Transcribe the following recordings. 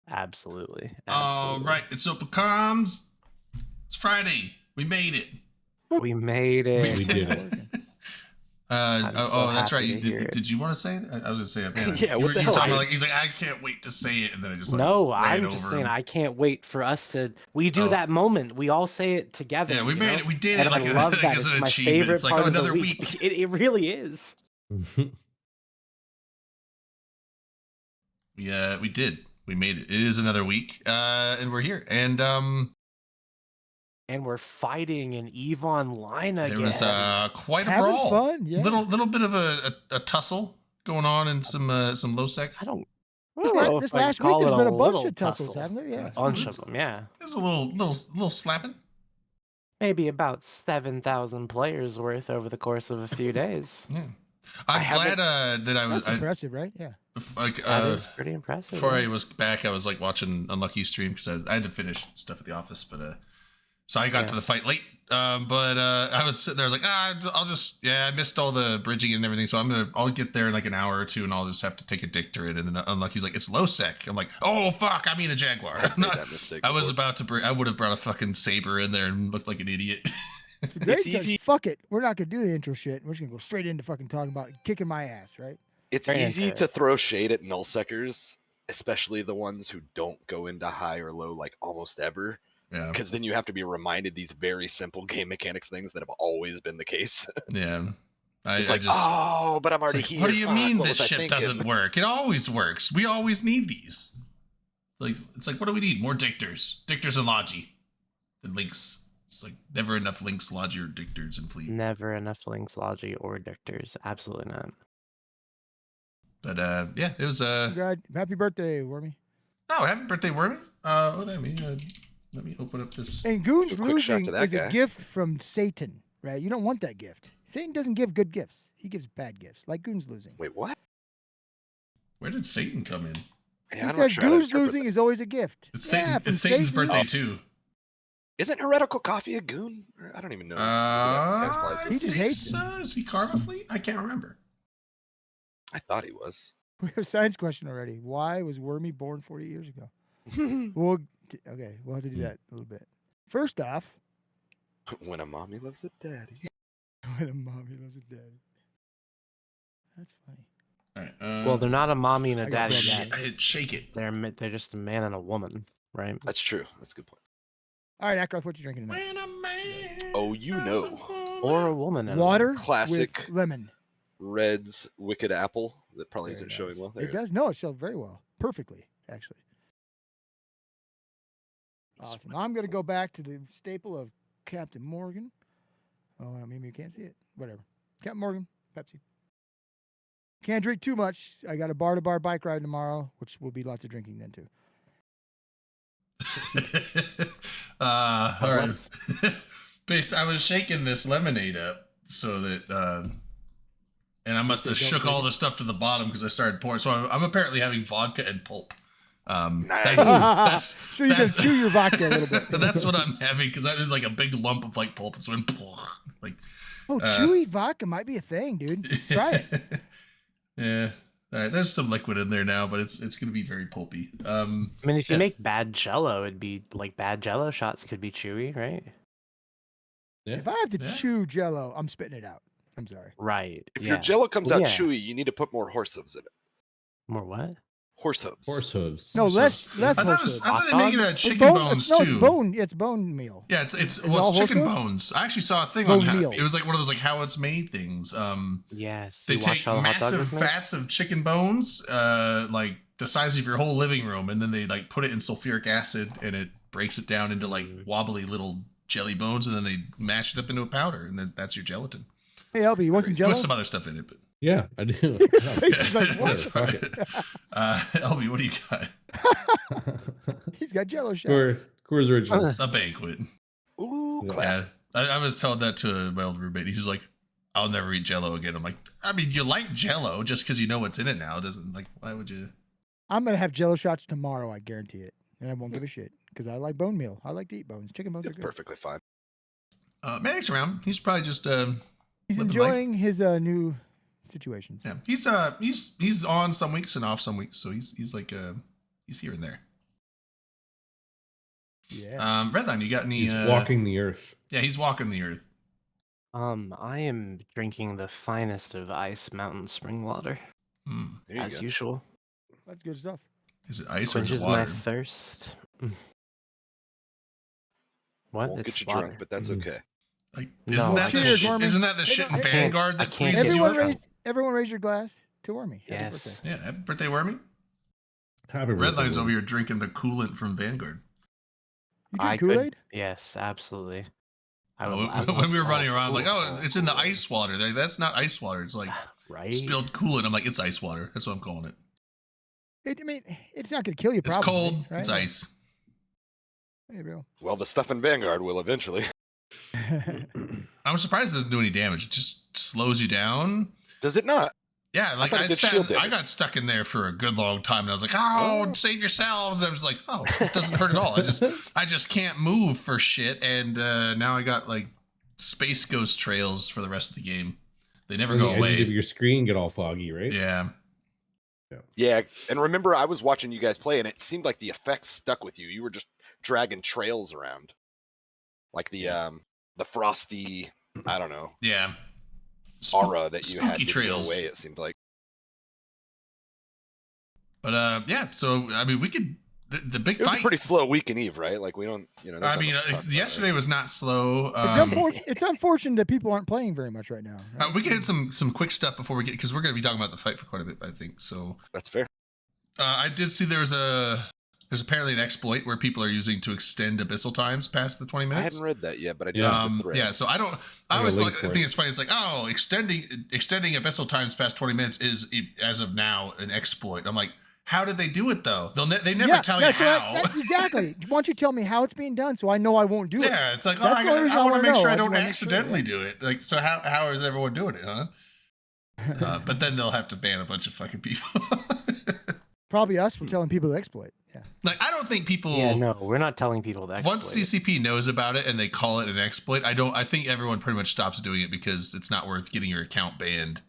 Absolutely. All Absolutely. right, it's Open Comms. It's Friday. We made it. We made We We it. did did. it. I'm so That's right. happy You to hear did. it. Did you want to say it? I was gonna say it. Man, Yeah, you what were, the you were hell, talking about dude? like he's like I can't wait to say it, and then I just like No, ran I'm just over saying him. I can't wait for us to we do Oh, that moment. We all say it together, yeah, we you made know? it. We did And it I like, love like that. as It's an my achievement. favorite It's like part of the another week. week. It really is. We did. We made it. It is another week, and we're here. And And we're fighting in EVE Online there was again. quite a Having brawl. fun, yeah. Little bit of a tussle going on and some low sec. I don't know if This I could last week, call it there's a been a bunch little of tussles, tussle. haven't there? Yeah. A bunch of them, yeah. There's a little slapping. Maybe about 7,000 players worth over the course of a few days. Yeah, I'm glad that I was That's impressive, right? Yeah. like That is pretty impressive. before yeah. I was back. I was like watching Unlucky stream because I had to finish stuff at the office, but so I got to the fight late. But I was sitting there. I was like, I'll just I missed all the bridging and everything, so I'll get there in like an hour or two, and I'll just have to take a dick to it. And then Unlucky's like, it's low sec. I'm like, oh fuck, I mean a Jaguar. I made that mistake I was before. about to bring. I would have brought a fucking saber in there and looked like an idiot. So Greg It's says, easy. fuck it. We're not going to do the intro shit. We're just going to go straight into fucking talking about kicking my ass, right? It's Very easy into to throw shade at nullsecers, especially the ones who don't go into high or low like almost ever. Yeah, Because then you have to be reminded these very simple game mechanics things that have always been the case. yeah. It's I like, just. oh, but I'm It's already like, here. what do you Fuck, mean what this was I shit thinking? doesn't work? It always works. We always need these. It's like what do we need? More dictors. Dictors and Logi. And links. It's like never enough links, Logi, or dictors in Fleet. Never enough links, Logi, or dictors. Absolutely not. But yeah, it was God, happy birthday, Wormy. oh, happy birthday, Wormy. Let me open up this. And Goons Quick shot losing to that is a guy. gift from Satan, right? You don't want that gift. Satan doesn't give good gifts. He gives bad gifts, like Goons losing. Wait, what? Where did Satan come in? Yeah, He I'm not says sure how to Goons interpret losing that. is always a gift. It's Yeah, Satan. from It's Satan's Satan. birthday Oh. too. Isn't Heretical Coffee a goon? Or I don't even know. who that applies to. He just hates him. Is he Karma Fleet? I can't remember. I thought he was. We have a science question already. Why was Wormy born 40 years ago? Okay, we'll have to do that a little bit. First off, When a mommy loves a daddy. when a mommy loves a daddy. That's funny. All right. Well, they're not a mommy and a I got daddy. blood yet. bag. Shake it. They're just a man and a woman, right? That's true. That's a good point. All right, Ackroth, what you drinking tonight? When a man Oh, you has know. a woman. Or a woman and Water Classic. with lemon. Red's Wicked Apple. That probably Very isn't showing nice. well. There It does. No, it shows very well. Perfectly, actually. Awesome. I'm going to go back to the staple of Captain Morgan. Oh, maybe you can't see it. Whatever. Captain Morgan, Pepsi. Can't drink too much. I got a bar-to-bar bike ride tomorrow, which will be lots of drinking then, too. All right. Let's- I was shaking this lemonade up so that, and I must have shook all the stuff to the bottom because I started pouring. So I'm apparently having vodka and pulp. Nice. So you can chew your vodka a little bit. That's what I'm having because that was like a big lump of like pulp. So like, Oh, chewy vodka might be a thing, dude. Try it. Yeah. All right. There's some liquid in there now, but it's going to be very pulpy. I mean, if you make bad Jello, it'd be like bad Jello shots could be chewy, right? Yeah. If I have to Yeah. chew Jello, I'm spitting it out. I'm sorry. Right. If yeah. your Jello comes Well, out yeah. chewy, you need to put more horse hooves in it. More what? Horse hooves. Horse hooves. No, less I thought, horse I thought hooves. they make it out of It's chicken bone, bones no, too. it's bone. It's bone meal. Yeah, it's all horse chicken hoof? bones. I actually saw a thing Bone on how meal. it was like one of those like how it's made things. Yes. They you take watched how the hot dog massive was made? fats of chicken bones, like the size of your whole living room, and then they like put it in sulfuric acid, and it breaks it down into like wobbly little jelly bones, and then they mash it up into a powder, and then that's your gelatin. Hey, LB, you want some Jello? With some other stuff in it, but Yeah, I do. He's like, what? that's all right. LB, what do you got? He's got Jello shots. Coors Original. A banquet. Ooh, Yeah. classic. I was telling that to my old roommate. He's like, I'll never eat Jello again. I'm like, I mean, you like Jello just because you know what's in it now. It doesn't like, why would you? I'm gonna have Jello shots tomorrow. I guarantee it, and I won't give a shit because I like bone meal. I like to eat bones. Chicken bones It's are good. perfectly fine. Manic's around. He's probably just He's living enjoying his new situation. yeah. He's on some weeks and off some weeks, so he's like he's here and there. Yeah. Redline, you got any? He's walking the earth. Yeah, he's walking the earth. I am drinking the finest of ice mountain spring water, Hmm. There you as go. usual. That's good stuff. Is it ice or is it Quenches my water? thirst. What? Won't get It's you water. drunk, but that's Mhm. okay. Like, No, isn't that Cheers, the Norman. isn't that the shit in I can't- Vanguard I that can't freezes get you drunk. up? Everyone raise your glass to Wormy. Happy Yes. birthday. Yeah, happy birthday, Wormy. Happy birthday, Redline's over Will. here drinking the coolant from Vanguard. You I drink could- Kool-Aid? Yes, absolutely. I Oh, love when we were running all around, like, oh, cool- it's in the Kool-Aid. ice water. That's not ice water. It's like Right? spilled coolant. I'm like, it's ice water. That's what I'm calling it. I mean, it's not going to kill you, It's probably. cold. Right? It's ice. Hey, bro. Well, the stuff in Vanguard will eventually. I'm surprised it doesn't do any damage. It just slows you down. Does it not? Yeah, like thought it did shield I damage. got stuck in there for a good long time, and I was like, "Oh, Oh. save yourselves!" I was like, "Oh, this doesn't hurt at all. I just can't move for shit." And now I got like space ghost trails for the rest of the game. They never And go the edges of away. your screen get all foggy, right? Yeah, Yeah, and remember, I was watching you guys play, and it seemed like the effects stuck with you. You were just dragging trails around, like the frosty, I don't know, yeah. aura that you had Spooky didn't go trails. away. It seemed like. But yeah. So I mean, we could the big It was fight. a pretty slow week in Eve, right? Like we don't, there's I not mean, much to talk about, yesterday right? was not slow. It's unfortunate that people aren't playing very much right now. Right? We can hit some quick stuff before we get, because we're going to be talking about the fight for quite a bit, I think. So That's fair. I did see there's apparently an exploit where people are using to extend abyssal times past the 20 I minutes. hadn't read that yet, but I did see the thread. Yeah, so I got always a link for think it. it's funny. It's like, oh, extending abyssal times past 20 minutes is, as of now, an exploit. I'm like, how did they do it though? They never tell you that's what how. exactly. Why don't you tell me how it's being done so I know I won't do it? Yeah, it's like, oh, That's the only reason I I want to wanna make know. sure I I just don't wanna make sure, accidentally do it. Like, so how is everyone doing it, huh? But then they'll have to ban a bunch of fucking people. Probably us for telling people to exploit. Yeah. Like, I don't think people. Yeah, no, we're not telling people that. Once CCP knows about it and they call it an exploit, I think everyone pretty much stops doing it because it's not worth getting your account banned.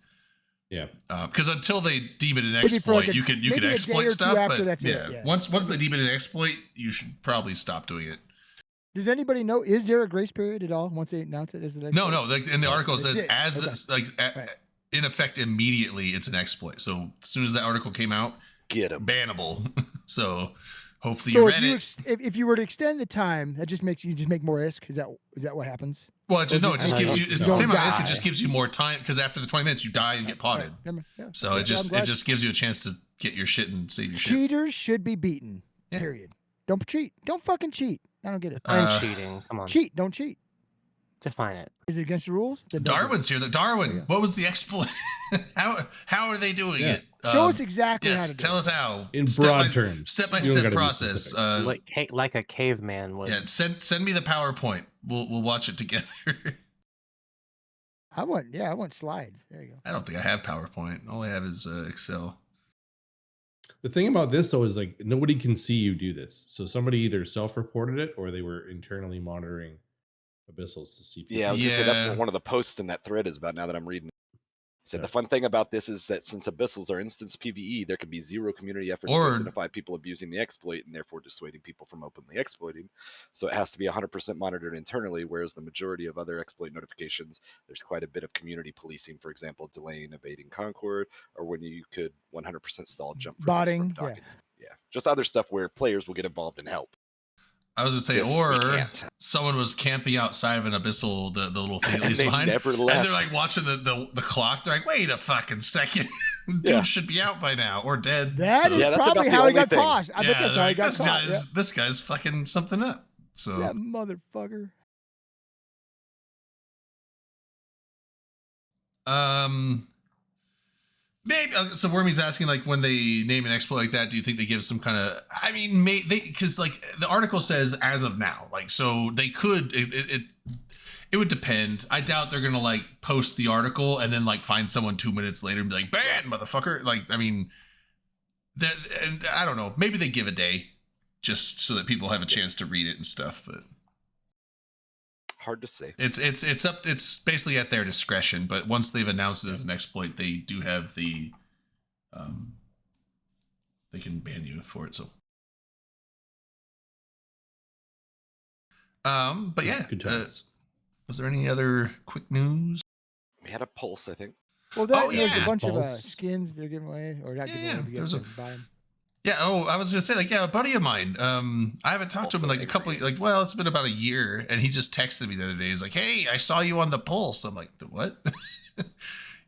Yeah. Because until they deem it an Maybe for exploit, like you can maybe a day exploit or two stuff. after, But that's it, yeah, yeah. once they deem it an exploit, you should probably stop doing it. Does anybody know? Is there a grace period at all once they announce it as an exploit? No. Like in the article it says That's it. as Okay. like Right. in effect immediately it's an exploit. So as soon as that article came out, Get him. bannable. So hopefully So you if read you it. if you were to extend the time, that just makes you make more ISK. Is that what happens? Well, it just or gives you. you It's the don't same amount. It die. just gives you more time because after the 20 minutes you die and get potted. Right. Never mind. Yeah. So Yeah, it I'm just glad. gives you a chance to get your shit and save your shit. Cheaters should be beaten. Yeah. Period. Don't cheat. Don't fucking cheat. I don't get it. I'm cheating. Come on, Cheat. Don't cheat. define it. Is it against the rules? Then don't do it. Darwin's here. Darwin, Yeah. what was the exploit? how are they doing Yeah. it? Show us exactly how Yes, to do tell it. us how. In Step broad by- terms. Step by You don't step gotta be process. specific. Like a caveman would. Yeah, send me the PowerPoint. We'll watch it together. I want slides. There you go. I don't think I have PowerPoint. All I have is Excel. The thing about this though is like nobody can see you do this. So somebody either self-reported it or they were internally monitoring abyssals to see. Yeah, I was gonna say that's Yeah. what one of the posts in that thread is about now that I'm reading. He said Yeah. the fun thing about this is that since abyssals are instance PvE, there can be zero community efforts Or- to identify people abusing the exploit and therefore dissuading people from openly exploiting. So it has to be 100% monitored internally, whereas the majority of other exploit notifications, there's quite a bit of community policing, for example, delaying, evading Concord, or when you could 100% stall jump from Botting, Facebook docketing. Yeah, just other stuff where players will get involved and help. I was gonna say, This we or can't. someone was camping outside of an abyssal, the little thing that And leaves they behind, never and left. they're like watching the clock. They're like, wait a fucking second, dude Yeah. should be out by now or dead. That is So- Yeah, that's probably about the how he only got thing. caught. I bet yeah, that's they're how he like, got caught. this guy's fucking something up. So Yeah. That motherfucker. maybe so. Wormy's asking like when they name an exploit like that, do you think they give some kind of? I mean, because like the article says as of now, like so they could it would depend. I doubt they're gonna like post the article and then like find someone 2 minutes later and be like, ban motherfucker. Like I mean, and I don't know. Maybe they give a day just so that people have a chance to read it and stuff, but. Hard to say. It's basically at their discretion, but once they've announced it as an exploit, they do have the they can ban you for it. So But yeah, Good times. was there any other quick news? We had a pulse, I think. Well, Oh, there's a yeah. bunch of Pulse. skins they're giving away, or not Yeah, giving yeah, away, but you there's have a- to buy them. Yeah. Oh, I was gonna say, like, yeah, a buddy of mine. I haven't talked to him in Also like a couple. agree. Like, well, it's been about a year, and he just texted me the other day. He's like, "Hey, I saw you on the Pulse." I'm like, "The what?"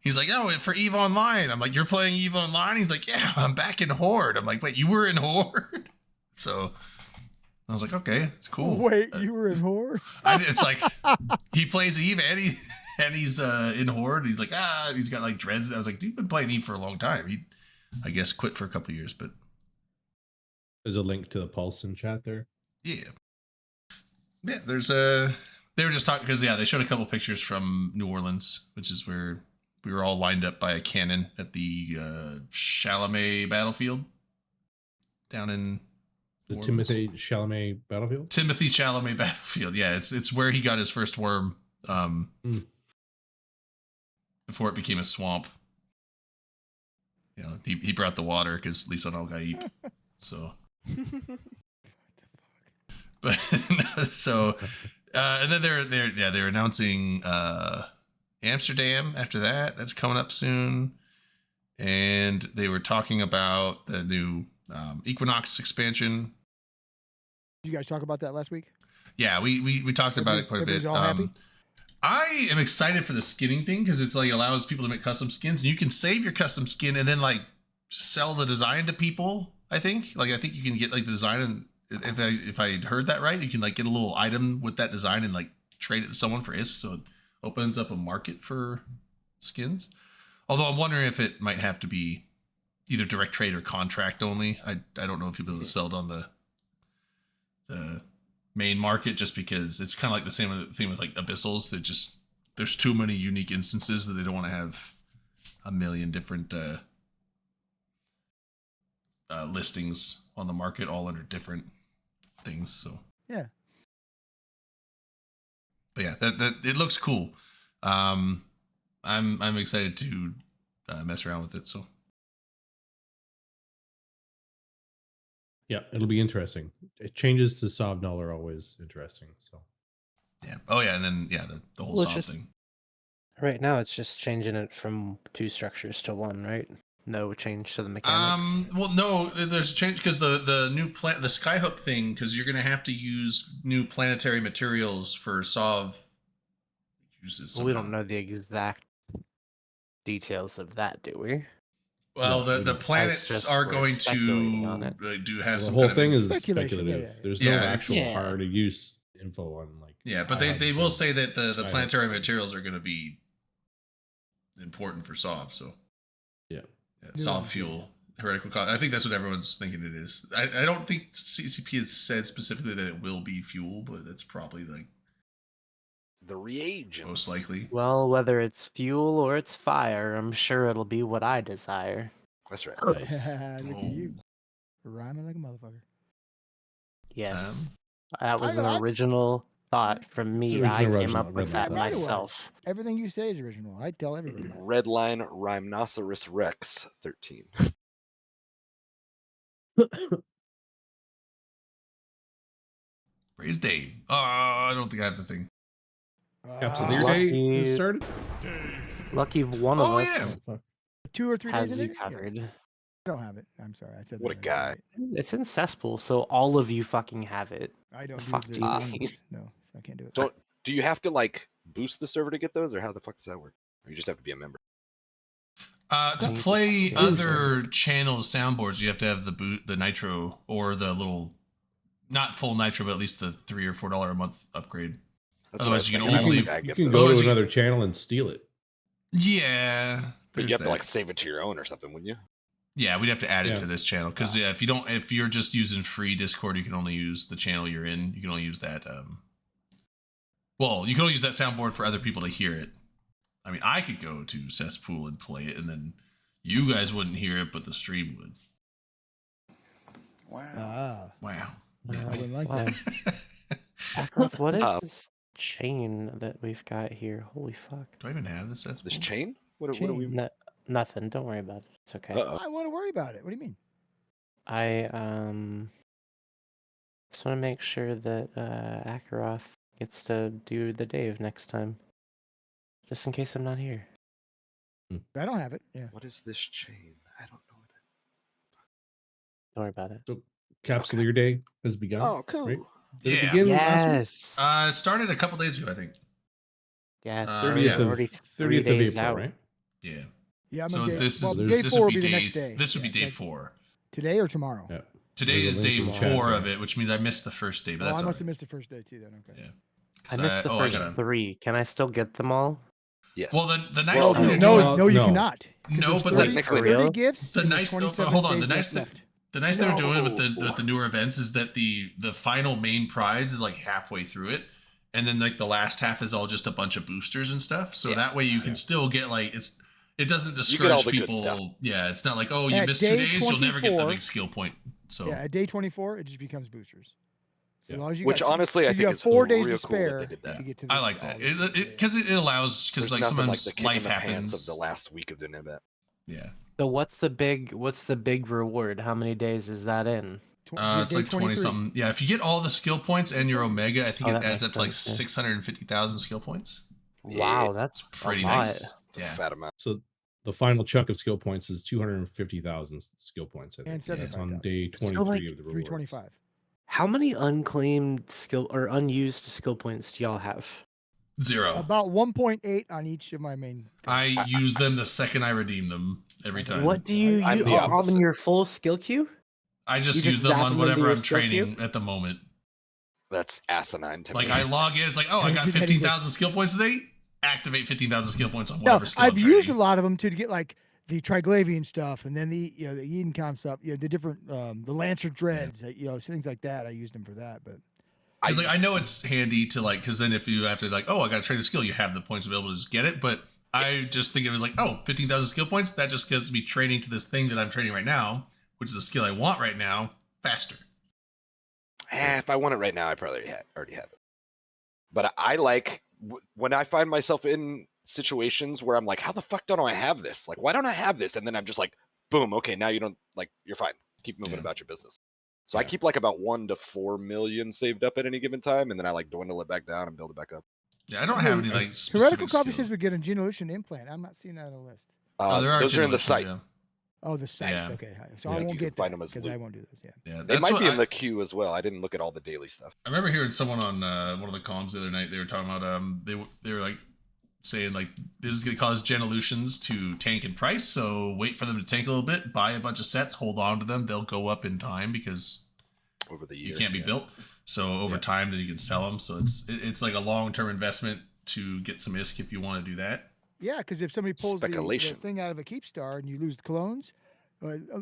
He's like, "Oh, for Eve Online." I'm like, "You're playing Eve Online?" He's like, "Yeah, I'm back in Horde." I'm like, "Wait, you were in Horde?" So I was like, "Okay, it's cool." Wait, you were in horror? It's like he plays Eve and he's in Horde. He's like, he's got like dreads. I was like, dude, you've been playing Eve for a long time. He, I guess, quit for a couple of years, but There's a link to the Pulse in chat there. yeah. There's a. They were just talking because they showed a couple pictures from New Orleans, which is where we were all lined up by a cannon at the Chalamet battlefield down in The New Orleans. Timothy Chalamet battlefield. Timothy Chalamet battlefield. Yeah, it's where he got his first worm. Before it became a swamp. You know, he brought the water because Lisa and Gaib. So, but so, and then they're announcing Amsterdam after that. That's coming up soon, and they were talking about the new Equinox expansion. Did you guys talk about that last week? Yeah, we talked about it quite a bit. Everybody's all happy? I am excited for the skinning thing because it's like allows people to make custom skins, and you can save your custom skin and then like sell the design to people. I think you can get like the design, and if I heard that right, you can like get a little item with that design and like trade it to someone for ISK, so it opens up a market for skins. Although I'm wondering if it might have to be either direct trade or contract only. I don't know if you'll be able to sell it on the main market, just because it's kind of like the same thing with like Abyssals. That just there's too many unique instances that they don't want to have a million different listings on the market all under different things. So Yeah. but yeah, that it looks cool. I'm excited to mess around with it. So Yeah, it'll be interesting. Changes to Sov Null are always interesting. So yeah. Oh yeah, and then the whole Well, it's soft just- thing. Right now, it's just changing it from 2 structures to 1, right? No change to the mechanics. Well, no, there's a change because the new the Skyhook thing, because you're gonna have to use new planetary materials for Sov uses. We don't somehow. know the exact details of that, do we? Well, No, we the don't. planets just are we're going speculating to on it. do have the some whole kind of thing is Speculation, speculative. yeah, yeah. There's Yeah, no it's- actual Yeah. hard to use info on like. Yeah, but I they haven't will seen say that the Skyhook, planetary so- materials are going to be important for Sov. So Yeah. Sov fuel heretical cost. I think that's what everyone's thinking it is. I don't think CCP has said specifically that it will be fuel, but that's probably like The reagents. most likely. Well, whether it's fuel or it's fire, I'm sure it'll be what I desire. That's right. Nice. Look at you. Rhyming like a motherfucker. Yes. That was I an know, I- original thought from me. I original came up Red with that Line. Right, it was. myself. Everything you say is original. I tell everybody that. Redline Rhinoceros Rex 13. Praise Dave. I don't think I have the thing. Capsuleer Ah, Day has Lucky- started. Lucky one of Oh, us Fuck. 2 or 3 days has in you it? Yeah. covered. I don't have it. I'm sorry. I said What that a guy. right. It's in cesspool, so all of you fucking have it. I don't fuck do do the you sound mean? boost. No, so I can't do it. Don't do you have to like boost the server to get those, or how the fuck does that work? Or you just have to be a member? To Thanks. play Yeah. other channels soundboards, you have to have the Nitro or the little, not full Nitro, but at least the $3 or $4 a month upgrade. That's Otherwise, what you I can was thinking. I don't only- think I You get can those. go Otherwise to you- another channel and steal it. Yeah, But there's you have to that. like save it to your own or something, wouldn't you? Yeah, we'd have to add it Yeah. to this channel because if you're just using free Discord, you can only use the channel you're in. You can only use that. Well, you can only use that soundboard for other people to hear it. I mean, I could go to Cesspool and play it, and then you guys wouldn't hear it, but the stream would. Ah, Wow. I Yeah. wouldn't like Wow. that. Ackroth, what is Uh, this chain that we've got here? Holy fuck. Do I even have this Cesspool? This chain? What are we? Chain. No, nothing. Don't worry about it. It's okay. Uh-oh. I want to worry about it. What do you mean? I Just want to make sure that Akaroth gets to do the Dave next time. Just in case I'm not here. I don't have it. Yeah. What is this chain? I don't know what Don't worry about it. So Capsuleer Day has begun. Oh, cool. Right? Did it Yeah. begin last week? Yes. It started a couple days ago, I think. Yes. 30th yeah. of, already 30th of days April, out. right? Yeah. Yeah. I'm So on day, this well, is day this 4 would will be be the day next day. this would be Yeah, day like 4. Today or tomorrow? Yeah. Today There's is a day link in the chat 4 there. of it, which means I missed the first day, but Oh, that's I all must have right. missed the first day too. Then okay. Yeah. I 'Cause missed the I first gotta- 3. Can I still get them all? Yes. Well, the nice Well, thing no, they're No, doing, no, you no. cannot. 'Cause No, there's but 30 technically- 30 Real? gifts. the and there's nice 27 hold on, days the nice thing left. the nice thing they're doing with No. the newer events is that the final main prize is like halfway through it, and then like the last half is all just a bunch of boosters and stuff. So Yeah. that way you can Yeah. still get like it doesn't You get all discourage the good people. stuff. Yeah, it's not like, oh, you At missed 2 day days, you'll never get the 24 big skill point. So Yeah, at day 24, it just becomes boosters. So Yeah. as long as you Which got, honestly, so I you think have is 4 days real to cool that spare they did that. to get to. I like that because it allows because There's like nothing sometimes like the kick life in the pants happens. of the last week of the event. Yeah, So what's the big reward? How many days is that in? it's like 20 something. Yeah, if you get all the skill points and your Omega, I think Oh, it that adds makes up to like sense, yeah. 650,000 skill points. Wow, that's Pretty a lot. nice. It's a Yeah. fat amount. So the final chunk of skill points is 250,000 skill points. I And think. That's on 75,000. day So, 23 like, of the rewards. 325. How many unclaimed skill or unused skill points do y'all have? 0. About 1.8 on each of my main. I use them the second I redeem them every time. What do you I'm use the on opposite. your full skill queue? I just You use just them zap on them into whatever your I'm skill training queue? at the moment. That's asinine to Like me. I log in, it's like, oh, I got How did you 15,000 skill points today. Activate 15,000 skill points on No, whatever skill I've I'm used a training. lot of them to get like the Triglavian stuff, and then the the Edencom stuff, the different the Lancer Dreads, things like that. I used them for that, but Because like I know it's handy to like, because then if you have to like, oh, I got to train the skill, you have the points available to just get it. But I just think it was like, oh, 15,000 skill points. That just gives me training to this thing that I'm training right now, which is a skill I want right now, faster. If I want it right now, I probably already have it. But I like when I find myself in situations where I'm like, how the fuck don't I have this? Like, why don't I have this? And then I'm just like, boom, okay, now you don't like, you're fine. Keep moving Yeah. about your business. So I Yeah. keep like about 1 to 4 million saved up at any given time, and then I like dwindle it back down and build it back up. Yeah, I don't have any like Heretical specific Copy says skills. we get a Genealotion implant. I'm not seeing that on the list. Oh, there are Those are in the generations, site. yeah. Oh, the sites. Yeah. Okay, so Yeah, I you won't can get find that them as because I loot. won't do those. Yeah. Yeah, They that's might what be in I- the queue as well. I didn't look at all the daily stuff. I remember hearing someone on one of the comms the other night. They were talking about they were like saying like this is going to cause Genealotions to tank in price. So wait for them to tank a little bit, buy a bunch of sets, hold on to them. They'll go up in time because Over the year. you can't be yeah. built. So over Yeah. time, then you can sell them. So it's like a long term investment to get some ISK if you want to do that. Yeah, because if somebody pulls the Speculation. thing out of a Keep Star and you lose the clones,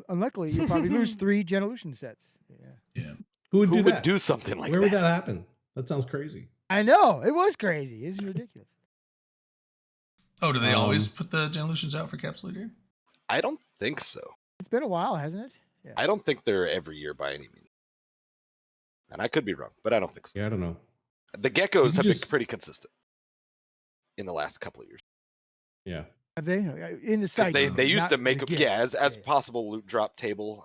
unluckily you probably lose 3 Genealotion sets. Yeah, Yeah. Who would Who do would that? do something like Where that? would that happen? That sounds crazy. I know it was crazy. It's ridiculous. Oh, do they always Um, put the Genealotions out for Capsule Leader? I don't think so. It's been a while, hasn't it? Yeah. I don't think they're every year by any means. And I could be wrong, but I don't think so. Yeah, I don't know. The geckos can have just- been pretty consistent in the last couple of years. Yeah. Have they in the 'Cause site? they used not to the make them, gift. yeah, as Yeah. possible loot drop table.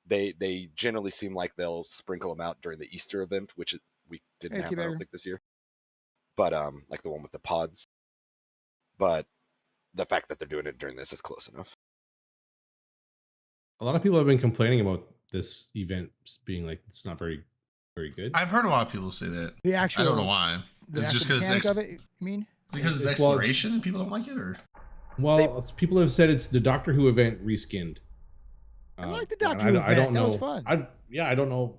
They generally seem like they'll sprinkle them out during the Easter event, which we didn't Hey, have, I T-Bagger. don't think, this year. But like the one with the pods. But the fact that they're doing it during this is close enough. A lot of people have been complaining about this event being like it's not very, very good. I've heard a lot of people say that. The actual. I don't know why. The It's just actual because it's mechanic of it. You mean? because it's Well- exploration and people don't like it, or Well, people have said it's the Doctor Who event reskinned. I like the and Doctor Who I event. don't That know. was fun. I don't know.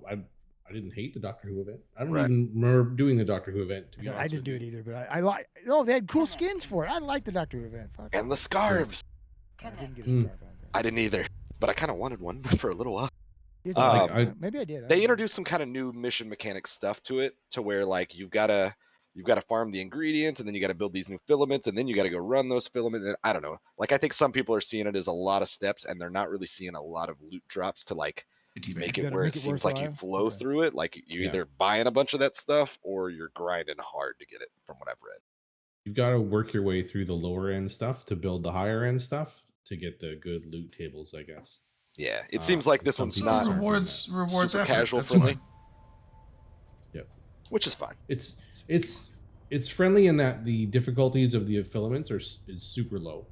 I didn't hate the Doctor Who event. I don't Right. even remember doing the Doctor Who event. To be honest, I didn't with do you. it either, but I like. No, they had cool skins for it. I like the Doctor Who event. Fuck. And the scarves. I didn't get a Mm. scarf. I don't think. I didn't either, but I kind of wanted one for a little while. Did Like, you? Maybe I did. I don't They know. introduced some kind of new mission mechanic stuff to it, to where like you've got to farm the ingredients, and then you got to build these new filaments, and then you got to go run those filaments. And I don't know. Like I think some people are seeing it as a lot of steps, and they're not really seeing a lot of loot drops to like make You it gotta where make it it seems like you worthwhile? flow Okay. through it. Like you're Yeah. either buying a bunch of that stuff or you're grinding hard to get it, from what I've read. You've got to work your way through the lower end stuff to build the higher end stuff to get the good loot tables, I guess. Yeah, it seems like this some one's people not aren't doing rewards super effort. casual That's friendly. fine. which is fine. It's friendly in that the difficulties of the filaments is super low.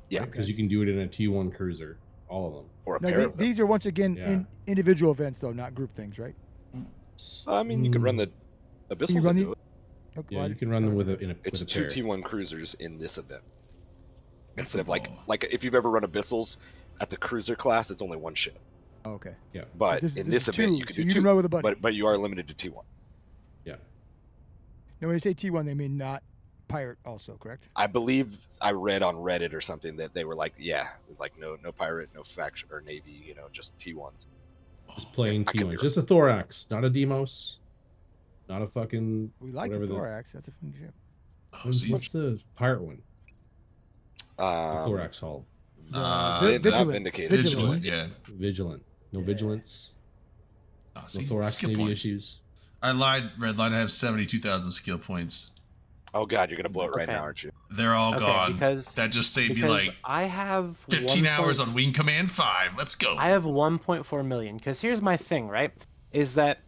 Yeah. Because you can do it in a T1 cruiser, all of them. Or a No, pair of them. these are once again Yeah. individual events though, not group things, right? I mean, you could run the Abyssals run into these- it. Okay, Yeah, well, you can run them with It's with a two pair. T1 cruisers in this event. Instead of Oh. like if you've ever run Abyssals at the cruiser class, it's only one ship. okay. Yeah. But This- in this this is event, two, you can so do you two. can run with a buddy. But you are limited to T1. Yeah. Now, when you say T1, they mean not pirate, also, correct? I believe I read on Reddit or something that they were like, yeah, like no pirate, no faction or navy, you know, just T1s. Just plain I could be T1. wrong. Just a Thorax, not a Demos. Not a fucking We like whatever the Thorax. That's a fun ship. Oh, so what's the pirate one? The Thorax hull. Uh, Vi- not Vigilance. Vindicated. Vigilant, yeah. Vigilant. No Yeah. vigilance. Oh, No see, Thorax skill Navy points. issues. I lied, Redline. I have 72,000 skill points. Oh god, you're gonna blow it right Okay. now, aren't you? They're all Okay, gone. because That just saved me because like I have 15 hours 1. on Wing Command 5. Let's go. I have 1.4 million. Because here's my thing, right? Is that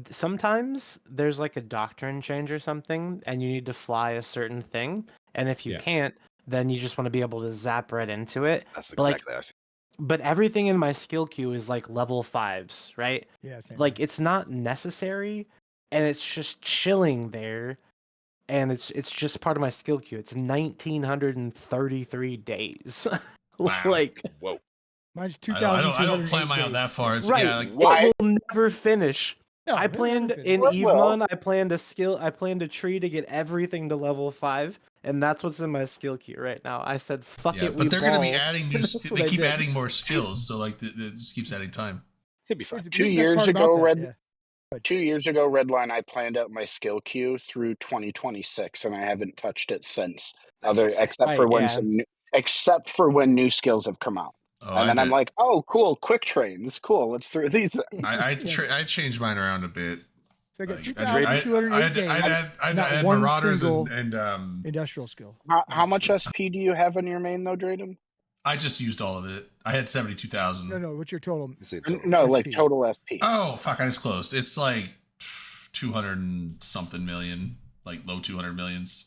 sometimes there's like a doctrine change or something, and you need to fly a certain thing, and if you Yeah. can't, then you just want to be able to zap right into it. That's But, like, exactly how I feel. But everything in my skill queue is like level 5s, right? Yeah, same Like here. it's not necessary, and it's just chilling there, and it's just part of my skill queue. It's 1933 days. Wow. Like Whoa. Mine's I don't 2,208 plan mine out days. that far. It's right, yeah, like, it will never finish. No, I it'll never planned finish. in Well, Evemon. I planned a tree to get everything to level 5, and that's what's in my skill queue right now. I said, "Fuck yeah, it, we but they're gonna be ball." adding new. That's what They I keep did. adding more skills, so like it just keeps adding time. He'll be fine. Here's 2 the best years part about ago, that, Red- yeah. 2 years ago, Redline, I planned out my skill queue through 2026, and I haven't touched it since. That's insane. Except for Right, when yeah. except for when new skills have come out, Oh, and I then I'm did. like, oh, cool, quick trains, cool. Let's throw these. in. I changed mine around a bit. So I got Like, 2,208 days. I'd not add one Marauders single and industrial skill. How much SP do you have on your main though, Drayden? I just used all of it. I had 72,000. No, what's your total? You say total. No, like SP. total SP. Oh fuck! I just closed. It's like 200 and something million, like low 200 millions,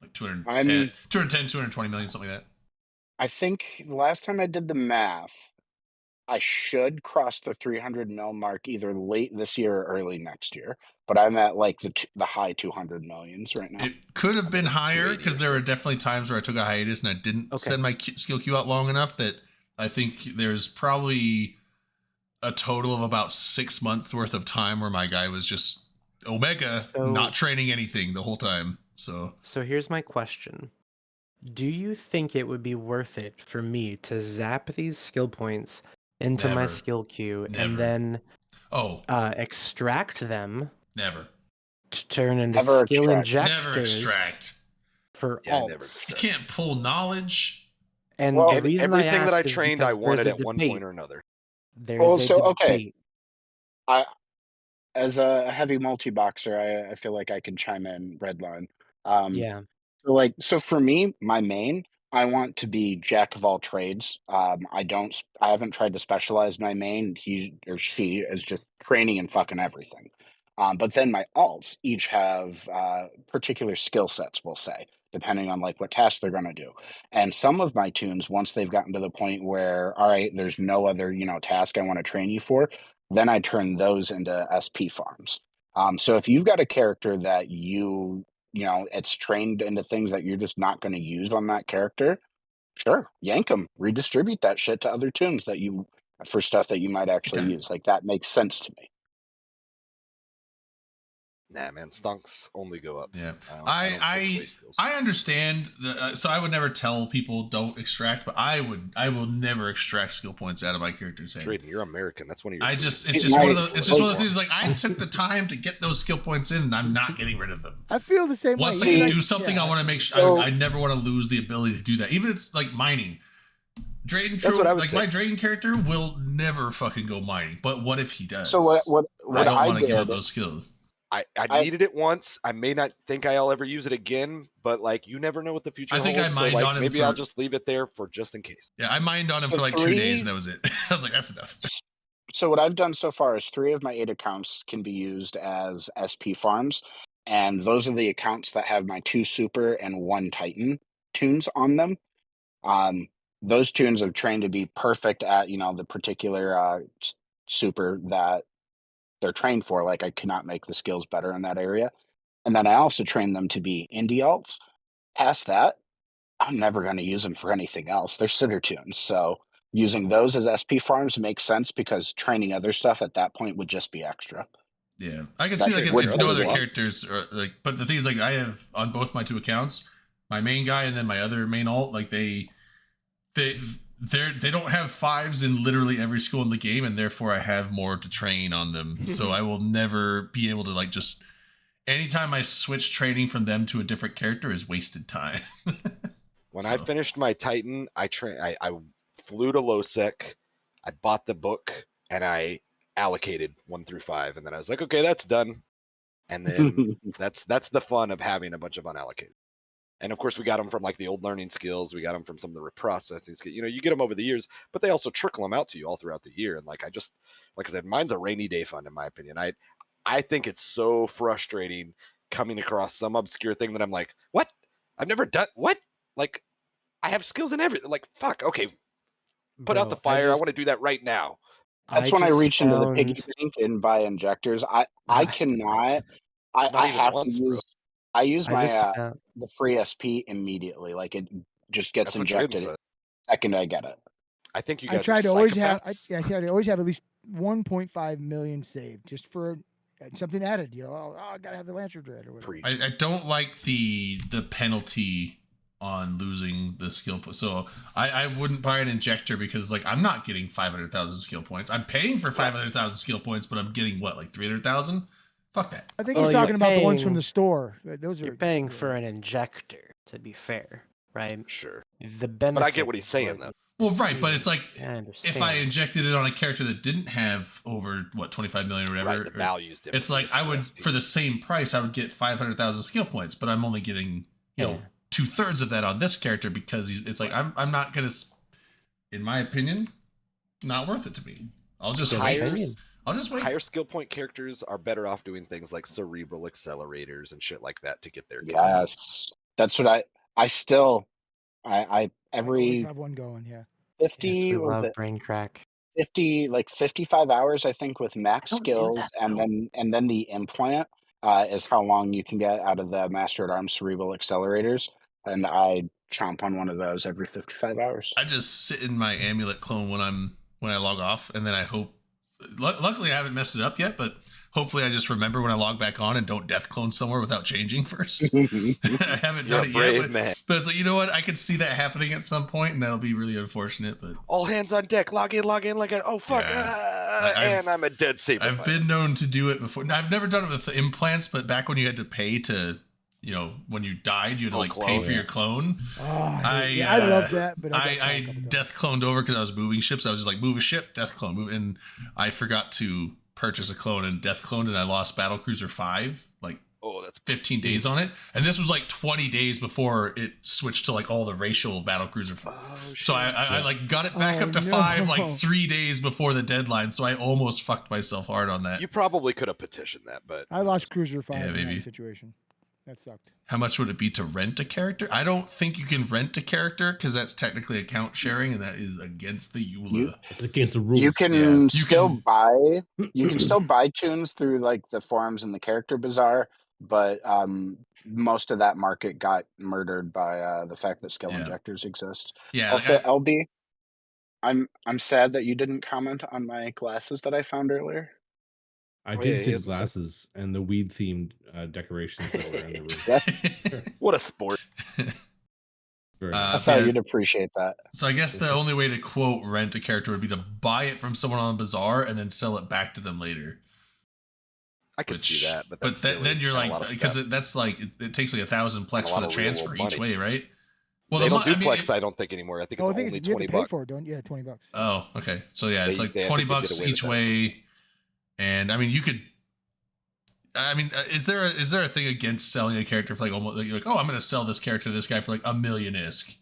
like 210, 220 million, something like that. I think the last time I did the math, I should cross the 300 mil mark either late this year or early next year. But I'm at like the high 200 millions right now. It could have been higher 280 or because there were definitely times where I took a hiatus and I didn't Okay. send my skill queue out long enough that I think there's probably a total of about 6 months worth of time where my guy was just Omega, So- not training anything the whole time. So So here's my question. Do you think it would be worth it for me to zap these skill points into my Never. skill queue Never. and then oh, extract them never, to turn into Never skill extract. never injectors extract. for Yeah, I alts? never You extract. can't pull knowledge. And Well, the reason Everything that I ask is trained, I because wanted there's a at one debate. point or another. There's Well, a so, okay. debate. I, as a heavy multi-boxer, I feel like I can chime in, Redline. Yeah. So for me, my main, I want to be jack of all trades. I haven't tried to specialize my main. He or she is just training and fucking everything. But then my alts each have particular skill sets, we'll say, depending on like what task they're going to do. And some of my tunes, once they've gotten to the point where, all right, there's no other, task I want to train you for, then I turn those into SP farms. So if you've got a character that it's trained into things that you're just not going to use on that character, sure, yank them, redistribute that shit to other tunes for stuff that you might actually Okay. use. Like that makes sense to me. Nah, man, stunks only go up. Yeah. I don't take away skills. I understand. So I would never tell people don't extract, but I will never extract skill points out of my character's hand. Drayden, you're American. That's one of your. It's Right. just one of those. It's just one of those Right. things. Like I took the time to get those skill points in, and I'm not getting rid of them. I feel the same Once I way. can Even do something, yeah. I want to make sure. So- I never want to lose the ability to do that. Even if it's like mining. Drayden, That's what I was like my Drayden character will never fucking go mining. But what if he does? So what I don't want to give up did, those skills. I I- needed it once. I may not think I'll ever use it again, but like you never know what the future I think holds. I mined so, like, on him maybe I'll for- just leave it there for just in case. Yeah, I mined on him So for like 2 three- days, and that was it. I was like, that's enough. So what I've done so far is 3 of my 8 accounts can be used as SP farms, and those are the accounts that have my 2 super and 1 titan tunes on them. Um, those tunes have trained to be perfect at, the particular super that they're trained for. Like I cannot make the skills better in that area. And then I also train them to be indie alts. Past that, I'm never going to use them for anything else. They're sitter tunes. So using those as SP farms makes sense because training other stuff at that point would just be extra. Yeah, I can That's see like it. With if no those other ones. characters are like, but the thing is like I have on both my 2 accounts, my main guy and then my other main alt, like they don't have 5s in literally every skill in the game, and therefore I have more to train on them. So I will never be able to like just anytime I switch training from them to a different character is wasted time. When I So- finished my Titan, I flew to Losec, I bought the book, and I allocated 1 through 5, and then I was like, okay, that's done. And then that's the fun of having a bunch of unallocated. And of course, we got them from like the old learning skills. We got them from some of the reprocessing skills. You get them over the years, but they also trickle them out to you all throughout the year. And like I said, mine's a rainy day fund in my opinion. I think it's so frustrating coming across some obscure thing that I'm like, what? I've never done what? Like, I have skills in everything. Like, fuck. Okay, put out the Bro, fire. I want to do that right now. That's when I just reach into the piggy found- bank and buy injectors. I cannot. Not I even have once, to bro. use. I use I my just found, the free SP immediately. Like it just gets That's what Jaden injected said. second I get it. I think you I guys try are to always have. psychopaths. I try to always have at least 1.5 million saved just for something added. I gotta have the Lancer Dread or whatever. Preach. I don't like the penalty on losing the skill point. So I wouldn't buy an injector because like I'm not getting 500,000 skill points. I'm paying for 500,000 skill points, but I'm getting what, like 300,000? Fuck that. I think Well, you're you're talking about the ones from paying- the store. Those are you're paying for an injector, to be fair, right? Sure. The benefit. But I get what he's saying though. Well, right, but it's like I understand. if I injected it on a character that didn't have over what 25 million or whatever, Right, the value's different. it's like I would for the same price I would get 500,000 skill points, but I'm only getting you know 2/3 of that on this character because it's like I'm not gonna, in my opinion, not worth it to me. I'll just wait. I'll just wait. Higher skill point characters are better off doing things like cerebral accelerators and shit like that to get their kills. Yes, that's what I still I I every always have one going. Yeah. 50 Yes, we what was love it brain crack. 55 hours I think with max Don't do skills that, and though. then the implant is how long you can get out of the Master at Arms cerebral accelerators, and I chomp on one of those every 55 hours. I just sit in my amulet clone when I log off, and then I hope. Luckily, I haven't messed it up yet, but hopefully, I just remember when I log back on and don't death clone somewhere without changing first. I haven't You're done a it brave yet, man. but it's like, you know what? I could see that happening at some point, and that'll be really unfortunate. But All hands on deck. Log in. Oh fuck! Yeah. And I'm a dead safe. I've been known to do it before. Now, I've never done it with the implants, but back when you had to pay to, when you died, you had to like pay clone, for your clone. Oh, I I love that, but I I death cloned over because I was moving ships. I was just like, move a ship, death clone, move, and I forgot to purchase a clone and death cloned, and I lost Battlecruiser 5 like Oh, that's 15 days on it, and this was like 20 days before it switched to like all the racial Battlecruiser. So I like got it back up to 5 like 3 days before the deadline. So I almost fucked myself hard on that. You probably could have petitioned that, but I lost Cruiser 5 Yeah, in maybe. that situation. That sucked. How much would it be to rent a character? I don't think you can rent a character because that's technically account sharing, and that is against the EULA. It's against the rules. You can You still can- buy you can still buy tunes through like the forums and the character bazaar, but most of that market got murdered by the fact that skill Yeah. injectors exist. Yeah. Also, LB, I'm sad that you didn't comment on my glasses that I found earlier. I Oh, did yeah, see he the hasn't said- glasses and the weed themed decorations that were in the room. Yeah, what a sport. Very Uh, I nice. thought yeah. you'd appreciate that. So I guess the only way to quote rent a character would be to buy it from someone on a bazaar and then sell it back to them later. I could see that, but that's then silly. you're And a like, lot of because stuff. that's like it takes like 1,000 plex And a for lot the of real transfer world each money. way, right? Well, They don't I mean, duplex. I don't think anymore. I think it's Oh, I think only you have 20 to pay bucks. for it, don't you? Yeah, $20. Oh, okay. So yeah, it's They- like they- I $20 think they did bucks away with each that way. And I mean, you could. I mean, is there a thing against selling a character for like almost like you're like, oh, I'm going to sell this character to this guy for like $1 million ISK?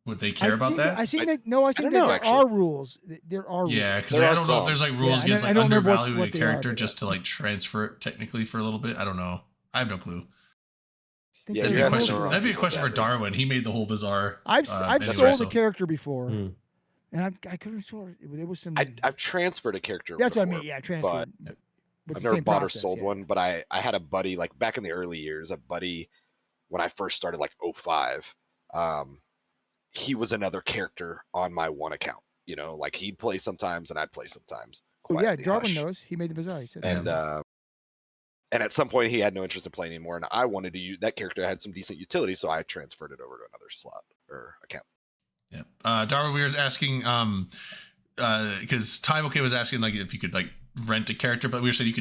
Would they care I've about seen that? I think that no, I think don't that know, there actually. are rules. There are Yeah, rules. because There I are don't know if some. there's like Yeah, rules I against don't- like I don't remember undervaluing what a they are, character but, just to like transfer it technically for a little bit. I don't know. I have no clue. I think Yeah, That'd there be a you're are asking question. the rules. wrong That'd be a people, question for sadly. Darwin. He made the whole bizarre. I've anyway, sold so- a character before, Hmm. and I couldn't sort. There was some. I've transferred a character. That's what I before, mean. Yeah, transferred. but With I've the never same bought or process, sold yeah, one. yeah. But I had a buddy like back in the early years. A buddy when I first started, like 05. He was another character on my one account. You know, like he'd play sometimes and I'd play sometimes. Oh yeah, Quietly, Darwin hush. knows. He made the bazaar. He said. And and at some point he had no interest in playing anymore, and I wanted to use that character had some decent utility, so I transferred it over to another slot or account. Yeah. Darwin, we were asking, because Time OK was asking like if you could like rent a character, but we were saying you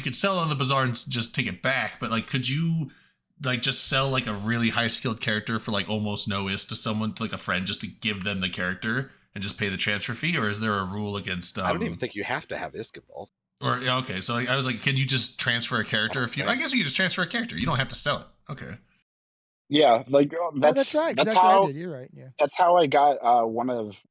could sell it on the bazaar and just take it back. But like, could you like just sell like a really high skilled character for like almost no is to someone, to like a friend, just to give them the character and just pay the transfer fee? Or is there a rule against? I don't even think you have to have ISK involved. Or yeah, okay, so I was like, can you just transfer a character if you? I guess you can just transfer a character. You don't have to sell it. Okay. Yeah, like Oh, that's right. 'Cause that's what I how did. You're right. Yeah. that's how I got one of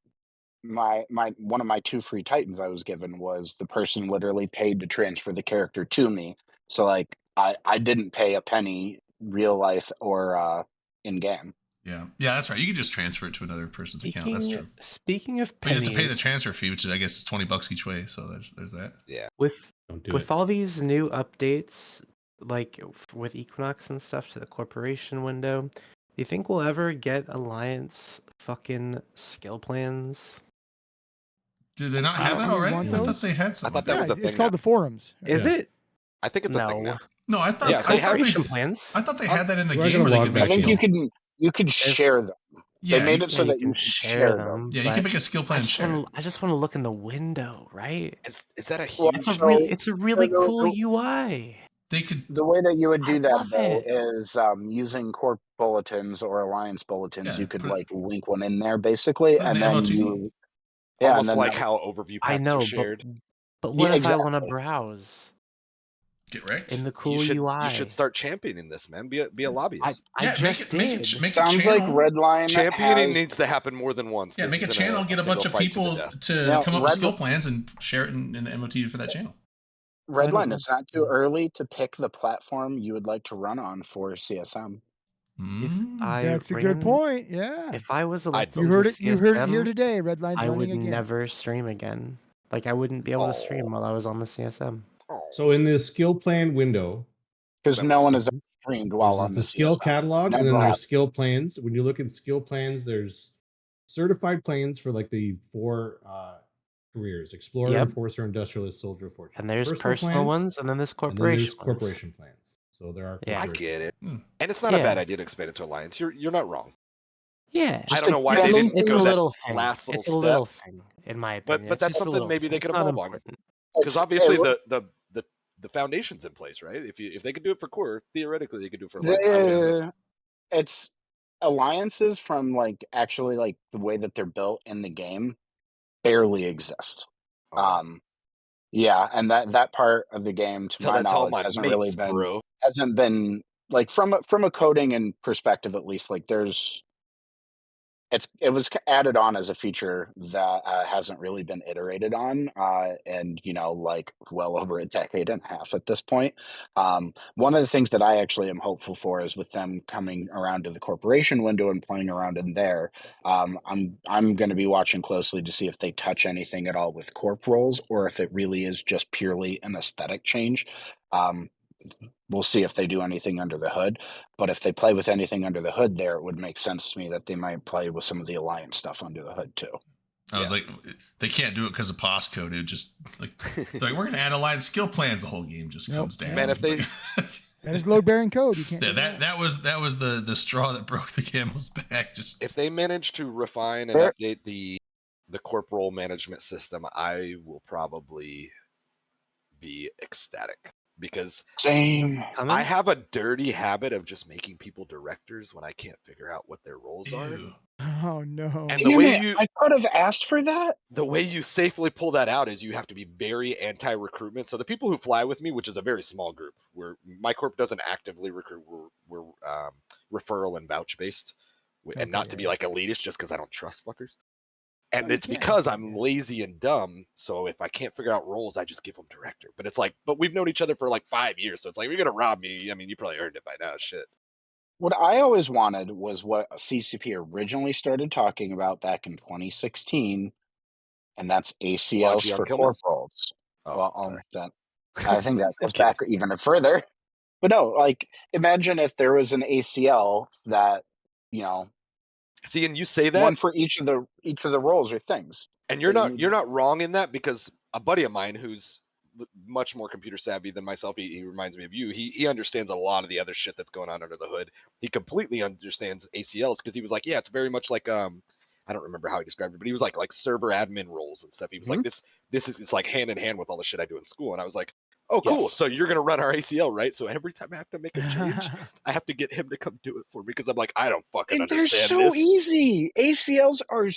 my 2 free Titans I was given was the person literally paid to transfer the character to me. So like I didn't pay a penny real life or in game. Yeah, that's right. You can just transfer it to another person's account. That's true. Speaking of But you pennies, have to pay the transfer fee, which is, I guess is $20 each way. So there's that. Yeah. with Don't do with it. all these new updates, like with Equinox and stuff to the corporation window, do you think we'll ever get Alliance fucking skill plans? Did they not have that Do we already? want I those? thought they had something. thought that Yeah, was a it's thing called now. the forums. Is Yeah. it? I think it's a thing No. now. No, I thought Yeah, they have- Corporation plans. I thought they had that in the We're not game gonna where they log could back make I think skill. you could share them. Yeah, They made you, it so Yeah, that you could share them. yeah, you but can make a skill plan and share it. I just want to look in the window, right? Is that a Well, huge? It's a so- really, it's a really so- cool UI. They could. The way that you would I do that love though it. is using corp bulletins or alliance bulletins. Yeah, You could put it- like link one in there basically, Put it in and the then MOTD. you yeah, Almost and then like that- how overview I paths know, are but shared. what Yeah, if I want to exactly. browse Get wrecked. in the cool you UI? should start championing this, man. Be a lobbyist. I Yeah, just did. make a sounds like channel. Redline Championing has needs to happen more than once. Yeah, This make a isn't channel, get a bunch single of fight to the people death. to Now, come up with Red- skill plans and share it in the MOT for that channel. Redline. don't- It's not too early to pick the platform you would like to run on for CSM. If Mm. I That's a ran- good point. Yeah. If I was elected You heard to it. You heard it here CSM, today. Redline's I would running again. never stream again. Like I wouldn't be able to stream Oh. while I was on the CSM. Oh, So in the skill plan window, Because That no was- one has ever streamed while there's on the skill CSM. catalog, and Never then there's happened. skill plans. When you look at skill plans, there's certified plans for like the 4 careers: explorer, Yep. enforcer, industrialist, soldier, fortune. And there's personal plans, ones, and then there's and then corporation there's ones. corporation plans. So there are. Yeah. I corporation get it, Hmm. and it's not a Yeah. bad idea to expand it to Alliance. You're not wrong. Yeah. I don't know why Just they a- didn't It's go a that little thing. last little It's a step. little thing, in my But opinion. but It's that's just a something little maybe thing. they could It's not evolve on. important. Because It's- obviously it- the foundation's in place, right? If they could do it for core, theoretically they could do it for Alliance. obviously. it's alliances from like actually like the way that they're built in the game barely exist. Oh, Yeah, and that part of the game, to tell my that to all knowledge, my hasn't mates, really been bro. hasn't been like from a coding and perspective at least. Like it was added on as a feature that hasn't really been iterated on, and like well over a decade and a half at this point. One of the things that I actually am hopeful for is with them coming around to the corporation window and playing around in there. I'm going to be watching closely to see if they touch anything at all with corp roles or if it really is just purely an aesthetic change. We'll see if they do anything under the hood, but if they play with anything under the hood there, it would make sense to me that they might play with some of the alliance stuff under the hood too. I was like, they can't do it because of postcode. It just like they're like, we're gonna add alliance skill plans. The whole game just Nope. comes down. Man, if they- That is load bearing code. You can't. yeah, do that. that was the straw that broke the camel's back. Just If they manage to refine and There- update the corporal management system, I will probably be ecstatic because Same. I have a dirty habit of just making people directors when I can't figure out what their roles are. ew. Oh no. And the Damn way it, you I could have asked for that. the way you safely pull that out is you have to be very anti-recruitment. So the people who fly with me, which is a very small group, where my corp doesn't actively recruit, we're referral and vouch based. and not to be yeah. like elitist just because I don't trust fuckers. And No, you it's can't, because yeah, I'm yeah. lazy and dumb. So if I can't figure out roles, I just give them director. But it's like, but we've known each other for like 5 years, so it's like, you're gonna rob me. I mean, you probably earned it by now. Shit. What I always wanted was what CCP originally started talking about back in 2016, and that's ACLs Launching on for kill mills? corporals. Oh, Well, sorry. I think that I'm goes back kidding. even further. But no, like imagine if there was an ACL that, you know, See, and you say that, one for each of the roles or things. and that you you're need. not wrong in that, because a buddy of mine who's much more computer savvy than myself, he reminds me of you. He understands a lot of the other shit that's going on under the hood. He completely understands ACLs because he was like, yeah, it's very much like I don't remember how he described it, but he was like server admin roles and stuff. He was like, this is it's like hand in hand with all the shit I do in school. And I was like, oh, cool. Yes. So you're gonna run our ACL, right? So every time I have to make a change, I have to get him to come do it for me because I'm like, I don't fucking And they're understand so this. easy. ACLs are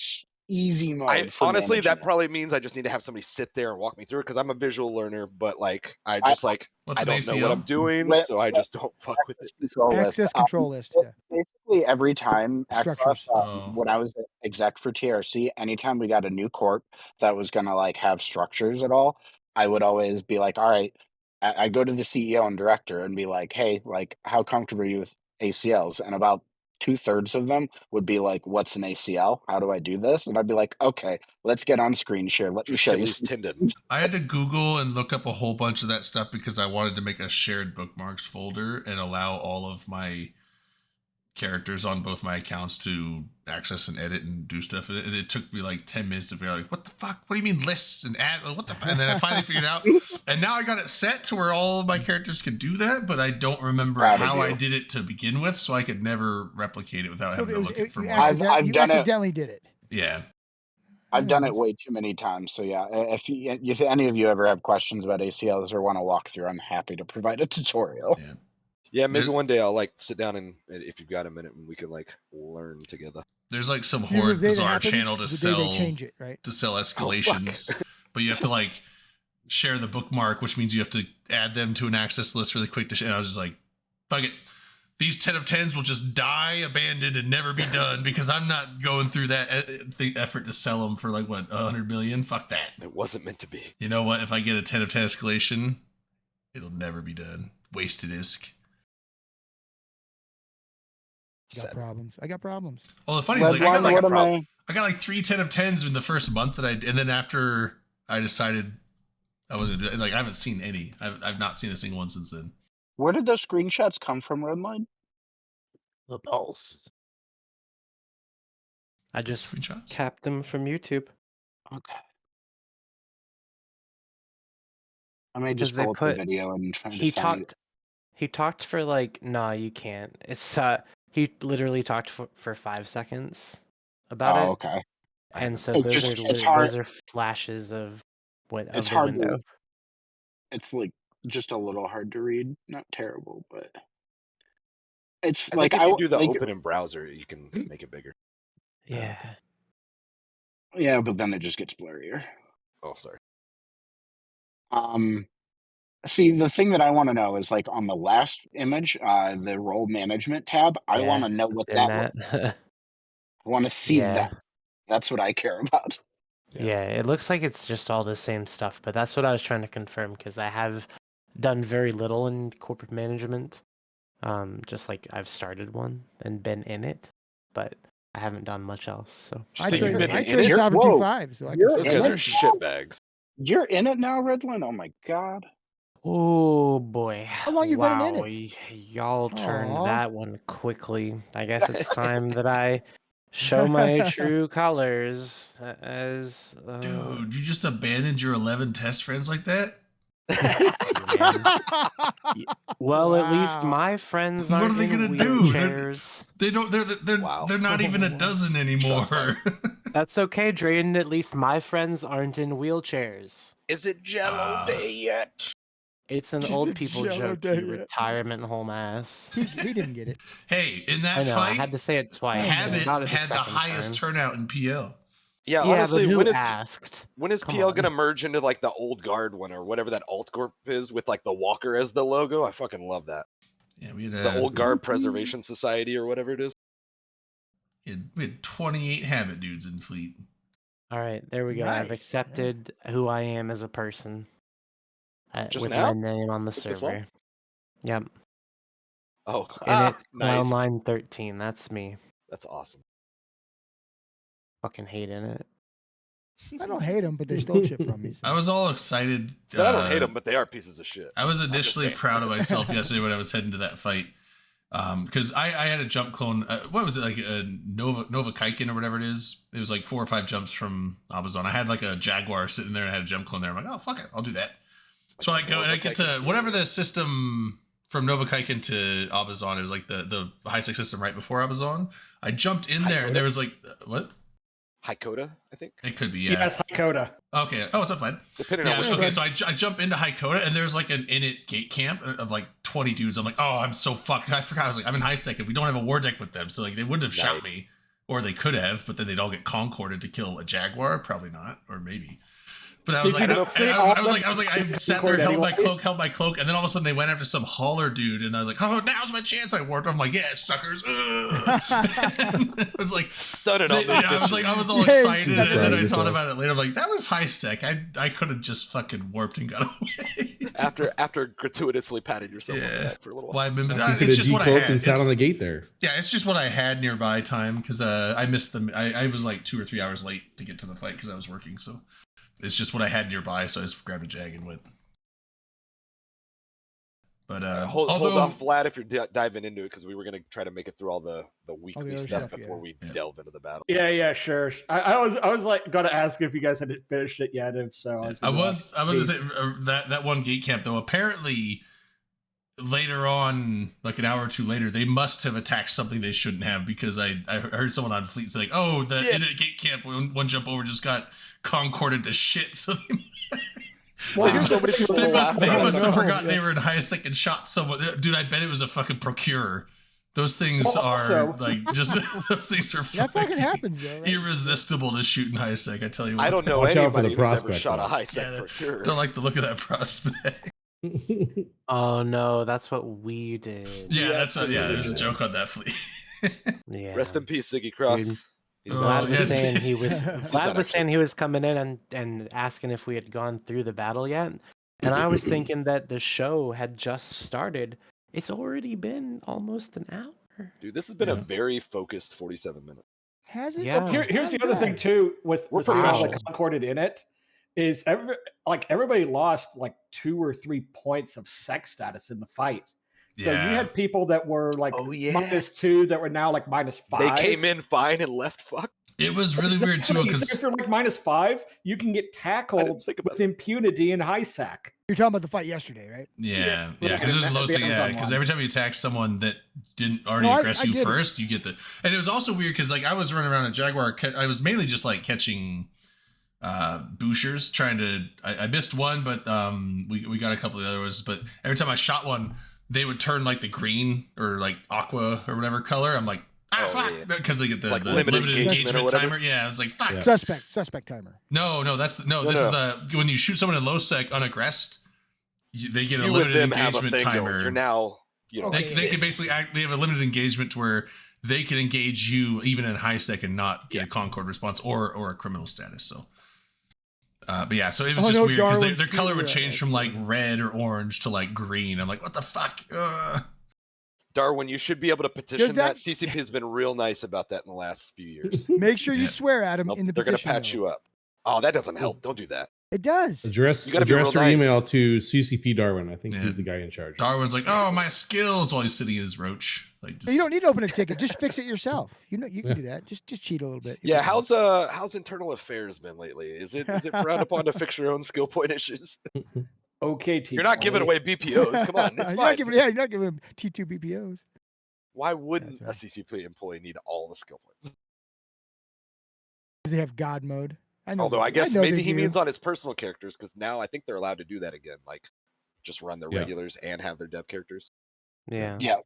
easy mode for Honestly, that management. probably means I just need to have somebody sit there and walk me through it because I'm a visual learner, but like I just like What's I an don't know what I'm ACL? doing, When- so I just don't fuck with it. control list. Access control list. Yeah. Basically, every time across Structures. Oh. when I was exec for TRC, anytime we got a new corp that was gonna like have structures at all, I would always be like, "All right," I'd go to the CEO and director and be like, "Hey, like, how comfortable are you with ACLs?" And about 2/3 of them would be like, "What's an ACL? How do I do this?" And I'd be like, "Okay, let's get on screen share. Let me show you." Achilles tendon. I had to Google and look up a whole bunch of that stuff because I wanted to make a shared bookmarks folder and allow all of my characters on both my accounts to access and edit and do stuff. It took me like 10 minutes to figure out, like, what the fuck? What do you mean lists and add? What the fuck? And then I finally figured out. And now I got it set to where all of my characters can do that, but I don't remember Proud of how I you. did it to begin with, so I could never replicate it without So having it to was, look at for you more. I've done it. accidentally did it. Yeah. I've done Yeah, it way too many times. So yeah, if any of you ever have questions about ACLs or want to walk through, I'm happy to provide a tutorial. Yeah. Yeah, maybe There- one day I'll like sit down and if you've got a minute and we can like learn together. There's like some Usually Horde the day that Bizarre happens, channel to the day sell they change it, right? escalations, but you have to like share the bookmark, which means you have to add them to an access list really quick to share. And I was just like, fuck it. These 10 of 10s will just die, abandoned, and never be done because I'm not going through that effort to sell them for like, what, 100 million? Fuck that. It wasn't meant to be. You know what? If I get a 10 of 10 escalation, it'll never be done. Wasted ISK. Got problems. I got problems. Well, the funny is, like, I Redline, got what like, am I? 3 10 of 10s in the first month and then after I decided I wasn't gonna do it, like I haven't seen any. I've not seen a single one since then. Where did those screenshots come from, Redline? The Pulse. I just Screenshots. capped them from YouTube. Okay. I may Because just they pull up the put video and try he to find it. he talked for like you can't. It's he literally talked for 5 seconds about Oh, it, okay. and so It's those just are it's hard. those are flashes of It's the hard window. to. It's like just a little hard to read. Not terrible, but it's I like think if you do the like open in browser, you can make it bigger. Yeah. yeah, but then it just gets blurrier. Oh, sorry. See, the thing that I want to know is like on the last image, the role management tab. I want to know what in that looks. that. I want to see Yeah. that. That's what I care about. Yeah, it looks like it's just all the same stuff, but that's what I was trying to confirm because I have done very little in corporate management. Just like I've started one and been in it, but I haven't done much else. So I So you've trade been I in trade it? Sovereignty Whoa. 5, so I You're can Those in guys it? are shitbags. You're in it now, Redline? Oh my god. oh boy. How long you been in wow, it? y'all turned Aw. that one quickly. I guess it's time that I show my true colors as Dude, you just abandoned your 11 test friends like that? man. Well, at least Wow. my friends What are aren't they in gonna do? wheelchairs. They don't. They're Wow. they're not even a Wow. dozen anymore. Shots fired. That's okay, Drayden. At least my friends aren't in wheelchairs. Is it Jello Day yet? It's an It's old a people Jello joke, day, you yeah. retirement home ass. He didn't get it. Hey, in I that know, I fight, had to say it twice. I Habit About it had the second highest time. turnout in PL. Yeah, Yeah, honestly, but who when is asked? Come PL on. gonna merge into like the old guard one or whatever that alt corp is with like the Walker as the logo? I fucking love that. Yeah, we had It's the old guard preservation society or whatever it is. We had 28 habit dudes in fleet. All right, there we go. I've Nice, accepted who I am as a person Just with now? my name on the With this all? server. Yep. Oh, In it, nice. Line 13. That's me. That's awesome. Fucking hating it. I don't hate them, but they stole shit from me. I was all excited. So I don't hate them, but they are pieces of shit. I was I'm just initially saying. proud of myself yesterday when I was heading to that fight. Because I had a jump clone. What was it, like a Nova Kaiken or whatever it is? It was like 4 or 5 jumps from Abazon. I had like a Jaguar sitting there and I had a jump clone there. I'm like, oh fuck it, I'll do that. So I go and I get to whatever the system from Nova Kaiken to Abazon. It was like the high sec system right before Abazon. I jumped in there and there was like what? Haikoda, I think. It could be, yeah. Yes, Hakoda. Okay. Oh, what's up, Vlad? Depending on which Okay, so I jump into Haikoda and there's like an init gate camp of like 20 dudes. I'm like, oh, I'm so fucked. I forgot. I was like, I'm in high sec. If we don't have a war deck with them, so like they wouldn't have shot me, or they could have, but then they'd all get concorded to kill a Jaguar. Probably not, or maybe. But I was like, I sat there, held my cloak, and then all of a sudden they went after some hauler dude, and I was like, oh, now's my chance. I warped. I'm like, yeah, suckers. It was like, I was all excited, and then I thought about it later. I'm like, that was high sec. I could have just fucking warped and got away. after gratuitously patting yourself on the back for a little while. It's just what I had. And sat on the gate there. Yeah, it's just what I had nearby time because I missed them. I was like 2 or 3 hours late to get to the fight because I was working. So it's just what I had nearby. So I just grabbed a Jag and went. But hold off, Vlad, if you're diving into it, because we were gonna try to make it through all the weekly stuff before we delve into the battle. Yeah, sure. I was like gonna ask if you guys had finished it yet. If so, I was just saying, that one gate camp though. Apparently, later on, like an hour or two later, they must have attacked something they shouldn't have because I heard someone on fleet say like, oh, the gate camp one jump over just got concorded to shit. So they must have forgotten they were in high sec and shot someone. Dude, I bet it was a fucking procurer. Those things are like just those things are that fucking happens though, right? irresistible to shoot in high sec. I tell you what. I don't know anybody who's ever shot a high sec procurer. Don't like the look of that prospect. Oh no, that's what we did. Yeah, there's a joke on that fleet. Yeah. Rest in peace, Ziggy Cross. Dude. Vlad was saying he was saying he was coming in and asking if we had gone through the battle yet. And I was thinking that the show had just started. It's already been almost an hour. Dude, this has been a very focused 47 minutes. Has it? Yeah. Well, here's the other thing too with the concorded in it is everybody lost like 2 or 3 points of sex status in the fight. So you had people that were like -2 that were now like -5. They came in fine and left fucked. It was really weird too because if you're like -5, you can get tackled with impunity in high sec. You're talking about the fight yesterday, right? Yeah, because there's low sec. Yeah, because every time you attack someone that didn't already aggress you first, you get the. And it was also weird because like I was running around a Jaguar. I was mainly just like catching Bouchers, trying to. I missed one, but we got a couple of the other ones. But every time I shot one, they would turn like the green or like aqua or whatever color. I'm like, fuck, because they get the limited engagement timer. Yeah, I was like, fuck. Yeah. Suspect timer. No, this is the when you shoot someone in low sec unaggressed, they get a limited engagement timer. You're now, they can basically they have a limited engagement to where they can engage you even in high sec and not get a Concord response or a criminal status. So. But yeah, so it was just weird because their color would change from like red or orange to like green. I'm like, what the fuck? Darwin, you should be able to petition that. CCP has been real nice about that in the last few years. Make sure you swear at him in the petition. They're going to patch you up. Oh, that doesn't help. Don't do that. It does. Address your email to CCP Darwin. I think he's the guy in charge. Darwin's like, oh, my skills while he's sitting in his roach. Like, you don't need to open a ticket. Just fix it yourself. You can do that. Just cheat a little bit. Yeah. How's internal affairs been lately? Is it frowned upon to fix your own skill point issues? Okay, You're not giving away BPOs. Come on, it's fine. You're not giving T2 BPOs. Why wouldn't a CCP employee need all the skill points? Because they have God mode. Although I guess maybe he means on his personal characters, because now I think they're allowed to do that again. Like, just run their regulars and have their dev characters. Yeah. Yeah.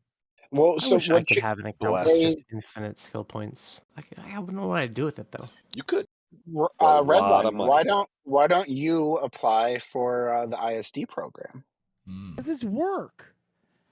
Well, I wish I could have an account with just infinite skill points. I wouldn't know what I'd do with it though. You could. Redline, why don't you apply for the ISD program? Does this work?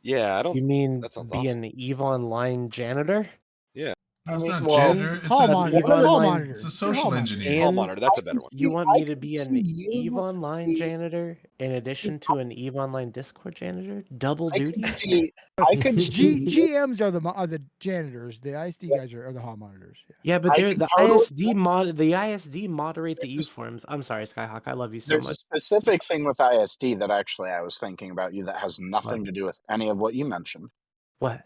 Yeah, I don't. You mean that sounds be awesome. an EVE Online janitor? Yeah. It's mean, not well, janitor. It's Hall a monitor. Eve Hall Online- monitor. it's a You're social hall monitor. engineer. Hall And monitor, that's a better one. You want me to be an you Eve Online be- janitor in addition to an Eve Online Discord janitor? Double I duty? could see. I could see. GMs are the janitors. The ISD guys are the hall monitors. Yeah. Yeah, but I they're can the totally- the ISD moderate the There's- Eve forums. I'm sorry, Skyhawk. I love you so There's a much. specific thing with ISD that actually I was thinking about you that has nothing to do with any of what you mentioned. What?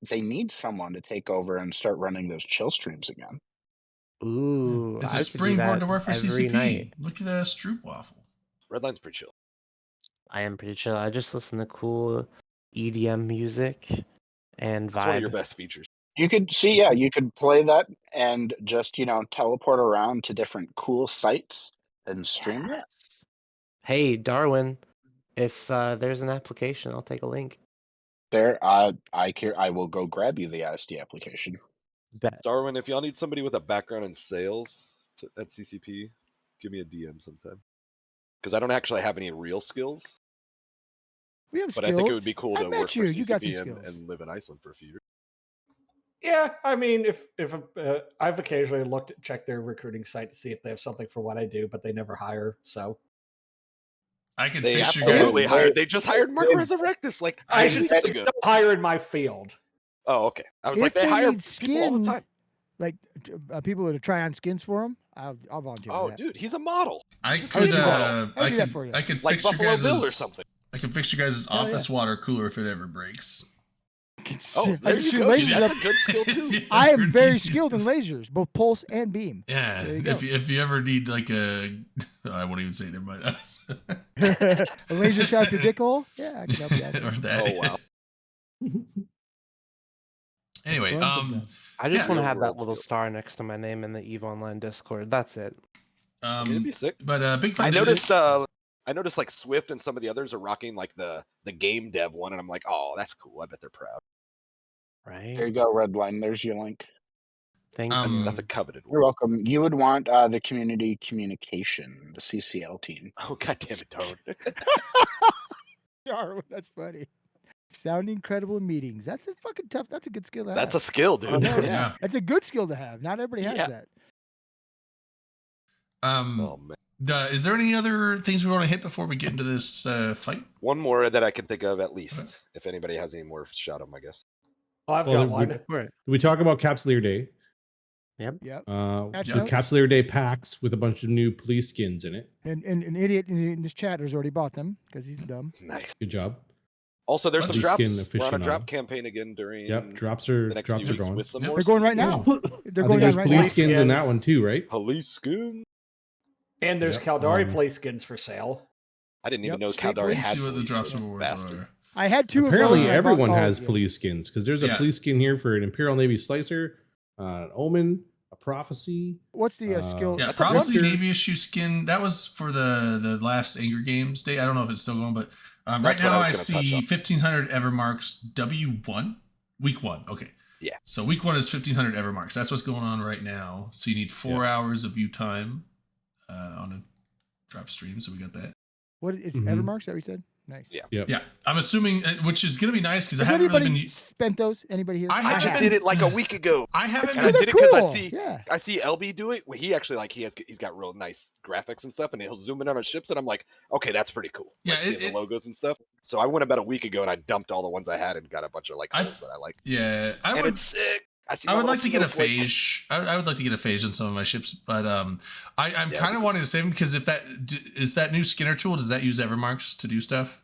They need someone to take over and start running those chill streams again. Ooh, It's I a should do springboard that to work for every CCP. night. Look at that Stroop Waffle. Redline's pretty chill. I am pretty chill. I just listen to cool EDM music and It's one of your vibe. best features. You could see, yeah, you could play that and just, teleport around to different cool sites and stream it. Yes. Hey, Darwin, if there's an application, I'll take a link. There, I will go grab you the ISD application. Bet. Darwin, if y'all need somebody with a background in sales at CCP, give me a DM sometime. Because I don't actually have any real skills, We have but skills. I think it would be cool I to met work you. for You got some CCP skills. and live in Iceland for a few years. Yeah, I mean, if I've occasionally checked their recruiting site to see if they have something for what I do, but they never hire. So I can They fish you absolutely guys. hired. They just hired Mark they- Resurrectus like I 2 should weeks say ago. don't hire in my field. Oh, okay. I was If like, they they hire need people all the skin, time. Like people to try on skins for them. I'll volunteer. Oh, for that. dude, he's a model. I He's a could, safety model. I'll I do that could, for you. I could Like fix your Buffalo guys' Bill or something. I can fix your guys' Hell yeah. office water cooler if it ever breaks. Oh, I there can you shoot go. lasers That's up. a good skill too. If you I ever am very need- skilled in lasers, both pulse and beam. Yeah, There you go. if you ever need like a, I won't even say. Never mind. A laser shot up your dick hole? Yeah, I can help you out. Or that. Oh wow. Anyway, fun sometimes. I just Yeah. want to Real have that world little skill. star next to my name in the Eve Online Discord. That's it. I mean, it'd be sick. but big fun. I did noticed. it. I noticed like Swift and some of the others are rocking like the game dev one, and I'm like, oh, that's cool. I bet they're proud. Right? There you go, Redline. There's your link. Thank Um, you. That's a coveted You're one. welcome. You would want the community communication, the CCL team. Oh god damn it, Darwin. Darwin, that's funny. Sounding credible in meetings. That's a fucking tough. That's a good skill to have. That's a skill, dude. Oh, no, yeah. Yeah. That's a good skill to have. Not everybody has Yeah. that. Oh man. Is there any other things we want to hit before we get into this fight? One more that I can think of at least. If anybody has any more, shout them, I guess. Oh, I've Well, got one. For it. Did we talk about Capsuleer Day? Yep. The Yeah. Capsuleer Day packs with a bunch of new police skins in it. And an idiot in this chat has already bought them because he's dumb. Nice. Good job. Also, there's some Police drops. skin We're on a aficionado. drop campaign again during Yep, drops are the next drops few are weeks going. with some Yep. more. They're going right Yeah. now. I They're think going there's down right police now. skins in that Skins. one too, right? Police skin. And there's Yep, Caldari play skins for sale. I didn't even Yep, know straight Caldari police. had See what the police drops skins, rewards bastards. are. I had two Apparently, of those. and I bought everyone all has of them. police skins because there's a Yeah. police skin here for an Imperial Navy Slicer, an Omen, a Prophecy. What's the skill? Yeah, That's a Prophecy Raptor. Navy issue skin. That was for the last Anger Games day. I don't know if it's still going, but right That's what now I I was gonna touch see on. 1500 Evermarks W1 week 1. Okay. Yeah. So week 1 is 1500 Evermarks. That's what's going on right now. So you need 4 hours of view time on a drop stream. So we got that. What is Mhm. Evermark? Is that what you said? Nice. Yeah. Yep. Yeah, I'm assuming, which is going to be nice because I Has haven't really anybody been. spent those? Anybody here? I I haven't just been- did it like a week ago. I haven't. And I been- did it 'cause I cool. see- Yeah. I see LB do it. Well, he actually he's got real nice graphics and stuff, and he'll zoom in on his ships, and I'm like, okay, that's pretty cool. Yeah, Like, seeing the logos and stuff. So I went about a week ago and I dumped all the ones I had and got a bunch of like I- colors that I like. Yeah, I And would. it's sick. I see. I my would little like to get a snowflake. phage. I would like to get a phage on some of my ships, but I'm Yeah, kind of wanting to save them because if is that new Skinner tool, does that use Evermarks to do stuff?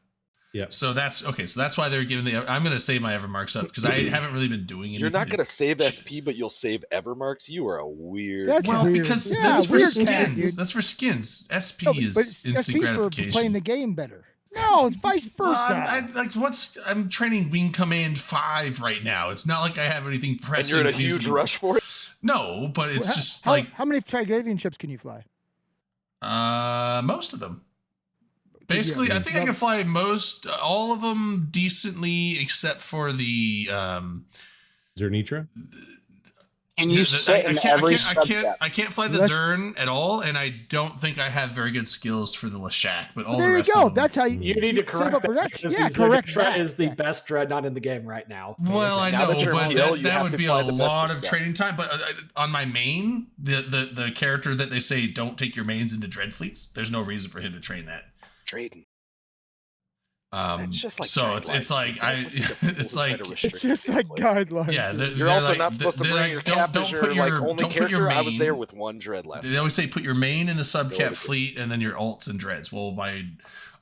Yeah. So that's okay. So that's why they're giving the. I'm gonna save my Evermarks up because I haven't really been doing anything. You're not gonna save SP, but you'll save Evermarks. You are a weird. That's Well, weird. because Yeah, that's for weird cat, skins. dude. That's for skins. SP No, but is it's instant for gratification. playing the game better. No, it's vice versa. I'm training Wing Command 5 right now. It's not like I have anything and pressing. you're in a that needs to huge be- rush for it. No, but it's How- just how, like how many Targaryen ships can you fly? most of them. Basically, Yeah, I think I can fly all of them decently, except for the Zernitra? Can you sit in every subcat? I can't fly the Zern at all, and I don't think I have very good skills for the Leshak. But all there the rest you go. of them, That's how you need to correct for that. Yeah, correct. That is the best dreadnought in the game right now. Well, I know, but that would be a lot of stuff. training time. But on my main, the character that they say don't take your mains into dread fleets, there's no reason for him to train that. Trading. It's just like so it's like it's just like guidelines. Yeah, you're also not supposed to bring your cap as your like only character. I was there with one dread last. They always say put your main in the subcap fleet and then your alts and dreads. Well, my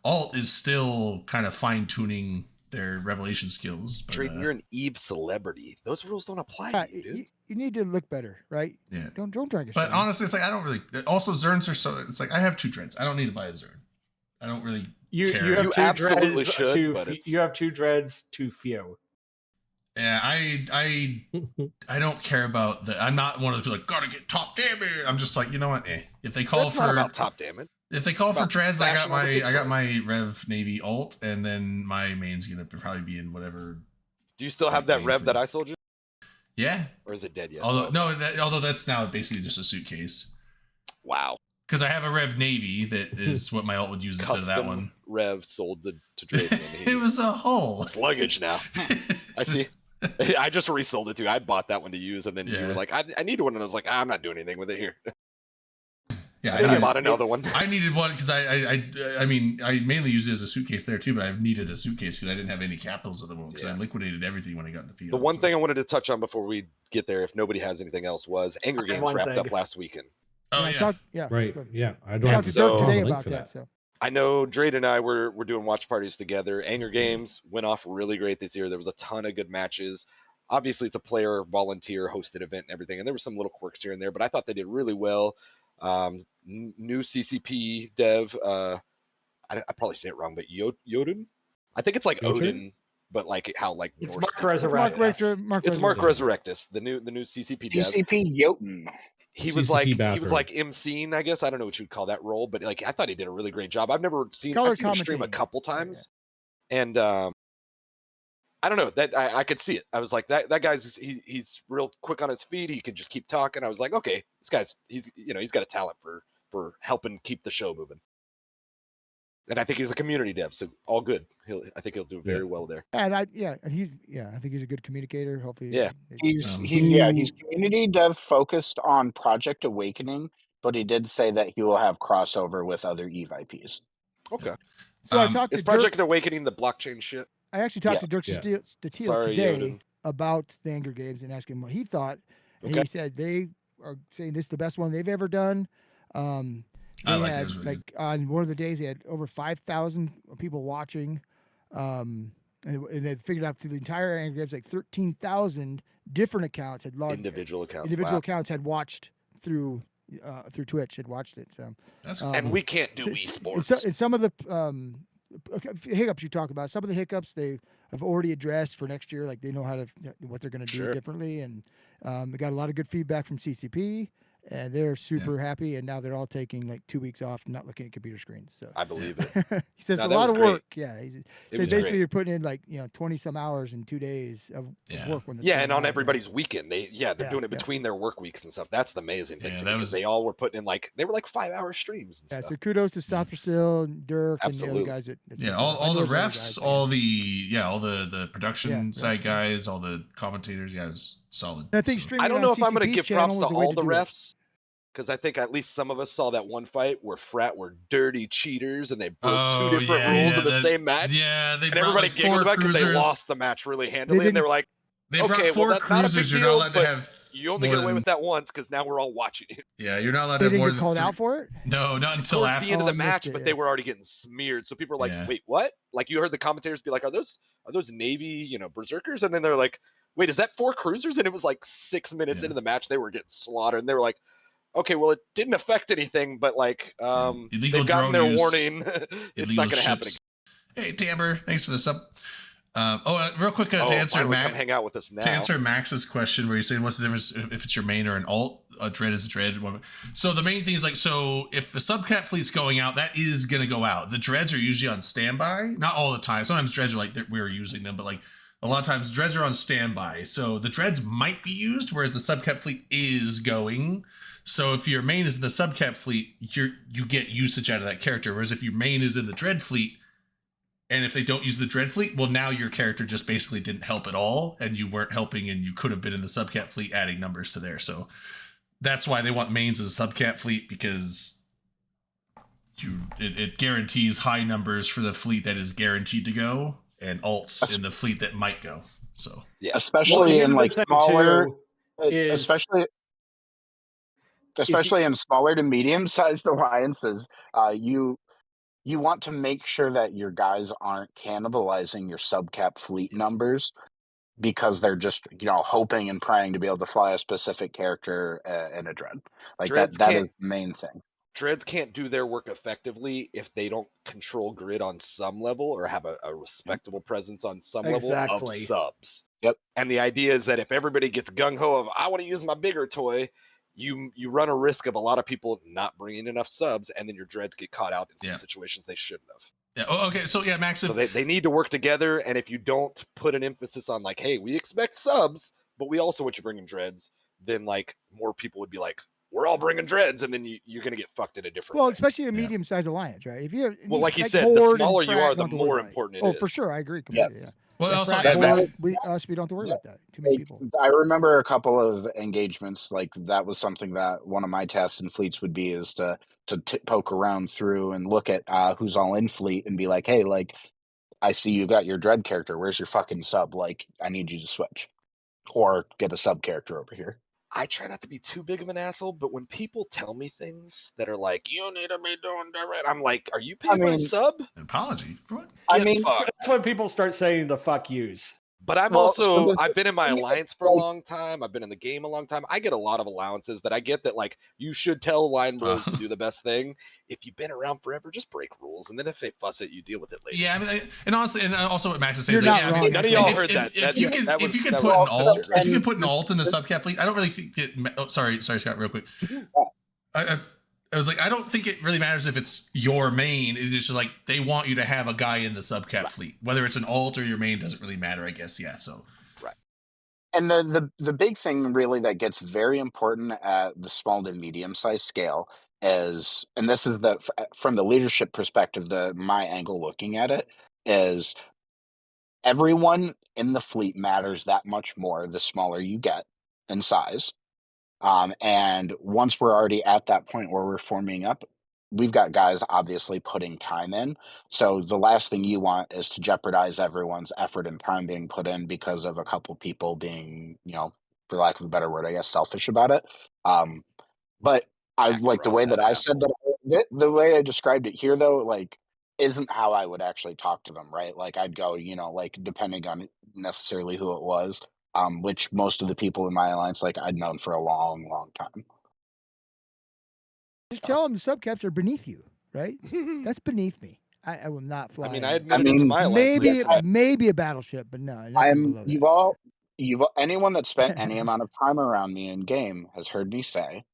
alt is still kind of fine tuning their revelation skills. But, you're an Eve celebrity. Those rules don't apply to you, dude. You need to look better, right? Yeah. Don't drag it. But honestly, it's like I don't really. Also, Zerns are so. It's like I have 2 dreads. I don't need to buy a Zern. I don't really. You have absolutely should. You have 2 dreads, too few. Yeah, I don't care about the. I'm not one of the people like gotta get top damage. I'm just like, you know what? If they call That's for not about top damage. If they call for dreads, I got my Rev Navy alt, and then my main's gonna probably be in whatever. Do you still have that Rev that I sold you? Yeah. Or is it dead yet? Although that's now basically just a suitcase. Wow. Because I have a Rev Navy that is what my alt would use instead of that one. Rev sold to Drayden. It was a hull. It's luggage now. I see. I just resold it to you. I bought that one to use, and then you were like, I need one, and I was like, I'm not doing anything with it here. Yeah, so I bought another one. I needed one because I mean, I mainly used it as a suitcase there too, but I've needed a suitcase because I didn't have any capitals at the moment because I liquidated everything when I got into PL. The one thing I wanted to touch on before we get there, if nobody has anything else, was Anger Games wrapped up last weekend. Oh yeah. Right. Yeah. I don't have have to today about that. So I know Drayden and I were doing watch parties together. Anger Games went off really great this year. There was a ton of good matches. Obviously, it's a player volunteer hosted event and everything, and there were some little quirks here and there, but I thought they did really well. New CCP dev, I probably say it wrong, but Yodin? I think it's like Odin, but like how like it's Norse Mark Resurrectus. It's Mark Resurrectus, the new CCP dev. CCP Jotun. He was like emceeing, I guess. I don't know what you'd call that role, but like I thought he did a really great job. I've seen him stream a couple times, and I don't know that I could see it. I was like that guy's he's real quick on his feet. He can just keep talking. I was like, okay, this guy's he's got a talent for helping keep the show moving. And I think he's a community dev, so all good. I think he'll do very well there. And I think he's a good communicator. Hopefully, he's community dev focused on Project Awakening, but he did say that he will have crossover with other Eve IPs. Okay. So I talked to Project Awakening the blockchain shit. I actually talked to Dirk Steele today about the Anger Games and asked him what he thought. And he said they are saying this is the best one they've ever done. They had like on one of the days they had over 5,000 people watching, and they figured out through the entire Anger Games like 13,000 different accounts had logged. Individual accounts had watched through Twitch, had watched it. So and we can't do esports. And some of the hiccups you talk about, some of the hiccups they have already addressed for next year. Like they know what they're going to do differently, and they got a lot of good feedback from CCP. And they're super happy, and now they're all taking like 2 weeks off, and not looking at computer screens. So I believe it. He says it's a lot of work. Yeah, basically you're putting in like 20 some hours in 2 days of work. And on everybody's weekend, they're doing it between their work weeks and stuff. That's the amazing thing to me, because they all were putting in they were like 5-hour streams and stuff. So kudos to South Brazil and Dirk and the other guys. All the refs, all the production side guys, all the commentators. Yeah, it was solid. I think I don't know if I'm going to give props to all the refs, because I think at least some of us saw that one fight where Frat were dirty cheaters and they broke 2 different rules in the same match. Yeah, and everybody giggled about because they lost the match really handily, and they were like, they brought 4 cruisers. You're not allowed to have. You only get away with that once because now we're all watching it. Yeah, you're not allowed to have more than 3. Called out for it? No, not until after the end of the match, but they were already getting smeared. So people were like, "Wait, what?" Like you heard the commentators be like, "Are those Navy, berserkers?" And then they're like, "Wait, is that 4 cruisers?" And it was like 6 minutes into the match, they were getting slaughtered, and they were like, "Okay, well, it didn't affect anything, but like, they've gotten their warning. It's not going to happen again." Hey, Tamber, thanks for the sub. Real quick to answer Max, come hang out with us now. To answer Max's question, where you're saying what's the difference if it's your main or an alt? A dread is a dread. So the main thing is if the subcap fleet's going out, that is going to go out. The dreads are usually on standby, not all the time. Sometimes dreads are we're using them, but a lot of times dreads are on standby, so the dreads might be used, whereas the subcap fleet is going. So if your main is in the subcap fleet, you get usage out of that character. Whereas if your main is in the dread fleet, and if they don't use the dread fleet, well, now your character just basically didn't help at all, and you weren't helping, and you could have been in the subcap fleet adding numbers to there. So that's why they want mains as a subcap fleet, because it guarantees high numbers for the fleet that is guaranteed to go, and alts in the fleet that might go. So Yeah. Especially in like smaller, is especially in smaller to medium sized alliances, you want to make sure that your guys aren't cannibalizing your subcap fleet numbers because they're just hoping and praying to be able to fly a specific character in a dread. Like Dreads that is the main thing. Dreads can't do their work effectively if they don't control grid on some level or have a respectable presence on some level of subs. Yep. And the idea is that if everybody gets gung-ho of, I want to use my bigger toy, you run a risk of a lot of people not bringing enough subs, and then your dreads get caught out in some situations they shouldn't have. Yeah. Oh, okay. So yeah, Max. So they need to work together, and if you don't put an emphasis on like, hey, we expect subs, but we also want you bringing dreads, then like more people would be like, we're all bringing dreads, and then you're going to get fucked in a different way. Especially a medium-sized alliance, right? If you like you said, the smaller you are, the more important it is. Oh, for sure, I agree completely. Yeah. Well, also, we don't have to worry about that. Too many people. I remember a couple of engagements like that was something that one of my tasks in fleets would be is to poke around through and look at who's all in fleet and be like, hey, like I see you got your dread character. Where's your fucking sub? Like I need you to switch or get a sub character over here. I try not to be too big of an asshole, but when people tell me things that are like, you need to be doing that, I'm like, are you paying my sub? An apology for what? That's when people start saying the fuck yous. But I've been in my alliance for a long time. I've been in the game a long time. I get a lot of allowances that I get that like, you should tell line bros to do the best thing. If you've been around forever, just break rules. And then if they fuss it, you deal with it later. Yeah, I mean, and honestly, and also what Max is saying You're is not like, wrong. None of y'all heard that. If you can put an alt in the subcap fleet, I don't really think it. Sorry, Scott, real quick. I was like, I don't think it really matters if it's your main. It's just like they want you to have a guy in the subcap fleet, whether it's an alt or your main doesn't really matter, I guess. Yeah, so. And the big thing really that gets very important at the small to medium sized scale is, and this is from the leadership perspective, my angle looking at it is everyone in the fleet matters that much more the smaller you get in size. And once we're already at that point where we're forming up, we've got guys obviously putting time in. So the last thing you want is to jeopardize everyone's effort and time being put in because of a couple people being, for lack of a better word, I guess, selfish about it. But I like the way that I said that, the way I described it here, though, like, isn't how I would actually talk to them, right? Like I'd go, like depending on necessarily who it was, which most of the people in my alliance, like I'd known for a long, long time. Just tell them the subcaps are beneath you, right? That's beneath me. I will not fly. I mean, I admitted it to my alliance. Maybe a battleship, but no. Anyone that spent any amount of time around me in game has heard me say,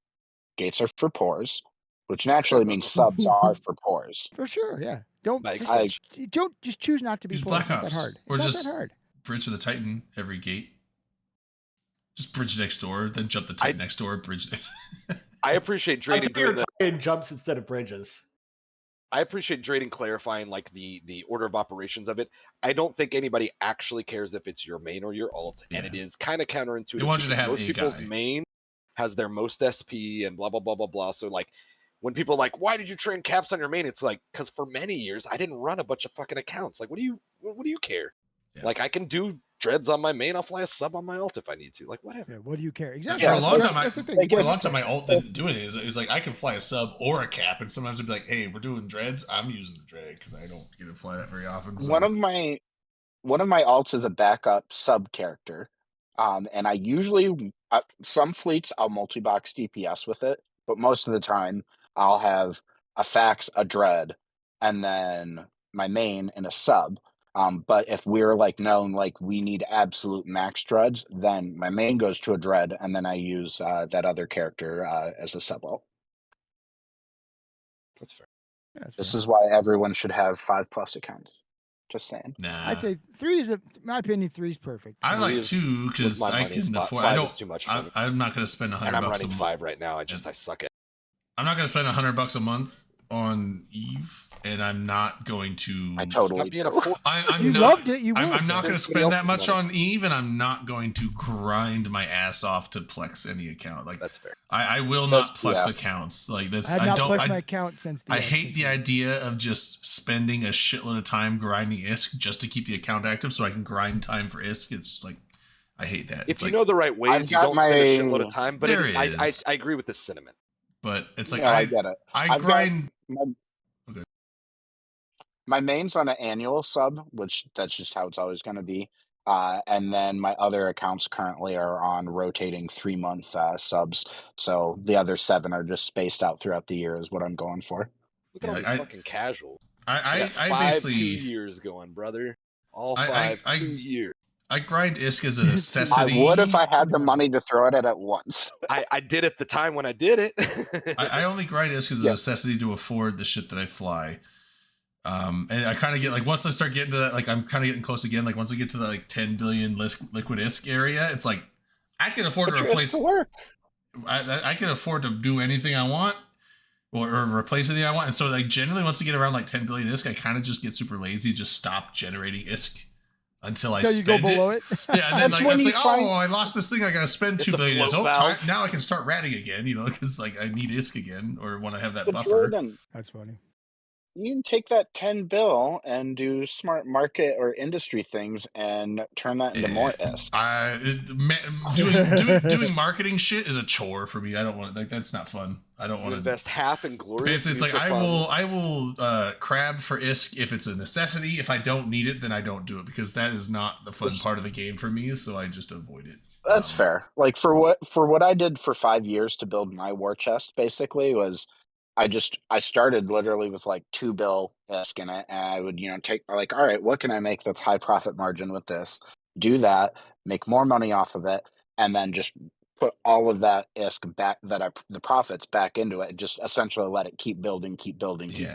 gates are for pores, which naturally means subs are for pores. For sure, yeah. Don't just choose not to be Black Ops, that hard. or it's just not that hard. Bridge with a Titan every gate. Just bridge next door, then jump the Titan next door, bridge next. I appreciate Drayden doing that. Jumps instead of bridges. I appreciate Drayden clarifying like the order of operations of it. I don't think anybody actually cares if it's your main or your alt, and it is kind of counterintuitive. They want you to have most people's guy. Main has their most SP and blah blah blah blah blah. So like when people are like, why did you train caps on your main? It's like, because for many years I didn't run a bunch of fucking accounts. Like, what do you care? Yeah. Like I can do dreads on my main. I'll fly a sub on my alt if I need to. Like whatever. Yeah, what do you care? Exactly. For a long time, my alt didn't do anything. It was like I can fly a sub or a cap, and sometimes it'd be like, "Hey, we're doing dreads. I'm using the dread because I don't get to fly that very often." So. One of my alts is a backup sub character, and I usually some fleets I'll multi-box DPS with it, but most of the time I'll have a fax, a dread, and then my main and a sub. But if we're like known, like we need absolute max dreads, then my main goes to a dread, and then I use that other character as a sub ult. That's fair. Yeah, that's this is why everyone should have 5+ accounts. Just saying. Nah. I'd say 3 is, in my opinion, 3 is perfect. I like 3 is 2 with because my I money can spot. afford. 5 I is don't. too much for me. I'm not going to spend $100 And I'm bucks running a 5 right now. I suck at. I'm not going to spend $100 a month on Eve, and I'm not going to. I totally Stop being a do. fool. I'm You not, loved it. You would. I'm not going to Somebody spend that else's much money. on Eve, and I'm not going to grind my ass off to plex any account. Like That's fair. I will That's- not plex yeah. accounts. Like that's I have not don't. flexed my I, account since. I hate the idea of just spending a shitload of time grinding ISK just to keep the account active, so I can grind time for ISK. It's just like I hate that. If It's you like, know the right ways, I've you got don't spend a my- shitload of time. But There I is. agree with this sentiment. but it's like No, I get it. I I've got- grind. My main's on an annual sub, which that's just how it's always going to be. And then my other accounts currently are on rotating 3-month subs. So the other 7 are just spaced out throughout the year is what I'm going for. Look at Yeah, all these I- fucking casuals. I got 5 basically 2 years going, brother. All I- 5 2 years. I grind ISK as a I necessity. would if I had the money to throw it at once. I did at the time when I did it. I only grind ISK as a Yeah. necessity to afford the shit that I fly. And I kind of get like once I start getting to that, like I'm kind of getting close again. Like once I get to the like 10 billion liquid ISK area, it's like I can afford Put to your replace. ISK to work. I can afford to do anything I want or replace anything I want. And so like generally once I get around like 10 billion ISK, I kind of just get super lazy, just stop generating ISK until I Until you go spend below it. it. Yeah, and then That's like when it's you like, find- oh, I lost this thing. I gotta spend It's 2 a billion. float Oh, valve. now I can start ratting again. You know, because like I need ISK again, or when I have that But buffer. Jordan, That's funny. you can take that 10 bill and do smart market or industry things and turn that into more ISK. Doing marketing shit is a chore for me. I don't want like that's not fun. I don't You want to invest half in glorious. Basically, it's like mutual I funds. will crab for ISK if it's a necessity. If I don't need it, then I don't do it because that is not the fun This- part of the game for me. So I just avoid it. That's fair. Like for what I did for 5 years to build my war chest, basically was I started literally with like 2 bill ISK in it, and I would take like, all right, what can I make that's high profit margin with this? Do that, make more money off of it, and then just put all of that ISK back the profits back into it. Just essentially let it keep building, Yeah.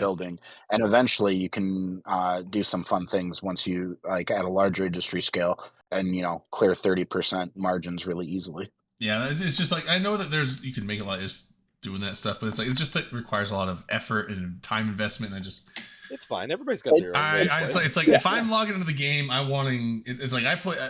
and eventually you can do some fun things once you like at a larger industry scale and clear 30% margins really easily. Yeah, it's just like I know that you can make a lot of ISK doing that stuff, but it's like it requires a lot of effort and time investment, and I just It's fine. Everybody's got their own. way to play. it's like if I'm logging into the game, it's like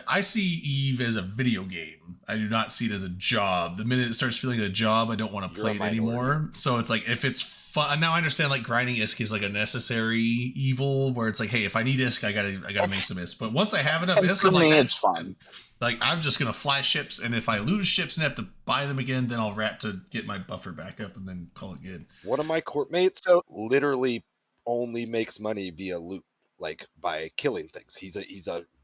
I see Eve as a video game. I do not see it as a job. The minute it starts feeling like a job, I don't want to You're play a it anymore. So it's like if it's fun. Now I understand like grinding ISK is like a necessary evil where it's like, hey, if I need ISK, I gotta make some ISK. But once I have enough And ISK, for I'm like, me, it's fun. like I'm just gonna fly ships, and if I lose ships and have to buy them again, then I'll rat to get my buffer back up and then call it good. One of my court mates So- literally only makes money via loot, like by killing things. He's a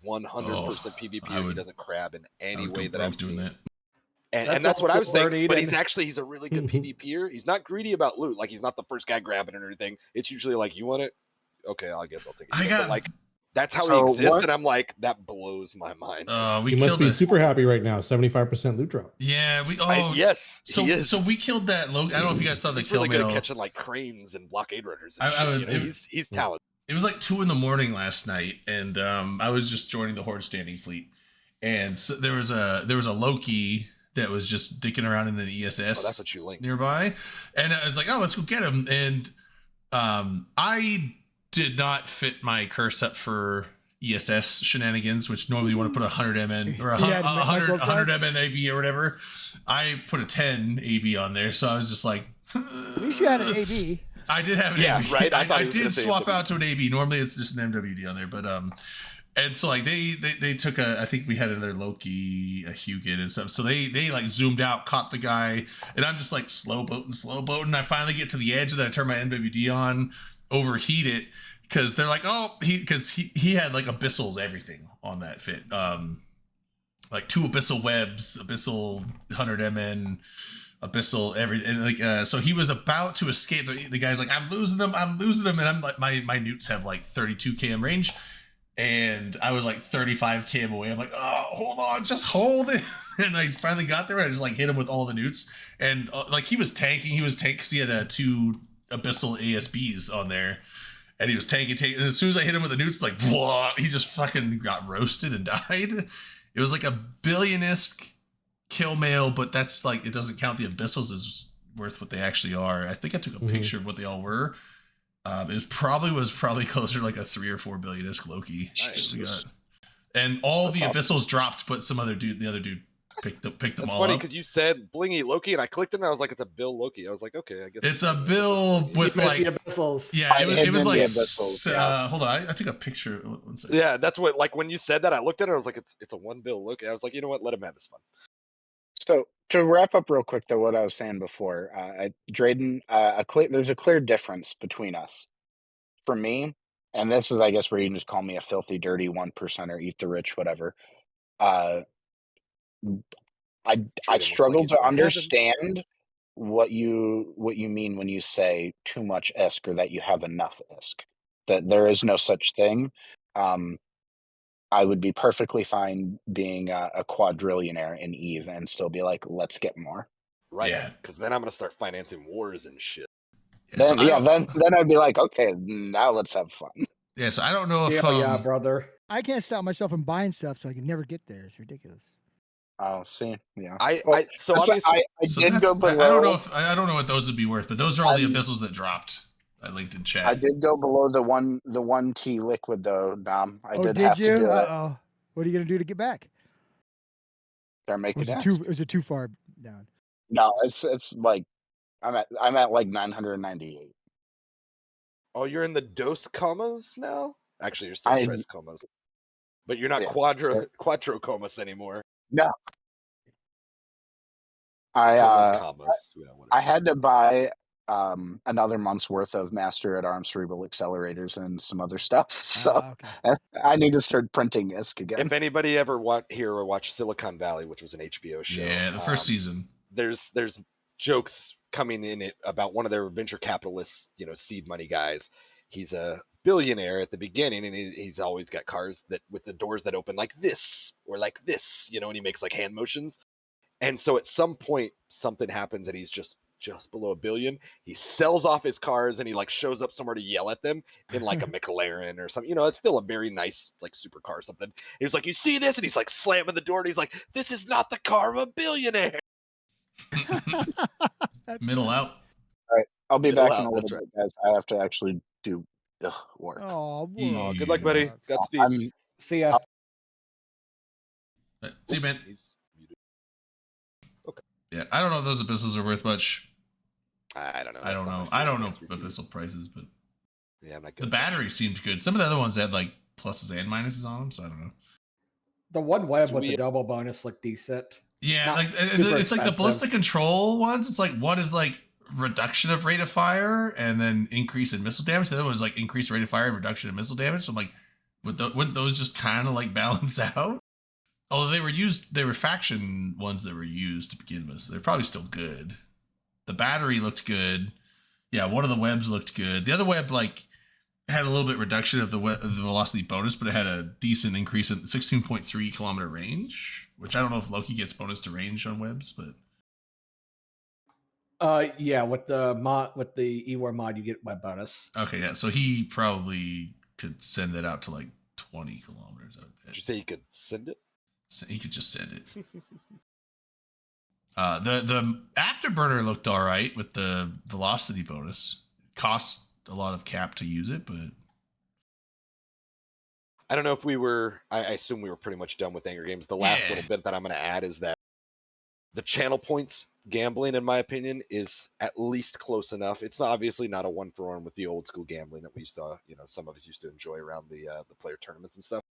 100% PvP. I He would- doesn't crab in I any would way go that broke I've doing seen. that. And That's that's what I was also thinking. But Eden. he's a really good PvPer. He's not greedy about loot. Like he's not the first guy grabbing it or anything. It's usually like, you want it? Okay, I guess I'll take it. I But got like that's how So he exists, what- and I'm like, that blows my mind. we You must killed be it. super happy right now. 75% loot drop. Yeah, we Yes, So he is. so we killed that Logan. I don't know if you guys saw the He's kill really good at mail. catching like cranes and blockade runners. And I shit, would- you know? He's talented. It was like 2 a.m. last night, and I was just joining the Horde standing fleet, and so there was a Loki that was just dicking around in an ESS Oh, that's what you linked. nearby, and I was like, oh, let's go get him. And I did not fit my curse up for ESS shenanigans, which normally you want to put 100 MN or Yeah, 100 MN AB or whatever. I put a 10 AB on there, so I was just like, At least you had an AB. I did have an Yeah, AB. right? I thought he I was did gonna say swap MWD. out to an AB. Normally it's just an MWD on there, but and so like they took I think we had another Loki, a Hugin and stuff. So they like zoomed out, caught the guy, and I'm just like slow boating. I finally get to the edge, and then I turn my MWD on, overheat it, because they're like, oh, he had like abyssals everything on that fit. Like 2 abyssal webs, abyssal 100 MN, abyssal everything, and like so he was about to escape. The guy's like, I'm losing him, and I'm like, my newts have like 32 km range, and I was like 35 km away. I'm like, oh, hold on, just hold it. And I finally got there, and I just like hit him with all the newts, and like he was tanking because he had 2 abyssal ASBs on there. and he was tanking. And as soon as I hit him with the newts, like, blah, he just fucking got roasted and died. It was like a billion-esque kill mail, but that's like, it doesn't count the abyssals as worth what they actually are. I think I took a picture of what they all were. It was probably closer to like a 3 or 4 billion-esque Loki. Nice. And all the abyssals dropped, but the other dude picked them That's all funny up. because you said Blingy Loki, and I clicked it, and I was like, it's a Bill Loki. I was like, okay, I guess It's a Bill with You missed like, the abyssals. yeah, it was like, yeah. hold on, I took a picture. One second. Yeah, that's what, like, when you said that, I looked at it, I was like, it's a 1 Bill Loki. I was like, you know what, let him have his fun. So to wrap up real quick, though, what I was saying before, Drayden, there's a clear difference between us. For me, and this is, I guess, where you can just call me a filthy, dirty 1%er, eat the rich, whatever. I struggle to understand what you mean when you say too much ISK or that you have enough ISK. That there is no such thing. I would be perfectly fine being a quadrillionaire in EVE and still be like, let's get more. Right. Yeah. Because then I'm gonna start financing wars and shit. Then I'd be like, okay, now let's have fun. Yeah, so I don't know if Yeah, brother. I can't stop myself from buying stuff, so I can never get there. It's ridiculous. Oh, see, yeah. So obviously, did go below. I don't know what those would be worth, but those are all the abyssals that dropped. I linked in chat. I did go below the 1T liquid though, Dom. I did have to do it. Uh-oh. What are you gonna do to get back? They're making it. Is it too far down? No, it's like I'm at like 998. Oh, you're in the dos commas now? Actually, you're still tres commas. But you're not quattro commas anymore. No. Commas. Yeah, I had to buy another month's worth of Master at Arms cerebral accelerators and some other stuff. So I need to start printing ISK again. If anybody ever watched Silicon Valley, which was an HBO show. Yeah, the first season. There's jokes coming in it about one of their venture capitalists, seed money guys. He's a billionaire at the beginning, and he's always got cars that with the doors that open like this or like this, and he makes like hand motions. And so at some point something happens and he's just below $1 billion. He sells off his cars and he like shows up somewhere to yell at them in like a McLaren or something. It's still a very nice like supercar or something. He's like, you see this? And he's like slamming the door and he's like, this is not the car of a billionaire. Middle out. All right, I'll be back in a little bit, guys. I have to actually do work. Oh, good luck, buddy. Godspeed. See ya. See you, man. Okay. Yeah, I don't know if those abyssals are worth much. I don't know. I don't know abyssal prices, but yeah, I'm not good. The battery seemed good. Some of the other ones had like pluses and minuses on them, so I don't know. The one web with the double bonus looked decent. Yeah, like it's like the ballistic control ones. It's like one is like reduction of rate of fire and then increase in missile damage. The other one is like increased rate of fire and reduction in missile damage. So I'm like, wouldn't those just kind of like balance out? Although they were faction ones that were used to begin with, so they're probably still good. The battery looked good. Yeah, one of the webs looked good. The other web like had a little bit reduction of the velocity bonus, but it had a decent increase in 16.3 kilometer range, which I don't know if Loki gets bonus to range on webs, but yeah, with the EWAR mod, you get web bonus. Okay, yeah, so he probably could send that out to like 20 kilometers. Did you say he could send it? So he could just send it. The afterburner looked all right with the velocity bonus. Cost a lot of cap to use it, but I don't know if we were. I assume we were pretty much done with Anger Games. The last little bit that I'm going to add is that the channel points gambling, in my opinion, is at least close enough. It's obviously not a 1-for-1 with the old school gambling that we used to, some of us used to enjoy around the player tournaments and stuff.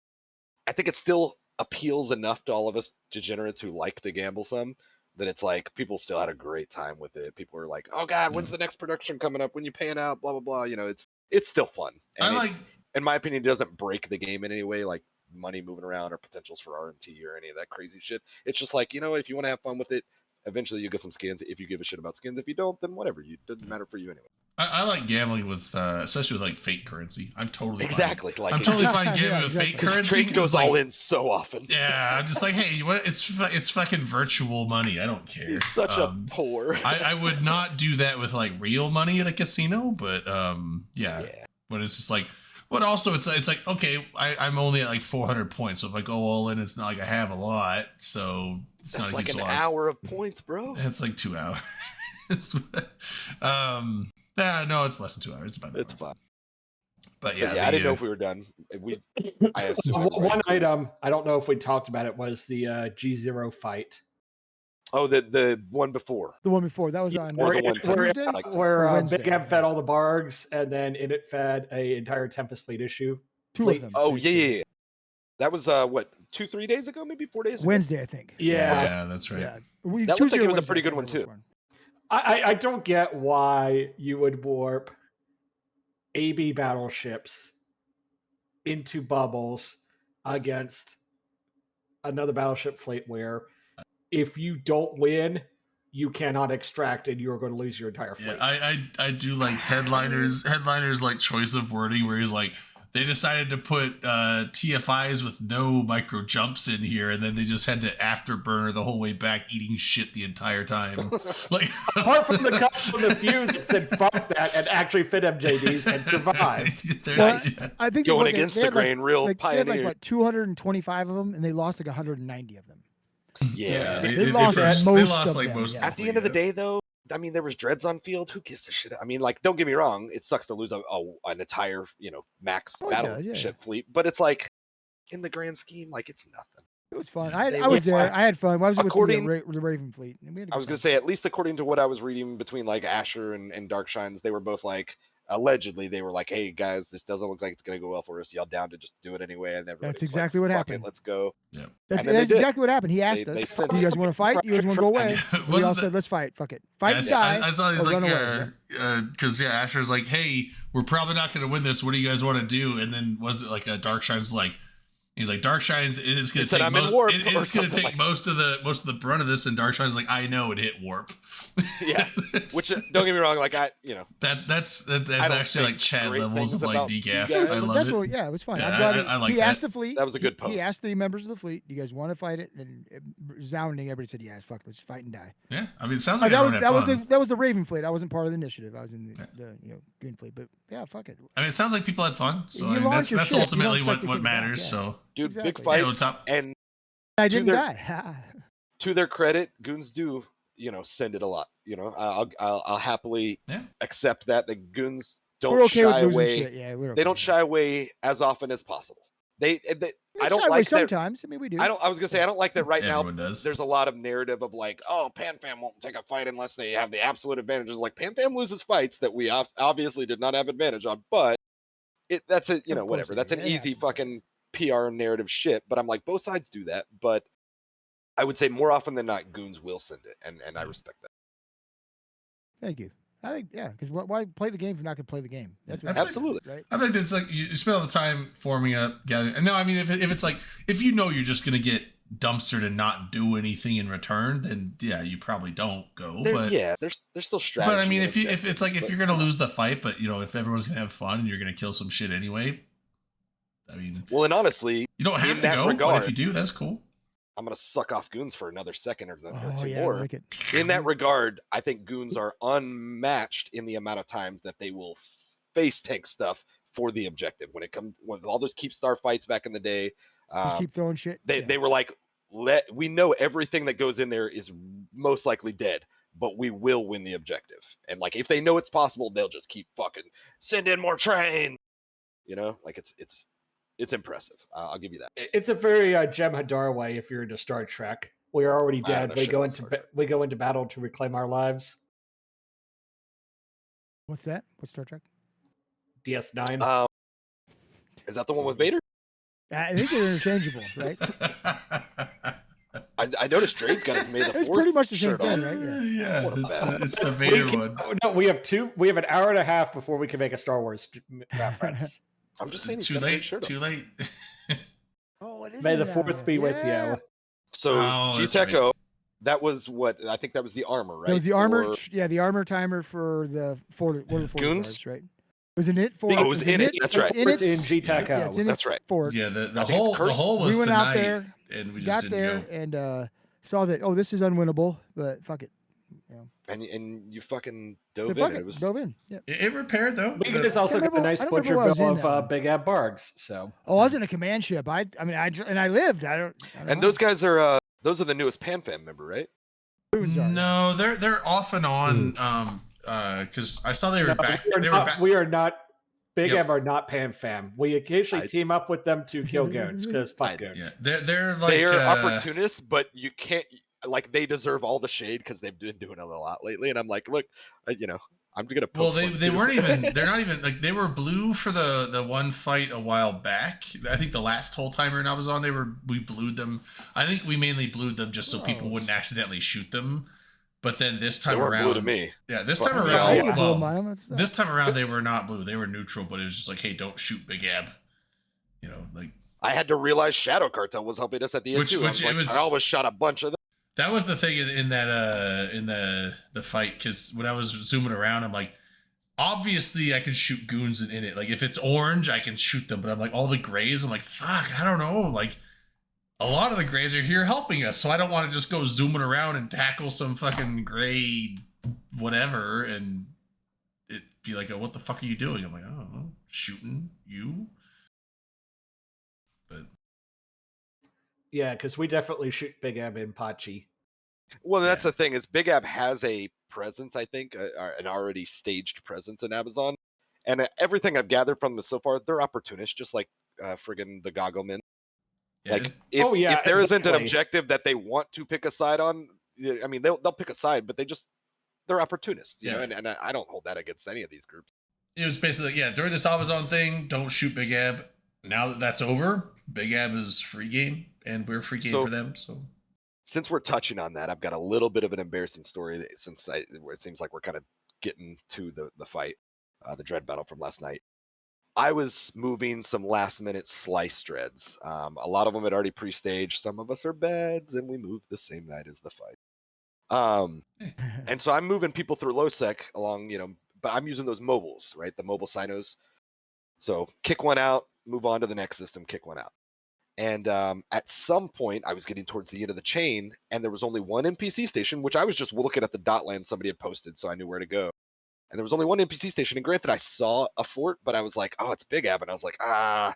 I think it still appeals enough to all of us degenerates who like to gamble some that it's like people still had a great time with it. People were like, "Oh God, when's the next production coming up? When you paying out? Blah blah blah." It's still fun. And in my opinion, it doesn't break the game in any way, like money moving around or potentials for RMT or any of that crazy shit. It's just like, if you want to have fun with it, eventually you get some skins. If you give a shit about skins, if you don't, then whatever. It doesn't matter for you anyway. I like gambling with, especially with like fake currency. I'm totally fine. I'm totally fine gambling with fake currency. Trade goes all in so often. Yeah, I'm just like, hey, it's fucking virtual money. I don't care. He's such a poor. I would not do that with like real money at a casino, but yeah. but it's just like, but also it's like okay, I'm only at like 400 points, so if I go all in, it's not like I have a lot, so it's That's not a like huge an loss. hour of points, bro. It's like 2 hours. No, it's less than 2 hours. It's about that. It's fun. But yeah, I didn't know if we were done. I assume everybody's One cool. item I don't know if we talked about it was the G0 fight. Oh, the one before. The one before that was on Or the one Tuesday. Where Wednesday, Big M fed all the Bargs, and then Init fed a entire Tempest Fleet issue. Two Fleet. of them. Oh yeah. That was what 2-3 days ago, maybe 4 days ago. Wednesday, I think. Yeah. That's right. Yeah. That looked like it was a pretty good one too. I don't get why you would warp AB battleships into bubbles against another battleship fleet where if you don't win, you cannot extract and you're going to lose your entire fleet. Yeah, I do like headliners like choice of wording where he's like, they decided to put TFIs with no micro jumps in here, and then they just had to afterburner the whole way back, eating shit the entire time. Like, apart from the couple from the few that said fuck that and actually fit MJDs and survived. Well, I think going against the grain, real pioneer. They had like 225 of them, and they lost like 190 of them. Yeah, they lost most like of most. them, At the end of the day, though, I mean, there was dreads on field. Who gives a shit? I mean, like, don't get me wrong. It sucks to lose an entire, max battleship fleet, but it's like, in the grand scheme, like, it's nothing. It was fun. I was there. I had fun. I was with the Raven fleet. I was going to say, at least according to what I was reading between like Asher and Darkshines, they were both like, allegedly, they were like, hey guys, this doesn't look like it's going to go well for us. Y'all down to just do it anyway? And that's exactly what happened. Let's go. Yeah. That's exactly what happened. He asked us, "Do you guys want to fight? You guys want to go away?" We all said, "Let's fight. Fuck it. Fight and die." I saw he's like, because Asher's like, hey, we're probably not going to win this. What do you guys want to do? And then was it like a Darkshine's like, he's like, Darkshine's, it is going to take it's going to take most of the brunt of this, and Darkshine's like, I know, it hit warp. Yeah, which don't get me wrong, like that's actually like Chad levels of like decaf. I love it. Yeah, it was fun. Yeah, I'm glad I like he asked the fleet. That was a good post. He asked the members of the fleet, "Do you guys want to fight it?" And resounding, everybody said, "Yes, fuck, let's fight and die." Yeah, I mean, it sounds like that was the Raven fleet. I wasn't part of the initiative. I was in the Green fleet, but yeah, fuck it. I mean, it sounds like people had fun. So I mean, that's ultimately what matters. So, dude, big fight, and I didn't die. To their credit, goons do send it a lot. I'll happily accept that the goons don't shy away. Yeah, they don't shy away as often as possible. They I don't like that. Sometimes. I mean, we do. I was gonna say I don't like that right now. Does. There's a lot of narrative of like, oh, PanFam won't take a fight unless they have the absolute advantages. Like PanFam loses fights that we obviously did not have advantage on, but that's a whatever. That's an easy fucking PR narrative shit. But I'm like, both sides do that. But I would say more often than not, goons will send it, and I respect that. Thank you. I think because why play the game if you're not going to play the game? That's what absolutely right. I think it's like you spend all the time forming up, gathering. And no, I mean if it's like if you're just going to get dumpstered and not do anything in return, then yeah, you probably don't go. There's still strategy. But I mean, if it's like if you're going to lose the fight, but if everyone's going to have fun and you're going to kill some shit anyway, I mean, well, and honestly, you don't have to go. But if you do, that's cool. I'm going to suck off goons for another second or two more. Like in that regard, I think goons are unmatched in the amount of times that they will face tank stuff for the objective. When it comes with all those keep star fights back in the day, keep throwing shit. They were like, we know everything that goes in there is most likely dead, but we will win the objective. And like, if they know it's possible, they'll just keep fucking send in more train. Like it's impressive. I'll give you that. It's a very Jem'Hadar way. If you're into Star Trek, we are already dead. We go into battle to reclaim our lives. What's that? What's Star Trek? DS9. Is that the one with Vader? I think they're interchangeable, right? I noticed Drade's got his May the 4th. It's pretty much the same thing, right? Yeah, it's the Vader one. No, we have an hour and a half before we can make a Star Wars reference. I'm just saying, too late. Too late. Oh, it is. May the 4th be with you. So GTECO, right. That was what I think that was the armor, right? That was the armor. The armor timer for the goons, right? Was in it for? Oh, it was in it. That's right. It's in GTECO. That's right. Yeah, the whole was. We went out there and we just got there and saw that. Oh, this is unwinnable, but fuck it. And you fucking So dove fuck in. it. It was dove in. Yeah. It repaired though. We guys also got a nice I don't remember butcher where I was bill in of that one. Big Ab Bargs. So Oh, I was in a command ship. I mean, I lived. I don't and know. those guys are the newest PanFam member, right? Goons are, yeah. No, they're off and on. Because I saw they were back. We are not. Big Yep. Ab are not Pan Fam. We occasionally team up with them to kill goons because fuck goons. Yeah, they're like They are opportunists, but you can't like they deserve all the shade because they've been doing it a lot lately. And I'm like, look, you know, I'm gonna. Well, they weren't even. They're not even like they were blue for the one fight a while back. I think the last whole timer I was on, we blued them. I think we mainly blued them just so people wouldn't accidentally shoot them. But then this time around, blue to me. Yeah, this But time we around, all- well, this time around they were not blue. They were neutral, but it was just like, hey, don't shoot Big Ab. You know, like I had to realize Shadow Cartel was helping us at the end too. I always shot a bunch of them. That was the thing in that in the fight, because when I was zooming around, I'm like, obviously I can shoot goons in it. Like if it's orange, I can shoot them, but I'm like all the grays, I'm like, fuck, I don't know. Like a lot of the grays are here helping us, so I don't want to just go zooming around and tackle some fucking gray whatever and it be like, oh, what the fuck are you doing? I'm like, I don't know, shooting you. But yeah, because we definitely shoot Big Ab in Pachi. Well, that's the thing is Big Ab has a presence, I think, an already staged presence in Amazon. And everything I've gathered from them so far, they're opportunists, just like friggin' the Gogglemen. yeah, Like if there isn't an exactly. objective that they want to pick a side on, I mean, they'll pick a side, but they're opportunists, you know, and I don't hold that against any of these groups. It was basically, during this Amazon thing, don't shoot Big Ab. Now that that's over, Big Ab is free game, and we're free game for them. So, since we're touching on that, I've got a little bit of an embarrassing story. Since it seems like we're kind of getting to the fight, the dread battle from last night. I was moving some last minute slice dreads. A lot of them had already pre-staged. Some of us are beds, and we moved the same night as the fight. And so I'm moving people through LowSec along, you know, but I'm using those mobiles, right? The mobile Sinos. So kick one out, move on to the next system, kick one out. And at some point, I was getting towards the end of the chain, and there was only one NPC station, which I was just looking at the dot land somebody had posted, so I knew where to go. And there was only one NPC station. And granted, I saw a fort, but I was like, oh, it's Big Ab. And I was like, I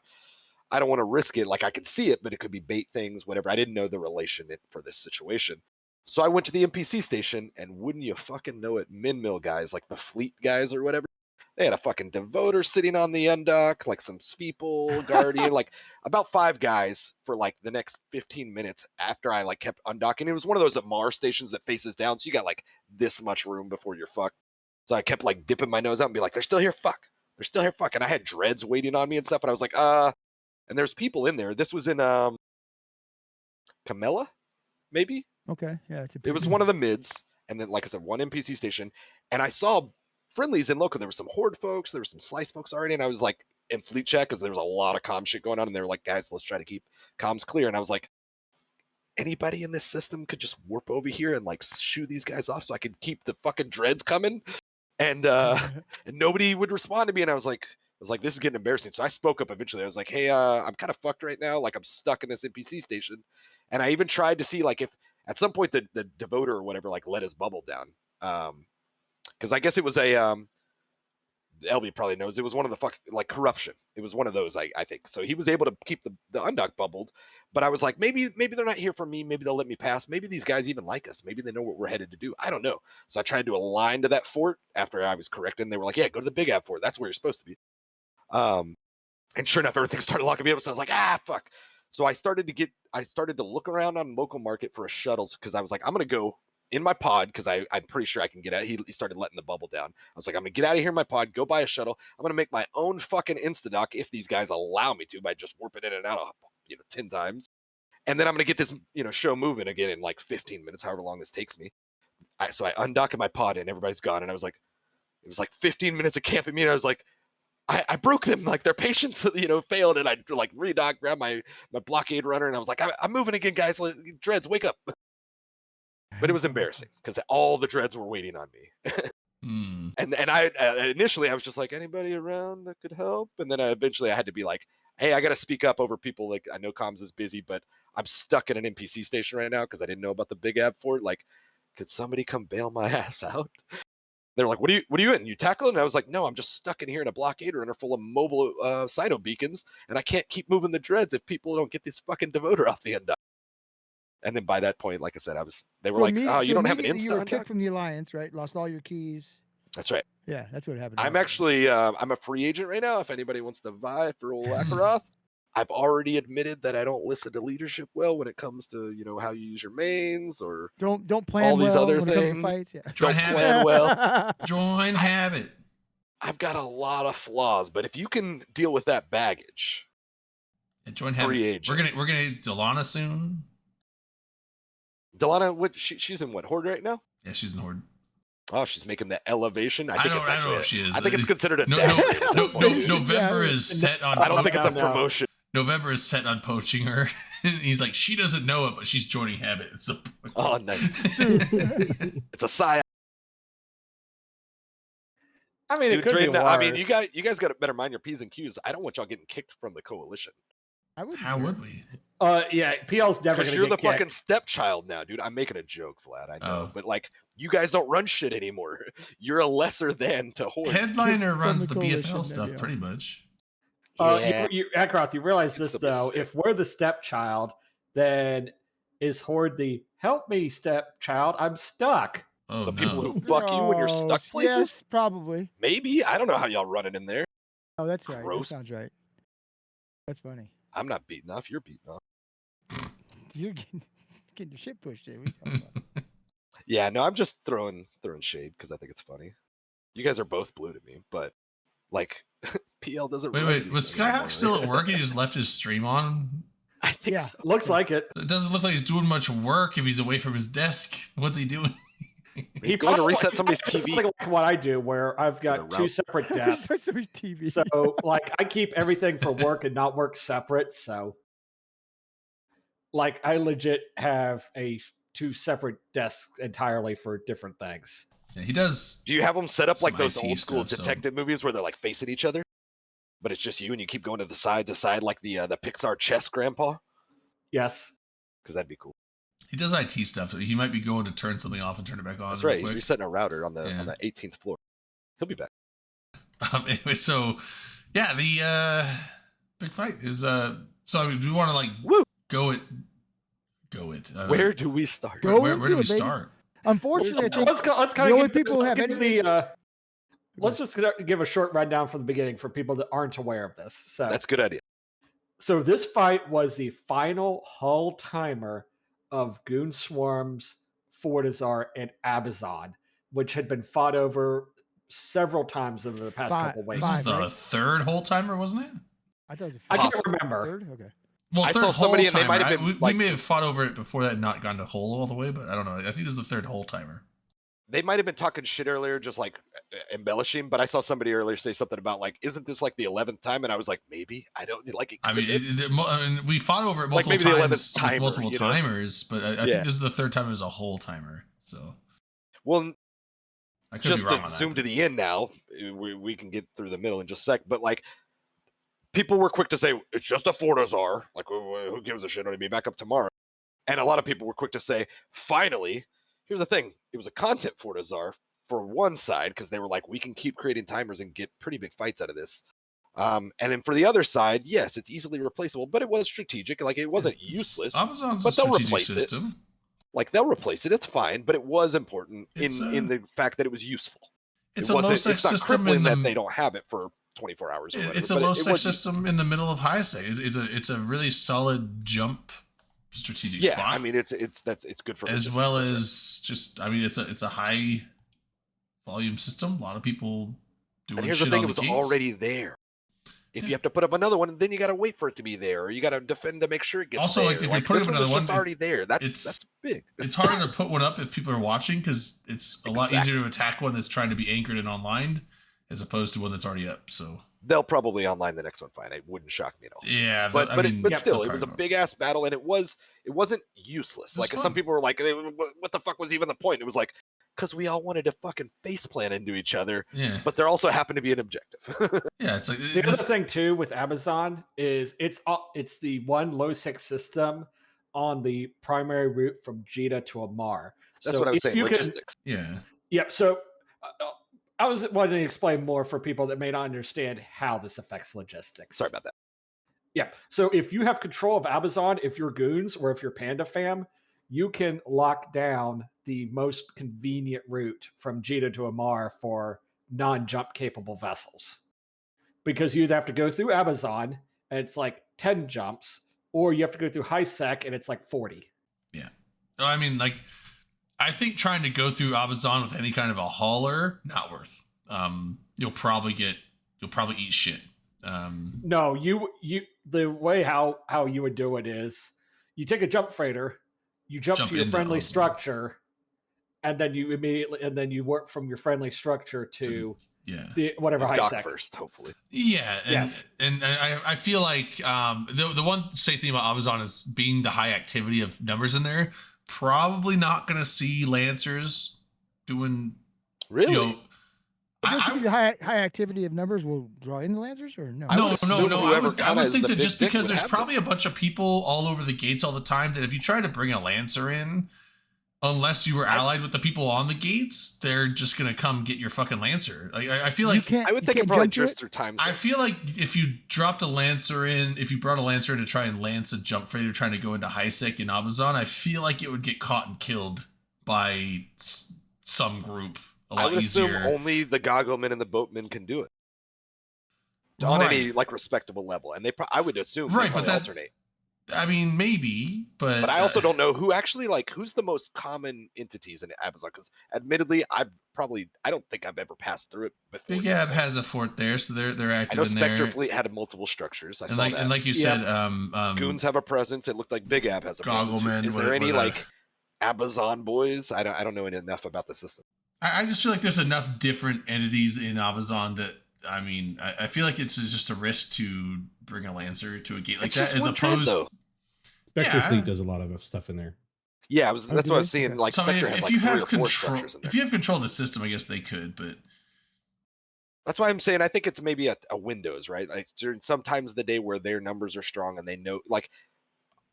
don't want to risk it. Like I could see it, but it could be bait things, whatever. I didn't know the relation for this situation. So I went to the NPC station, and wouldn't you fucking know it, Minmill guys, like the fleet guys or whatever, they had a fucking devoter sitting on the undock, like some Speeple, Guardian, like about 5 guys for like the next 15 minutes after I like kept undocking. It was one of those Amar stations that faces down, so you got like this much room before you're fucked. So I kept like dipping my nose out and be like, they're still here, fuck. They're still here, fuck. And I had dreads waiting on me and stuff, and I was like, and there's people in there. This was in Camilla, maybe? Okay, yeah. It was one of the mids, and then like I said, one NPC station, and I saw friendlies in local. There were some horde folks, there were some slice folks already, and I was like in fleet check because there was a lot of comm shit going on, and they were like, guys, let's try to keep comms clear. And I was like, anybody in this system could just warp over here and like shoo these guys off so I could keep the fucking dreads coming. And and nobody would respond to me, and I was like, this is getting embarrassing. So I spoke up eventually. I was like, hey, I'm kind of fucked right now. Like I'm stuck in this NPC station, and I even tried to see like if at some point the devoter or whatever like let his bubble down, because I guess it was a LB probably knows it was one of the like corruption. It was one of those, I think. So he was able to keep the undock bubbled, but I was like, maybe they're not here for me. Maybe they'll let me pass. Maybe these guys even like us. Maybe they know what we're headed to do. I don't know. So I tried to align to that fort after I was corrected. And they were like, yeah, go to the Big Ab fort. That's where you're supposed to be. And sure enough, everything started locking me up. So I was like, fuck. So I started to look around on local market for a shuttles because I was like, I'm gonna go in my pod because I'm pretty sure I can get out. He started letting the bubble down. I was like, I'm gonna get out of here in my pod, go buy a shuttle. I'm gonna make my own fucking instadock if these guys allow me to by just warping in and out 10 times. And then I'm gonna get this show moving again in like 15 minutes, however long this takes me. So I undock in my pod and everybody's gone. And I was like, it was like 15 minutes of camping me, and I was like, I broke them, like their patience, failed, and I like redock, grabbed my blockade runner, and I was like, I'm moving again, guys. Dreads, wake up. But it was embarrassing because all the dreads were waiting on me. And I initially I was just like, anybody around that could help? And then eventually I had to be like, hey, I got to speak up over people. Like I know comms is busy, but I'm stuck at an NPC station right now because I didn't know about the Big Ab fort. Like, Could somebody come bail my ass out? They're like, what are you in? You tackle? And I was like, no, I'm just stuck in here in a blockade runner full of mobile cyno beacons, and I can't keep moving the dreads if people don't get this fucking devoter off the end. And then by that point, like I said, they were like, oh, you don't have an immediately insta You were undock? kicked from the alliance, right? Lost all your keys. That's right. Yeah, that's what happened. I'm actually, I'm a free agent right now. If anybody wants to vie for old Akaroth, I've already admitted that I don't listen to leadership well when it comes to, how you use your mains or don't plan all these well other when it comes to things. fights. Yeah. Join Don't plan well. habit. Join habit. I've got a lot of flaws, but if you can deal with that baggage, Join free habit. agent. We're gonna Delana soon. Delana, she's in what, Horde right now? Yeah, she's in Horde. Oh, she's making the elevation. I don't know if she is. I think it's considered a No, downgrade at this point. November is set on. I don't think it's a promotion. November is set on poaching her. He's like, she doesn't know it, but she's joining habit. It's a. Oh, nice. It's a psyop. I mean, it Dude, could be Drayden, worse. I mean, you guys got to better mind your P's and Q's. I don't want y'all getting kicked from the coalition. How would we? Yeah, PL's never Because gonna you're get the kicked. fucking stepchild now, dude. I'm making a joke, Vlad. I know, Oh. but like, you guys don't run shit anymore. You're a lesser than to Horde. Headliner From runs the the coalition, BFL then, stuff yeah. pretty much. Yeah. Akaroth, you realize It's this the though? mistake. If we're the stepchild, then is Horde the help me stepchild? I'm stuck. Oh The no. people who fuck you when you're stuck Gross. places? Yes, probably. Maybe. I don't know how y'all running in there. Oh, that's right. Gross. That sounds right. That's funny. I'm not beating off. You're beating off. You're getting your shit pushed in. What are you talking about? Yeah, no, I'm just throwing shade because I think it's funny. You guys are both blue to me, but like PL doesn't. run Wait, these was things anymore, Skyhawk still right? at work? He just left his stream on. I think Yeah. so. Looks like it. It doesn't look like he's doing much work if he's away from his desk. What's he doing? He's going to reset somebody's It's TV. something like what I do, where I've got The two route. separate desks. Somebody's TV. So, like, I keep everything for work and not work separate. So, like, I legit have two separate desks entirely for different things. Yeah, he does. Do you have them set up like Some those IT old school stuff, so- detective movies where they're like facing each other, but it's just you and you keep going to the sides aside like the Pixar chess grandpa? Yes. Because that'd be cool. He does IT stuff. He might be going to turn something off and turn it back on. That's real right. He's quick. resetting a router on the Yeah. 18th floor. He'll be back. Anyway, so yeah, the big fight is so I mean, do we want to like Woo! go it? Where do we start? Go where into do we it, baby. start? Unfortunately, I think Let's kind the of only give, people who let's have give any. the let's just give a short rundown from the beginning for people that aren't aware of this. So That's a good idea. So this fight was the final hull timer of Goon Swarm's Fortizar and Abazon, which had been fought over several times over the past couple This weeks. was the right? third whole timer, wasn't it? I thought it was I a can't Possible. remember. third. Okay. Well, I third saw somebody whole and they might have timer. been, We like- may have fought over it before that, not gone to whole all the way, but I don't know. I think this is the third whole timer. They might have been talking shit earlier, just like embellishing, but I saw somebody earlier say something about like, isn't this like the 11th time? And I was like, maybe. I don't like it. I mean, I mean, we fought over it Like multiple maybe the 11th times timer, with multiple you know? timers, but I Yeah. think this is the third time as a whole timer. So Well, I could just be wrong to on zoom that. to the end now, we can get through the middle in just a sec, but like people were quick to say it's just a Fortizar, like who gives a shit, it'll be back up tomorrow. And a lot of people were quick to say, finally, here's the thing, it was a content Fortizar for one side because they were like, we can keep creating timers and get pretty big fights out of this. And then for the other side, yes, it's easily replaceable, but it was strategic, like it wasn't useless. Amazon's but a they'll strategic replace it. system. Like they'll replace it, it's fine, but it was important It's, in the fact that it was useful. It's It a wasn't- low sex it's not system crippling in that the. they don't have it for 24 hours or whatever. It's a but low it sex was- system in the middle of high say. It's a really solid jump strategic Yeah, spot. I mean it's good for as logistics, well that's right. as just I mean it's a high volume system. A lot of people doing And here's shit the thing, on it was the gates. already there. If you have to put up another one, then you got to wait for it to be there, or you got to defend to make sure it gets Also, there. like, if you put this up one another was just one, already there. That's it's- big. It's harder to put one up if people are watching because it's a lot easier to attack one that's trying to be anchored and online as opposed to one that's already up. So They'll probably online the next one fine. It wouldn't shock me at all. yeah, But I but, mean, but still, they'll it was a probably- big ass battle, and it wasn't useless. It was Like some fun. people were like, "What the fuck was even the point?" It was like, because we all wanted to fucking face plant into each other, Yeah, but there also happened to be an objective. yeah. It's like The this, other thing too with Amazon is it's the one low six system on the primary route from Jeddah to Amar. That's So what I was if saying. you can- Logistics. Yeah. Yep. So I was wanting to explain more for people that may not understand how this affects logistics. Sorry about that. Yeah. So if you have control of Amazon, if you're Goons or if you're Panda Fam, you can lock down the most convenient route from Jita to Amar for non-jump capable vessels. Because you'd have to go through Amazon and it's like 10 jumps, or you have to go through HiSec and it's like 40. Yeah. I mean, like, I think trying to go through Amazon with any kind of a hauler, not worth. You'll probably eat shit. No, you the way how you would do it is you take a jump freighter, you jump to your into friendly Amazon. structure, and then you work from your friendly structure to Yeah. the whatever Dock HiSec. first, hopefully. Yeah, and, Yes. and I feel like the one safe thing about Amazon is being the high activity of numbers in there. Probably not going to see Lancers doing. Really? You know, But don't you I, think the high activity of numbers will draw in the Lancers, or no? I would no. assume I whoever would kinda is think the that big just dick because would there's have probably a bunch of people all over the gates all the time that if you try to bring a Lancer in, unless you were allied with the people on the gates, they're just going to come get your fucking Lancer. Like, I feel You like can't. I would you think it can't probably jump to drifts it? through time I zones. feel like if you dropped a Lancer in, if you brought a Lancer in to try and lance a jump freighter trying to go into HiSec in Amazon, I feel like it would get caught and killed by some group a I lot would assume easier. only the gogglemen and the boatmen can do it on any Right. like respectable level, and I would assume Right, they but probably that's- alternate. I mean, maybe, But I also don't know who actually who's the most common entities in Amazon, because admittedly I don't think I've ever passed through it before. Big Ab has a fort there, so they're I active know in Spectre there. Fleet had multiple structures. I And saw like that. and like you Yep. said, Goons have a presence. It looked like Big Ab has a presence. Goggleman, Is there any with a- like Amazon boys? I don't know enough about the system. I just feel like there's enough different entities in Amazon that I mean, I feel like it's just a risk to bring a Lancer to a gate like It's that, just as one trend, opposed. though. Spectre Yeah. Fleet does a lot of stuff in there. Yeah, Oh, that's do what I was they? seeing. Okay. Like So I mean, Spectre has if like you 3 have or 4 control, structures in there. if you have control of the system, I guess they could. But That's why I'm saying I think it's maybe a Windows, right? Like during some times of the day where their numbers are strong and they know, like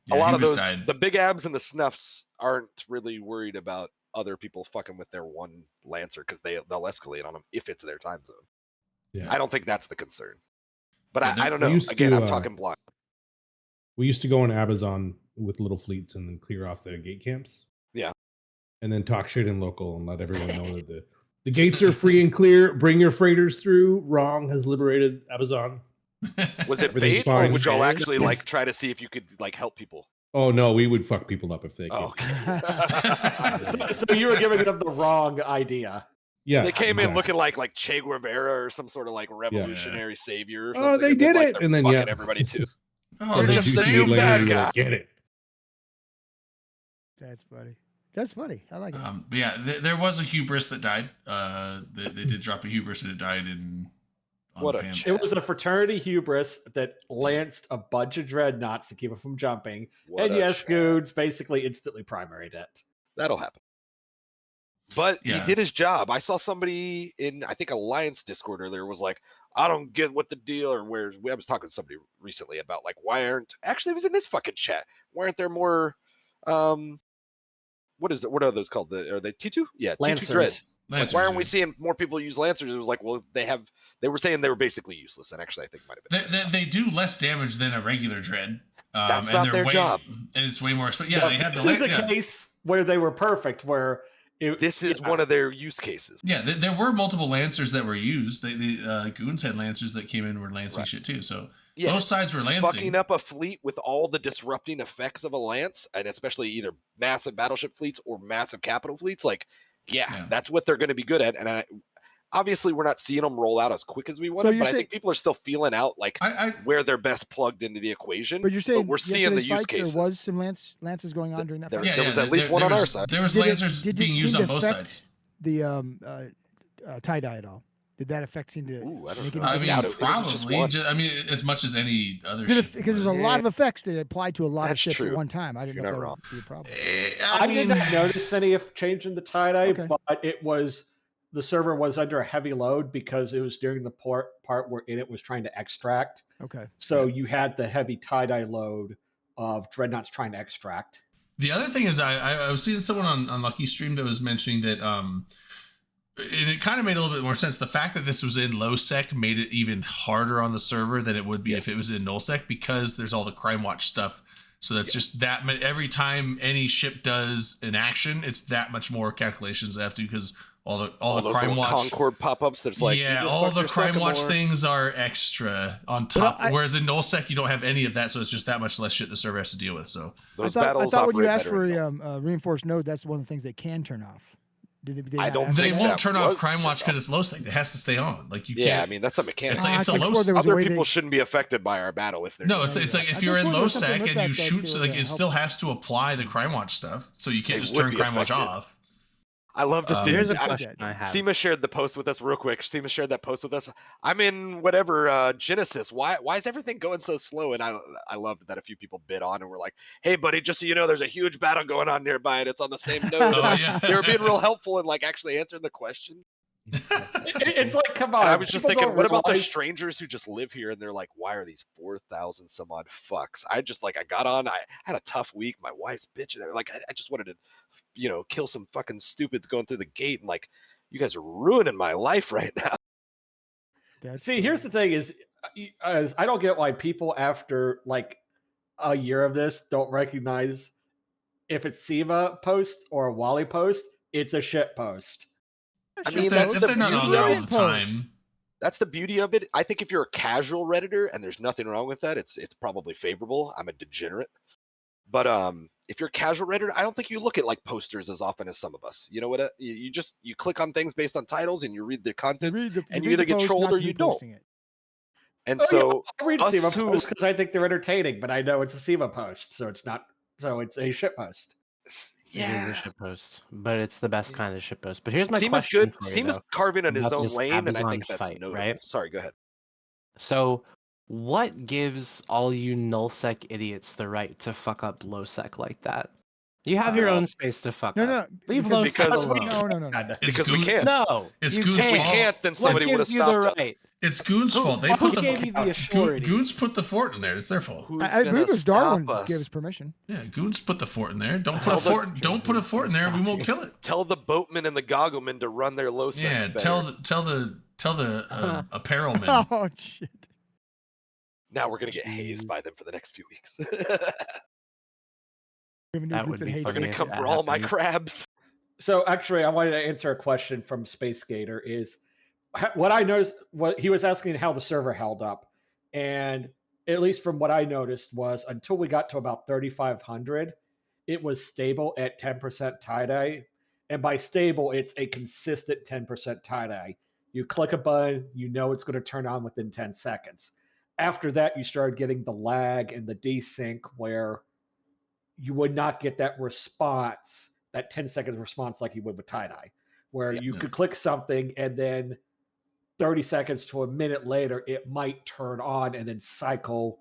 yeah, a lot he of was those, died. the Big Abs and the Snuffs aren't really worried about other people fucking with their one Lancer because they'll escalate on them if it's their time zone. Yeah. I don't think that's the concern. But Yeah, I don't we know. used Again, to, I'm talking blind. We used to go on Amazon with little fleets and then clear off the gate camps. Yeah. And then talk shit in local and let everyone know that the gates are free and clear. Bring your freighters through. Wrong has liberated Amazon. Was it Everything's bait, or fine. would y'all Yes. actually like try to see if you could like help people? Oh no, we would fuck people up if they came. Oh, okay. So you were giving them the wrong idea. Yeah. They came in exactly. looking like Che Guevara or some sort of like revolutionary savior. Or Oh, something, they and then, did like, it, they're and then fucking yeah, everybody too. Oh, You're they the just same saved bad that guy. guy. Get it. That's funny. That's funny. I like it. But yeah, there was a hubris that died. They did drop a hubris and it died on What the a pan. ch- It was a fraternity hubris that lanced a bunch of dreadnoughts to keep it from jumping. What And a yes, ch- Goons basically instantly primaried it. That'll happen. But he Yeah. did his job. I saw somebody in, I think, Alliance Discord earlier was like, I don't get what the deal, or where I was talking to somebody recently about like, why aren't, actually it was in this fucking chat. Why aren't there more, what is it? What are those called? Are they T2? Yeah, T2 Dread. Lancers. Like, Lancers, why aren't we yeah. seeing more people use Lancers? It was like, well, they were saying they were basically useless, and actually I think it might have been. They do less damage than a regular dread. That's and not they're their way, job. and it's way more expensive. Yeah, they had this the is a yeah. case where they were perfect, where This is one of their use cases. Yeah, there were multiple Lancers that were used. The Goons had Lancers that came in and were lancing Right. shit too. So Yeah, both sides were lancing. fucking up a fleet with all the disrupting effects of a lance, and especially either massive battleship fleets or massive capital fleets. Like, yeah. That's what they're going to be good at. And obviously, we're not seeing them roll out as quick as we wanted, you're but I saying- think people are still feeling out like I where they're best plugged into the equation. But you're saying we're seeing the yesterday's use fight, cases. There was some lances going on during that there- fight. was at least one there on our was- side. There was Did it- Lancers did it being used seem on to both affect sides. The tie-dye at all? Did that affect seem to Ooh, I don't make know. it I a mean, doubt it. It was just probably. one. I mean, as much as any other ship. because there's a lot of effects that apply to a lot of That's ships true. at one time. I didn't You're know if not that wrong. would be a problem. I did not notice any change in the tie-dye, Okay. but it was the server was under a heavy load because it was during the part where it was trying to extract. Okay. So you had the heavy tie-dye load of dreadnoughts trying to extract. The other thing is, I was seeing someone on Lucky Stream that was mentioning that, and it kind of made a little bit more sense. The fact that this was in low sec made it even harder on the server than it would be if it was in null sec, because there's all the Crime Watch stuff. So that's just that every time any ship does an action, it's that much more calculations they have to do, because all the Crime Watch Concord pop-ups. There's like, yeah, all the Crime Watch things are extra on top. Whereas in nullsec, you don't have any of that, so it's just that much less shit the server has to deal with. So those I battles thought when you operate asked better for reinforced node, that's one of the things they can turn off. Did I not don't ask they for won't that? turn off was Crime turned Watch because off. it's low sec. It has to stay on. Like you Yeah, can't. I mean that's a mechanic. It's like it's a I low. swore there was a Other way people they- shouldn't be affected by our battle if they're No, just- it's like I if you're just in wondered low something sec with and that you that shoot, could, so like it help. still has to apply the Crime Watch stuff. So you can't They just would turn be Crime Watch affected. off. I love to see. Here's a I- question I have. Seema shared the post with us real quick. Seema shared that post with us. I'm in whatever Genesis. Why is everything going so slow? And I loved that a few people bid on and were like, "Hey, buddy, just so you know, there's a huge battle going on nearby, and it's on the same node." Oh yeah, They were being real helpful and like actually answering the question. It's like, come on. And I was just people thinking, don't what about the realize- strangers who just live here and they're like, why are these 4,000 some odd fucks? I just like, I got on, I had a tough week. My wife's bitching. Like, I just wanted to, kill some fucking stupids going through the gate. And like, you guys are ruining my life right now. See, here's the thing: is I don't get why people after like a year of this don't recognize if it's Siva post or a Wally post. It's a shit post. I If mean, they're- that's if the they're not on beauty there of all it. the time. That's the beauty of it. I think if you're a casual Redditor, and there's nothing wrong with that, it's probably favorable. I'm a degenerate. But if you're a casual Redditor, I don't think you look at like posters as often as some of us. You know what? You click on things based on titles and you read the contents, and you read either the get post, trolled not or to be you don't. posting it. And Oh, so I read us Siva who- posts because I think they're entertaining, but I know it's a Siva post, so it's not. So it's a shit post. It is a yeah, shitpost, but it's the best kind of shitpost. But here's my Seema's question good. for you, Seema's though. carving in his about own this lane, and I Amazon think that's fight, notable. right? Sorry, go ahead. So, what gives all you nullsec idiots the right to fuck up lowsec like that? You have your own space to fuck No, up. no, Leave because- lowsec because- alone. No. It's Because we Goon- can't. No, It's you Goon's If we fault. can't, then What somebody would have gives you the stopped us. right? It's Goon's Who fault. They fucking put the gave you the authority? Goons put the fort in there. It's their fault. Who's I gonna believe it was Darwin stop us? gave us permission. Yeah, Goons put the fort in there. Don't Tell put a the- fort. Don't put a fort in there. We won't kill it. Tell the boatmen and the gogglemen to run their low Yeah, better. tell the apparel men. Oh shit! Now we're gonna get hazed Jeez. by them for the next few weeks. We have a new That group would that be hates They're funny gonna us. if come that for all my happened. crabs. So actually, I wanted to answer a question from Space Gator. Is what I noticed. What he was asking how the server held up, and at least from what I noticed was until we got to about 3,500, it was stable at 10% tie dye, and by stable, it's a consistent 10% tie dye. You click a button, you know it's going to turn on within 10 seconds. After that, you started getting the lag and the desync where you would not get that response, that 10-second response like you would with tie-dye, where you could click something and then 30 seconds to a minute later, it might turn on and then cycle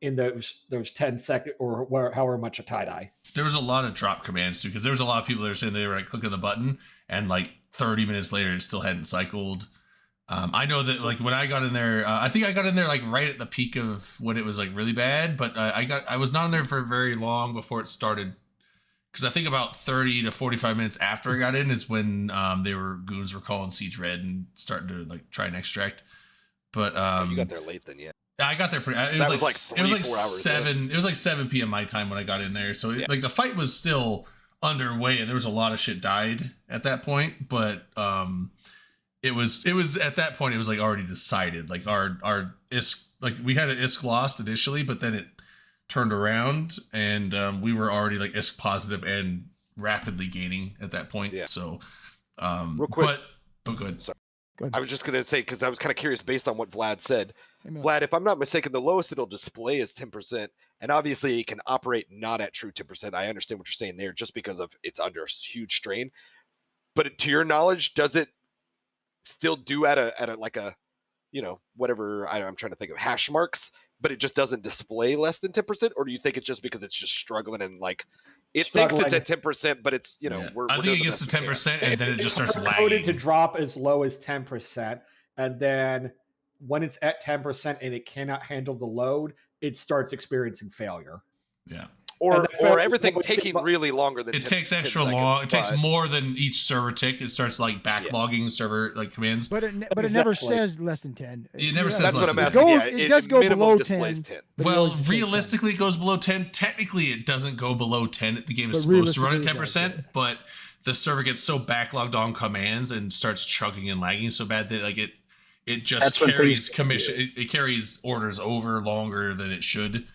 in those 10 second or however much a tie-dye. There was a lot of drop commands too, because there was a lot of people that were saying they were like clicking the button and like 30 minutes later it still hadn't cycled. I know that like when I got in there, I think I got in there like right at the peak of when it was like really bad, but I was not in there for very long before it started. Because I think about 30 to 45 minutes after I got in is when goons were calling Siege Red and starting to like try and extract. But You got there late then, yeah. I got there pretty. It That was was like it was like 3-4 hours 7. It was like 7 p.m. my time when I got in there. So Yeah. like the fight was still underway, and there was a lot of shit died at that point. But it was at that point it was like already decided. Like our ISK, like we had an ISK lost initially, but then it turned around, and we were already like ISK positive and rapidly gaining at that point. Yeah. So Real quick. but good. I was just gonna say because I was kind of curious based on what Vlad said. Hey, man. Vlad, if I'm not mistaken, the lowest it'll display is 10%, and obviously it can operate not at true 10%. I understand what you're saying there, just because of it's under a huge strain. But to your knowledge, does it still do at a like a, whatever I'm trying to think of hash marks, but it just doesn't display less than 10%, or do you think it's just because it's just struggling and like it thinks it's at 10%, but it's Yeah. we're I doing think it the gets to best we can. 10%, and then it just starts It's coded to lagging. drop as low as 10%, and then when it's at 10% and it cannot handle the load, it starts experiencing failure. Yeah. or failure everything would seem taking like- really longer than It 10 takes 10 extra seconds, long. It takes but- more than each server tick. It starts like backlogging server like commands. But it never Exactly. says less than 10. It never says That's less what I'm than asking. 10. Yeah, It does go minimum below displays 10. 10. but it Well, always says 10. realistically, it goes below 10. Technically, it doesn't go below 10. The game is But supposed to run at realistically, it does, 10%, yeah. but the server gets so backlogged on commands and starts chugging and lagging so bad that like it just That's when carries things- commission. It carries orders over longer than it should.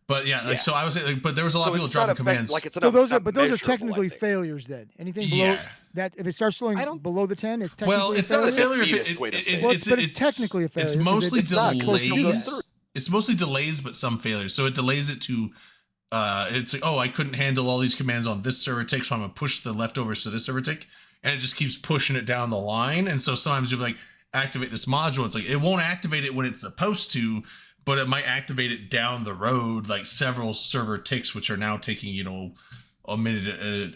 But yeah, like Yeah. so I was saying, like, but there was a lot So of people it's not dropping affect- commands. like it's So not those are measurable, I technically think. failures then. Anything below Yeah. that, if it starts slowing I don't- below the 10, it's technically Well, it's a not a failure. failure if Fetus way to say it. Well, but it's technically a failure It's because mostly it's not supposed to go delays. through. It's mostly delays, but some failures. So it delays it to. It's like, oh, I couldn't handle all these commands on this server tick, so I'm gonna push the leftovers to this server tick, and it just keeps pushing it down the line. And so sometimes you'll be like, activate this module. It's like it won't activate it when it's supposed to, but it might activate it down the road, like several server ticks, which are now taking a minute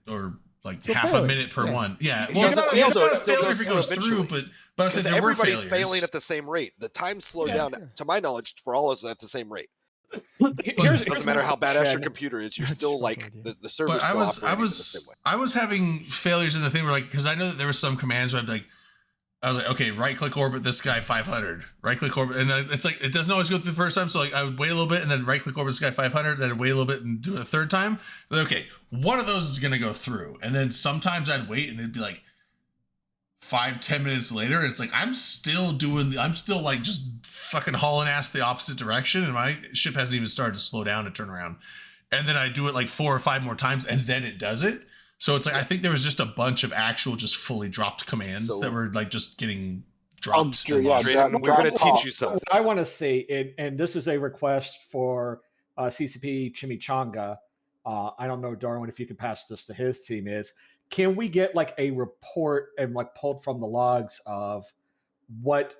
or like So half failure. a minute per Yeah. one. Yeah, It well, it's doesn't not, fail, it's though, not it a still failure goes if it goes through through, eventually. but I said Because there were everybody's failures. failing at the same rate. The time slowed Yeah. down, to my knowledge, for all is at the same rate. Here's Doesn't matter my how badass your question. computer is, you're That's still fucking like idea. the server's But I still was operating in the same way. I was having failures in the thing where like because I know that there were some commands where I was like, okay, right click orbit this guy 500, right click orbit, and it's like it doesn't always go through the first time. So like I would wait a little bit and then right click orbit this guy 500, then I'd wait a little bit and do it a third time. But okay, one of those is gonna go through, and then sometimes I'd wait and it'd be like 5-10 minutes later, it's like I'm still like just fucking hauling ass the opposite direction, and my ship hasn't even started to slow down and turn around. And then I do it like 4 or 5 more times, and then it does it. So it's like I think there was just a bunch of actual just fully dropped commands So- that were like just getting dropped. Drew, and yeah, lost. Drayden, drop- we're going to drop- teach you something. What I want to see, and this is a request for CCP Chimichanga. I don't know, Darwin, if you can pass this to his team. Can we get like a report and like pulled from the logs of what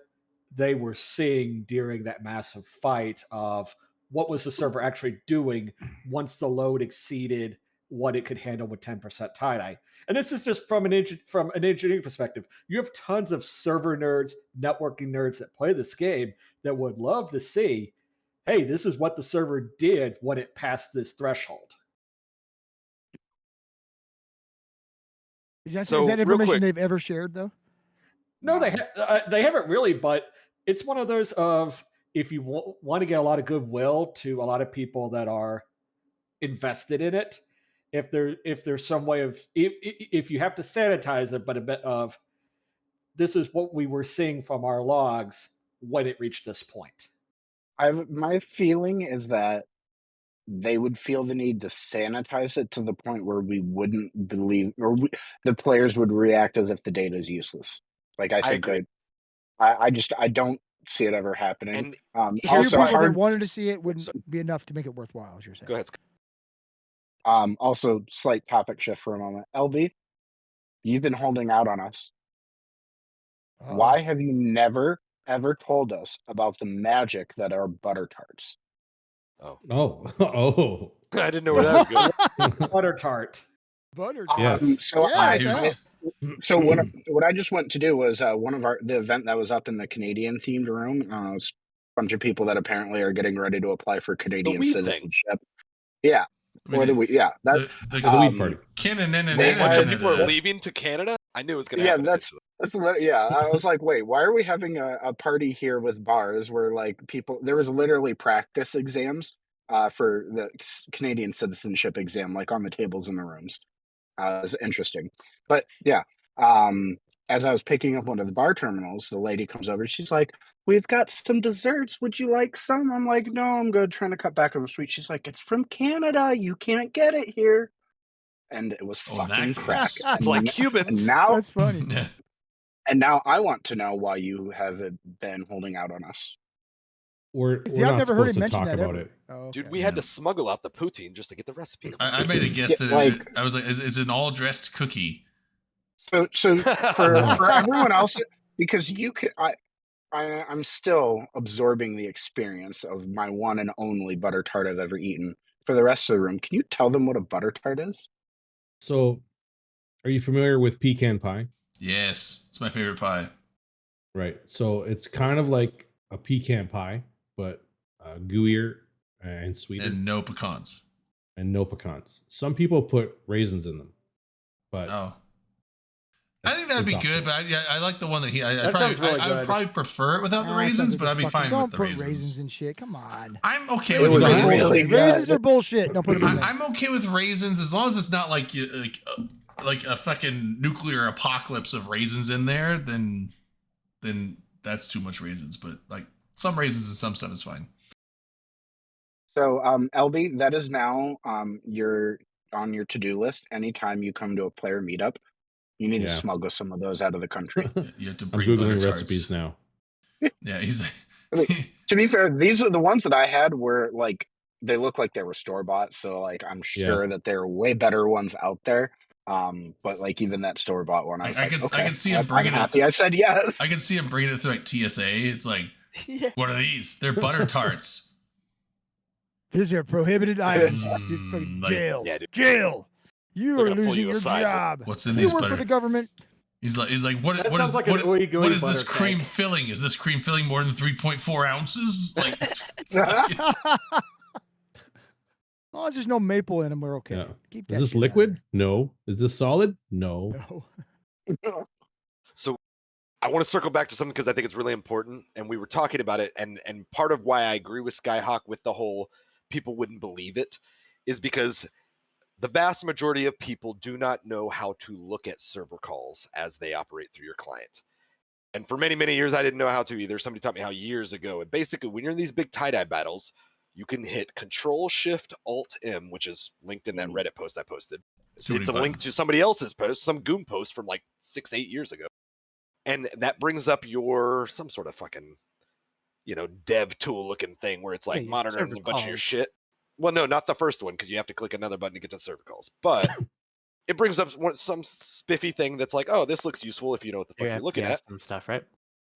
they were seeing during that massive fight of what was the server actually doing once the load exceeded what it could handle with 10% tie-dye? And this is just from an engineering perspective. You have tons of server nerds, networking nerds that play this game that would love to see, hey, this is what the server did when it passed this threshold. Is that So, real information quick- they've ever shared though? No, they haven't really, but it's one of those of if you want to get a lot of goodwill to a lot of people that are invested in it, if there's some way of if you have to sanitize it, but a bit of this is what we were seeing from our logs when it reached this point. My feeling is that they would feel the need to sanitize it to the point where we wouldn't believe, or the players would react as if the data is useless. Like I think agree. that I don't see it ever happening. And Few here's Also, people why- that wanted to see it wouldn't be enough to make it worthwhile, as you're saying. Go ahead. also slight topic shift for a moment. LB, you've been holding out on us. Uh-oh. Why have you never ever told us about the magic that are butter tarts? Oh. I didn't know where that would go. Butter tart. Butter. Yes. So Yeah, He okay. was- So what I just went to do was one of the event that was up in the Canadian themed room. It's a bunch of people that apparently are getting ready to apply for Canadian weed thing. citizenship. Yeah, I mean, or the weed. Yeah, that the The weed party. They A bunch of had- people are leaving to Canada. I knew it was going to Yeah, happen. that's yeah. I was like, wait, why are we having a party here with bars where like people? There was literally practice exams for the Canadian citizenship exam, like on the tables in the rooms. It was interesting, but yeah. As I was picking up one of the bar terminals, the lady comes over. She's like, "We've got some desserts. Would you like some?" I'm like, "No, I'm good. Trying to cut back on the sweet." She's like, "It's from Canada. You can't get it here." And it was Oh, in that fucking case. crack. It's And like n- Cubans. and now That's funny. and now I want to know why you have been holding out on us. We're See, not I've never heard supposed him to mention talk that about ever. it. Oh, Dude, okay. we had to smuggle out the poutine just to get the recipe. I made a guess that Like- I was like, it's an all dressed cookie. So for everyone else, because you could, I'm still absorbing the experience of my one and only butter tart I've ever eaten. For the rest of the room, can you tell them what a butter tart is? So, are you familiar with pecan pie? Yes, it's my favorite pie. Right. So it's kind of like a pecan pie, but gooier and sweeter. And no pecans. and no pecans. Some people put raisins in them, but Oh. I think that'd be good, but I like the one that I That probably sounds really I would good. probably prefer it without the That raisins, sounds but like I'd be a fucking- fine Don't with the put raisins. raisins and shit. Come on. I'm okay It with was raisins. really good. Raisins are bullshit. Don't put them in there. I'm okay with raisins as long as it's not like a fucking nuclear apocalypse of raisins in there. Then that's too much raisins. But like some raisins and some stuff is fine. So, LB, that is now your on your to-do list. Anytime you come to a player meetup, you need to Yeah. smuggle some of those out of the country. You have to I'm bring googling butter recipes tarts. now. Yeah, he's I mean, to be fair, these are the ones that I had were like they look like they were store bought. So like I'm sure that there are way better ones out there. But like even that store bought one, I was I like, could okay, I could see him bringing I'm it. happy I said yes. I can see him bringing it through like TSA. It's like, Yeah. what are these? They're butter tarts. These are prohibited items. You're fucking Like- jail. Yeah, dude. Jail. You They're are gonna pull losing you your aside. job. What's in You these work butter? for the government. He's like, what That is sounds like an what ooey gooey is this butter cream cake. filling? Is this cream filling more than 3.4 ounces? Like, Oh, there's no maple in them. We're okay. Yeah. Keep that Is this shit out of liquid? No. Is this solid? No. there. No. So I want to circle back to something because I think it's really important, and we were talking about it, and part of why I agree with Skyhawk with the whole people wouldn't believe it is because the vast majority of people do not know how to look at server calls as they operate through your client. And for many, many years, I didn't know how to either. Somebody taught me how years ago. And basically, when you're in these big tie-dye battles, you can hit Control-Shift-Alt-M, which is linked in that Reddit post I posted. Too many It's a link to buttons. somebody else's post, some Goon post from like 6-8 years ago. And that brings up some sort of fucking, dev tool looking thing where it's like your monitoring server a bunch of your calls. shit. Well, no, not the first one, because you have to click another button to get to server calls. But it brings up some spiffy thing that's like, oh, this looks useful if you know what the fuck Your you're looking at. FPS and stuff, right?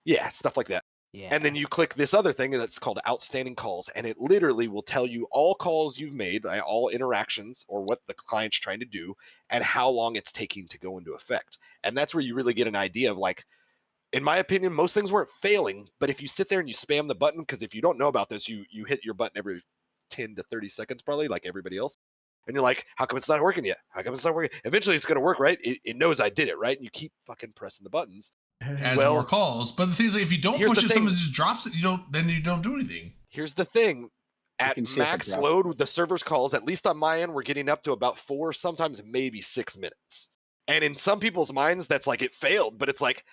Yeah, stuff like that. Yeah. And then you click this other thing that's called outstanding calls, and it literally will tell you all calls you've made, all interactions, or what the client's trying to do, and how long it's taking to go into effect. And that's where you really get an idea of like, in my opinion, most things weren't failing, but if you sit there and you spam the button, because if you don't know about this, you hit your button every 10 to 30 seconds, probably like everybody else. And you're like, how come it's not working yet? How come it's not working? Eventually it's going to work, right? It knows I did it, right? And you keep fucking pressing the buttons. has Well, more calls. But the thing is, like, if you don't here's push the it, thing. someone just drops it. Then you don't do anything. Here's the thing. At can see if it max drops. load with the server's calls, at least on my end, we're getting up to about 4, sometimes maybe 6 minutes. And in some people's minds, that's like it failed. But it's like,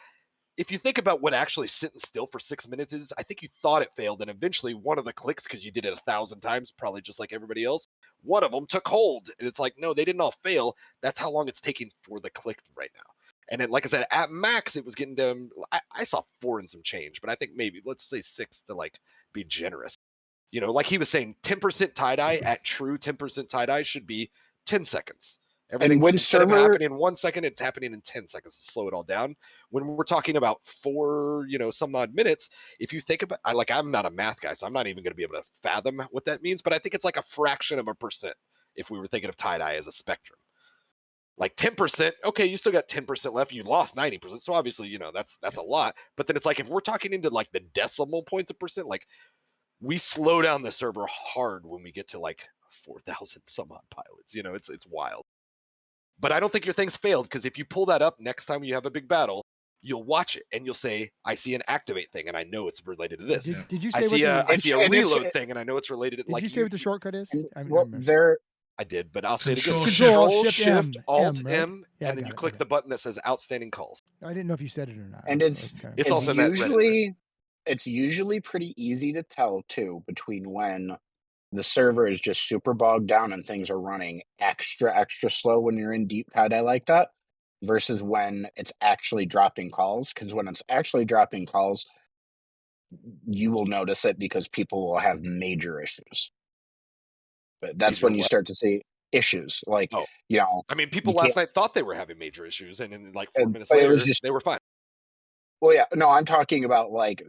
if you think about what actually sitting still for 6 minutes is, I think you thought it failed. And eventually one of the clicks, because you did it 1,000 times, probably just like everybody else, one of them took hold. And it's like, no, they didn't all fail. That's how long it's taking for the click right now. And then, like I said, at max, it was getting to, I saw 4 and some change, but I think maybe, let's say 6 to like be generous. Like he was saying, 10% tie-dye at true 10% tie-dye should be 10 seconds. Everything, when instead of server- happening in 1 second, it's happening in 10 seconds to slow it all down. When we're talking about 4, some odd minutes, if you think about, I'm not a math guy, so I'm not even going to be able to fathom what that means, but I think it's like a fraction of a percent if we were thinking of tie-dye as a spectrum. Like 10%, okay, you still got 10% left. You lost 90%, so obviously, that's a lot. But then it's like if we're talking into like the decimal points of percent, like we slow down the server hard when we get to like 4,000 some odd pilots. It's wild. But I don't think your thing's failed, because if you pull that up next time you have a big battle, you'll watch it and you'll say, I see an activate thing and I know it's related to this. Did you I say see what I see a and it's- reload thing and I know it's related to Did you say what the shortcut is? Well, there I did, but I'll say it Control again. Shift. Control Shift Alt M, right? M, Yeah, I and then got you it, click okay. the button that says outstanding calls. I didn't know if you said it or not. and it's Okay. It's also in that Reddit thread. it's usually pretty easy to tell too between when the server is just super bogged down and things are running extra slow when you're in deep tie-dye like that versus when it's actually dropping calls. Because when it's actually dropping calls, you will notice it because people will have major issues. But that's when you start to see issues like, Oh. I mean, people you last can't- night thought they were having major issues, and then like 4 minutes but it later, was just- they were fine. well, yeah, no, I'm talking about like,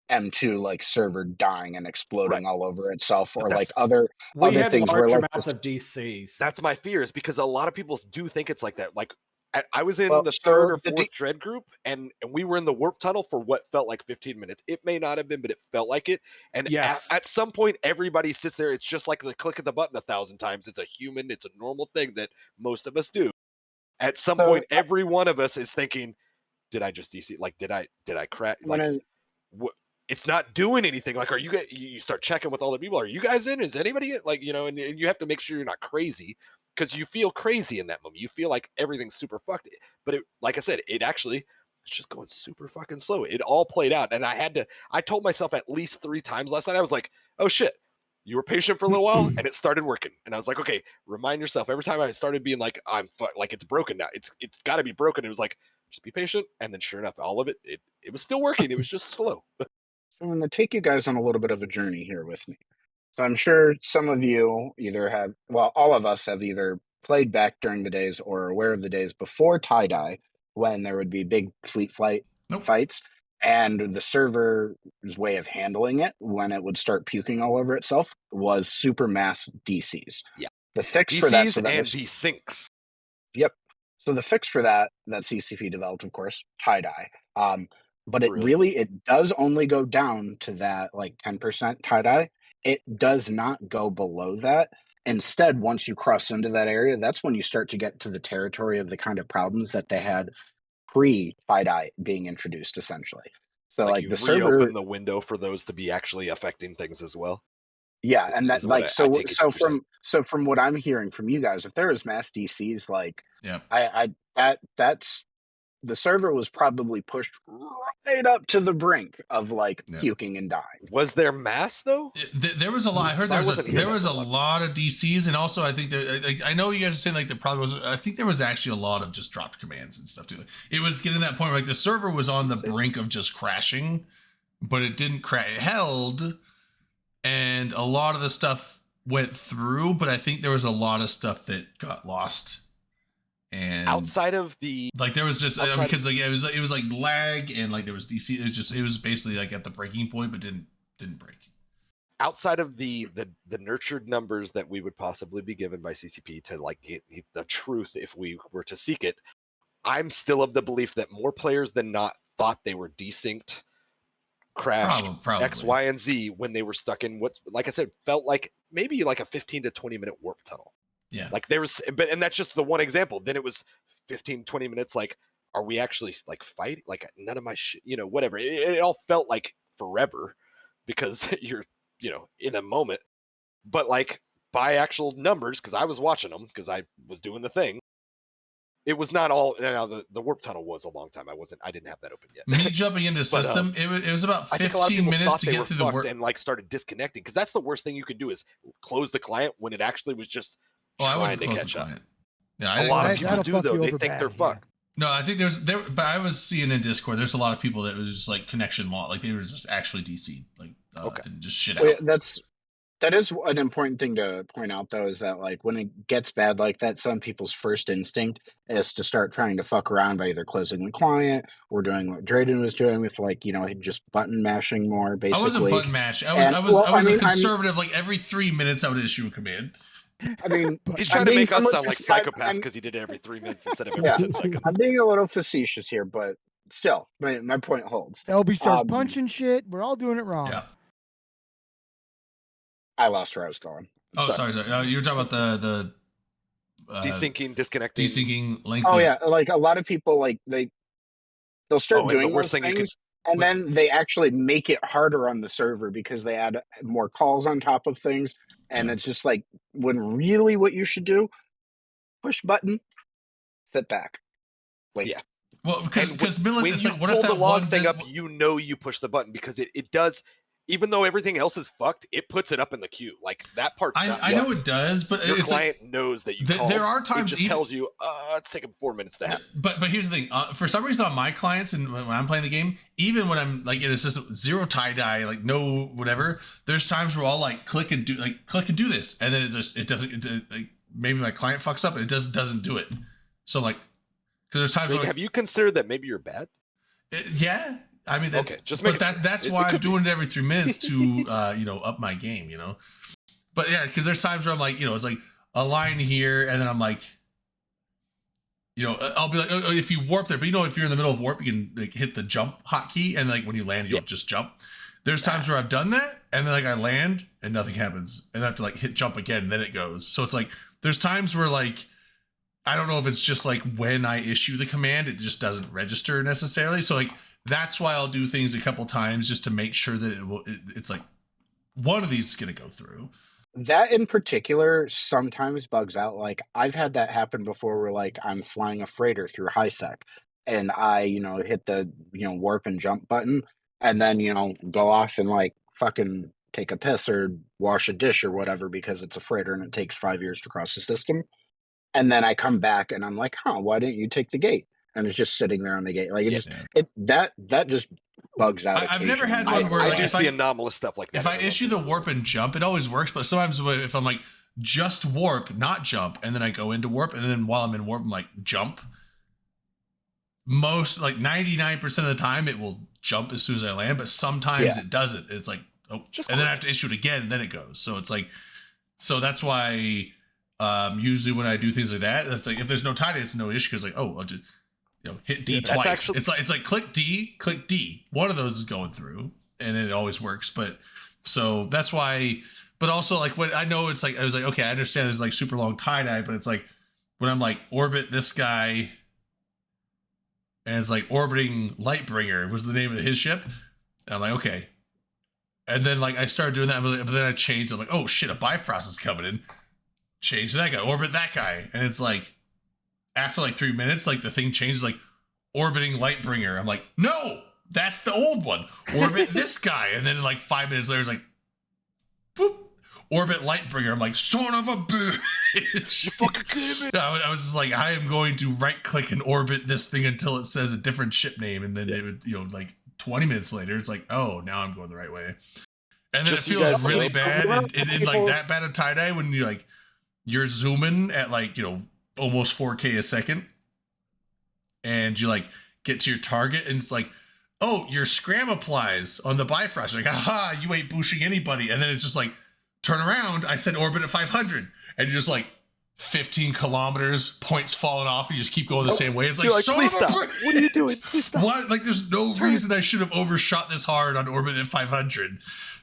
M2 like server dying and exploding all over itself, But or like that's- other We other had things where large like amounts this- of DCs. That's my fear, is because a lot of people do think it's like that. Like I was in Well, the so third or the fourth dread group, and we were in the warp tunnel for what felt like 15 minutes. It may not have been, but it felt like it. And Yes. at some point, everybody sits there. It's just like the click of the button 1,000 times. It's a human. It's a normal thing that most of us do. At some So point, every one of us is thinking, "Did I just DC? Like, did I crack? when Like, I, what? It's not doing anything. Like, are you guys? You start checking with all the people. Are you guys in? Is anybody in? Like, and you have to make sure you're not crazy because you feel crazy in that moment. You feel like everything's super fucked. But it, like I said, it's just going super fucking slow. It all played out, and I told myself at least 3 times last night. I was like, oh shit. You were patient for a little while, and it started working. And I was like, okay, remind yourself. Every time I started being like, like it's broken now. It's got to be broken. It was like, just be patient. And then sure enough, all of it, it was still working. It was just slow. so I'm going to take you guys on a little bit of a journey here with me. So I'm sure some of you either have, well, all of us have either played back during the days or are aware of the days before tie-dye when there would be big fleet flight Nope. fights, and the server's way of handling it when it would start puking all over itself was super mass DCs. Yeah. The fix for that, so DCs that and was, desyncs. yep. So the fix for that CCP developed, of course, tie-dye. But it Brilliant. really, it does only go down to that like 10% tie-dye. It does not go below that. Instead, once you cross into that area, that's when you start to get to the territory of the kind of problems that they had pre-tie-dye being introduced, essentially. So Like like you the server, reopen the window for those to be actually affecting things as well. yeah, and that Is what like I take it you're saying. so from what I'm hearing from you guys, if there is mass DCs, like Yep. that's the server was probably pushed right up to the brink of like Yep. puking and dying. Was there mass though? There was a lot. I heard I there was wasn't hearing there that was a from a lot of lot of DCs, and also I think there. I know you guys are saying like there probably was. I think there was actually a lot of just dropped commands and stuff too. It was getting to that point where like the server was on the brink of just crashing, but it didn't crash. It held, and a lot of the stuff went through, but I think there was a lot of stuff that got lost. And outside of the like there was just outside- because like it was like lag and like there was DC. It was basically like at the breaking point, but didn't break. outside of the nurtured numbers that we would possibly be given by CCP to like get the truth if we were to seek it, I'm still of the belief that more players than not thought they were desynced, crashed, Probably. X, Y, and Z when they were stuck in what, like I said, felt like maybe like a 15 to 20 minute warp tunnel. Yeah. Like there was, and that's just the one example. Then it was 15, 20 minutes. Like, are we actually like fighting? Like none of my shit, whatever. It all felt like forever because you're, in a moment. But like by actual numbers, because I was watching them, because I was doing the thing. It was not all. Now the warp tunnel was a long time. I didn't have that open yet. Me jumping into system, it was about I think a lot of 15 people minutes thought to they get were through the fucked work. and like started disconnecting, because that's the worst thing you could do is close the client when it actually was just I trying wouldn't to close catch the up. client. Yeah, I A didn't lot close of the people client. do fuck though. you They over think bad, they're yeah. fucked. No, I think but I was seeing in Discord, there's a lot of people that was just like connection law, like they were just actually DC'd, like Okay. and just shit Well, out. that is an important thing to point out, though, is that like when it gets bad like that, some people's first instinct is to start trying to fuck around by either closing the client or doing what Drayden was doing with like just button mashing more. Basically, I wasn't button mash. I And- was well, a I mean- conservative. Like every 3 minutes, I would issue a command. I mean, He's I'm trying to being make us somewhat sound like faci- psychopaths I'm- because he did it every 3 minutes instead of every Yeah. 10 seconds. I'm being a little facetious here, but still, my point holds. LB starts Um, punching shit. We're all doing it wrong. Yeah. I lost where I was going. Oh, sorry. You were talking about the Desyncing, disconnecting. desyncing length. Oh of- yeah, like a lot of people like they'll start Oh, and the doing worst those thing you things, and then they actually make it harder on the server because they add more calls on top of things, and Yeah. it's just like when really what you should do, push button, sit back, wait. Yeah. Well, because And Millen, when it's you like, what pull if the that log one thing did- up, you push the button because it does. Even though everything else is fucked, it puts it up in the queue. Like that part's not. I know it does, but Your it's like, client knows that you there called. are times it just even- tells you, it's taking 4 minutes to happen. But here's the thing. For some reason, on my clients and when I'm playing the game, even when I'm like in a system zero tie dye, like no whatever, there's times where I'll like click and do this, and then it doesn't. Like, maybe my client fucks up and it doesn't do it. So like, because there's times I mean, where have you considered that maybe you're bad? yeah. I mean, that's, Okay, just but making sure. that's It why I'm could be. doing it every 3 minutes to up my game, But yeah, because there's times where I'm like, it's like a line here, and then I'm like, I'll be like, oh, if you warp there, but if you're in the middle of warp, you can like hit the jump hotkey, and like when you land, you'll just jump. There's times where I've done that, and then like I land and nothing happens, and I have to like hit jump again, and then it goes. So it's like there's times where like I don't know if it's just like when I issue the command, it just doesn't register necessarily. So like that's why I'll do things a couple times just to make sure that it's like one of these is gonna go through. That in particular sometimes bugs out. Like I've had that happen before where like I'm flying a freighter through HiSec and I, hit the, warp and jump button and then, go off and like fucking take a piss or wash a dish or whatever because it's a freighter and it takes 5 years to cross the system. And then I come back and I'm like, why didn't you take the gate? And it's just sitting there on the gate. Like that just bugs out. I've never had one where I see anomalous stuff like that. If I issue the warp and jump, it always works. But sometimes if I'm like just warp, not jump, and then I go into warp, and then while I'm in warp, I'm like jump. Most like 99% of the time, it will jump as soon as I land, but sometimes it doesn't. It's like then I have to issue it again, and then it goes. So it's like, so that's why usually when I do things like that, it's like if there's no tie, it's no issue because like I'll just hit D twice. Actually, it's like click D. One of those is going through, and it always works. But so that's why. But also like when I know it's like I was like okay, I understand this is like super long tie-dye, but it's like when I'm like orbit this guy, and it's like orbiting Lightbringer was the name of his ship. And I'm like okay, and then like I started doing that, but then I changed. I'm like oh shit, a Bifrost is coming in. Change that guy, orbit that guy, and it's like. After like 3 minutes, like the thing changes, like orbiting Lightbringer. I'm like, no, that's the old one. Orbit this guy, and then like 5 minutes later, it's like, boop, orbit Lightbringer. I'm like, son of a bitch. You fucking kidding me? I was just like, I am going to right click and orbit this thing until it says a different ship name, and then it would, like 20 minutes later, it's like, oh, now I'm going the right way. And then it feels really bad, and like that bad of tie-dye when you like you're zooming at like almost 4K a second, and you like get to your target, and it's like, oh, your scram applies on the Bifrost. You're like, aha, you ain't boosting anybody. And then it's just like, turn around. I said orbit at 500, and you're just like 15 kilometers, points falling off. You just keep going the same way. It's like, please stop. What are you doing? Please stop. What? Like, there's no reason I should have overshot this hard on orbit at 500.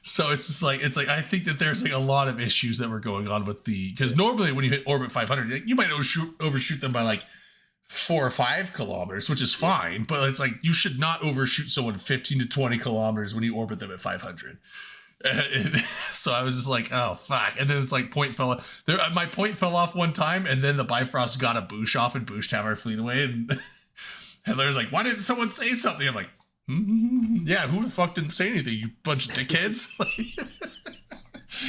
So it's just like, I think that there's like a lot of issues that were going on with because normally when you hit orbit 500, you might overshoot them by like 4 or 5 kilometers, which is fine, but it's like, you should not overshoot someone 15 to 20 kilometers when you orbit them at 500. So I was just like, oh fuck. And then it's like my point fell off one time, and then the Bifrost got a boosh off and booshed half our fleet away. And Heather's like, why didn't someone say something? I'm like, yeah, who the fuck didn't say anything, you bunch of dickheads?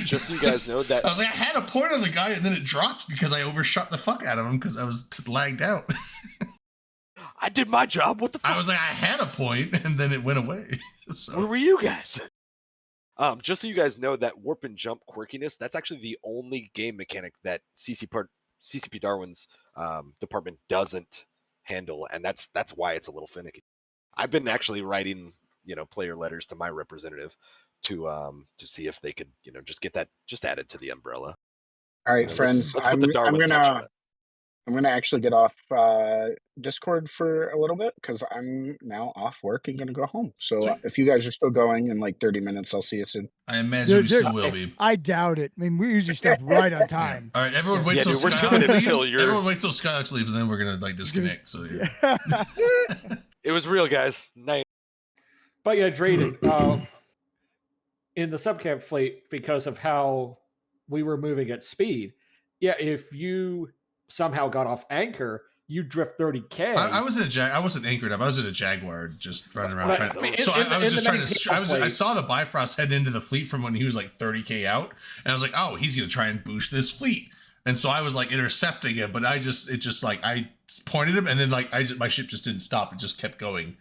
Just so you guys know that I was like, I had a point on the guy, and then it dropped because I overshot the fuck out of him because I was lagged out. I did my job. What the fuck? I was like, I had a point, and then it went away. So. Where were you guys? Just so you guys know that warp and jump quirkiness, that's actually the only game mechanic that CCP Darwin's department doesn't handle, and that's why it's a little finicky. I've been actually writing, player letters to my representative to see if they could, just get that just added to the umbrella. All right, friends. I'm gonna actually get off Discord for a little bit because I'm now off work and gonna go home. So if you guys are still going in like 30 minutes, I'll see you soon. I imagine we still will be. I doubt it. I mean, we usually stop right on time. All right, everyone wait till Skylarks leaves. Everyone wait till Skylarks leaves, and then we're gonna like disconnect. So yeah. It was real, guys. Night. But yeah, Drayden, in the subcamp fleet, because of how we were moving at speed, if you somehow got off anchor, you drift 30K. I was in I wasn't anchored up. I was in a Jaguar just running around trying. I saw the Bifrost head into the fleet from when he was like 30K out, and I was like, oh, he's gonna try and boost this fleet. And so I was like intercepting it, but I pointed him, and then like my ship just didn't stop; it just kept going,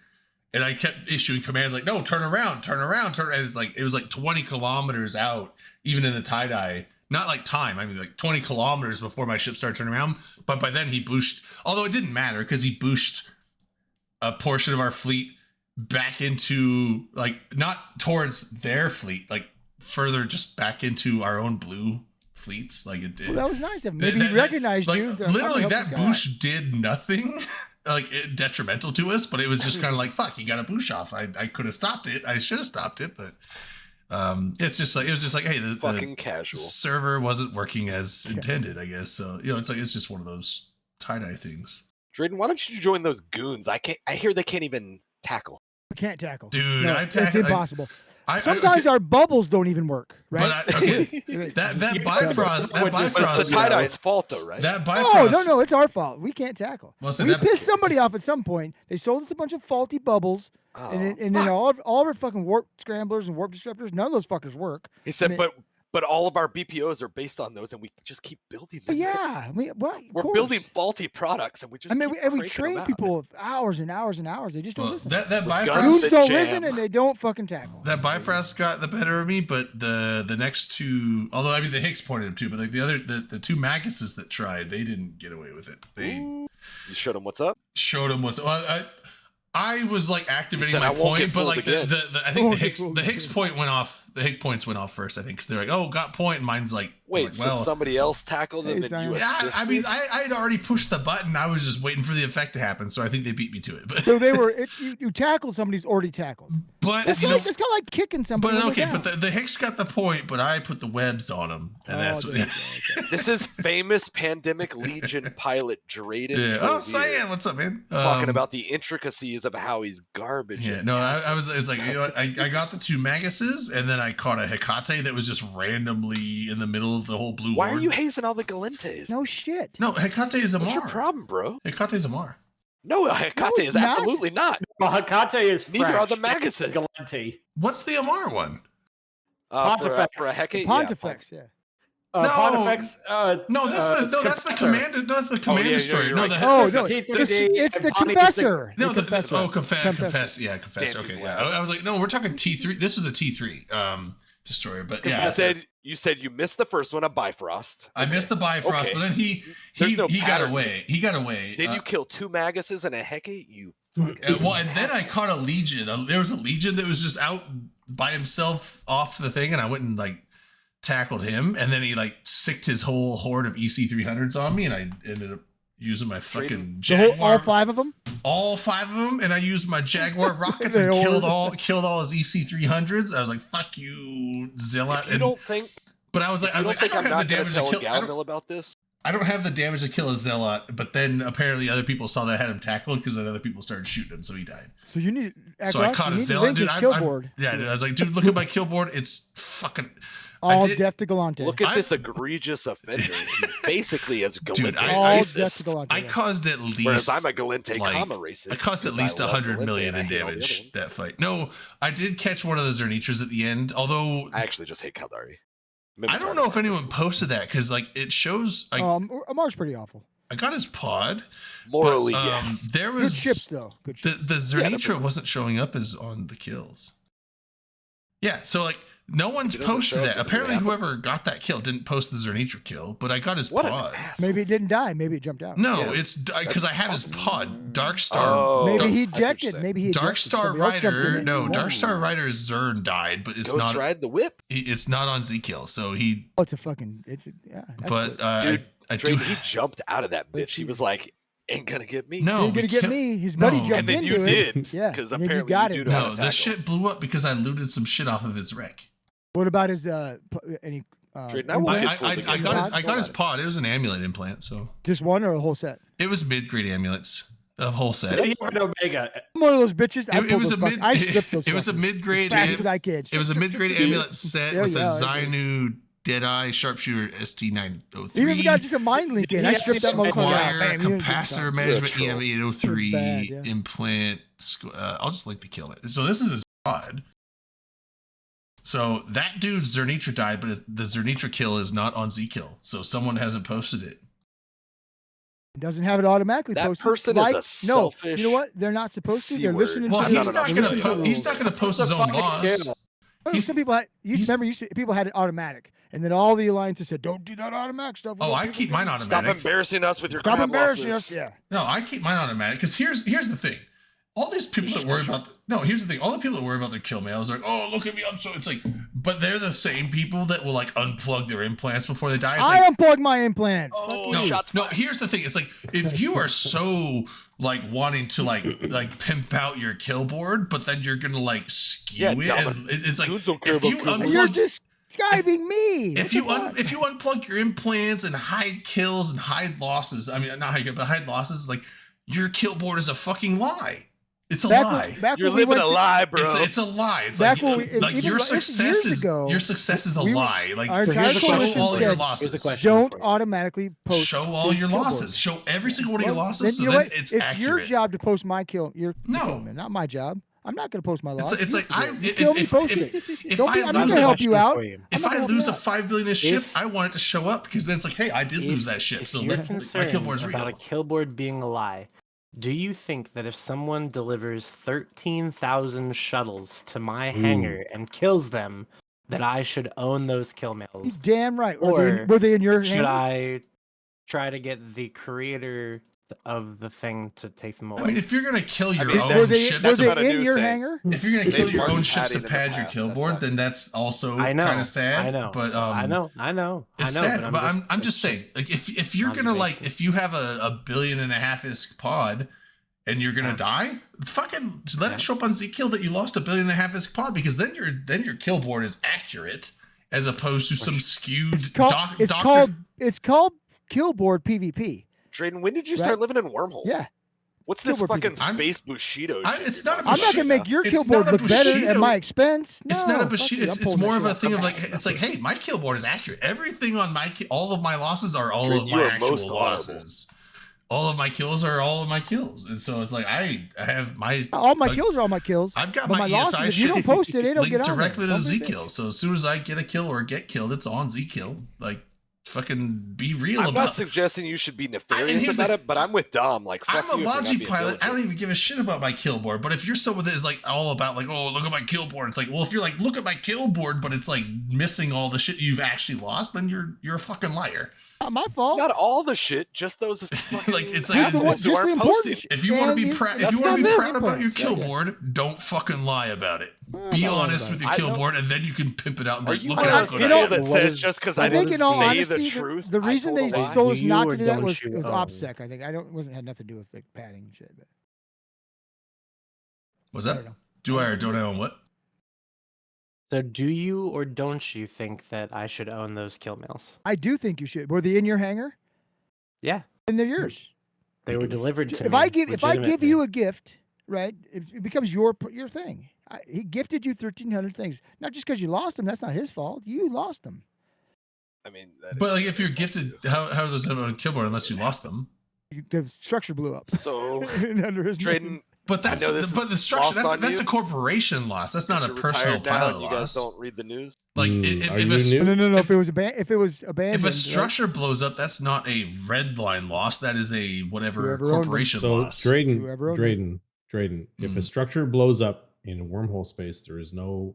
and I kept issuing commands like, "No, turn around!" And it's like it was like 20 kilometers out, even in the tie-dye. Not like time, I mean like 20 kilometers before my ship started turning around. But by then he booshed, although it didn't matter because he booshed a portion of our fleet back into like not towards their fleet, like further just back into our own blue fleets. Like it did. Well, that was nice of him. Maybe he recognized like, you. Literally, that boosh did nothing like detrimental to us, but it was just kind of like, fuck, you got a boosh off. I could have stopped it. I should have stopped it, but it's just like, it was just like, hey, the Fucking casual. server wasn't working as intended, I guess. So, you know, it's like, it's just one of those tie-dye things. Drayden, why don't you join those goons? I hear they can't even tackle. We can't tackle. Dude, no, it's impossible. Sometimes our bubbles don't even work, right? But that Bifrost, it's the tie-dye's fault though, right? That Bifrost. No, it's our fault. We can't tackle. Well, so we pissed somebody off at some point. They sold us a bunch of faulty bubbles, and then all of our fucking warp scramblers and warp disruptors, none of those fuckers work. He said, but all of our BPOs are based on those, and we just keep building them. Yeah, we're building faulty products, and we just. We train people hours and hours and hours. They just don't listen. That Bifrost goons don't listen, and they don't fucking tackle. That Bifrost got the better of me, but the next two, although I mean the Hicks pointed him too, but like the two Maguses that tried, they didn't get away with it. You showed them what's up. Showed them what's. Well, I was like activating my point, but like I think the Hicks point went off. The Hicks points went off first, I think, because they're like, "Oh, got point." And mine's like, wait, so somebody else tackled them and you assisted? I mean, I had already pushed the button. I was just waiting for the effect to happen, so I think they beat me to it. But so they were you tackled somebody who's already tackled. But it's kind of like kicking somebody. But okay, but the Hicks got the point, but I put the webs on them, and that's what. This is famous Pandemic Legion pilot Drayden. Yeah. Oh, Cyan, what's up, man? Talking about the intricacies of how he's garbage. Yeah, no, I was. It's like, you know what? I got the two Maguses, and then I caught a Hecate that was just randomly in the middle of the whole blue. Why are you hazing all the Galentes? No shit. No, Hecate is a Mar. What's your problem, bro? Hecate is a Mar. No, Hecate is absolutely not. Well, Hecate is French. Neither are the Maguses. Galente. What's the Amar one? Pontifex. For a Hecate, Pontifex, yeah. Pontifex. No, that's the command. No, that's the command destroyer. No, it's the confessor. No, confess. Yeah, confess. Okay, yeah. I was like, no, we're talking T3. This was a T3 destroyer, but yeah. You said you missed the first one, a Bifrost. I missed the Bifrost, but then he got away. He got away. Then you killed two Maguses and a Hecate. And then I caught a Legion. There was a Legion that was just out by himself off the thing, and I went and like tackled him, and then he like sicked his whole horde of EC300s on me, and I ended up using my fucking Jaguar. All 5 of them? All 5 of them, and I used my Jaguar rockets and killed all his EC300s. I was like, "Fuck you, Zilla." If you don't think? But I was like, I don't have the damage to kill. About this. I don't have the damage to kill a Zealot, but then apparently other people saw that I had him tackled because then other people started shooting him, so he died. So you need. So I caught a Zealot, dude. I was like, dude, look at my kill board. It's fucking. All death to Galante. Look at this egregious offender. He basically is Galente dude, racist. I caused at least. Whereas I'm a Galente comma racist. I caused at least 100 million in damage that fight. No, I did catch one of the Zernitras at the end, although I actually just hate Kaldari. I don't know if anyone posted that because like it shows. Amar's pretty awful. I got his pod. Morally, yes. There was good chips though. Good chips. The Zernitra wasn't showing up as on the kills. Yeah, so like. No one's posted that. Apparently, whoever got that kill didn't post the Zernitra kill, but I got his pod. Maybe it didn't die. Maybe it jumped out. No, it's because I have his pod. Dark Star. Maybe he ejected. Maybe he. Dark Star Rider. No, Dark Star Rider's Zern died, but it's Ghost not. Ride the whip. It's not on Z kill, so he. Oh, it's a fucking. But dude, he jumped out of that bitch. He was like, "Ain't gonna get me." No, ain't gonna get me. His buddy jumped into it. And then you did. Yeah, because apparently you got it. No, the shit blew up because I looted some shit off of its wreck. What about his any? I got his pod. It was an amulet implant, so just one or a whole set. It was mid-grade amulets, a whole set. He went Omega. I'm one of those bitches. It was a mid-grade. It was a mid-grade amulet set with a Zainu Deadeye Sharpshooter ST903. You even got just a mind link in. I stripped that motherfucker. Capacitor management EM803 implant. I'll just link the kill it. So this is his pod. So that dude's Zernitra died, but the Zernitra kill is not on Z-Kill. So someone hasn't posted it. It doesn't have it automatically that posted. Person is a selfish. No, you know what? They're not supposed to. They're listening to. He's not going to post his own loss. Some people people had it automatic, and then all the alliances said, "Don't do that automatic stuff." Oh, I keep mine automatic. Stop embarrassing us with your. Stop embarrassing us. Yeah. No, I keep mine automatic because here's the thing. all these people that worry about here's the thing, all the people that worry about their kill mails are like, oh, look at me, I'm so, it's like, but they're the same people that will like unplug their implants before they die. It's I like, unplug my implants. Oh, no, shots no, fired. here's the thing, it's like, if you are so like wanting to like pimp out your kill board, but then you're gonna like skew it, and it's like, Dudes don't care if you about kill board. You're unplug describing me. if you unplug your implants and hide kills and hide losses, I mean not hide, but hide losses, is like your kill board is a fucking lie. It's a lie. You're living a lie, bro. It's a lie. It's Back like, when we- like even your like success years ago, your success is a we were- lie. Like our entire show coalition all your said, losses. Here's a question. don't for you. automatically post. Show all your kill losses. boards. Show every single one of your Well, losses, then so you know then what? it's your accurate. job to post my kill. Your No. kill, man, not my job. I'm not going to post my loss. It's You like have to do it. You it- kill me, if- post if- it. if Don't I be, I'm not lose going to a help you question out. for you. I'm If not I gonna help lose you a out. 5 billion ship, If- I want it to show up because then it's like, hey, I did lose that ship, If so you're then my concerned kill board's about a real. kill board being a lie, do you think that if someone delivers 13,000 shuttles to my hangar and kills them, that I should own those kill He's mails? damn right. Or Were they in your Should hand? I try to get the creator of the thing to take them away? I mean, if you're gonna kill your mean, own Were they, ships, were That's they about a in new your thing. hangar? if you're gonna They've kill your marked own ships padding to in the pad your past, kill that's board, not then new. that's also I know, kind of sad. I know, but I know, it's sad, sad. But I'm just it's saying, like, if you're gonna like, observation. if you have a 1.5 billion ISK pod, and you're gonna Yeah. die, fucking let Yeah. it show up on Zkill that you lost a 1.5 billion ISK pod, because then your kill board is accurate as opposed to some skewed It's called, doctor. it's called kill board PvP. Drayden, when did you Right? start living in wormholes? Yeah. What's this Kill board fucking people. space Bushido shit? It's you're not a talking I'm not Bushido. gonna make your It's kill board not a look better at Bushido. my expense. It's No, not a fuck Bushido. you, I'm It's pulling more that of a shit thing off of my like, ass. it's like, hey, my kill board is accurate. Everything on all of my losses are all Drayden, of you my are actual most honorable. losses. All of my kills are all of my kills, and so it's like I have my all my like, kills are all my kills. I've got but my losses, ESI if you don't shit post it, they don't linked get on directly there. to Don't be Zkill. So as soon as I get a kill or get killed, it's on Zkill. Like, fucking be real I'm about not suggesting you should be and nefarious here's about the- it, but I'm with Dom. Like, fuck I'm a you if you're not Logi being pilot. I don't diligent. even give a shit about my kill board. But if you're someone that is like all about like, oh, look at my kill board, it's like, well, if you're like, look at my kill board, but it's like missing all the shit you've actually lost, then you're a fucking liar. Not my fault. Not all the shit, just those fucking Like, it's like- Just the, assholes who who the aren't important posting. shit. If you want to be And proud, if that's you want to not be them. proud about your Implants. kill Yeah, yeah. board, don't fucking lie about it. Well, Be I'm not lying honest about with it. your I kill don't- board, and then you can pimp it out and Are be you like, one look of at those how you good I know- people am. that What says is- just because I I think didn't in all say honesty, the truth, the reason I they told a lie? told us Do you not or to do that don't was you it was own? OPSEC. I think wasn't had nothing to do with like padding and shit. But Was I that? don't know. Do I or don't I own what? So do you or don't you think that I should own those kill mails? I do think you should. Were they in your hangar? Yeah, And they're yours. they were delivered to If me. I give you legitimately. a gift, right? It becomes your thing. He gifted you 1,300 things. Not just because you lost them. That's not his fault. You lost them. I mean, that But is like, if you're his fault, gifted, too. how are those on a kill board unless you lost them? The structure blew up. So, Under his name. Drayden, But that's know this but the is structure lost on that's you. a corporation loss. That's not a you're personal retired now pilot and you guys loss. don't read the news. Like are if you a, new? No. If it was abandoned, if a right? structure blows up, that's not a red line loss. That is a whatever Whoever owned them. corporation So loss. Whoever owned it. Drayden. If a Mhm. structure blows up in a wormhole space, there is no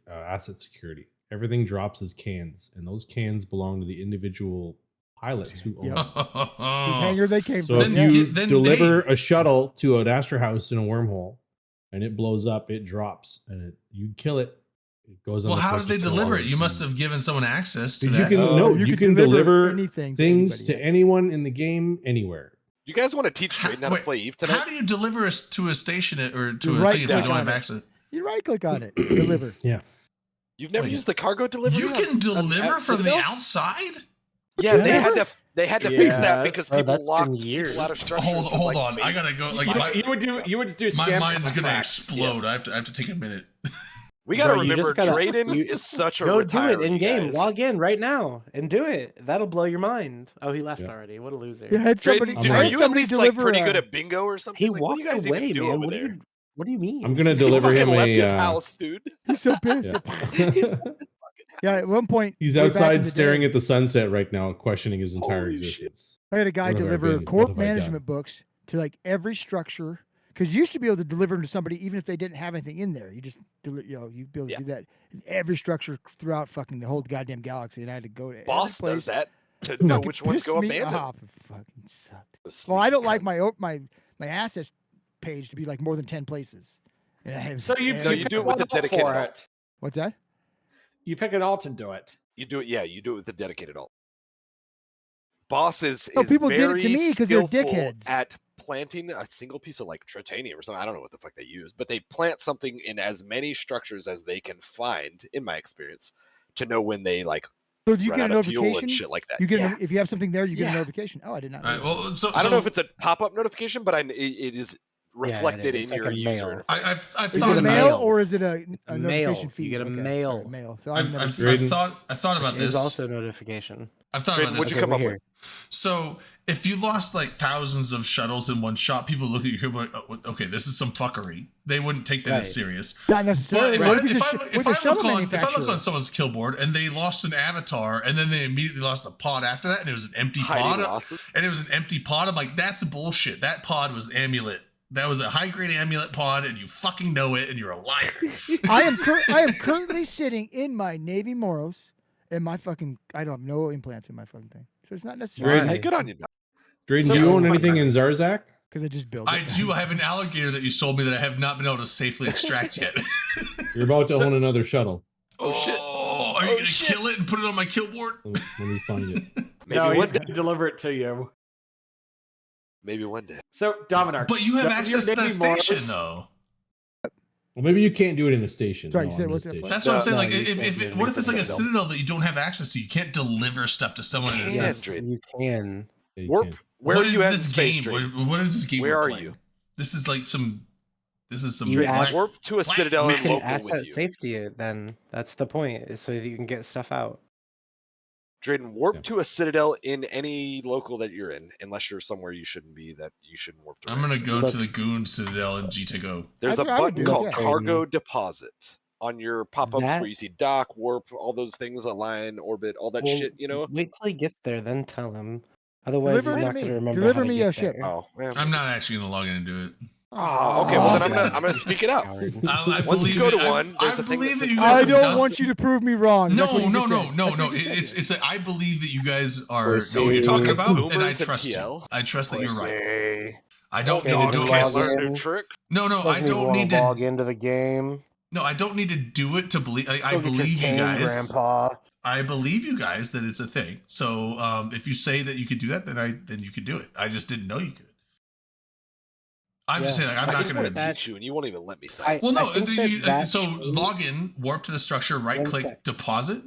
asset security. Everything drops as cans, and those cans belong to the individual pilots who own Yep. them. Whose hangar they came So from. if you then deliver a shuttle to an Astra house in a wormhole, and it blows up, it drops, and you kill it. It goes on. Well, the how did they purchase deliver order. it? You must have given someone access to You that. can you can deliver anything things to to anybody. anyone in the game anywhere. You guys want to teach Drayden how to Wait, play Eve tonight? How do you deliver us to a station or to You a right thing if you click don't on have it. access? You right click on it. Deliver. You've never Wait. used the cargo delivery? You on- can on- deliver at from the Citadel? outside? Yeah, they had Yes. to. They had to fix that Yes. because Oh, people that's been locked years. people out of structures. Hold with, hold like, on. I bait. gotta go. Like You would do my scam mind's gonna contracts. explode. Yes. I have to take a minute. We gotta Bro, you remember just gotta- Drayden you- is such a Go do it retiree, in game. guys. Log in right now and do it. That'll blow your mind. Oh, he left Yeah. already. What a loser. You had somebody. Drayden, I'm dude, right. are had you at somebody least like deliver pretty a- good at bingo or something? He Like, what walked do you guys away, even do man. over What do there? you? What do you mean? I'm gonna He deliver fucking him left a. his house, dude. He's so pissed. Yeah. He left his fucking Yeah, at house. one point He's way back in outside the staring day, at the sunset right now, questioning his entire Holy shit. existence. I had a guy What have I deliver been? What corp have I done? management books to like every structure because you used to be able to deliver them to somebody even if they didn't have anything in there. You just you'd be able to Yeah. do that in every structure throughout fucking the whole goddamn galaxy, and I had to go to every Boss place. does that to know Fucking which ones pissed go me abandoned. off. It fucking sucked. Those Well, I sneaky don't like cunts. my assets page to be like more than 10 places. And I have, So you, and- No, you you pick do it with one the dedicated for alt. it. What's that? You pick an alt and do it. You do it. Yeah, you do it with the dedicated alt. Boss is No, people did it to very me 'cause they're skillful dickheads. at planting a single piece of like titanium or something. I don't know what the fuck they use, but they plant something in as many structures as they can find, in my experience, to know when they like So do you run get a out of fuel and notification? shit like that. You get Yeah. if you have something there, you get a Yeah. notification. Oh, I did not. All know right. that. Well, so I don't know if it's a pop-up notification, but it is reflected is. It's in like your a user mail. interface. I've Is thought it a about mail mail. or is it a Mail. notification You feed? get a Okay, mail. sorry, mail. So I've never I've seen Drayden- thought about Which is this. also a notification. I've thought Drayden, about what'd this. you It's come over up here. with? So if you lost like thousands of shuttles in one shot, people look at you and be like, oh, okay, this is some fuckery. They wouldn't take that Right. as serious. Not But necessarily. if, What I, if it's if, a I, sh- look- with if, a I shuttle look on, if I look manufacturer? on someone's kill board and they lost an avatar and then they immediately lost a pod after that and it was an empty Hiding pod, losses. and it was an empty pod, I'm like, that's bullshit. That pod was amulet. That was a high grade amulet pod, and you fucking know it, and you're a liar. I am currently sitting in my Navy Moros, and my fucking I don't have no implants in my fucking thing, so it's not necessarily Drayden- Hey, good on you, Doc. Drayden, So- do you own anything in Zarzak? because I just built it. I do have an alligator that you sold me that I have not been able to safely extract yet. You're about to So- own another shuttle Oh, shit. Oh, are you Oh, gonna shit. kill it and put it on my kill board? when we find it. Maybe No, one he's day. going to deliver it to you. Maybe one day. So, Dominar. But you have does your access to that Navy station, Mars- though. Well, maybe you can't do it in a station. Sorry, no, you said on what's the that station. That's what I'm saying. No, Like, you if can't do it what in if it's like a Citadel. citadel that you don't have access to? You can't deliver stuff to someone in a Can, sense. Drayden. You can. Yeah, you Warp. can. Where What are is you at in this space, game? Drayden? What is this game? Where we're are playing? you? This is like some. This is some You black. add- Warp to a Black Citadel man. and You can local with asset you. safety it. Then that's the point, is so that you can get stuff out. Drayden, warp Yeah. to a Citadel in any local that you're in, unless you're somewhere you shouldn't be that you shouldn't warp to. I'm gonna go Look- to the Goon Citadel in GTGO. There's That's a what I would button do, called yeah. Cargo Deposit on your pop-ups That- where you see dock, warp, all those things, align, orbit, all that Well, shit, you know? Wait till he gets there, then tell him. Otherwise, Deliver it he's to not going me. to remember Deliver how to me get a ship. there. Oh, yeah, I'm not actually gonna log in and do it. Oh, okay. Well, then Oh. I'm gonna speak it out. Coward. I Once you believe go to that- one, there's I a thing that believe that says- you guys I have don't done- want you to prove me wrong. That's what you No, just no, said. no, That's no. what you just It's said. I believe that you guys are Or know what you're talking say- about, and I Boomers and trust you. PL. I trust that you're right. Say, I don't Okay, need to just do it log myself. in. learn new trick. No, I doesn't even don't want need to log to. into the game. No, I don't need to do it to believe. I Go get your believe you cane, guys. Grandpa. I believe you guys that it's a thing. So if you say that you could do that, then you could do it. I just didn't know you could. I'm just Yeah. saying, like, I'm I not just gonna. want to teach you, and you won't even let me say. I- it. Well, no. think that So change- log in, warp to the structure, right One click, sec. deposit.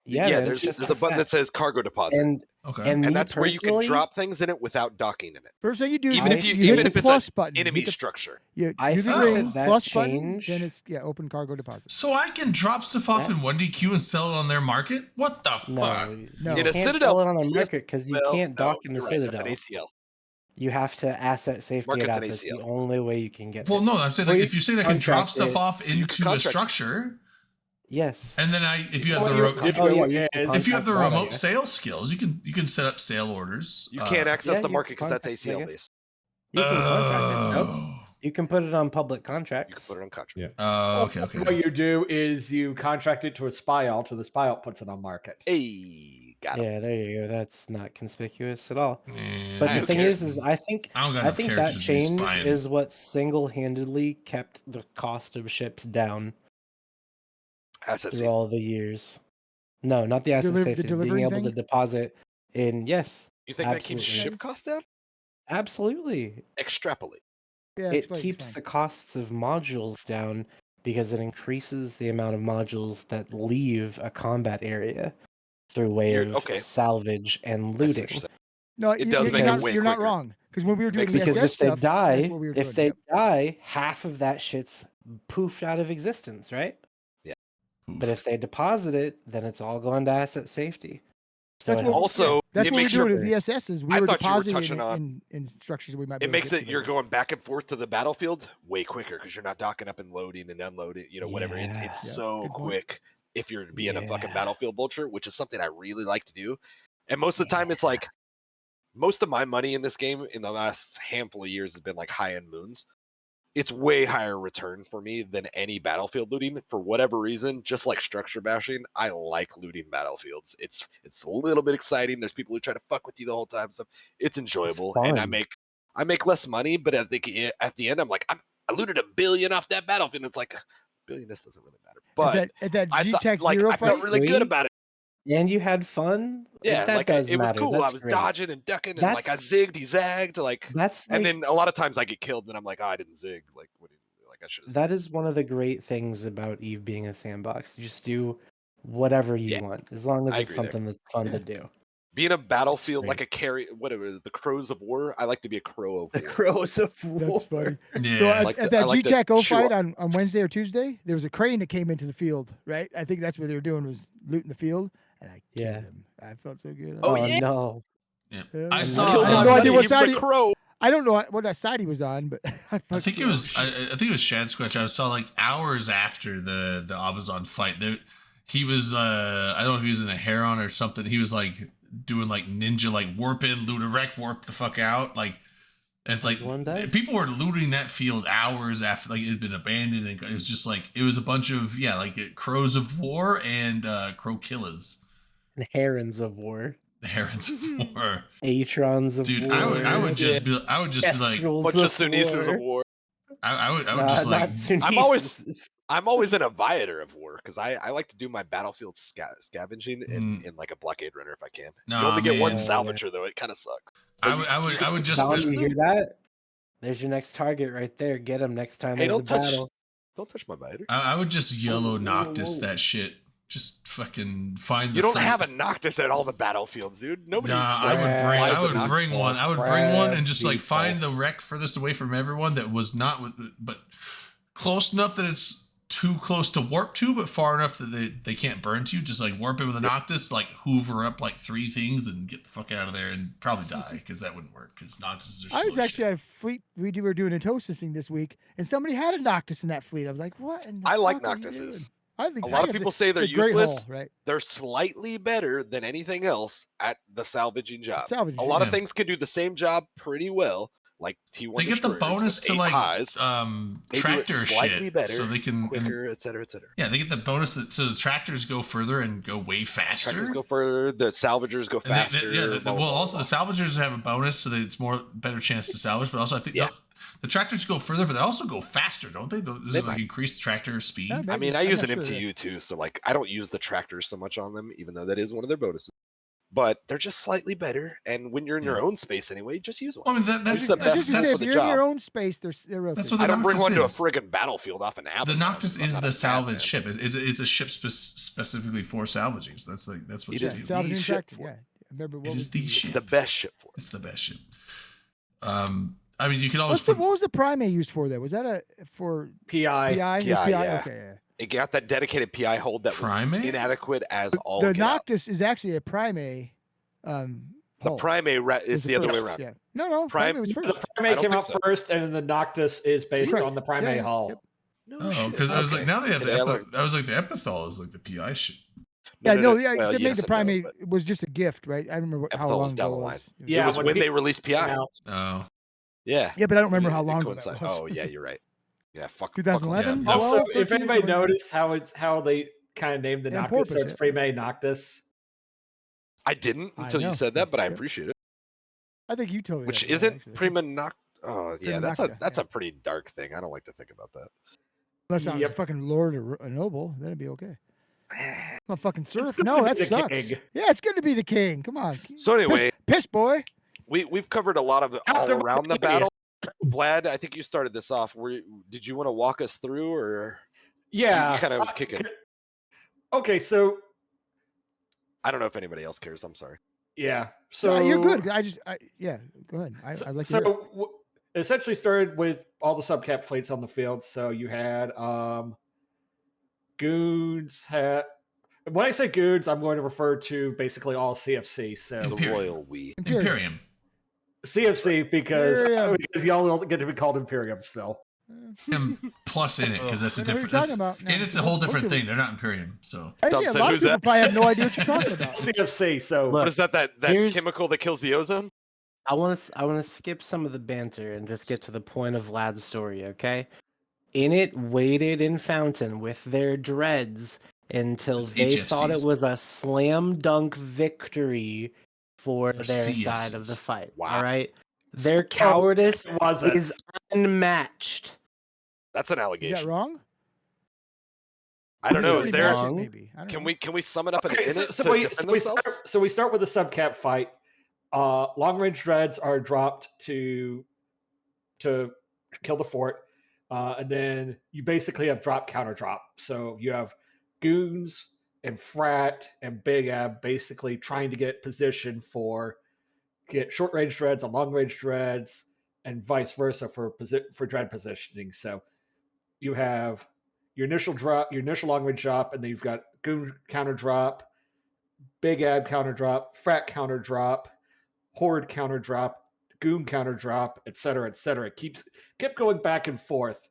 Yeah, Yeah, then there's just a button that set. says Cargo Deposit, And Okay. and me and that's where you can personally, drop things in it without docking in it. First thing you do is Even if you you- hit even the if it's plus button. You Enemy hit the- structure. you I do the think ring, that plus change- button, then it's open cargo deposit. So I can drop stuff off That- in 1DQ and sell it on their market. What the no, fuck? No. you In a can't Citadel, sell it on a yes, market because you Well, can't dock in the you're right, Citadel. That's an ACL. You have to asset safety it Market's out. an That's the ACL. only way you can get Well, it. no, I'm saying Or like you if you say I can drop contract stuff it. off You can into a contract it. structure, Yes. and then if you So have the what you ro- did Oh, yeah, do you can is- if you have the contract that, I remote guess. sales skills, you can set up sale orders. You can't access yeah, the you market because that's contract it, I ACL guess. based. You can contract it. Nope. Oh. You can put it on public You can contracts. put it on contract. Yeah. Oh, okay. What you do is you contract it to a spy alt, and the spy alt puts it on market. Hey, got it. Yeah, there you go. That's not conspicuous at all. Yeah, But Who the thing cares? is I think I don't got I enough think that characters to be change spying. is what single-handedly kept the cost of ships down Asset through safety. all the years. No, not the asset The safety. Being delivering able to thing? deposit in yes, You think that keeps absolutely. ship costs down? absolutely. Extrapolate. Yeah, It explain, keeps explain. the costs of modules down because it increases the amount of modules that leave a combat area through way You're- of okay. salvage and I see what looting. you're saying. No, It does make it you're way not quicker. wrong. Because when we were doing Makes the it- Because SS if they stuff, die, that's what we were doing. if they Yep. die, half of that shit's poofed out of existence, right? But if they deposit it, then it's all going to asset safety. So That's it what- helps. Also, That's it what we makes were doing your, with the SSs. We I were thought you were depositing touching it on- in structures we might be it able makes to get it to you're later. going back and forth to the battlefield way quicker because you're not docking up and loading and unloading, whatever. It's Yeah. so Good point. quick if you're being a fucking Yeah. battlefield vulture, which is something I really like to do. And most of the time, it's like most of my money in this game in the last handful of years has been like high-end moons. It's way higher return for me than any battlefield looting for whatever reason. Just like structure bashing, I like looting battlefields. It's a little bit exciting. There's people who try to fuck with you the whole time. So it's enjoyable, and I fun. make I make less money, but at the end, I'm like, I looted $1 billion off that battlefield. It's like, $1 billion, this doesn't really matter. But at that I thought, G-Tech like, Zero I felt fight, really good about it. And you had fun. Yeah, that like does it was matter. cool. That's I was great. dodging and ducking, and like I That's- zigged, he zagged, like, That's and like, then a lot of times I get killed, and I'm like, oh, I didn't zig. Like, what? Like I should have. that is one of the great things about Eve being a sandbox. You just do whatever you Yeah, want, as long as I it's agree there. something that's fun to do. Being a battlefield great. like a carry, whatever, the Crows of War. I like to be a crow of The war. Crows of War. that's funny. Yeah. So like at to- I that like to G-Tech O show fight up. on Wednesday or Tuesday, there was a crane that came into the field, right? I think that's what they were doing, was looting the field, and I killed Yeah. him. I felt so good. Oh, Oh, yeah? no. Yeah. Yeah, I man. saw. I have no um, idea what he side was he- a crow. I don't know what side he was on, but I think it was. I think it was Shad Squatch. I saw like hours after the Amazon fight. There, he was. I don't know if he was in a Heron or something. He was like doing like ninja, like warp in, loot a wreck, warp the fuck out. Like, and it's like One does. people were looting that field hours after like it had been abandoned, and it was just like it was a bunch of like Crows of War and Crow Killers, And Herons of War. the Herons of War. Atrons of Dude, War. I would just be like Kestrels Bunch of of Sunesis of War. war. I would Nah, just like not Sunesis. I'm always an Aviator of war because I like to do my battlefield scavenging in like a blockade runner if I can. You Nah, only get one man. salvager though. It kind of sucks. I would just Tom, you hear that? There's your next target right there. Get him next time Hey, there's a don't touch battle. Don't touch my Aviator. I would just yellow whoa, Noctis whoa. that shit. Just fucking find the. You don't front- have a Noctis at all the battlefields, dude. Nobody. Nah, like, flies a I would Noctis. bring one. I would bring one and just like People. find the wreck furthest away from everyone that was not with, but close enough that it's too close to warp to, but far enough that they can't burn to you. Just like warp it with a Noctis, like hoover up like 3 things and get the fuck out of there and probably die because that wouldn't work because Noctis are I slow was actually shit. at a fleet. We were doing a toasting this week, and somebody had a Noctis in that fleet. I was like, "What?" in the I like fuck are you doing? Noctises. I think A lot of it's people say they're it's a great useless. haul, right? They're slightly better than anything else at the salvaging job. Salvaging, A lot of yeah. things can do the same job pretty well, like T1 They get the destroyers bonus with to 8 like highs, They do it tractor slightly shit, better, so they can and- quicker, etc., etc. yeah, they get the bonus that so the tractors go further and go way faster. Tractors go further, the salvagers go And they- faster. yeah, blah, blah, well, blah, also blah. the salvagers have a bonus, so that it's more better chance to salvage. But also, I think Yeah. the tractors go further, but they also go faster, don't they? Does They it like might. increase the tractor speed? Yeah, I maybe. mean, I I'm use not an sure, MTU too, so like I don't use the tractors so much on them, even though that is one of their bonuses. But they're just slightly better, and when you're in your Yeah. own space anyway, just use one. Well, I mean, that's It's the I was best just gonna test say, for if the you're in your job. own space, they're That's relative. what the I don't bring Noctis one to a is. friggin' battlefield off an the Abaddon. Noctis I'm is not the a salvage madman. ship. It's a ship specifically for salvaging. So that's what It you is do. the Salvaging ship tractor, for yeah. it. I remember what It was is the It's ship. the best ship for it. It's the best ship. I mean, you can always what was the Primate used for there? Was that for PI. PI? It was PI, PI? yeah. Okay, yeah. It got that dedicated PI hold that Primate? was inadequate as all The get out. Noctis is actually a Primate. The hull. Primate Was is the other way first, around. Yeah. No, Prime- Primate was The first. I Primate don't came think out so. first, and then the Noctis is based Correct. on the Primate Yeah, hull. yep. No Oh, shit. because I was like, Okay. now they have Today I learned. I was like, the Epithal is like the PI ship. Yeah, no, Well, it made yes the and no, Primate but was just a gift, right? I remember how Epithal long was down ago the it line. was. Yeah, it was when when people they released came PI. out. Oh, Yeah. Yeah, but I don't remember It- how it long ago that coincided. was. Oh, yeah, you're right. Yeah, fuck. 2011? Yeah. Also, 12, if 13, anybody something like that. noticed how they kind of named the Yeah, Noctis, porpoise, so it's yeah. Primate Noctis. I didn't I until you know. said that, but I Yep. appreciate it. I think you told me. Which that, Brad, isn't actually. Prima Noct. Oh, yeah, Prima that's Nocta, that's yeah. a pretty dark thing. I don't like to think about that. Unless I was Yep. a fucking lord or a noble, then it'd be okay. I'm a fucking serf. good No, to be that the sucks. king. Yeah, it's good to be the king. Come on. So anyway, Piss boy. we've covered a lot of it all Captain around the Marquis. battle. Vlad, I think you started this off. Did you want to walk us through, or Yeah. kind of was kicking? Okay, so I don't know if anybody else cares. I'm sorry. yeah, So so you're good. Yeah, go ahead. I'd like to hear. So it essentially started with all the subcap fleets on the field. So you had goons. When I say goons, I'm going to refer to basically all CFC. So The Imperium. royal we. Imperium. CFC because Imperium. y'all don't get to be called Imperium still. Plus in it because that's a I know what you're different. talking about. And it's a whole different thing. They're not Imperium, so I Tom see a said, lot of "Who's people that?" probably have no idea what you're talking about. CFC. So Look, What is that here's- chemical that kills the ozone? I want to skip some of the banter and just get to the point of Vlad's story, okay? Init waited in Fountain with their dreads until That's they thought it HFCs. was a slam dunk victory for For their side of the CFCs. fight. Wow. All right. Their cowardice wasn't. is unmatched. That's an Is allegation. that wrong? I don't know. Is Is it there? wrong? Maybe. I don't Can know. we sum it up in Okay, it so to we defend themselves? start with the subcap fight. Long range dreads are dropped to kill the fort, and then you basically have drop counter drop. So you have goons and frat and big ab basically trying to get position get short range dreads and long range dreads, and vice versa for dread positioning. So you have your initial drop, your initial long range drop, and then you've got goon counter drop, big ab counter drop, frat counter drop, horde counter drop, goon counter drop, etc., etc. It kept going back and forth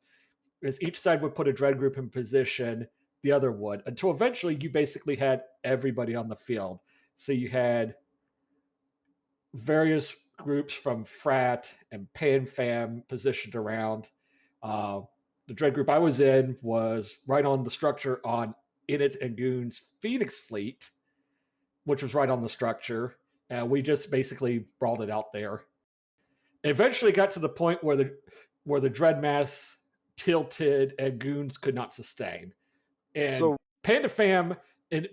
as each side would put a dread group in position, the other would, until eventually you basically had everybody on the field. So you had various groups from frat and pan fam positioned around. The dread group I was in was right on the structure on Init and Goon's Phoenix fleet, which was right on the structure. And we just basically brawled it out there. It eventually got to the point where the dread mass tilted and Goons could not sustain. And So Panda Fam and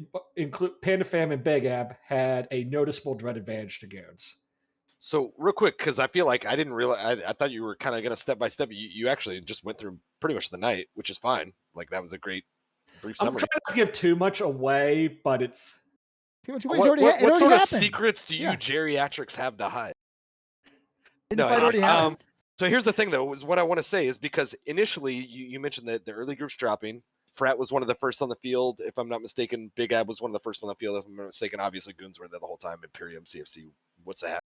Big Ab had a noticeable dread advantage to Goons. So real quick, because I feel like I didn't realize. I thought you were kind of gonna step by step. You actually just went through pretty much the night, which is fine. Like that was a great brief I'm summary. trying not to give too much away, but it's Too much. It already What sort of happened. secrets do you Yeah. geriatrics have to hide? Didn't the fight already happen? So here's the thing, though, is what I want to say is because initially you mentioned that the early groups dropping. Frat was one of the first on the field, if I'm not mistaken. Big Ab was one of the first on the field, if I'm not mistaken. Obviously, Goons were there the whole time. Imperium, CFC, what's that?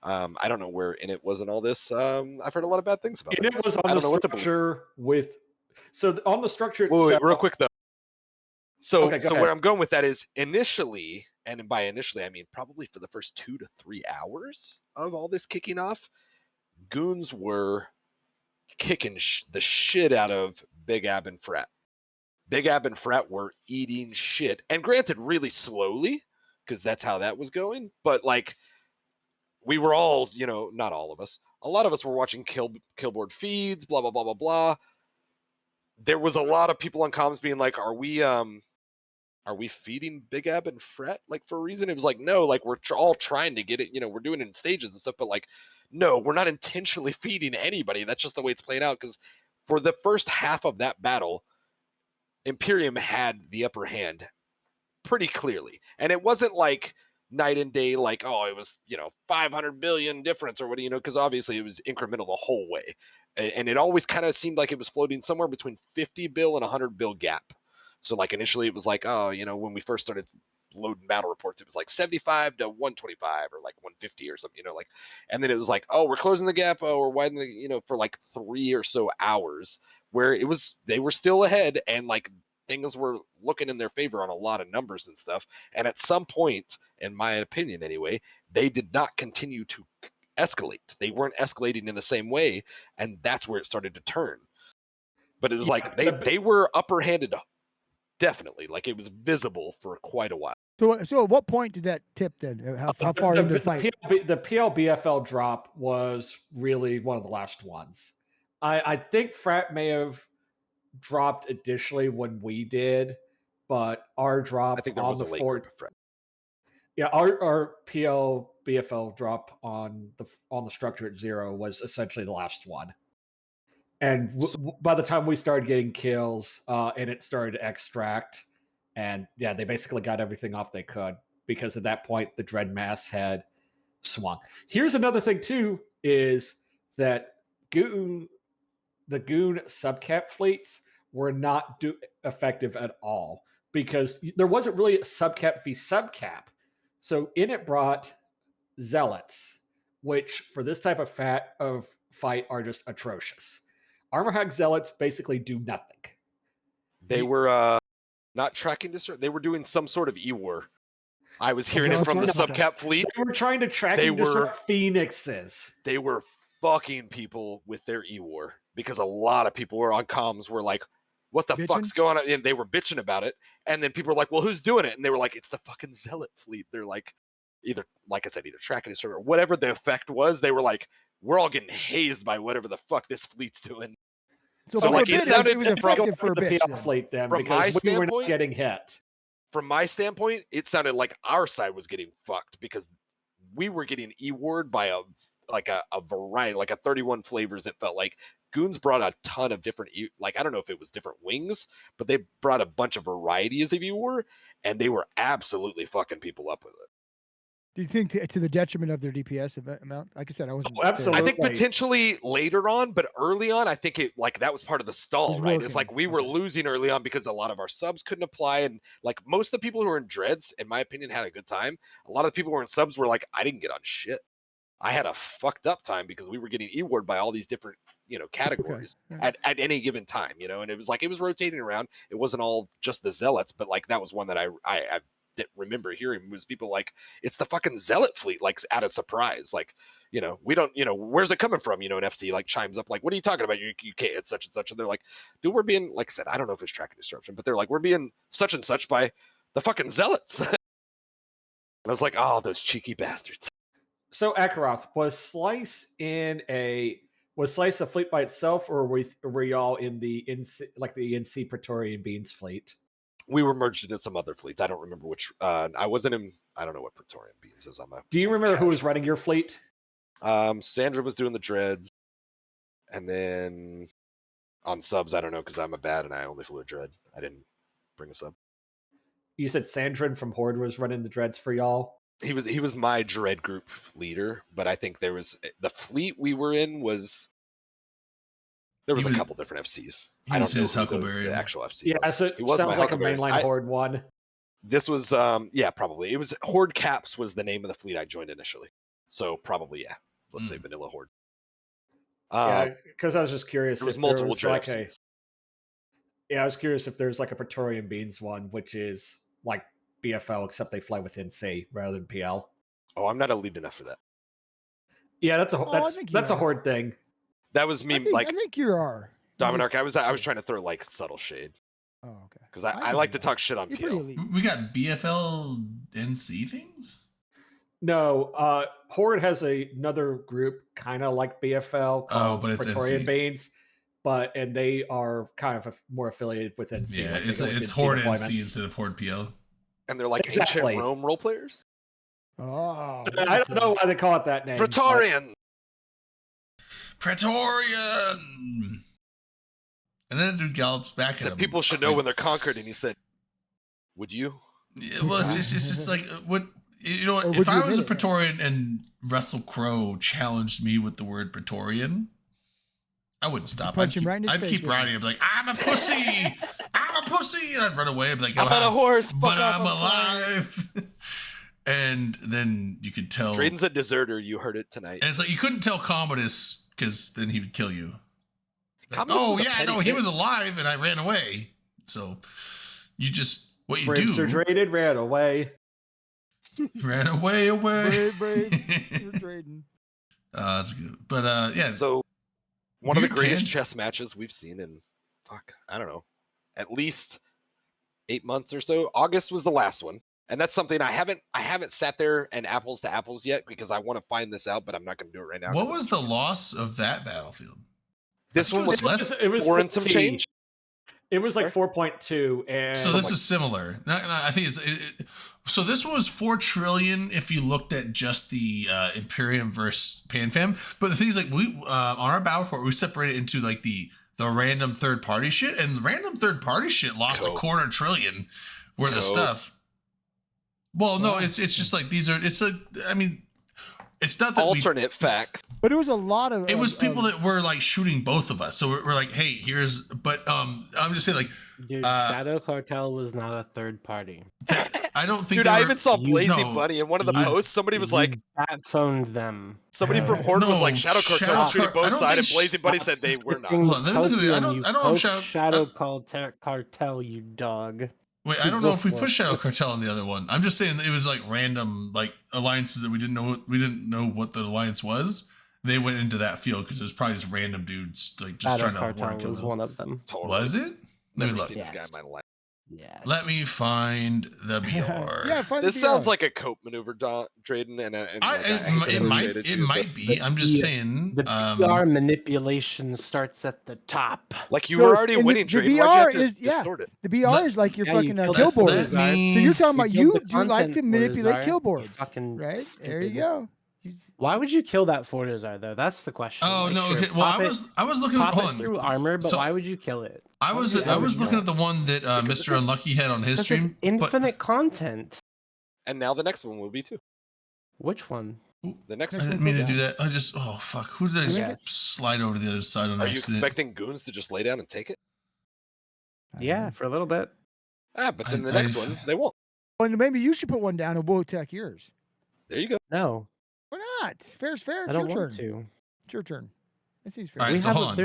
I don't know where Init was in all this. I've heard a lot of bad things about Init this. was on the structure with. So on the structure itself. Wait, real quick though. So, Okay, where I'm going with that is initially, and by initially I mean probably for the first 2 to 3 hours of all this kicking off, Goons were kicking the shit out of Big Ab and Frat. Big Ab and Frat were eating shit, and granted, really slowly, because that's how that was going. But like, we were all, not all of us. A lot of us were watching Killboard feeds, blah blah blah blah blah. There was a lot of people on comms being like, "Are we feeding Big Ab and Fret like for a reason?" It was like, no, like we're all trying to get it, we're doing it in stages and stuff, but like, no, we're not intentionally feeding anybody. That's just the way it's playing out. Because for the first half of that battle, Imperium had the upper hand pretty clearly, and it wasn't like night and day, like, oh, it was 500 billion difference or what, because obviously it was incremental the whole way, and it always kind of seemed like it was floating somewhere between 50 bill and 100 bill gap. So like initially it was like, oh, when we first started loading battle reports, it was like 75 to 125 or like 150 or something, like, and then it was like, oh, we're closing the gap, oh, we're widening the, for like 3 or so hours where they were still ahead, and like things were looking in their favor on a lot of numbers and stuff. And at some point, in my opinion anyway, they did not continue to escalate. They weren't escalating in the same way, and that's where it started to turn. But it was like they were upper handed, definitely. Like it was visible for quite a while. So at what point did that tip then? How far into the fight? The PLBFL drop was really one of the last ones. I think Frat may have dropped additionally when we did, but our drop I think there on was the a late fort. group of Frat. Yeah, our PLBFL drop on the structure at 0 was essentially the last one. And by the time we started getting kills, and it started to extract, and yeah, they basically got everything off they could, because at that point the dread mass had swung. Here's another thing too, is that the Goon subcap fleets were not effective at all, because there wasn't really a subcap v subcap. So Init brought zealots, which for this type of fight are just atrocious. Armorhag zealots basically do nothing. They were not tracking disturb. They were doing some sort of E-war. I was hearing it from the subcap fleet. They were trying to track and disrupt phoenixes. They were fucking people with their E-war, because a lot of people were on comms were like, what the fuck's going on? And they were bitching about it. And then people were like, well, who's doing it? And they were like, it's the fucking zealot fleet. They're like, either, like I said, either tracking disturb or whatever the effect was. They were like, we're all getting hazed by whatever the fuck this fleet's doing. So, So, for like, a it bit, sounded it was from- effective for a the bit. PL then. fleet then From my because we were not standpoint- getting hit. From my standpoint, it sounded like our side was getting fucked because we were getting E-ward by a variety, like a 31 flavors. It felt like Goons brought a ton of different, like, I don't know if it was different wings, but they brought a bunch of varieties of E-ward, and they were absolutely fucking people up with it. Do you think to the detriment of their DPS amount? Like I said, I wasn't. there. absolutely. I think Right. potentially later on, but early on, I think it like that was part of the stall, was right? working. It's like we were Okay. losing early on because a lot of our subs couldn't apply, and like most of the people who were in dreads, in my opinion, had a good time. A lot of the people who were in subs were like, I didn't get on shit. I had a fucked up time because we were getting E-ward by all these different, categories Yeah. at any given time, and it was like it was rotating around. It wasn't all just the zealots, but like that was one that I didn't remember hearing was people like, it's the fucking zealot fleet, like at a surprise, like, we don't, where's it coming from? An FC like chimes up like, what are you talking about? You can't hit such and such, and they're like, dude, we're being, like I said, I don't know if it's tracking disruption, but they're like, we're being such and such by the fucking zealots. And I was like, oh, those cheeky bastards. So Akaroth, was Slice a fleet by itself, or were y'all in the NC Praetorian Beans fleet? We were merged into some other fleets. I don't remember which. I wasn't in. I don't know what Praetorian Beans is. Do you remember who was running your fleet? Sandra was doing the dreads, and then on subs, I don't know because I'm a bad and I only flew a dread. I didn't bring a sub. You said Sandrin from Horde was running the dreads for y'all. He was my dread group leader, but I think there was the fleet we were in was. There was a couple different FCs. I don't know who Huckleberry. the actual FC Yeah, was. so It it was sounds my like a Huckleberries. mainline Horde one. This was probably. It was Horde Caps was the name of the fleet I joined initially. So probably let's say Vanilla Horde. Yeah, because I was just curious. There was if multiple there was dread like FCs. I was curious if there's like a Praetorian Beans one, which is like BFL except they fly with NC rather than PL. Oh, I'm not elite enough for that. Yeah, that's I think you that's a are. Horde thing. That was me, I think you are. You Dominarch. just- I was trying to throw like subtle shade Oh, okay. because I think like you to are. talk shit on You're pretty PL. elite. We got BFL NC things. No, Horde has another group kind of like BFL called but it's Praetorian NC. Beans, and they are kind of more affiliated with NC. Yeah, like they it's go with it's NC Horde NC deployments. instead of Horde PL. And they're like Exactly. ancient Rome role players. Oh, I don't know why they call it that name. but- Praetorian. Praetorian. And then the dude gallops back at Said him. people should know when they're conquered, and he said, "Would you?" Yeah, well, it's just like what you know. Or If would you I was a admit it? Praetorian and Russell Crowe challenged me with the word Praetorian, I wouldn't stop. punch him right in his I'd face, keep wouldn't riding. I'd be like, "I'm a pussy! I'm a pussy!" And I'd run away. I'd be like, I'm on a horse, but fuck off, I'm I'm sorry." alive." And then you could tell. Drayden's a deserter. You heard it tonight. And it's like you couldn't tell Commodus because then he would kill you. Like, Commodus oh was a yeah, petty no, he bitch. was alive and I ran away. So you just what you Brave do Sir Drayden ran away. ran away. brave. You're Drayden. That's good. But yeah. So, one of the Weird greatest tangent. chess matches we've seen in, I don't know, at least 8 months or so. August was the last one, and that's something I haven't sat there and apples to apples yet because I want to find this out, but I'm not going to do it right now. What was the loss of that battlefield? This I one think was less. It was 4 and some 14. change. It was like Sorry? 4.2, and So this is similar. I think so this one was 4 trillion if you looked at just the Imperium versus PanFam. But the thing is, like, we on our battle report we separated into like the random third party shit, and the random third party shit lost Cope. a quarter trillion worth of Cope. stuff. Well, no, it's just like these are. It's a. I mean, it's not that Alternate facts. But it was a lot of. It was people that were like shooting both of us. So we're like, hey, here's. But I'm just saying, like, Dude, Shadow Cartel was not a third party. I don't think. Dude, they I were- even saw you Blazing know, Bunny in one of the you- posts. Somebody was like, Bat phoned them. somebody from Horde was like, No, Shadow Cartel Shadow was shooting Car- I both don't sides, and think Blazing Bunny said they were not. Hold on, let me look at the- I don't know if Shadow Cartel, you dog. Wait, I don't know if we pushed Shadow Cartel on the other one. I'm just saying it was like random like alliances that we didn't know what the alliance was. They went into that field because it was probably just random dudes like just Shadow trying to Cartel kill was them. one of them. Totally. Was it? Let me Never look. seen this guy Yes. in my life. Yeah. Let me find the BR. Yeah, find This the sounds BR. like a cope maneuver, Drayden, and like, I hate to It associate might to you, but be. I'm just saying. The BR manipulation starts at the top. like you So, were already and winning, the Drayden. Why'd BR you have is to distort it? The BR Let- is like your Yeah, you fucking killed kill the board. Let Charizard. me- So you're talking about killed you the do like content to for manipulate Charizard, kill you boards, fucking right? There you stupid. go. Why would you kill that Fortizar though? That's the question. Oh Like, no. sure, Okay. Well, pop I was looking. pop Hold it on. through armor, but So- why would you kill it? I was would you ever looking kill at the one that Because Mr. Unlucky had on his This is stream. but- infinite content. And now the next one will be too. Which one? The next I one. didn't mean to Yeah. do that. I just fuck. Who did I just Yeah. slide over to the other side on Are you accident? expecting goons to just lay down and take it? Yeah, for a little bit. But then I- the next I've- one they won't. Well, maybe you should put one down and we'll attack yours. There you go. No, Why not? Fair's fair. I It's don't your want turn. to. It's your turn. That seems fair. All right, We so have hold on.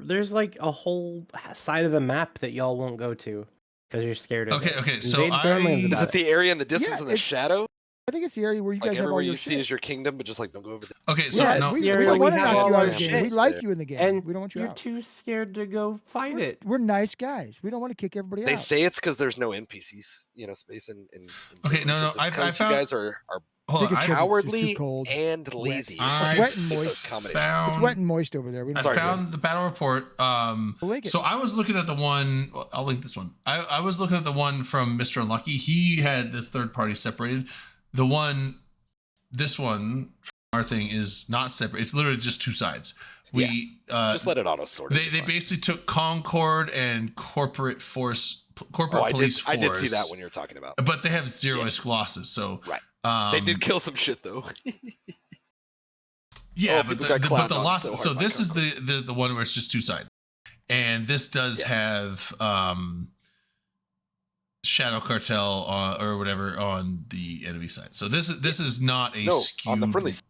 there's like a whole side of the map that y'all won't go to because you're scared of it. Okay, so Invade Farmland's I- Is about it the area in the distance Yeah, in the it's- shadow? I think it's the area where you Like guys have all everywhere your you see shit. is your kingdom, but just like don't go over there. Okay, so Yeah, no. we the area don't we want to have knock all you out our of the game. We shit like there. you in the game. And we don't want you you're out. too scared to go fight it. We're nice guys. We don't want to kick everybody They out. say it's because there's no NPCs, space in Okay, no, It's I 'cause found- you guys are Hold on. think it's 'cause it's just too cowardly cold, and lazy. It's I like wet and it's a moist. combination. found. It's wet and moist over there. We I don't Sorry, found the battle report. We'll link it. So I was looking at the one. Well, I'll link this one. I was looking at the one from Mr. Unlucky. He had this third party separated. The one, this one, our thing is not separate. It's literally just two sides. We Just let it auto sort. they basically took Concord and corporate force, corporate I police did. force. I did see that one you're talking about. But they have zero Yeah. losses. So Right. they They did kill some shit though. Yeah, Oh, but people the, got but clowned the on loss. so So hard by this is Concord. the one where it's just two sides, and this does have Shadow Cartel or whatever on the enemy side. So this is not a No, skewed. on the friendly side.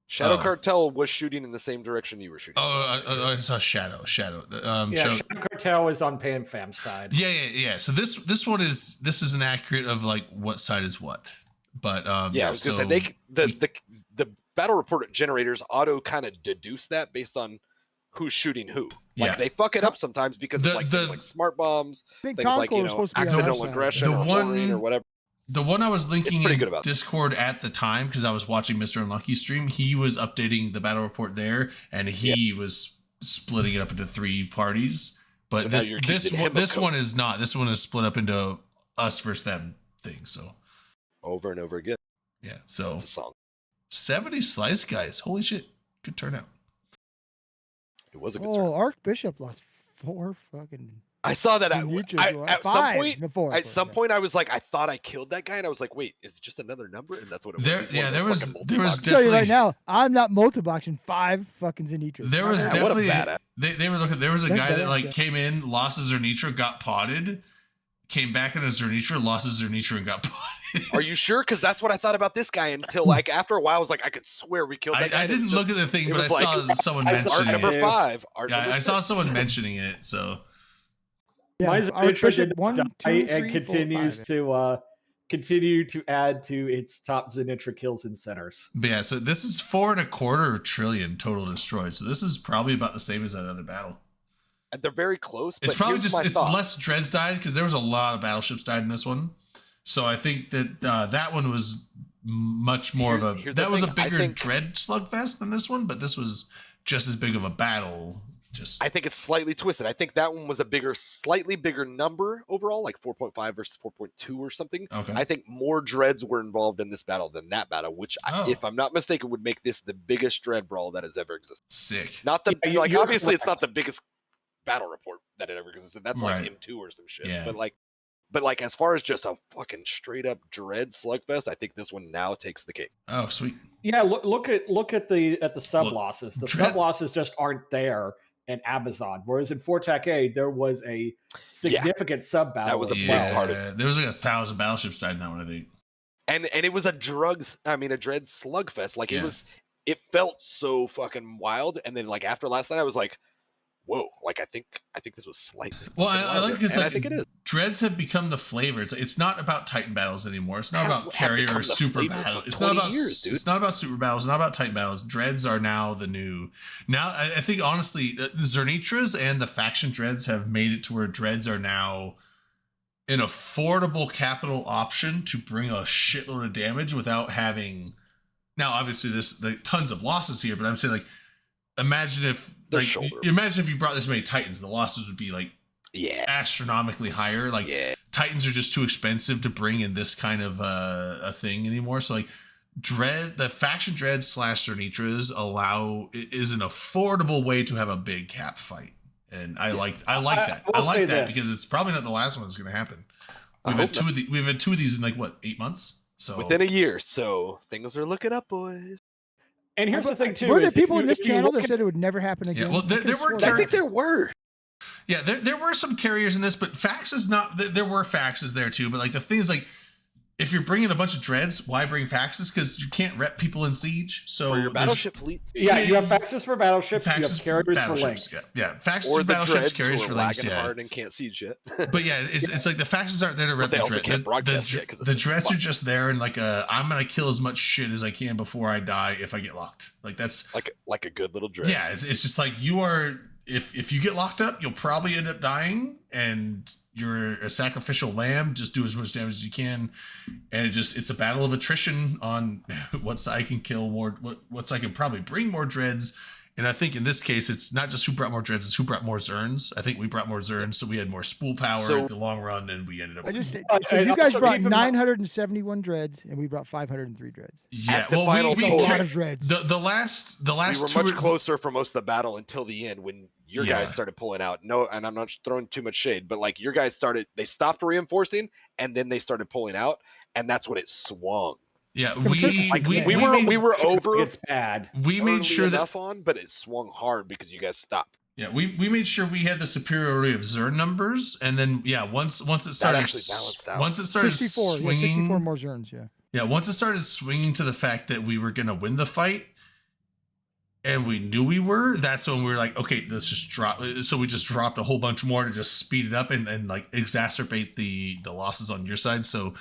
Shadow Oh. Cartel was shooting in the same direction you were shooting. I saw Shadow. Yeah, Shadow. Shadow Cartel is on Pan Fam's side. Yeah. So this one is inaccurate of like what side is what, but Yeah, I was gonna say the battle report generators auto kind of deduce that based on who's shooting who. Like Yeah. they fuck it up sometimes because The- of like the- things like smart bombs, I think things like Concord was supposed to be on our accidental side. aggression The or one- whoring or whatever. The one I was linking pretty in good about that. Discord at the time because I was watching Mr. Unlucky stream, he was updating the battle report there, and he was splitting it up into three parties. But So now you're keeping him a this coat. one is not. This one is split up into us versus them thing. So Over and over again. yeah, so It's a song. 70 slice guys. Holy shit, good turnout. It was a good turn. Oh, Archbishop lost 4 fucking. I saw that at some point I was like, I thought I killed that guy, and I was like, wait, is it just another number? And that's what it was. There- He's one yeah, of those there was- fucking there was multi-boxes. I'll tell you right definitely- now, I'm not multi-boxing 5 fucking Zenitras. There was Yeah, what a definitely badass. they were looking. There was a That's guy that badass, like yeah. came in, lost his Zernitra, got potted, came back in a Zernitra, lost his Zernitra, and got potted. Are you sure? Because that's what I thought about this guy until like after a while I was like, I could swear we killed that guy. I and it was didn't look just- at the thing, it but I was like, saw someone I saw Art mentioning number it. too. 5. Art Yeah, number I saw 6. someone mentioning it. So Yeah, Mine's Archbishop did 1, 2, die 3, and 4, continues 5. to continue to add to its top Zenitra kills and centers. but yeah, so this is 4.25 trillion total destroyed. So this is probably about the same as that other battle. They're very close. But It's probably here's just my it's thought. less dreads died because there was a lot of battleships died in this one. So I think that that one was much more of a Here's the that was a thing, I bigger think- dread slugfest than this one, but this was just as big of a battle. Just I think it's slightly twisted. I think that one was a slightly bigger number overall, like 4.5 versus 4.2 or something. okay. I think more dreads were involved in this battle than that battle, which, Oh. if I'm not mistaken, would make this the biggest dread brawl that has ever existed. Sick. Not the Yeah, like you're obviously it's correct. not the biggest battle report that it ever existed. That's Right. like M2 or some shit. Yeah. But like as far as just a fucking straight up dread slugfest, I think this one now takes the cake. Oh, sweet. Yeah, look at the sub Well, losses. The Dread- sub losses just aren't there in Amazon. Whereas in Fortac A, there was a significant sub battle. was a as big well. part of Yeah, there was like 1,000 battleships died in that one, I think. And it was a dread slugfest. Like Yeah. it felt so fucking wild. And then like after last night, I was like, whoa, like I think this was slightly. Well, fucking I like wilder. because And like, I think it is. dreads have become the flavor. It's not about Titan battles anymore. It's not Have- about have carrier become or the super flavor battle. for It's not 20 about years, dude. it's not about super battles. Not about Titan battles. Dreads are now the new. Now I think honestly, the Zernitras and the faction dreads have made it to where dreads are now an affordable capital option to bring a shitload of damage without having. Now, obviously, tons of losses here, but I'm saying like, imagine if you brought this many Titans, the losses would be like astronomically higher. Like Titans are just too expensive to bring in this kind of a thing anymore. So like the faction dread / Zernitras is an affordable way to have a big cap fight. And I like that. I like that because it's probably not the last one that's going to happen. We've had two of these in like what, 8 months? So within a year. So things are looking up, boys. And here's the thing too: were there people in this channel that said it would never happen again? Yeah, well, there were. I think there were. Yeah, there were some carriers in this, but Fax is not. There were Faxes there too, but like the thing is like, if you're bringing a bunch of dreads, why bring Faxes? Because you can't rep people in Siege. So for your battleship fleets. Yeah, you have Faxes for battleships. You have carriers for links. Yeah, Faxes for battleships, carriers for links. Yeah, hard and can't siege yet. But yeah, it's like the Faxes aren't there to rep the dread. The dreads are just there and like I'm gonna kill as much shit as I can before I die if I get locked. Like that's like a good little dread. Yeah, it's just like you are. If you get locked up, you'll probably end up dying, and you're a sacrificial lamb. Just do as much damage as you can, and it's a battle of attrition on what side can kill more, what side can probably bring more dreads. And I think in this case, it's not just who brought more dreads, it's who brought more Zerns. I think we brought more Zerns, so we had more spool power in the long run, and we ended up. So you guys brought 971 dreads, and we brought 503 dreads. Yeah, well, a lot of dreads. The last we were much closer for most of the battle until the end when your guys started pulling out. No, and I'm not throwing too much shade, but like your guys they stopped reinforcing, and then they started pulling out, and that's when it swung. Yeah, we were over. It's bad. We made sure enough but it swung hard because you guys stopped. Yeah, we made sure we had the superiority of Zern numbers, and then once it started actually balanced out. Once it started 64, swinging, 64 more Zerns. Yeah, once it started swinging to the fact that we were gonna win the fight, and we knew we were. That's when we were like, okay, let's just drop. So we just dropped a whole bunch more to just speed it up and like exacerbate the losses on your side. So.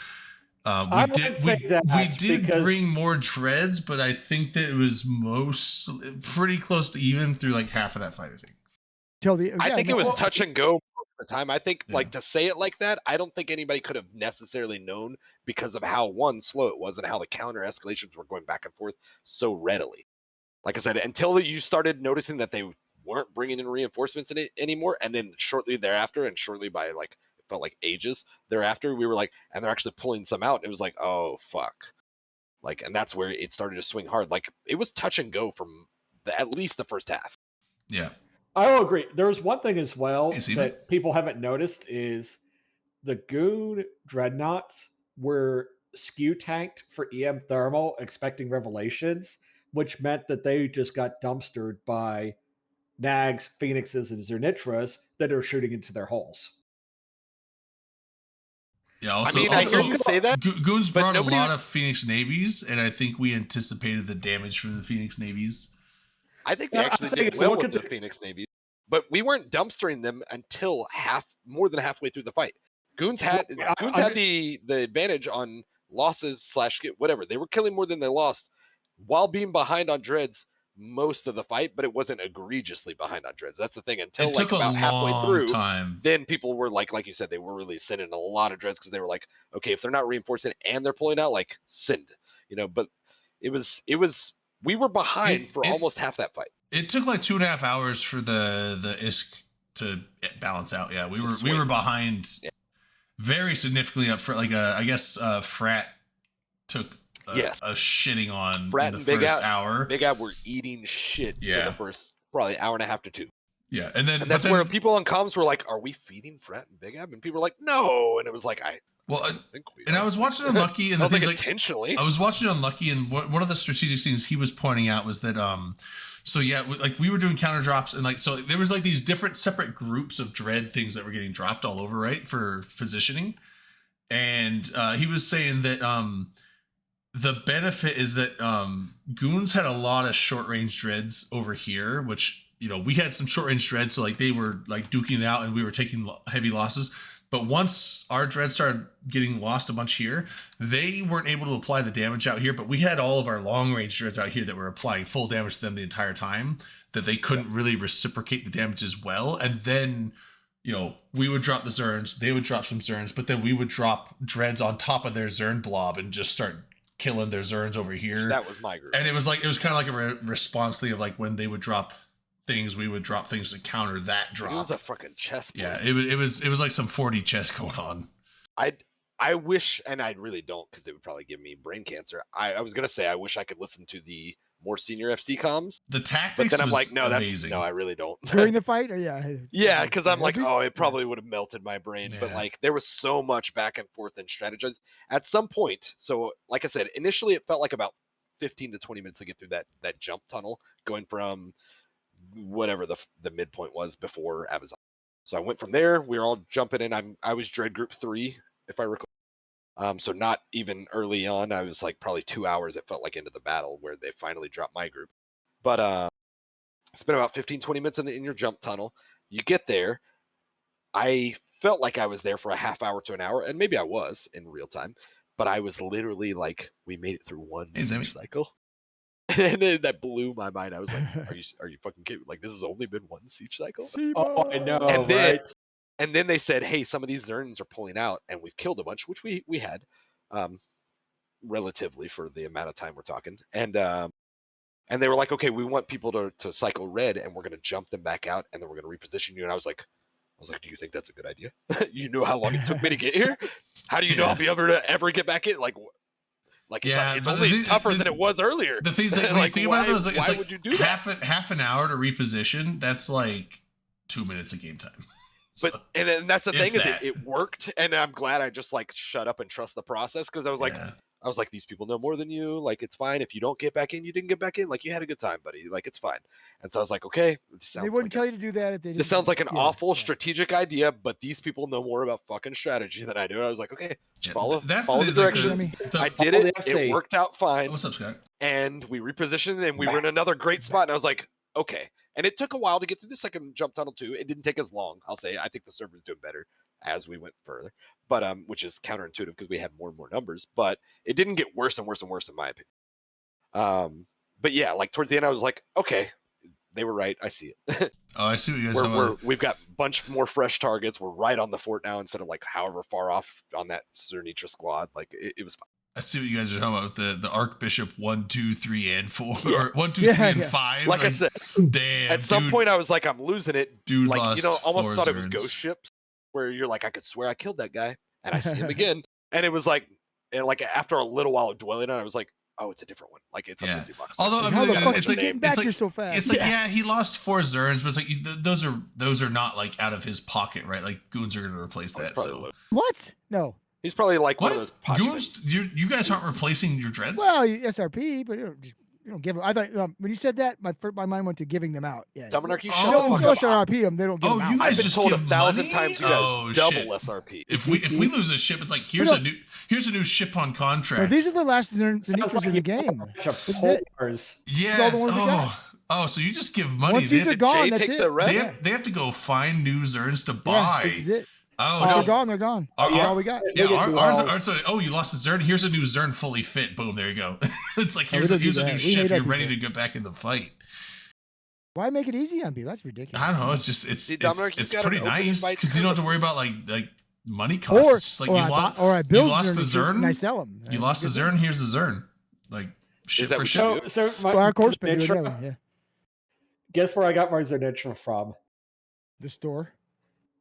We did bring more dreads, but I think that it was pretty close to even through like half of that fight. I think it was touch and go at the time. I think like to say it like that, I don't think anybody could have necessarily known because of how slow it was and how the counter escalations were going back and forth so readily. Like I said, until you started noticing that they weren't bringing in reinforcements in it anymore, and then shortly thereafter, and shortly by like. Felt like ages thereafter, we were like, and they're actually pulling some out. And it was like, oh fuck, like, and that's where it started to swing hard. Like it was touch and go from at least the first half. Yeah, I will agree. There's one thing as well that people haven't noticed is the Goon dreadnoughts were skew tanked for EM thermal, expecting revelations, which meant that they just got dumpstered by Nags, Phoenixes, and Zernitras that are shooting into their holes. Yeah, also, I hear you say that. Goons brought a lot of Phoenix Navies, and I think we anticipated the damage from the Phoenix Navies. I think they actually did well with the Phoenix Navies, but we weren't dumpstering them until more than halfway through the fight. Goons had the advantage on losses / whatever. They were killing more than they lost while being behind on dreads most of the fight, but it wasn't egregiously behind on dreads. That's the thing. Until like about halfway through, then people were like you said, they were really sending a lot of dreads because they were like, okay, if they're not reinforcing and they're pulling out, like send, But it was we were behind for almost half that fight. It took like 2.5 hours for the ISK to balance out. Yeah, we were behind very significantly up for like I guess Frat took. A shitting on Frat in the first hour. Big Ab were eating shit for the first probably hour and a half to 2. Yeah, and that's where people on comms were like, "Are we feeding Frat and Big Ab?" And people were like, "No," and it was like, I think we are. I was watching Unlucky, and the things like intentionally. I was watching Unlucky, and one of the strategic things he was pointing out was that so like we were doing counter drops, and like so there was like these different separate groups of dread things that were getting dropped all over, right, for positioning, and he was saying that the benefit is that Goons had a lot of short range dreads over here, which we had some short range dreads, so like they were like duking it out, and we were taking heavy losses. But once our dreads started getting lost a bunch here, they weren't able to apply the damage out here. But we had all of our long range dreads out here that were applying full damage to them the entire time. That they couldn't really reciprocate the damage as well, and then we would drop the Zerns, they would drop some Zerns, but then we would drop dreads on top of their Zern blob and just start killing their Zerns over here. That was my group. And it was kind of like a response thing of like when they would drop things, we would drop things to counter that drop. It was a fucking chess. Yeah, it was like some 4D chess going on. I wish, and I really don't, because it would probably give me brain cancer. I was gonna say I wish I could listen to the more senior FC comms. The tactics, but then I'm was like, no, amazing. no, I really don't. During the fight, or yeah. Yeah, because I'm like, At least- oh, it probably would have melted my brain. Yeah. But like, there was so much back and forth and strategize at some point. So, like I said, initially it felt like about 15 to 20 minutes to get through that jump tunnel, going from whatever the midpoint was before Amazon. So I went from there. We were all jumping in. I was Dread Group 3, if I recall. So not even early on. I was like probably 2 hours, it felt like, into the battle where they finally dropped my group. But spent about 15, 20 minutes in your jump tunnel. You get there. I felt like I was there for a half hour to an hour, and maybe I was in real time, but I was literally like, we made it through one siege cycle. And that blew my mind. I was like, are you fucking kidding? Like, this has only been one siege cycle? Oh, I know, And then, right? and then they said, hey, some of these Zerns are pulling out, and we've killed a bunch, which we had, relatively for the amount of time we're talking. And they were like, okay, we want people to cycle red, and we're gonna jump them back out, and then we're gonna reposition you. And I was like, do you think that's a good idea? You know how long it took me to get here? How do you know I'll be able to ever get back in? Like it's only tougher than it was earlier. The things that when like, you think why, about those, like, why it's like would you do that? half an hour to reposition. That's like 2 minutes of game time. But and then that's the if thing is that. it worked, and I'm glad I just like shut up and trust the process, because I was like, Yeah. these people know more than you. Like, it's fine if you don't get back in. You didn't get back in. Like, you had a good time, buddy. Like, it's fine. And so I was like, okay, They wouldn't tell you to do that if they didn't. this sounds like an yeah, awful yeah. strategic idea, but these people know more about fucking strategy than I do. And I was like, okay, just follow the like directions. I did it. It worked out fine. What's up, Scott? And we repositioned, and we were in another great spot. And I was like, okay. And it took a while to get through the second jump tunnel too. It didn't take as long, I'll say. I think the server's doing better as we went further, but which is counterintuitive because we had more and more numbers. But it didn't get worse and worse and worse in my opinion. But yeah, like towards the end, I was like, okay, they were right. I see it. Oh, I see what you guys are talking about. We've got a bunch more fresh targets. We're right on the fort now instead of like however far off on that Zernitra squad. Like it was fine. I see what you guys are talking about with the Archbishop 1, 2, 3, and 4, Yeah. or 1, 2, 3, and 5. Like I said, damn. at some point I was like, I'm losing it. Dude, like, lost almost 4 thought it was Zerns. ghost ships, where you're like, I could swear I killed that guy, and I see him again, and it was like, and like after a little while of dwelling on it, I was like, oh, it's a different one. Like, it's a multi box. Although I How mean, the fuck it's you like getting back it's here like so fast? it's like yeah, he lost 4 Zerns, but it's like those are not like out of his pocket, right? Like goons are going to replace that. So What? No. He's probably like what? one of those Goons? You guys aren't replacing your dreads? Well, SRP, but you don't give them. I thought when you said that, my mind went to giving them out. Yeah. Dominic, you They shut don't the fuck up. SRP them. They don't give them out. you guys I've been just told give 1,000 money? times you guys Oh, double shit. SRP. If we lose a ship, it's like here's a new ship on No, contract. these are the last Sounds Zernitas like in the you game. bunch of This is it. whores. yeah. all the ones we got. Oh, so you just give money. Once these are They gone, Jay that's take it. the rest? they have to go find new Zerns to Yeah, buy. this is it. Oh They're no. gone. They're gone. That's all we got. Yeah, They get ours lost. are oh, you lost a Zern. Here's a new Zern fully fit. Boom, there you go. It's like Oh, we here's don't do a that. new We ship. hate You're that ready people. to get back in the fight. Why make it easy on people? That's ridiculous. I don't know. It's just See, Dominic, it's you got an pretty open nice invite because you don't have to worry about like money costs. Or, It's just like or, you I lost buy, or I build lost the Zernitas and Zern. I sell them. You lost the Zern. Here's the Zern. Like ship that for what ship. you So my Well, our course been doing Zernitra- that one, yeah. Guess where I got my Zernitra from? The store.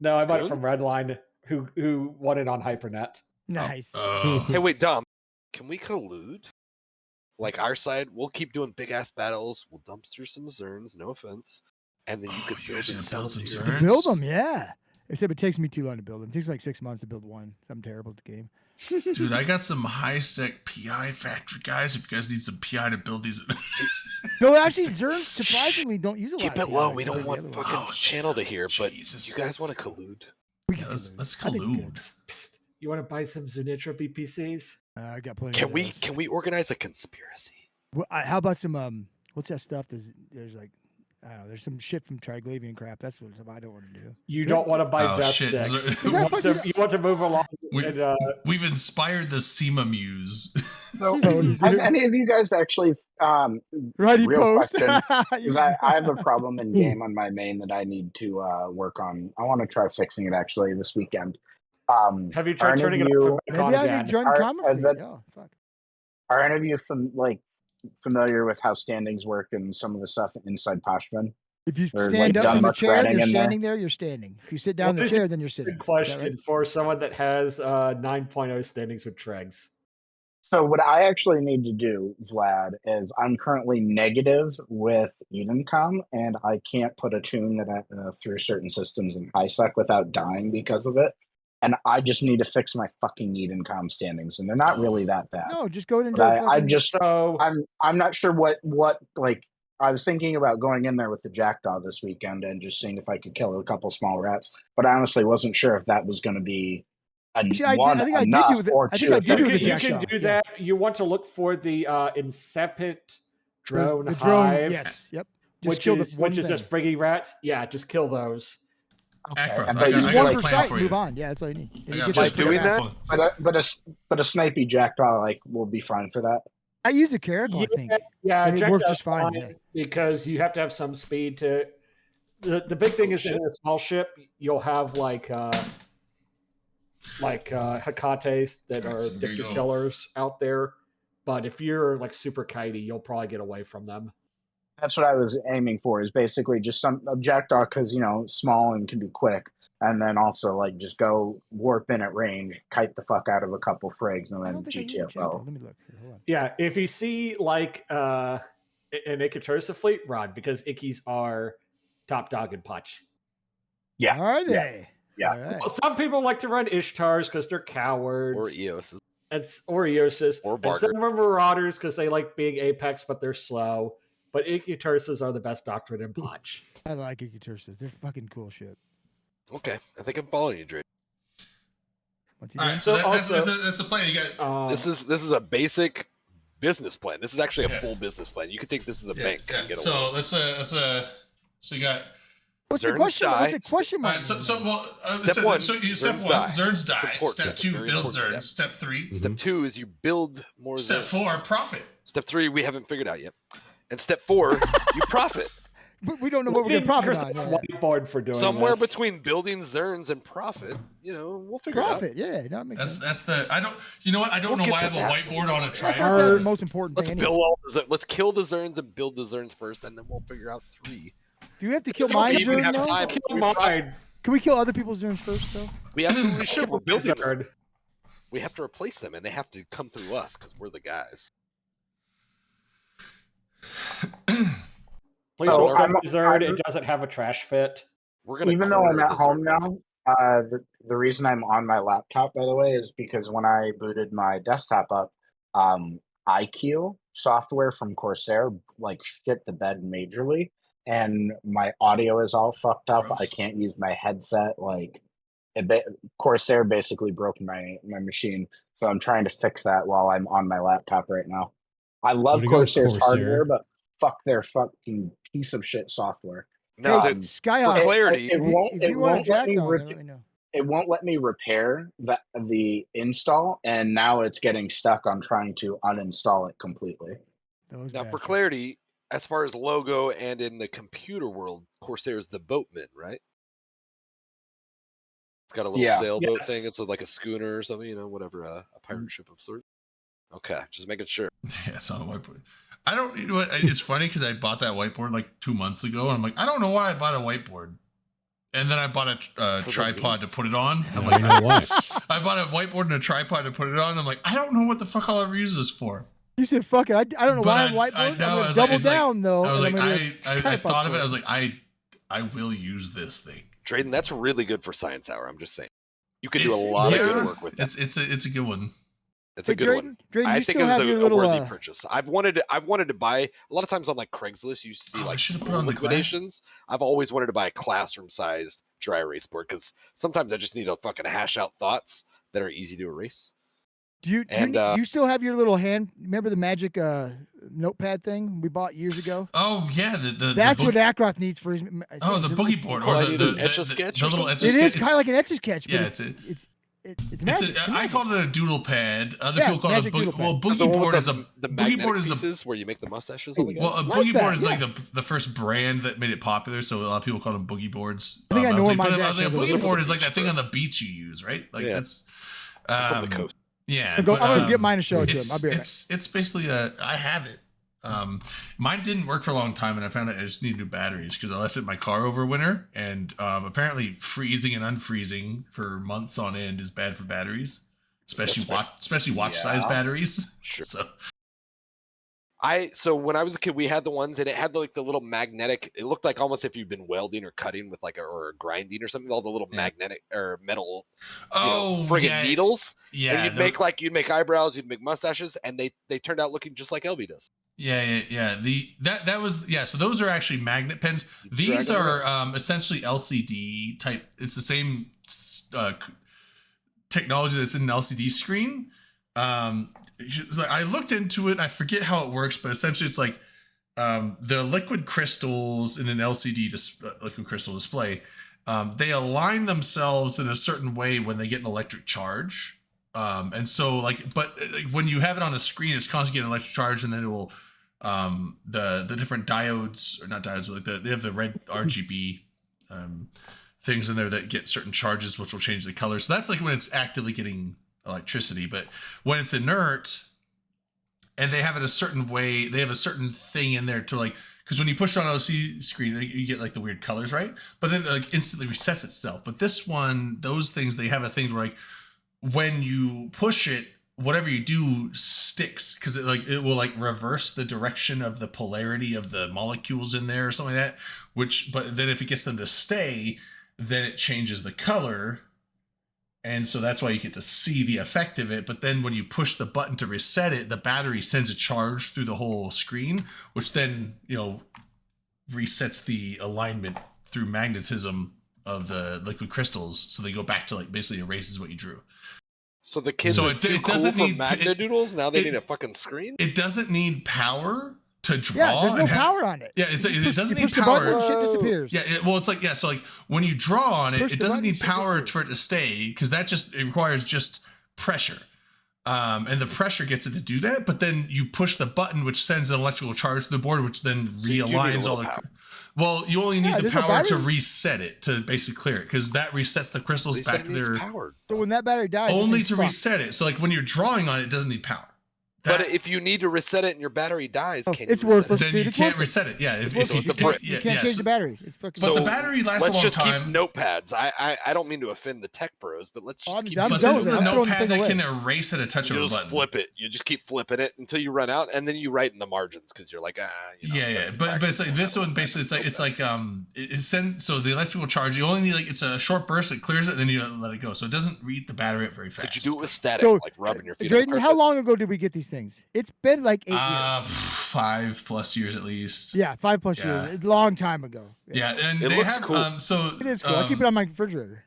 No, I bought Good. it from Redline, who won it on Hypernet. Nice. Oh. Hey, wait, Dom, can we collude? Like our side, we'll keep doing big ass battles. We'll dumpster some Zerns, no offense, and then you could you build guys and gonna sell build them some here. Zerns? Build them, yeah. Except it takes me too long to build them. It takes me like 6 months to build one. I'm terrible at the game. Dude, I got some high sec PI factory guys. If you guys need some PI to build these, No, actually, Zerns surprisingly don't use a lot. Keep of it low. PI We compared don't to want the other ones. fucking Oh, channel to hear, but Jesus. you guys want to collude? We Yeah, can let's collude. I think we collude. Psst, psst. You want to buy some Zernitra BPCs? could. I got plenty. Can of we those. organize a conspiracy? How about some what's that stuff? There's like I don't know. There's some shit from Triglavian crap. That's what I don't want to do. You don't want to buy Oh, death shit. sticks. You You want to move along. We've inspired the SEMA Muse. So, Oh, have any of you guys actually, Righty real post. question, because I have a problem in game on my main that I need to work on. I want to try fixing it actually this weekend. Have you are tried any turning of it off you- and back on Maybe I again? need join Are- comment are feed. that- Oh, fuck. Are any of you familiar with how standings work and some of the stuff inside Poshvin? If you Or, stand like, up done in the much chair, ratting you're in there? standing there, you're standing. If you sit down in What the is a chair, then you're sitting. Good Is that right? question for someone that has 9.0 standings with Tregs. So what I actually need to do, Vlad, is I'm currently negative with Edencom, and I can't put a tune that through certain systems in HiSec without dying because of it. And I just need to fix my fucking Edencom standings, and they're not really that bad. No, just go into But I fucking. just So I'm not sure what like I was thinking about going in there with the Jackdaw this weekend and just seeing if I could kill a couple small rats, but I honestly wasn't sure if that was going to be Actually, I one did I did enough do the- or I two. think I did do the you can Jackdaw, do yeah. that. You want to look for the incipient drone the drone. hive, Yes. Yep. Just which kill the is one just thing. frigging rats. Yeah, just kill those. Ackroth, And I but got, you I Just got one a per plan site. for Move you. on. Yeah, that's all you need. I You got get a By this plan doing for you. that- But a snipey Jackdaw like will be fine for that. I use a Caracal, I think. Yeah, And it worked Jackdaw's just fine, yeah. because you have to have some speed to. The big thing is in a small ship, you'll have like Hecates that are So there you addicted go. killers out there. But if you're like super kitey, you'll probably get away from them. That's what I was aiming for. Is basically just some a Jackdaw because small and can be quick, and then also like just go warp in at range, kite the fuck out of a couple frigs, and I then don't think I use a Jackdaw. GTFO. Let me look. Here, hold on. Yeah, if you see like an Icatursa fleet, run because Ickies are top dog and punch. Yeah, Are they? yeah. All right. Well, some people like to run Ishtars because they're cowards. Or EOS. It's or Eosis. Or And some Barter. are Marauders because they like being Apex, but they're slow. But Icatursas are the best doctrine in punch. I like Icatursas. They're fucking cool shit. Okay, I think I'm following you, Drake. What's he All doing? right, so So also- that's the plan. You got This is a basic business plan. This is actually a Yeah. full business plan. You could take this to the yeah, bank yeah. and get So away. let's so you got. What's the Zerns question? die. What's the question All mark? right, step one, step Zerns one, die. Zerns It's die. important. Step That's a two, very build important Zerns. Step three, Step 2 is you build more step Zerns. 4, profit. Step 3 we haven't figured out yet. And step 4, you profit. But we don't know what we're gonna profit on. Microsoft Yeah. whiteboard for doing Somewhere this. between building Zerns and profit, we'll figure Profit, yeah, that makes sense. That's the I don't. You know what? I don't We'll know get why I to have a that. whiteboard on a That's not triangle. the most important Let's thing. build Anyway. all the let's kill the Zerns and build the Zerns first, and then we'll figure out 3. Do we have to kill Don't mine even Zern have though? time. Kill We mine. Can we kill other people's Zerns first though? We absolutely should. We're building them. Zerd. We have to replace them, and they have to come through us because we're the guys. Please So don't I'm- Zerd. I'm- It doesn't have a trash fit. We're gonna. Even though I'm corner at the home Zerg. now, the reason I'm on my laptop, by the way, is because when I booted my desktop up, IQ software from Corsair like shit the bed majorly, and my audio is all fucked up. I Gross. can't use my headset. Like, Corsair basically broke my machine, so I'm trying to fix that while I'm on my laptop right now. I love Way to go, Corsair's Corsair. hardware, but fuck their fucking piece of shit software. Now, Hey, dude, Skyhawk. for clarity, it won't. If It you want a won't let me. Jackdaw, Rip, then let me know. it won't let me repair the install, and now it's getting stuck on trying to uninstall it completely. Those now for bastards. clarity, as far as logo and in the computer world, Corsair is the boatman, right? It's got a little Yeah. sailboat Yes. thing. It's like a schooner or something, whatever, a pirate ship of sorts. Okay, just making sure. Yeah, it's on a whiteboard. I don't. You know what? It's funny because I bought that whiteboard like 2 months ago, and I'm like, I don't know why I bought a whiteboard. And then I bought a tripod to put it on. I'm Now like, you know why. I bought a whiteboard and a tripod to put it on. I'm like, I don't know what the fuck I'll ever use this for. You said fuck it. I don't know But why I'm I whiteboard. know, I'm I gonna was like- double it's like- down though. I was and like, I'm gonna do a I tripod thought of it. for I was like, I will use this thing. Drayden, that's really good for Science Hour. I'm just saying. You could do It's- a lot of yeah, good work with that. It's a good one. It's a Hey, good Drayden, one. Drayden, I you think still it was have a your little, worthy purchase. I've wanted to buy a lot of times on like Craigslist. You see Oh, I like should've put pool on the class. liquidations. I've always wanted to buy a classroom-sized dry erase board because sometimes I just need to fucking hash out thoughts that are easy to erase. Do you And, do you still have your little hand? Remember the magic notepad thing we bought years ago? Oh yeah, That's the what Ackroft needs for his. Oh, the boogie board, Oh, or I the need the, an Etch-a-Sketch the or little something? It is Etch-a-Sketch. kind of like an Etch-a-Sketch. Yeah, but it's it's magic. It's I magic. call it a doodle pad. Other Yeah, people call it a magic boogie. doodle pad. Well, The boogie one with board is a the boogie magnetic board is a pieces where you make the mustaches on the guys. well, a Like boogie that, board is yeah. like the first brand that made it popular. So a lot of people call them boogie boards. I think I know was what like, mine but I was like, a actually Those are boogie for board the is like beach, that thing bro. on the beach you use, right? Like Yeah. that's From the coast. yeah. I'm but, gonna get mine and show it to him. it's, I'll be right back. it's basically I have it. Mine didn't work for a long time, and I found out I just need new batteries because I left it in my car over winter, and apparently freezing and unfreezing for months on end is bad for batteries, especially watch size Yeah. batteries. Sure. So So when I was a kid, we had the ones and it had like the little magnetic. It looked like almost if you've been welding or cutting with like or grinding or something. All the little Yeah. magnetic or metal, oh friggin' yeah, needles. yeah, And you'd make eyebrows, you'd make mustaches, and they turned out looking just like LB does. Yeah. That was so those are actually magnet pens. You These drag 'em are essentially LCD type. It's the same technology that's in an LCD screen. It's like, I looked into it. I forget how it works, but essentially it's like the liquid crystals in an LCD liquid crystal display. They align themselves in a certain way when they get an electric charge. And so but when you have it on a screen, it's constantly getting an electric charge, and then it will the different diodes, or not diodes, like they have the red RGB things in there that get certain charges, which will change the color. So that's like when it's actively getting electricity. But when it's inert, and they have it a certain way, they have a certain thing in there to like, because when you push it on LCD screen, you get like the weird colors, right? But then like instantly resets itself. But this one, those things, they have a thing where like when you push it, whatever you do sticks, because it will like reverse the direction of the polarity of the molecules in there or something like that. But then if it gets them to stay, then it changes the color. And so that's why you get to see the effect of it. But then when you push the button to reset it, the battery sends a charge through the whole screen, which then, resets the alignment through magnetism of the liquid crystals. So they go back to like basically erases what you drew. So the kids So are it too cool doesn't for need- magnet doodles. Now they it- need a fucking screen. It doesn't need power to draw. Yeah, there's no and have- power on it. Yeah, it doesn't You need push the button power. and shit disappears. Yeah, well, it's like so like when you draw on it, Push it the doesn't button, need shit power disappears. for it to stay, because it requires just pressure. And the pressure gets it to do that, but then you push the button, which sends an electrical charge to the board, which then you do need a realigns little all the. power. Well, you only need Yeah, the there's no power to battery. reset it, to basically clear it, because that resets the crystals They back said to it needs their powered. So when that battery dies, only it's to fucked. reset it. So like when you're drawing on it, it doesn't need power. But That- if you need to reset it and your battery dies, Oh, can you it's reset worthless. it? then dude, you it's can't worthless. reset it. Yeah, It's if So it's a if- brick. You yeah, can't yeah, change so- the battery. It's fucking. But the So battery lasts a Let's long just time. keep notepads. I don't mean to offend the tech bros, but let's just I'm keep. done But with this is it. a I'm throwing the notepad thing that can away. erase at a touch of You a just button. flip it. You just keep flipping it until you run out, and then you write in the margins because you're like, Yeah. But it's like this one basically it's like it's sent, so the electrical charge, you only need like it's a short burst, it clears it, then you let it go. So it doesn't read the battery up very fast. Could you do it with static, So, like rubbing your feet? on the Drayden, how carpet? long ago did we get these things? It's been like 8 years. 5+ years at least. Yeah, 5+ yeah. years. A long time ago. Yeah, and It they looks have cool. so It is cool. I keep it on my refrigerator.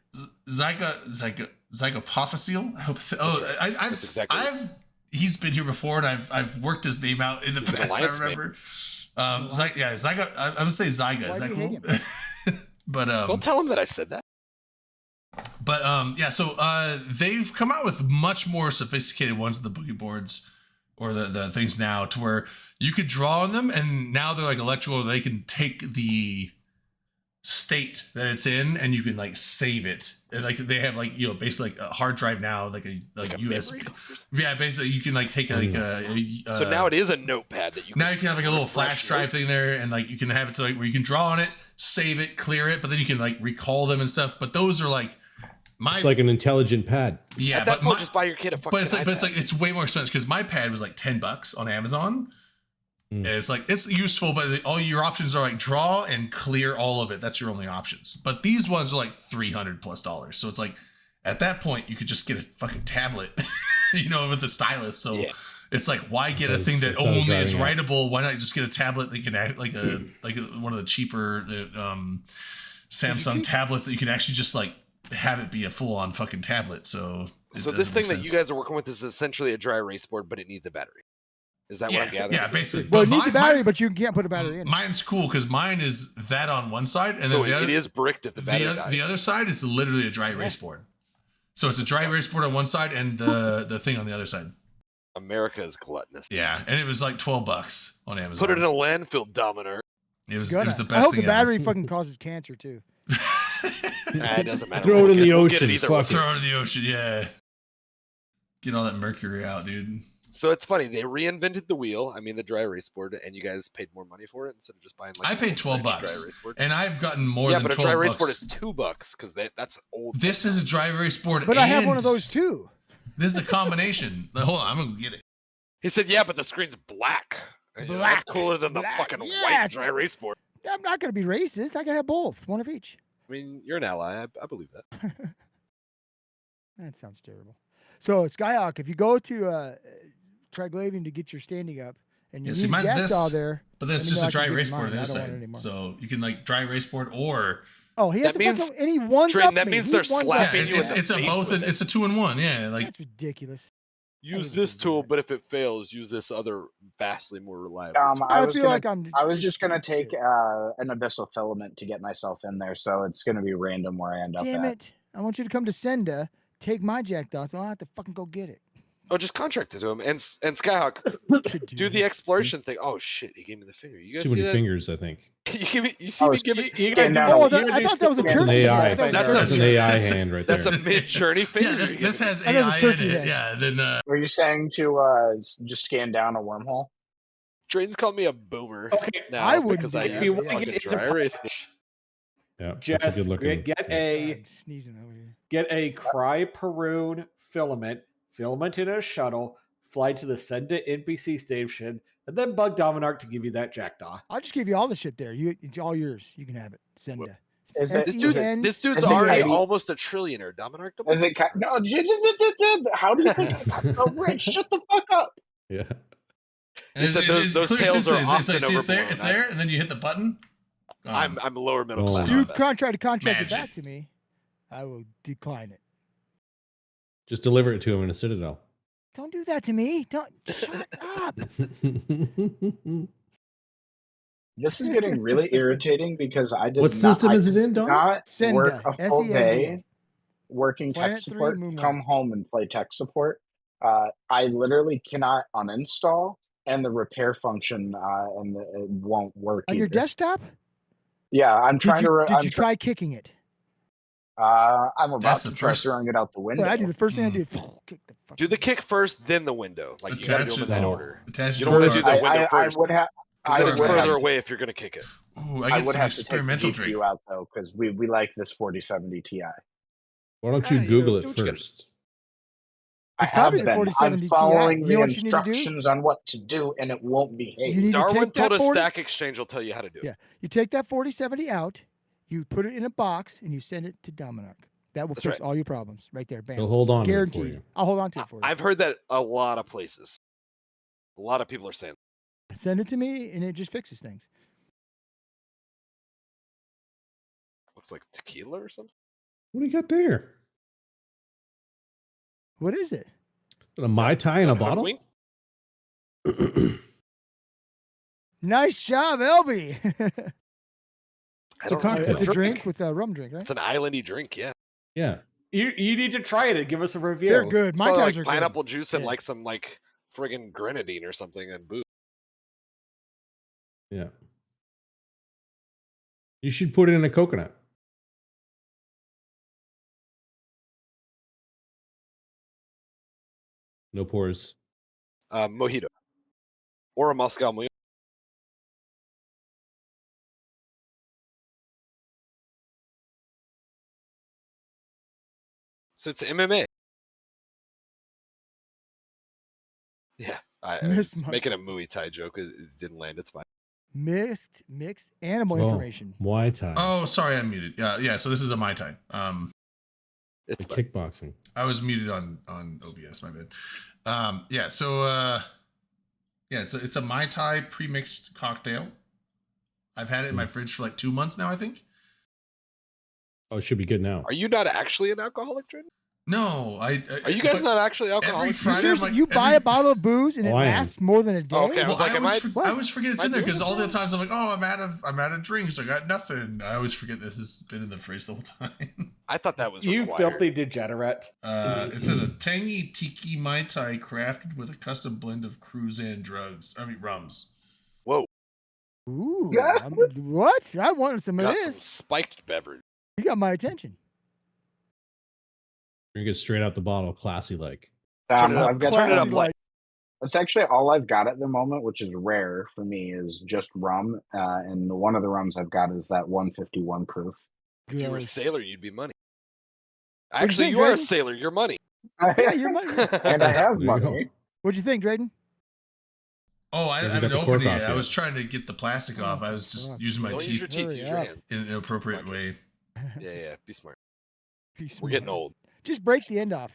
Zygopophyseal. I hope it's I've That's exactly it. he's been here before, and I've worked his name out in the He's an past. I alliance mate. remember. Zyga. I'm gonna say Zyga. Is Why that do you cool? But Don't tell him that I said that. But yeah, so they've come out with much more sophisticated ones, the boogie boards or the things now, to where you could draw on them, and now they're like electrical. They can take the state that it's in, and you can like save it. And, like they have like basically like a hard drive now, like a USB. memory card or something? Yeah, basically you can like take like So now it is a notepad that you. now you can have like a little flash refresh drive thing there, and like you can have it to like where you can draw on it, save it, clear it, but then you can like recall them and stuff. But those are like my It's like an intelligent pad. yeah, At that but point, my, just buy your kid a fucking. but it's like iPad. it's way more expensive, because my pad was like $10 on Amazon. Mm. And it's like it's useful, but all your options are like draw and clear all of it. That's your only options. But these ones are like $300+. So it's like at that point you could just get a fucking tablet, with a stylus. So Yeah. it's like, why get a That's- thing that that's what I was only is driving writable? Why not just get a tablet that can act like one of the cheaper Samsung tablets that you can actually just like have it be a full on fucking tablet. So So this thing that you guys are working with is essentially a dry erase board, but it needs a battery. Is that what I'm gathering? Yeah, basically. Well, But it needs a battery, but you can't put a battery in it. Mine's cool because mine is that on one side, and So then the other, it is bricked if the battery dies. the other side is literally a dry erase board. So it's a dry erase board on one side and the thing on the other side. America is gluttonous. Yeah, and it was like $12 on Amazon. Put it in a landfill, Dominar. It was Gonna. the best I hope thing the battery ever. fucking causes cancer too. Nah, it doesn't matter. Throw it in the We'll get ocean, it either fuck way. it. Throw it in the ocean, yeah. Get all that mercury out, dude. So it's funny. They reinvented the wheel. I mean, the dry erase board, and you guys paid more money for it instead of just buying like. I paid $12, dry erase board. and I've gotten more Yeah, than but a $12. dry erase board is $2 because that's old. This is a dry erase board. But I have one of and those too. This is a combination. Hold on, I'm gonna get it. He said, "Yeah, but the screen's black. You know, that's Black. cooler than the Black. fucking white Yes. dry erase board." I'm not going to be racist. I can have both, one of each. I mean, you're an ally. I believe that. That sounds terrible. So Skyhawk, if you go to Triglavian to get your standing up, and you Yeah, see, need mine's Jackdaw this, there, but this let me is just know a I dry can give erase you board on mine. the I other don't want it side. anymore. So you can like dry erase board or Oh, he has That to means- fucking, and he ones Trin, up that me. means He they're ones up slapping me. you in it's the a face both with and it. it's a 2-in-1. Yeah, like That's ridiculous. Use think this it's tool, weird. but if it fails, use this other vastly more reliable. tool. I, I was feel gonna, like I'm. I was just gonna take shit. an abyssal filament to get myself in there, so it's gonna be random where I end up Damn at. it! I want you to come to Senda, take my Jackdaw, so I don't have to fucking go get it. Oh, just contract it to him. And Skyhawk, Should do the exploration thing. Oh shit, he gave me the finger. You guys Too see many that? fingers, I think. You see Oh, me so give it. You gotta do- Oh, you I thought that was a That's an turkey. AI. I thought That's that That's was an a AI That's- hand right That's there. a mid-journey finger. yeah, you're this giving has That is a AI in turkey it. head. Yeah, then Were you saying to just scan down a wormhole? Draden's called me a boomer. Okay, Now I wouldn't because do I that. if you use want to fucking get into dry erase. Flash, Yeah, that's just a good looking. get yeah. a I'm sneezing over here. get a Cryperoon filament in a shuttle, fly to the Senda NPC station, and then bug Dominarch to give you that Jackdaw. I'll just give you all the shit there. It's all yours. You can have it. Senda. Is it- This dude's, SEN. this dude's is it already Heidi? almost a trillionaire. Dominar, Is it no? How do you think I got so rich? Shut the fuck up. Yeah. He said those clear tails sense. are It's like, often see, it's there, overblown. it's there, and then you hit the button. I'm lower middle Oh. class. Dude, at best. tried to contract it Magic. back to me. I will decline it. Just deliver it to him in a Citadel. Don't do that to me. Don't shut up. This is getting really irritating because I did What system is it in, did Dom? not Senda, work a full SENDA. day working tech Planet 3, support, Moon come home and play tech support. I literally cannot uninstall, and the repair function it won't work On your either. desktop? Yeah, I'm trying Did you, to. did you try kicking it? I'm about That's to the try first- throwing it out the window. Well, I do. The first thing I Mm. do is kick the fuck. Do the kick first, then the window. Like you gotta do Attach them in it- that no. order. Attach You it don't to want to a- do the window I first. would have. 'Cause I then it's would further have. away if you're gonna kick it. Ooh, I I get would some have to take the experimental drink. GPU out though, because we like this 4070 Ti. Why don't Ah, you you know, Google do it what you gotta first? I It's have probably the been. 4070 I'm Ti. following You the know what you need to do? instructions on what to do, and it won't You behave. need to Darwin take told that us 40 Stack Exchange will tell you how to do it. Yeah. You take that 4070 out, you put it in a box, and you send it to Dominarch. That will That's fix right. all your problems right there. Bam. They'll hold on to it for Guaranteed. you. I'll hold on to it for you. I've heard that a lot of places. A lot of people are saying. Send it to me, and it just fixes things. Looks like tequila or something. What do you got there? What is it? A Mai Tai in a That bottle? hoodwink? Nice job, LB. I It's a don't know. cocktail. It's a drink with a rum drink, right? It's an islandy drink, yeah. Yeah. You need to try it and give us a review. They're good. It's My probably ties like are pineapple juice and Yeah. like some like friggin' grenadine or something and booze. Yeah. You should put it in a coconut. No pores. Mojito. Or a Moscow Mule. So it's MMA. Yeah, I Miss was Much. making a Muay Thai joke. It didn't land. It's fine. Mixed animal Oh, information. Muay Thai. Oh, sorry, I'm muted. Yeah. So this is a Mai Tai. It's And fine. kickboxing. I was muted on OBS. My bad. Yeah. So yeah, it's a Mai Tai pre-mixed cocktail. I've had it in my fridge for like 2 months now, I think. Oh, it should be good now. Are you not actually an alcoholic, Jordan? No, Are you guys but not actually every alcoholics? Friday, I'm Seriously, like, you buy every- a bottle of booze and it Oh, I am. lasts more than a day? Okay, I Well, was like, I always forget it's am in I there doing because it all the wrong? times I'm like, oh, I'm out of drinks. I got nothing. I always forget that this has been in the fridge the whole time. I thought that was You required. filthy degenerate. It says a tangy tiki mai tai crafted with a custom blend of Cruzan rums. Whoa, Ooh, what? I wanted some of got some this. spiked beverage. You got my attention. Drink it straight out the bottle, classy like. Turn it up. I've got Turn it up Classy like. That's actually all I've got at the moment, which is rare for me, is just rum. And one of the rums I've got is that 151 proof. If you were a Gross. sailor, you'd be money. What'd you Actually, think, you are a Drayden? sailor. You're money. Yeah, you're money. And I have There you go. money. What'd you think, Drayden? Oh, I Because you haven't got the opened it cork yet. off I yet. was trying to get the plastic off. I was just fuck. using my Don't use your teeth teeth. Hurry Use your up. hands. in an appropriate Okay. way. Yeah. Be smart. Be We're getting smart. old. Just break the end off.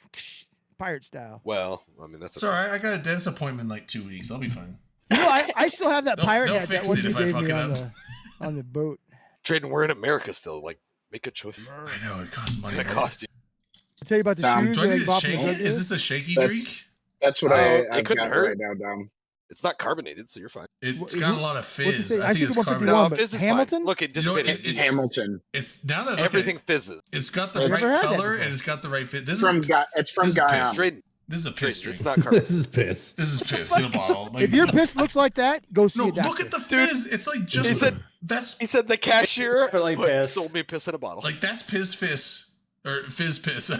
Pirate style. Well, I mean that's. It's all right. I got a dentist appointment in like 2 weeks. I'll be fine. You know, I still have that They'll- pirate they'll hat that fix one it you if I gave fuck me it on up. on the boat. Trading. We're in America still. Like, make a choice. I know it costs It's money. gonna right? cost you. I'll tell you about the Dom, shoes Do I that I need to bought from shake the drug it? Is dealer. this a shaky That's- drink? That's what it I've couldn't got hurt. right now, Dom. It's not carbonated, so you're fine. It's Wh- got a who- lot of what'd you fizz. say? I I think said it's 151, carbonated. but fizz is Hamilton? fine. Look, it You know what, dissipated. it's- Hamilton. It's now that I look Everything at it, fizzes. it's got the Never right had that color before. and it's got the right fit. This From is it's from this is Guyana. piss. Trading. This is a piss Trading. drink. It's not carbonated. This is piss. This is piss in a bottle. Like, If your piss looks like that, go see no, a doctor. look at the Dude, fizz. It's like just he said- that's He said the cashier definitely piss. sold me piss in a bottle. like that's piss fizz or fizz piss.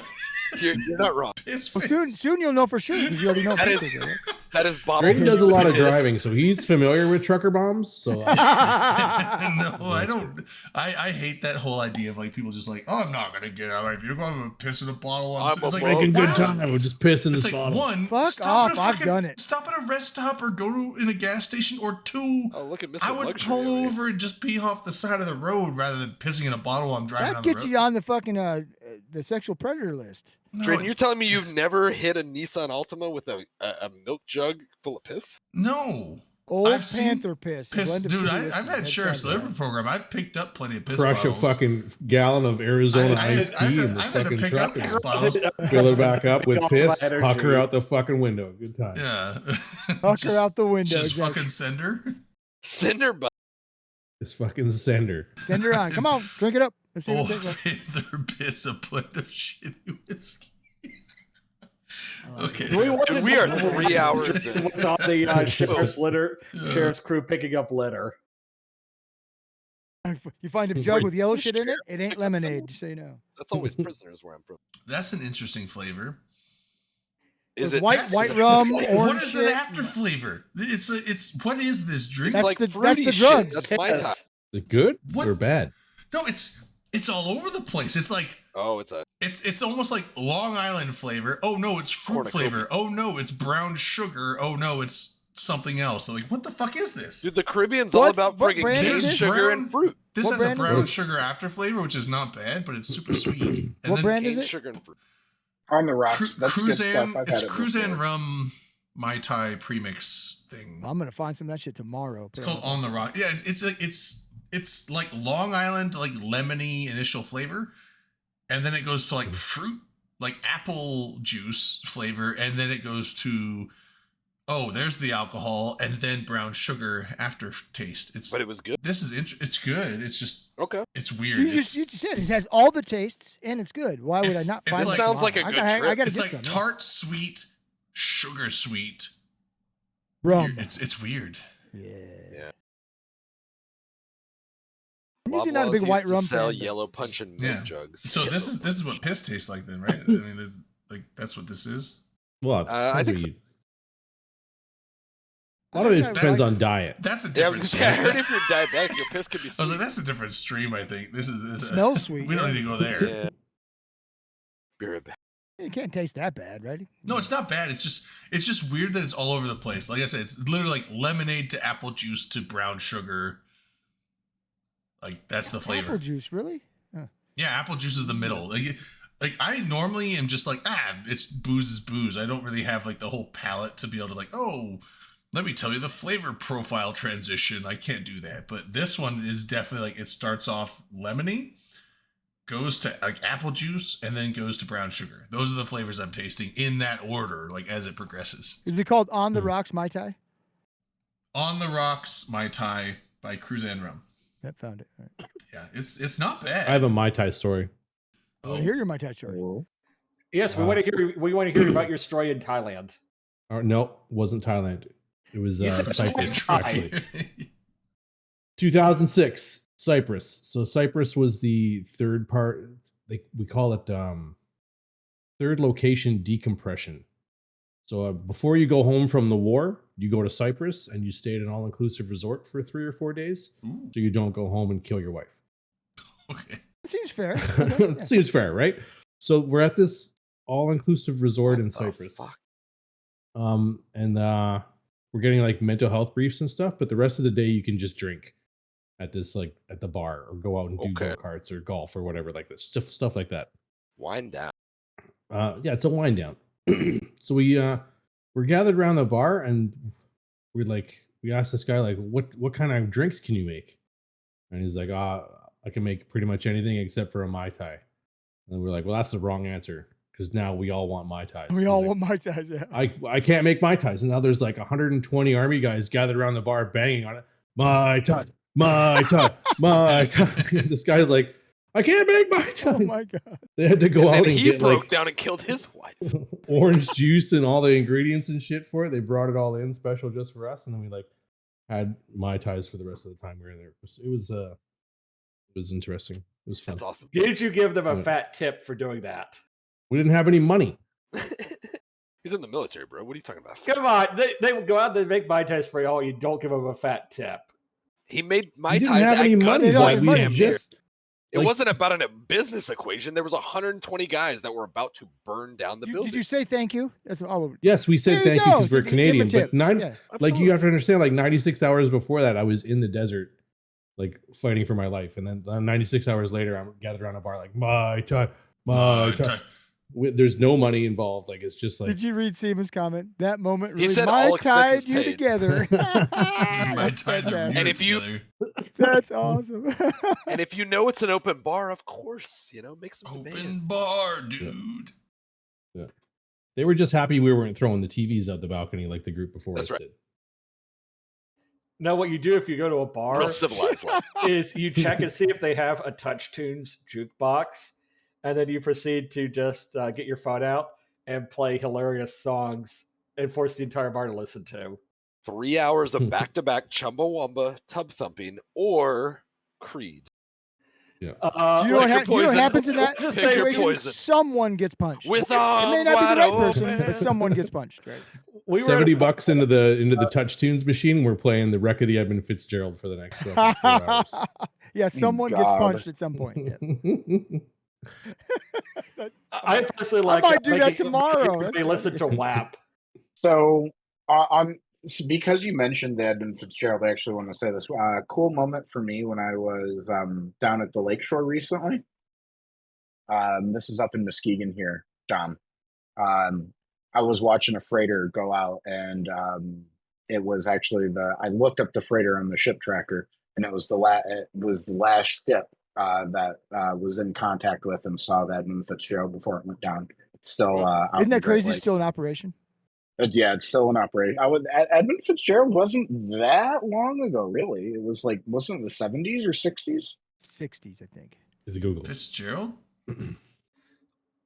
You're not wrong. Piss Well, fizz. soon you'll know for sure because you already know. That piss is- is, right? That is bottle. Drayden does a lot of piss. driving, so he's familiar with trucker bombs. So No, I don't. I hate that whole idea of like people just like, oh, I'm not gonna get out of my vehicle. I'm gonna piss in a bottle. I'm It's a like, boat. making good wow. time. I would just piss in It's this like bottle. one, Fuck stop off, at a I've fucking, done it. Stop at a rest stop or go to in a gas station, or two. Oh, look at Mr. I would Luxury pull over here. over and just pee off the side of the road rather than pissing in a bottle while I'm driving That down the gets road. you on the fucking the sexual predator list. No, Drayden, you're telling me you've never hit a Nissan Altima with a milk jug full of piss? no. Old I've seen Panther piss. a Piss, blend of dude. shitty I've whiskey. had That's Sheriff's not bad. Labor program. I've picked up plenty of piss Crush a bottles. fucking gallon of Arizona iced tea in the I've had to fucking pick truck up and piss bottles. fill it back up with Ultimate piss, energy. huck her out the fucking window. Good times. Yeah. Huck her out the window. Just exactly. fucking send her. Cinder butt. This fucking sender. Send her on. Come on, drink it up. Let's see Oh, what it tastes like. Panther piss, a blend of shitty whiskey. Okay. Dude, we are 3 hours in. What's on the sheriff's litter? Yeah. Sheriff's crew picking up litter. You find a jug with yellow shit in it, it ain't lemonade, just so you know. That's always prisoners where I'm from. That's an interesting flavor. Is With it white That's- rum, It's orange What is shit. the after flavor? It's what is this drink? That's like the- fruity that's the shit. drugs. That's my Yes. time. Is it good What? or bad? No, it's all over the place. It's like Oh, it's a it's almost like Long Island flavor. Oh no, it's fruit Cornucopia. flavor. Oh no, it's brown sugar. Oh no, it's something else. So like, what the fuck is this? dude. The Caribbean's all What's- about what friggin' brand cane is this? sugar Brown- and fruit. This What has a brand is brown it? sugar after flavor, which is not bad, but it's super sweet. And What then brand is Cane it? sugar and fruit. On the rocks. That's good stuff. Cruzan, I've it's had it Cruzan before. rum Mai Tai premix thing. I'm gonna find some of that shit tomorrow. It's called On the Rock. Yeah, it's like Long Island, like lemony initial flavor, and then it goes to like fruit, like apple juice flavor, and then it goes to there's the alcohol, and then brown sugar aftertaste. It's But it was good. this is it's good. It's just Okay. it's weird. You just said it has all the tastes and it's good. Why would I It's- not it's find like- it Sounds like a tomorrow? good I trip. gotta it's get like some. yeah. tart sweet, sugar sweet. Rum. It's weird. Yeah. Yeah. I'm usually not a Loblaws big used white to rum sell fan. but- yellow punch and milk Yeah. jugs. So this is what piss tastes like then, right? I mean, there's, like that's what this is. Well, I think so. A lot of it That's depends like- on diet. That's a Yeah, I different. was gonna say, I stream. heard if you're diabetic, your piss could be I was sweet. like, that's a different stream. I think this is. It smells sweet. We don't yeah. need to go there. Yeah. Be right back. It can't taste that bad, right? No, it's not bad. It's just weird that it's all over the place. Like I said, it's literally like lemonade to apple juice to brown sugar. Like that's the flavor. Apple juice, really? Yeah, apple juice is the middle. Like I normally am just like, it's booze is booze. I don't really have like the whole palate to be able to like, let me tell you the flavor profile transition. I can't do that. But this one is definitely like it starts off lemony, goes to like apple juice, and then goes to brown sugar. Those are the flavors I'm tasting in that order, like as it progresses. Is it called On the Rocks Mai Tai? On the Rocks Mai Tai by Cruzan Rum. That found it. All right. Yeah, it's not bad. I have a Mai Tai story. I want to hear your Mai Tai story. Yes, we want to hear. We want to hear about your story in Thailand. No, wasn't Thailand. It was You said Cyprus, Thai. actually. 2006, Cyprus. So Cyprus was the third part. We call it third location decompression. So before you go home from the war, you go to Cyprus and you stay at an all-inclusive resort for 3 or 4 days, Ooh. so you don't go home and kill your wife. Okay. Seems fair. Okay, yeah. Seems fair, right? So we're at this all-inclusive resort in Cyprus. Fuck? And we're getting like mental health briefs and stuff, but the rest of the day you can just drink at this, like at the bar, or go out and do Okay. go-karts or golf or whatever, like that stuff like that. Wind down. Yeah, it's a wind down. So we're gathered around the bar and we asked this guy, like, what kind of drinks can you make? And he's like, I can make pretty much anything except for a Mai Tai. And we're like, well, that's the wrong answer, because now we all want Mai Tais. We all want Mai Tais, yeah. I can't make Mai Tais. And now there's like 120 army guys gathered around the bar banging on it. Mai Tai, Mai Tai, Mai Tai. This guy's like, I can't make Mai Tai. Oh my God. They had to go And out then and he get broke like down and killed his wife. orange juice and all the ingredients and shit for it. They brought it all in special just for us, and then we like had Mai Tais for the rest of the time we were there. It was interesting. It was fun. That's awesome. Did you give them a Yeah. fat tip for doing that? We didn't have any money. He's in the military, bro. What are you talking about? Come on, they would go out and make Mai Tais for y'all. You don't give them a fat tip. He made Mai We didn't Tais have at any money. They don't Why have we money. damn near. just It like- wasn't about a business equation. There was 120 guys that were about to burn down the building. Did you say thank you? That's all. Yes, we said There thank you go. because we're So give 'em a Canadian. tip. But nine, Yeah. like you have to understand, like 96 hours before that, I was in the desert, like fighting for my life, and then 96 hours later, I'm gathered around a bar, like Mai Tai, Mai Tai. There's no money involved. Like it's just like Did you read Seaman's comment? That moment He really said Mai all expenses Tai'd you paid. together. Mai That's Tai the fantastic. And if you- together. That's awesome. And if you know it's an open bar, of course, make some Open demand. bar, dude. they were just happy we weren't throwing the TVs out the balcony like the group before That's us right. did. No, what you do if you go to a bar Real civilized life. is you check and see if they have a Touch Tunes jukebox, and then you proceed to just get your phone out and play hilarious songs and force the entire bar to listen to. 3 hours of back-to-back Chumbawamba tub thumping or Creed. Do you know what, Pick your do you know what poison. happens in that Just Pick your situation? poison. Someone gets punched. With It may arms not be wide the right person, open. but someone gets punched, right? We were $70 into the Touch Tunes machine. We're playing the Wreck of the Edmund Fitzgerald for the next 4 hours. Yeah, someone gets God. punched at some point. Yeah. I personally like. might do that making tomorrow. everybody That's listen to WAP. So because you mentioned the Edmund Fitzgerald, I actually want to say this. Cool moment for me when I was down at the lakeshore recently. This is up in Muskegon here, Dom. I was watching a freighter go out, and it was actually I looked up the freighter on the ship tracker, and it was the last ship that was in contact with and saw that Edmund Fitzgerald before it went down. It's still out Isn't in the that Great crazy? Lakes. Still in operation? Yeah, it's still in operation. Edmund Fitzgerald wasn't that long ago, really. It was like, wasn't it the 70s or 60s? 60s, I think. It's a Google. Fitzgerald?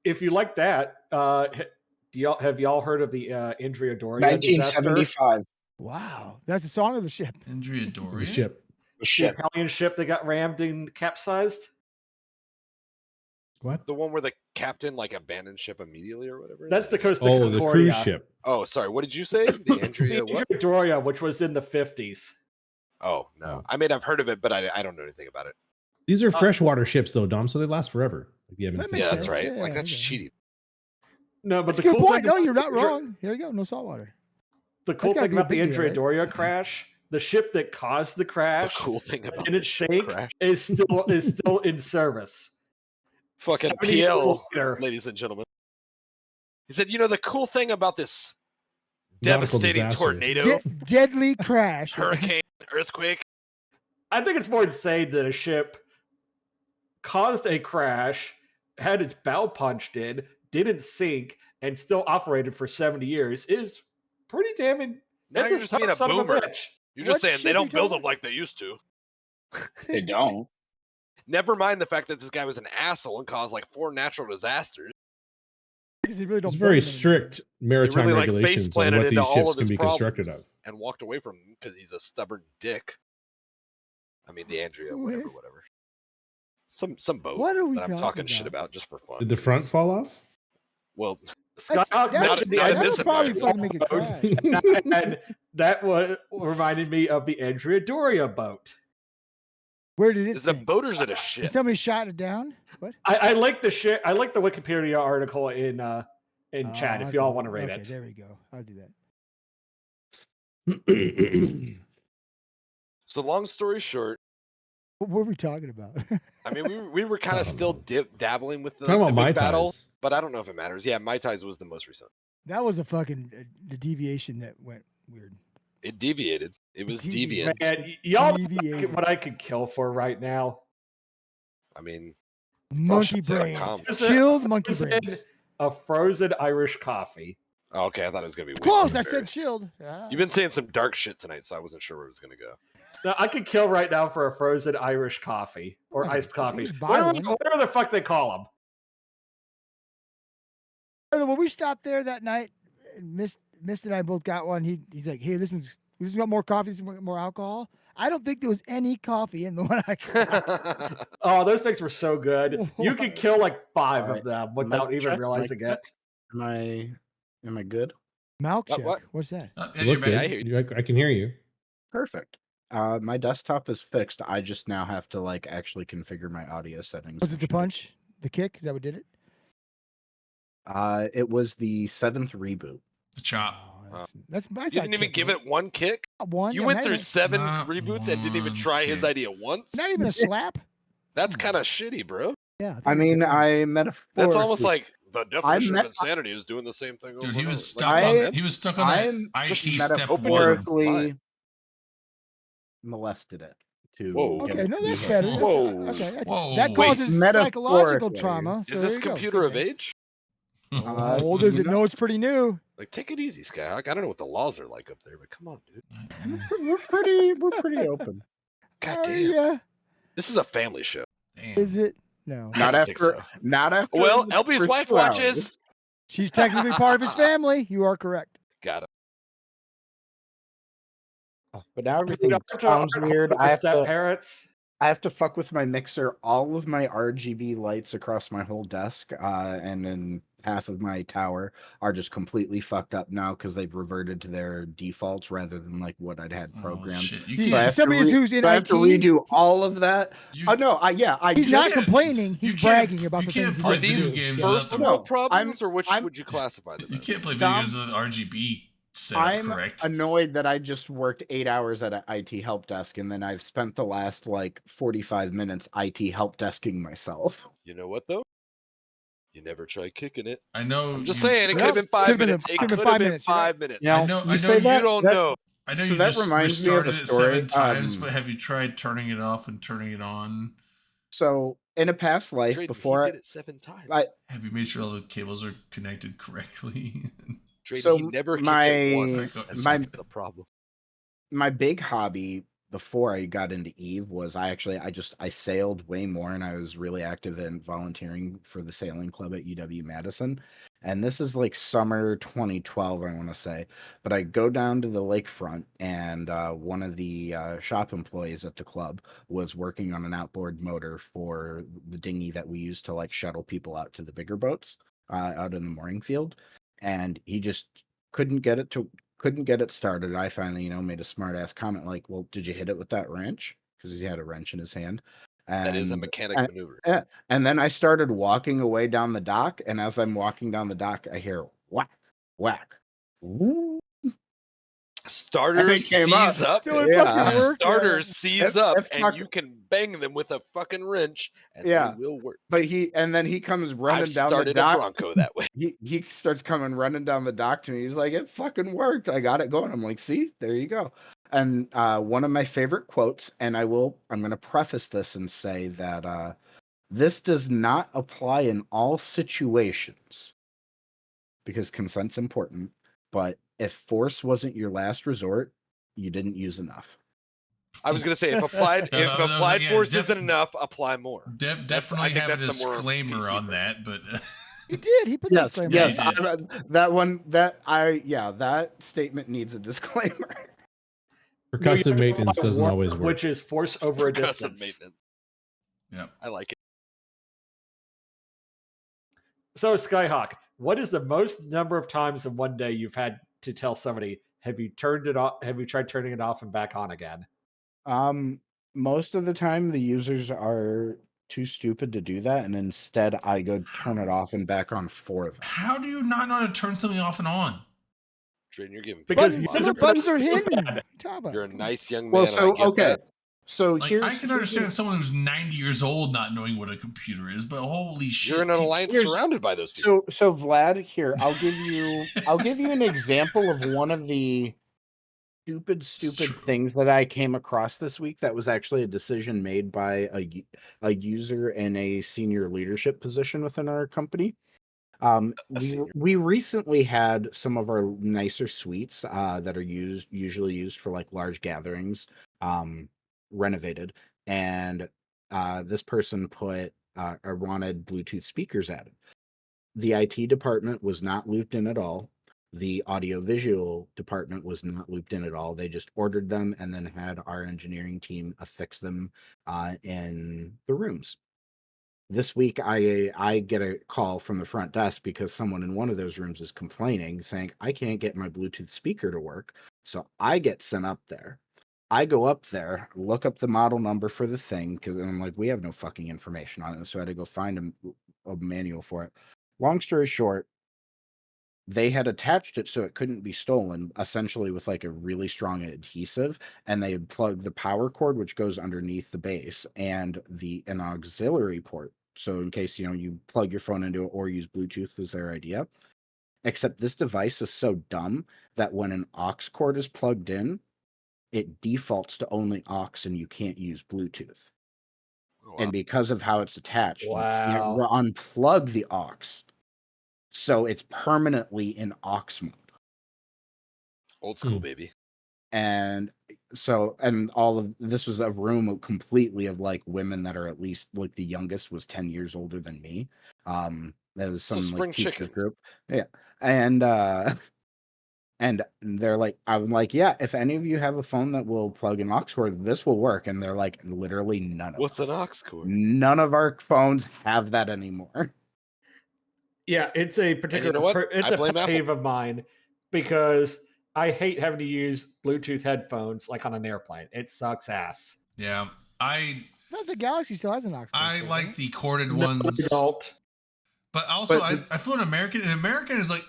If you like that, have y'all heard of the Andrea Doria disaster? 1975. Wow, that's the song of the ship. Andrea The Doria? ship. The The ship. Italian ship that got rammed and capsized. What? The one where the captain abandoned ship immediately or whatever. That's the Costa Oh, the Concordia. cruise ship. Oh, sorry. What did you say? The The Andrea what? Andrea Doria, which was in the 50s. Oh no. I mean, I've heard of it, but I don't know anything about it. These are freshwater ships, though, Dom, so they last forever. Like the Edmund That makes Yeah, Fitzgerald. that's sense. right. Yeah, That's okay. cheating. No, but That's a the good cool point. thing No, about you're not the Andrea- wrong. Here you go. No salt water. The cool gotta thing be a about the big deal, Andrea right? Doria crash, the ship that caused the The crash cool thing about and the its ship sink crash. is still in service. Fucking 70 years PL, later. ladies and gentlemen. He said, the cool thing about this Nautical devastating disaster. tornado, Deadly crash. hurricane, earthquake. I think it's more insane that a ship caused a crash, had its bow punched in, didn't sink, and still operated for 70 years is pretty damning. Now That's you're a just tough being a son of boomer. bitch. You're What just saying ship they you don't build talking them like they used to. They don't. Never mind the fact that this guy was an asshole and caused like 4 natural disasters. Because they really don't It's build very them anymore. strict They maritime really like face regulations on planted what into these all ships of can his be constructed of. problems and walked away from him because he's a stubborn dick. I mean, the Andrea, Who whatever, is? whatever. Some boat What are we that I'm talking shit about? about just for fun. Did the front 'cause- fall off? Well, Skyhawk mentioned the not in that'll this probably environment. fucking make it boat, crash. and that was reminded me of the Andrea Doria boat. Where did it is it a sink? boat or is it a Did ship? somebody shot it down? What? I like the shit. I like the Wikipedia article in chat I'll if y'all do want to read okay, it. there we go. I'll do that. So long story short, What were we talking about? I mean, we were kind I of don't still know. dabbling with the, Talking the about big Mai battle, Tais. but I don't know if it matters. Yeah, Mai Tais was the most recent. That was a fucking the deviation that went weird. It deviated. It was deviated. deviant. Man, y'all know Deviated. what I could kill for right now. I mean, Monkey Frostbite.com. brains. There's a Chilled monkey frozen- brains. A frozen Irish coffee. oh, okay, I thought it was gonna be way Close. too I said embarrassed. chilled. Ah. You've been saying some dark shit tonight, so I wasn't sure where it was gonna go. Now, I could kill right now for a frozen Irish coffee or Oh, iced you coffee. just buy Whatever, one. whatever the fuck they call them. When we stopped there that night, and Mist and I both got one. He's like, "Hey, this one's got more coffee, this one's got more alcohol." I don't think there was any coffee in the one I got. Oh, those things were so good. You could kill like 5 Alright, of them without mic even check, realizing mic check. it. Am I good? Malk What, check. what? What's that? Yeah, You you're look back. Yeah, I good. hear I can hear you. Perfect. My desktop is fixed. I just now have to like actually configure my audio settings. Was it the punch? The kick? Is that what did it? It was the 7th reboot. The chop. Oh, that's my You didn't even give it one kick. one. You yeah, went not through even- 7 Not reboots and didn't even one try his kick. idea once. Not even a slap. That's kind of shitty, bro. Yeah. I mean, I That's almost metaphorically- like the definition met- of insanity is doing the same thing. Dude, over he and was over. stuck Like, come on. man. He was stuck on I'm that IT just step one. metaphorically molested it. To Whoa. get Okay, it no, to that's behave. better. Whoa. Okay. Whoa. That Wait, causes psychological metaphorically. trauma. So Is there this you go, computer same of thing. age? How old is it? No, it's pretty new. Like, take it easy, Skyhawk. I don't know what the laws are like up there, but come on, dude. We're pretty open. God Oh, damn. yeah. This is a family show. Damn. Is it? No. I Not don't think after. so. Not after. Well, the LB's first wife 2 watches. hours. She's technically part of his family. You are correct. Got it. But now everything Our sounds weird. step parents. I have to fuck with my mixer. All of my RGB lights across my whole desk, and then half of my tower are just completely fucked up now because they've reverted to their defaults rather than like what I'd had Oh, programmed. shit. You See, So I can't. have to somebody who's in so I have to IT, redo all of that. You, Oh no, I he's not just- complaining. He's you can't- bragging about you the can't things play he Are does video these do. games Yeah. first without world No, problems, or which I'm- would you classify them You as? can't play video Dom, games with RGB set up I'm correct. annoyed that I just worked 8 hours at an IT help desk and then I've spent the last like 45 minutes IT help desking myself. You know what though? You never tried kicking it. I know. I'm just you- saying it could Nope. have been 5 Could've been minutes. a- It could've could been have 5 been minutes, you're right. 5 minutes. You know, I know you say you that, don't that- know. I know So you that just reminds me of a restarted it story, 7 times, um, but have you tried turning it off and turning it on? So in a past life, Drayden, before he did it 7 times. Have you made sure all the cables are connected correctly? Drayden, so he never kicked my- it once. Alright, And go- that's the problem. my big hobby before I got into Eve was I sailed way more and I was really active in volunteering for the sailing club at UW Madison. And this is like summer 2012, I want to say. But I go down to the lakefront and one of the shop employees at the club was working on an outboard motor for the dinghy that we use to like shuttle people out to the bigger boats out in the mooring field. And he just couldn't get it started. I finally, made a smart ass comment like, "Well, did you hit it with that wrench?" Because he had a wrench in his hand. That is a And- mechanic and- maneuver. And then I started walking away down the dock, and as I'm walking down the dock, I hear whack, whack. Woo. Starters came up. seize up. So it Yeah. fucking worked. Starters seize It- up, it and fuck- you can bang them with a fucking wrench, and Yeah. they will work. But then he comes running I've down the started a dock. Bronco that way. He starts coming running down the dock to me. He's like, "It fucking worked. I got it going." I'm like, "See, there you go." And one of my favorite quotes, and I'm going to preface this and say that This does not apply in all situations because consent's important. But if force wasn't your last resort, you didn't use enough. I was gonna say if applied Yeah, force isn't enough, apply more. Definitely think have a that's the more disclaimer PC on version. that, but He did. He put a Yes, disclaimer. yes. Yeah, you That statement needs a disclaimer. Percussive maintenance doesn't warp, always work. Which is force over a Percussive distance. maintenance. yeah. I like it. So Skyhawk, what is the most number of times in one day you've had to tell somebody, have you turned it off? Have you tried turning it off and back on again? Most of the time the users are too stupid to do that, and instead I go turn it off and back on for them. How do you not know how to turn something off and on? Drayden, you're giving Because people Buttons, users some are of the buttons are stupid. hidden. Talk about you're a it. nice young man. Well, and I get that. So Like, here's I can understand someone who's 90 years old not knowing what a computer is, but holy shit. You're in an alliance here's- surrounded by those people. So Vlad, here I'll give you an example of one of the stupid true. things that I came across this week that was actually a decision made by a user in a senior leadership position within our company. We recently had some of our nicer suites that are usually used for like large gatherings renovated, and this person put or wanted Bluetooth speakers added. The IT department was not looped in at all. The audiovisual department was not looped in at all. They just ordered them and then had our engineering team affix them in the rooms. This week, I get a call from the front desk because someone in one of those rooms is complaining, saying, I can't get my Bluetooth speaker to work. So I get sent up there. I go up there, look up the model number for the thing, because I'm like, we have no fucking information on it. So I had to go find a manual for it. Long story short, they had attached it so it couldn't be stolen, essentially with like a really strong adhesive, and they had plugged the power cord, which goes underneath the base, and an auxiliary port. So in case you plug your phone into it or use Bluetooth was their idea. Except this device is so dumb that when an aux cord is plugged in, it defaults to only aux and you can't use Bluetooth. Oh, wow. And because of how it's attached, you can't Wow. unplug the aux. So it's permanently in aux mode. Old school, baby. And so, and all of this was a room completely of like women that are at least like the youngest was 10 years older than me. There was So some spring like teacher chickens. group. Yeah. And they're like, I'm like, yeah, if any of you have a phone that will plug in aux cord, this will work. And they're like, literally none of What's us. an aux cord? None of our phones have that anymore. Yeah, it's a particular know what? it's I a blame pet Apple. peeve of mine because I hate having to use Bluetooth headphones like on an airplane. It sucks ass. Yeah. I The Galaxy still has an aux cord. like the corded No, ones. I don't. But also, But I flew an American, and American is like,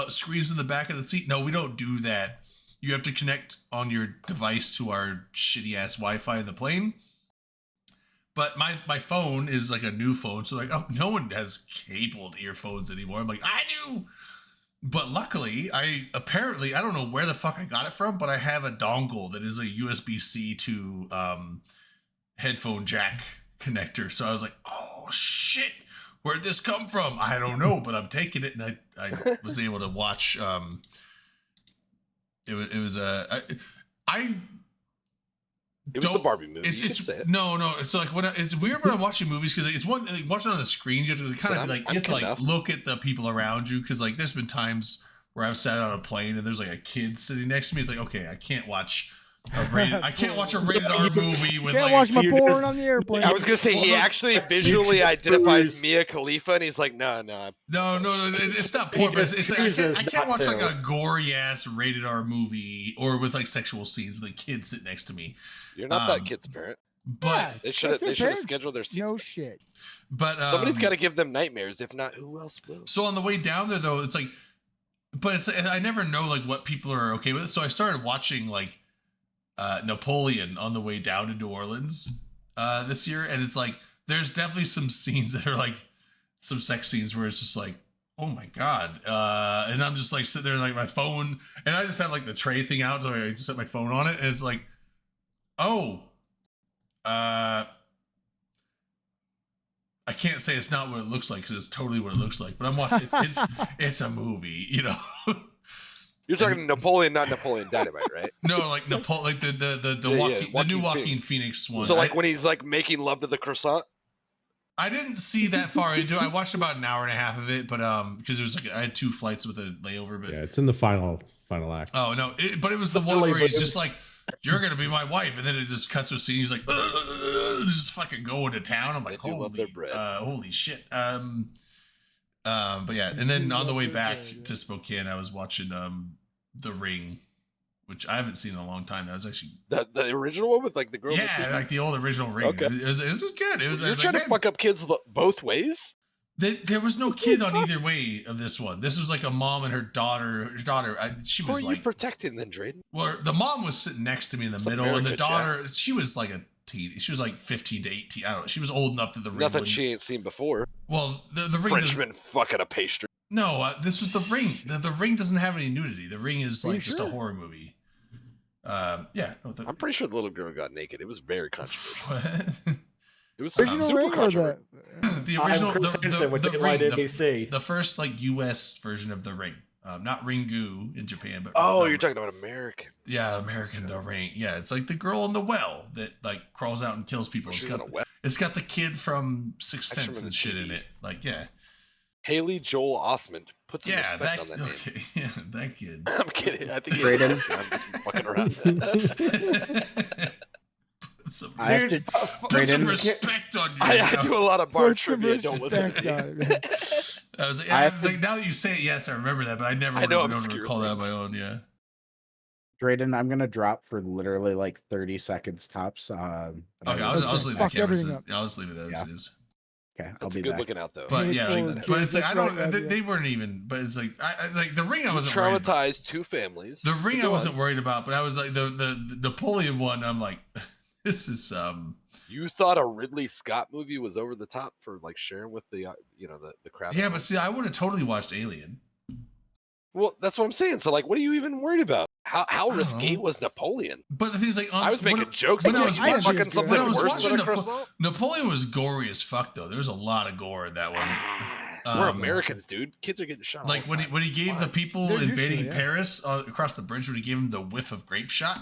screens in the back of the seat. No, we don't do that. You have to connect on your device to our shitty ass Wi-Fi in the plane. But my phone is like a new phone, so like, no one has cabled earphones anymore. I'm like, I do. But luckily, I don't know where the fuck I got it from, but I have a dongle that is a USB-C to headphone jack connector. So I was like, oh shit. Where'd this come from? I don't know, but I'm taking it, and I was able to watch. It was the Barbie movie. You can say it. No. So like it's weird when I'm watching movies because it's one like, watching on the screen. You have to kind of like you have to like look at the people around you because like there's been times where I've sat on a plane and there's like a kid sitting next to me. It's like okay, I can't watch a rated R movie with Can't like watch my porn on the airplane. I was gonna say he actually visually identifies Mia Khalifa, and he's like, no. It's not porn, but it's like, I can't watch not like a gory ass rated R movie or with like sexual scenes with a kid sit next to me. You're not that kid's parent. But They should have scheduled their seats. No better. shit. But Somebody's got to give them nightmares. If not, who else will? So on the way down there, though, it's like, but it's I never know like what people are okay with. So I started watching like Napoleon on the way down to New Orleans this year, and it's like there's definitely some scenes that are like some sex scenes where it's just like, oh my god, and I'm just like sitting there like my phone, and I just have like the tray thing out, so I just set my phone on it, and it's like, oh, I can't say it's not what it looks like because it's totally what it looks like. But I'm watching. It's a movie, you know. You're talking Napoleon, not Napoleon Dynamite, right? No, like Napoleon, like the new Joaquin Phoenix one. So like when he's like making love to the croissant. I didn't see that far into it. I watched about an hour and a half of it, but because it was like I had 2 flights with a layover. But yeah, it's in the final act. Oh no! But it was the one where he's just like, "You're gonna be my wife," and then it just cuts to a scene. He's like, just fucking going to town. I'm like, holy shit. But yeah, and then on the way back to Spokane, I was watching The Ring, which I haven't seen in a long time. That was actually the original one with like the girl. Yeah, like the old original Ring. Okay. It was good. It was. You're trying to fuck up kids both ways. There was no kid on either way of this one. This was like a mom and her daughter. She was Who are like you protecting then, Drayden? Well, the mom was sitting next to me in the middle, and the daughter, she was like a teen. She was like 15 to 18. I don't know. She was old enough that the Ring. Nothing she ain't seen before. Well, the Ring. Frenchman fucking a pastry. No, this was the Ring. The Ring doesn't have any nudity. The Ring is like just a horror movie. Yeah. I'm pretty sure the little girl got naked. It was very controversial. It was Original super Ring or controversial. The original, the Ring, NBC. The first like U.S. version of the Ring, not Ringu in Japan, but you're talking about American. Yeah, American The Ring. Yeah, it's like the girl in the well that like crawls out and kills people. It's got the kid from Sixth Sense and shit in it. Like, yeah. Haley Joel Osment. Put some respect on that name. Yeah, that kid. I'm kidding. I think Brayden. I'm just fucking around. Put some respect on you. I do a lot of bar trivia. Don't listen to me. I was like, now that you say it, yes, I remember that, but I never would have known to recall that on my own. Yeah. Drayden, I'm gonna drop for literally like 30 seconds tops. Okay, I'll just leave the cameras. I'll just leave it as is. Okay, That's I'll be good back. looking out though. But yeah, but it's like I don't. They weren't even. But it's like like the Ring. I wasn't traumatized 2 families. The Ring I wasn't worried about, but I was like the Napoleon one. I'm like, this is You thought a Ridley Scott movie was over the top for like sharing with the the crowd. Yeah, but see, I would have totally watched Alien. Well, that's what I'm saying. So like, what are you even worried about? How risque was Napoleon? But the thing is, like, I was making jokes. When I was fucking something worse than a croissant. Napoleon was gory as fuck, though. There was a lot of gore in that one. We're Americans, dude. Kids are getting shot. Like when he gave the people invading Paris across the bridge, when he gave them the whiff of grape shot,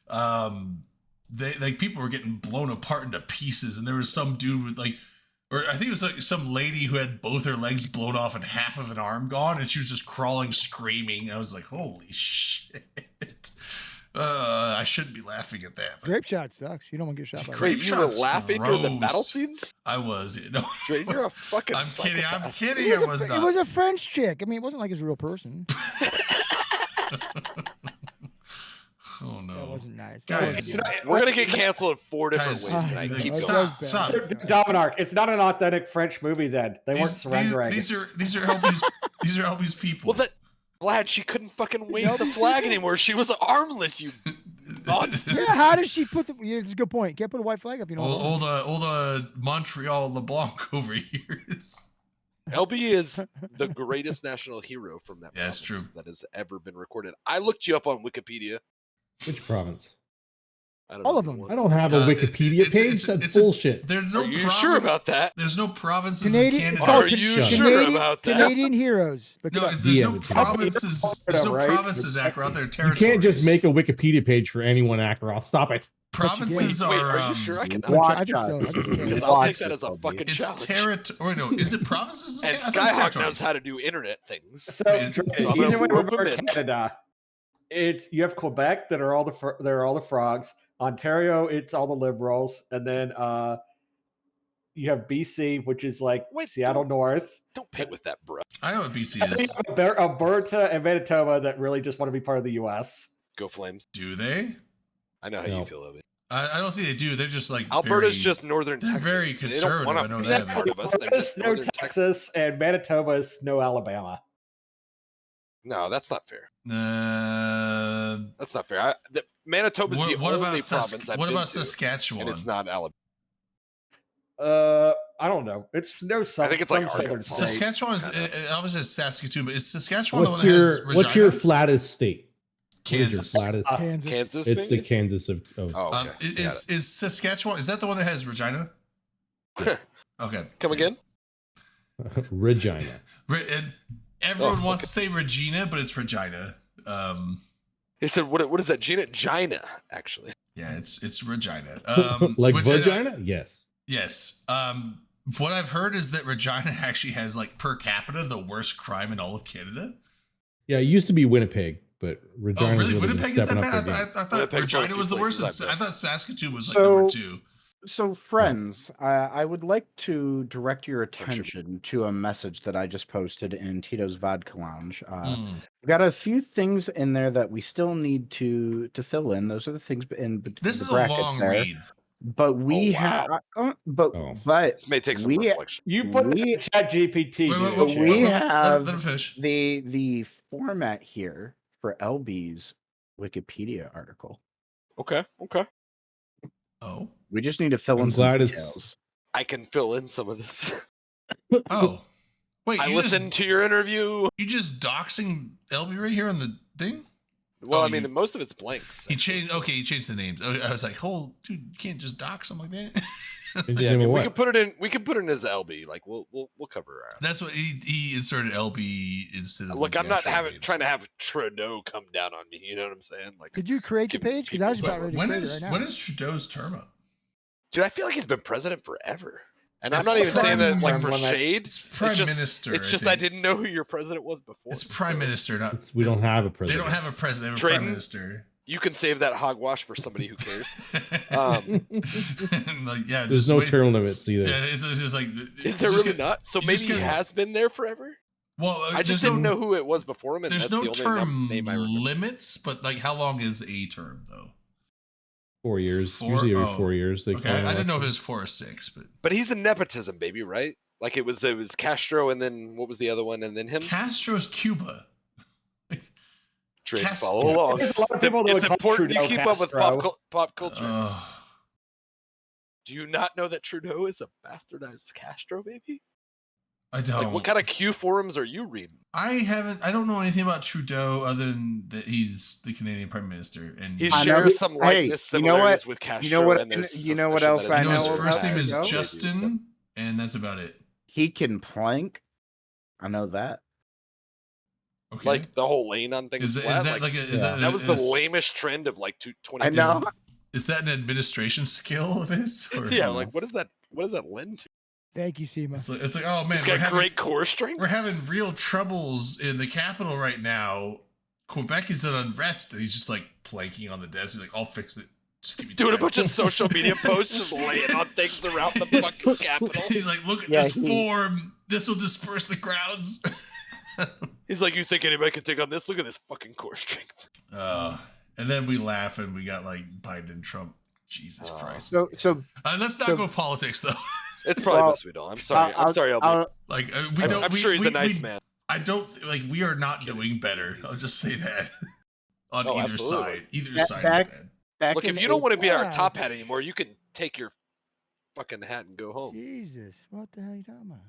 they like people were getting blown apart into pieces, and there was some dude with like. Or I think it was like some lady who had both her legs blown off and half of an arm gone, and she was just crawling, screaming. I was like, "Holy shit!" I shouldn't be laughing at that. Grape shot sucks. You don't want to get shot by grape shot. You were laughing during the battle scenes? I was. No, you're a fucking. I'm kidding. I'm kidding. I was not. It was a French chick. I mean, it wasn't like it's a real person. Oh no, that wasn't nice. Guys, we're gonna get canceled in 4 different ways tonight. Keep going. So, Dominar, it's not an authentic French movie. Then they weren't surrendering. These are Helby's people. Well, glad she couldn't fucking wave the flag anymore. She was armless. You. Yeah, how does she put the? Yeah, it's a good point. Can't put a white flag up. You know. Old Montreal LeBlanc over here is. LB is the greatest national hero from that. Yeah, that's true. That has ever been recorded. I looked you up on Wikipedia. Which province? All of them. I don't have a Wikipedia page. That's bullshit. There's no. Are you sure about that? There's no provinces in Canada. Are you sure about that? Canadian heroes. There's no provinces. There's no provinces, Ackroth. They're territories. You can't just make a Wikipedia page for anyone, Ackroth. Stop it. Provinces are. Wait, are you sure? I can. I think so. I'll take that as a fucking it's challenge. territory. No, is it provinces? And Skyhawk knows how to do internet things. So either way, remember Canada. You have Quebec that are all the frogs. Ontario, it's all the liberals, and then you have BC, which is like Seattle North. Don't pit with that, bro. I know what BC is. Alberta and Manitoba that really just want to be part of the U.S. Go Flames. Do they? I know how you feel of it. I don't think they do. They're just like Alberta's just northern Texas. Very conservative. I know that. Part of us. They're just no Texas, and Manitoba is no Alabama. No, that's not fair. That's not fair. Manitoba's the only province I've been to, Saskatchewan? And it's not Alabama. I don't know. It's no. I think it's like Saskatchewan is obviously Saskatoon, but is Saskatchewan the one that has Regina? What's your flattest state? Kansas. Kansas. It's the Kansas of. Oh, okay. Is Saskatchewan? Is that the one that has Regina? Okay. Come again? Regina. And everyone wants to say Regina, but it's Regina. He said, "What is that, Gina?" Gina, actually. Yeah, it's Regina. Like which- vagina? Yes. Yes. What I've heard is that Regina actually has, like, per capita, the worst crime in all of Canada. Yeah, it used to be Winnipeg, but Regina. Oh, really? Winnipeg is that bad? I thought Winnipeg's one of Regina the was the few worst. places I've I thought Saskatoon was like So- number 2. So, friends, I would like to direct your sure. attention to a message that I just posted in Tito's Vodka Lounge. Mm. We've got a few things in there that we still need to fill in. Those are the things in between This the is a brackets long there. read. But we wow. have, but This may take some we reflection. You put that in Chat GPT. Wait, dude. we let have him finish. the format here for LB's Wikipedia article. Okay. Oh. We just need to fill I'm in some glad it's- details. I can fill in some of this. Oh. Wait, I you listened just, to your interview. you just doxing LB right here on the thing? Well, Oh, I mean, you- most of it's blanks. He changed. Okay, he changed the names. I was like, "Oh, dude, you can't just dox him like that." Yeah, I mean, we can put it in. We can put it in as LB. Like we'll cover around. That's what he inserted LB instead of. Look, like, I'm the not actual names. trying to have Trudeau come down on me. You know what I'm saying? Like, Did you create the Give page? Because I was people about ready to When create is it right now. when is Trudeau's term up? dude, I feel like he's been president forever. And It's I'm not even saying that it's like prime for limits. shade. It's prime just- minister. It's just I didn't know who your president was before. It's prime so minister, not. We don't have a They president. don't have a president. They have a prime Trayton? minister. You can save that hogwash for somebody who cares. Like, yeah, There's just no wait. term limits either. Yeah, it's just like. Is there just really get- not? So you maybe just he get- has been there forever. Well, I just there's don't no- know who it was before him, and There's that's no the only term name I remember. limits, but like, how long is a term though? 4 years. Four? Usually every Oh. 4 years. They Okay, call an I didn't know if it election. was 4 or 6, but But he's a nepotism baby, right? Like it was Castro, and then what was the other one, and then him. Castro's Cuba. Trade, Cas- follow yeah. along. There's a lot of people that It's would call important you Trudeau keep up with Castro. pop culture. Ugh. Do you not know that Trudeau is a bastardized Castro, baby? I don't. Like, what kind of Q forums are you reading? I don't know anything about Trudeau other than that he's the Canadian Prime Minister, and He I know shares he- some hey, likeness, you know what- similarities with Castro, what- and there's you know what suspicion else that I you know his know first about name is Trudeau? Justin, and that's about it. He can plank. I know that. Okay. Like the whole lane on things is that, flat. is that like a, is Yeah. that that was the is- lamest trend of like 20. I know. Is that an administration skill of his? Or- Yeah, like what does that lend to? Thank you, Seema. It's like, oh man, He's got great core strength. we're having real troubles in the capital right now. Quebec is in unrest, and he's just like planking on the desk. He's like, I'll fix it. Just give me Doing a time." bunch of social media posts, just laying on things around the fucking capital. He's like, look at Yeah, this he- form. This will disperse the crowds. He's like, you think anybody can take on this? Look at this fucking core strength. And then we laugh and we got like Biden and Trump. Jesus Christ. So Let's not so- go politics though. It's probably Well, best we don't. I'm sorry. I'm sorry, LB. Like I'm sure he's a nice man. I don't like we are not doing better. I'll just say that on Oh, either absolutely. side. Either Back- side back- is bad. back Look, in if you don't want to be our Wow. top hat anymore, you can take your fucking hat and go home. Jesus, what the hell are you talking about?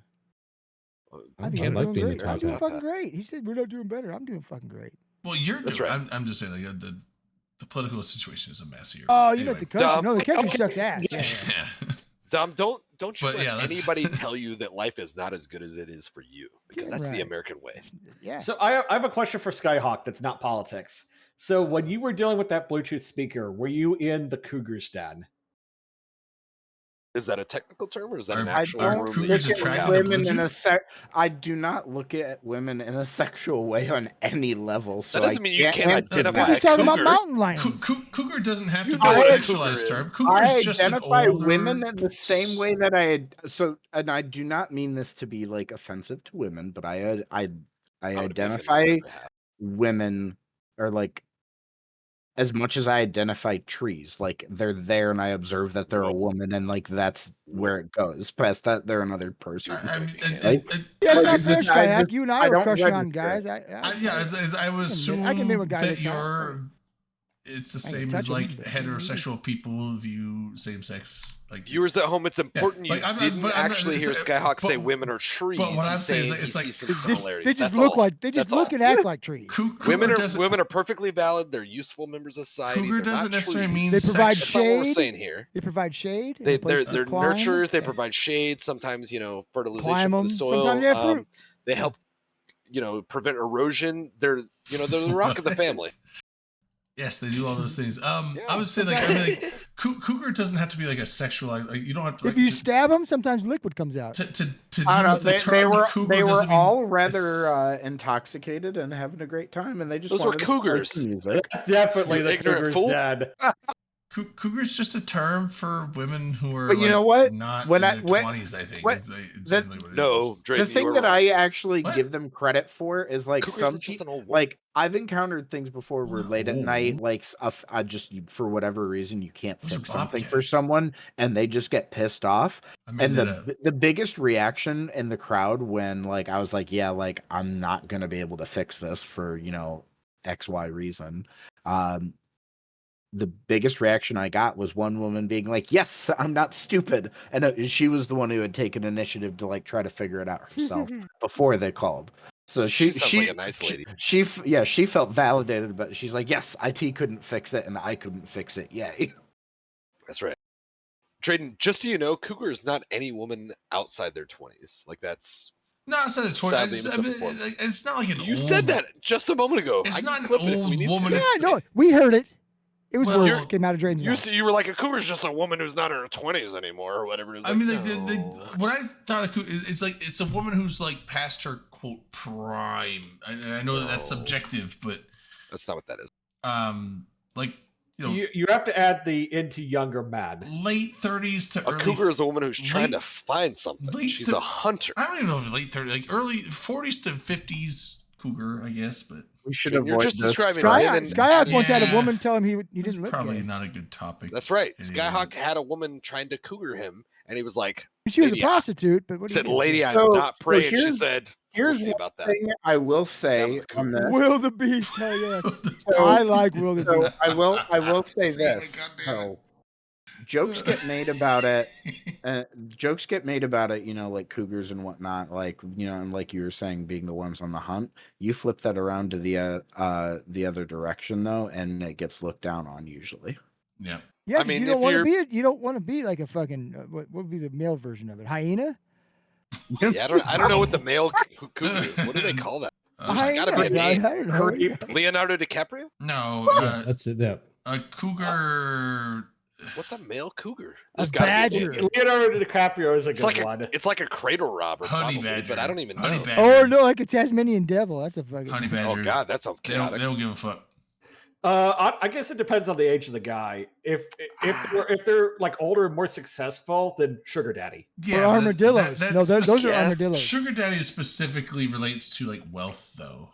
I I think like I'm doing being the great. I'm top doing hat. fucking great. He said we're not doing better. I'm doing fucking great. Well, you're That's doing. right. I'm just saying like the political situation is a mess here. Oh, you Anyway. know the country. Dom- No, the country sucks ass. Yeah, yeah. Yeah. Dom, don't you But let yeah, let's- anybody tell you that life is not as good as it is for you, because Yeah, that's the right. American way. Yeah. So I have a question for Skyhawk that's not politics. So when you were dealing with that Bluetooth speaker, were you in the Cougar's den? Is that a technical term, or is that an Are- actual are room? that cougars you look work at attracted out? to women in a Bluetooth? I do not look at women in a sexual way on any level. So That doesn't I mean you can't answer identify I'm that. just talking about cougar. mountain lions. Cougar doesn't have to You be know a what a sexualized cougar term. is. Cougar I is just an identify older. women in the same way that and I do not mean this to be like offensive to women, but I I would be offended identify by that. women or like as much as I identify trees, like they're there and I observe that they're a Whoa. woman and like that's where it goes. Past that, they're another person. I mean, Like, Yeah, it's Well, not you fair, just- I Skyhack. just- You and I I were don't crushing on register. guys. yeah, I would assume I can name a guy that that's not. you're it's the I can same as touch 'em, like but- heterosexual people view same sex like Viewers at home, it's important you like, I'm not- didn't but I'm not- actually hear it's- Skyhawk say but- women are trees. but what I'm He's saying is, saying it's he like- sees some They just, similarities. they just That's look all. like they just That's look all. and act like trees. Women doesn't- are perfectly valid. They're useful members of society. Cougar They're doesn't not necessarily trees. mean They provide sex- That's not what we're shade. saying here. They provide shade. and They, a place they're to climb. nurturers. They provide shade. Sometimes, you know, fertilization Climb for the 'em. soil. Sometimes they have fruit. They Yeah. help, you know, prevent erosion. They're the rock of the family. Yes, they do all those things. I Yeah, would say like, I mean, like cougar doesn't have to be like a sexual. Like you don't have to. Like, If you stab them, sometimes liquid comes out. to I don't use know. the term cougar They were doesn't mean all a rather s- intoxicated and having a great time, and they just Those were wanted to play cougars. some music. Definitely You the ignorant cougar's fool. dead. Cougar's just a term for women who are. But you like, know what? Not When in I- their when- 20s, I think. what- It's the- generally what it No, is. Drayton, The thing you are that wrong. I actually What? give them credit for is like Cougar's some just an old woman. like I've encountered things before where late at night, Ooh. like I just for whatever reason you can't Those are fix something for bobcats. someone, and they just get pissed off. I made And that up. the biggest reaction in the crowd when like I was like, yeah, like I'm not gonna be able to fix this for XY reason. The biggest reaction I got was one woman being like, "Yes, I'm not stupid," and she was the one who had taken initiative to like try to figure it out herself before they called. So She sounds like a nice lady. She felt validated, but she's like, "Yes, IT couldn't fix it, and I couldn't fix it. Yay!" That's right. Drayden, just so you know, cougar is not any woman outside their 20s. Like that's No, it's not a 20. Sadly It's, I mean, misinformed. it's not like an you old. said that just a moment ago. It's I can not an clip it if we old need to. woman, Yeah, it's- no, we heard it. It was Well, words came out of Drayden's mouth. You were like a cougar's just a woman who's not in her 20s anymore or whatever. It was I mean, like, like, no. what I thought of cougar is it's like it's a woman who's like past her quote prime. I know that that's No. subjective, but That's not what that is. like You have to add the into younger man. late 30s to A early. cougar is a woman who's trying to late- find something. late She's to- a hunter. I don't even know if late 30s, like early 40s to 50s cougar, I guess, but We should You're avoid just this. describing Skyhawk, women. Skyhawk once had a Yeah. woman tell him he it's didn't look probably gay. not a good topic. That's right. anyway. Skyhawk had a woman trying to cougar him, and he was like, She was a lady, prostitute, but what do you said, do? lady, I'm So- not so praying. She here's- said, Here's we'll see one about that. thing I will say was a on cougar. this. Will the Beast? Hell yes. So- I like Will the So Beast. I will say See, my this. goddamn So jokes get made about it. Jokes get made about it, like cougars and whatnot, like and like you were saying, being the ones on the hunt. You flip that around to the other direction though, and it gets looked down on usually. Yeah. Yeah, I 'cause mean, you don't if want to you're- be. You don't want to be like a fucking. What would be the male version of it? Hyena? Yeah, I don't know what the male cougar is. What do they call that? Hyena. gotta be a I name. don't know. Creep. Leonardo DiCaprio? No, Yeah, that's it. Yeah. a cougar. What's a male cougar? A There's gotta be a badger. name. Leonardo DiCaprio is a It's good like one. it's like a cradle robber, Honey probably, badger. but I don't even know. Honey badger. Oh no, like a Tasmanian devil. That's a fucking. Honey badger. Oh god, that sounds They don't, chaotic. they don't give a fuck. I guess it depends on the age of the guy. If they're like older and more successful, then sugar daddy. Yeah, Or but armadillos. No, those are Yeah. armadillos. Sugar daddy specifically relates to like wealth, though.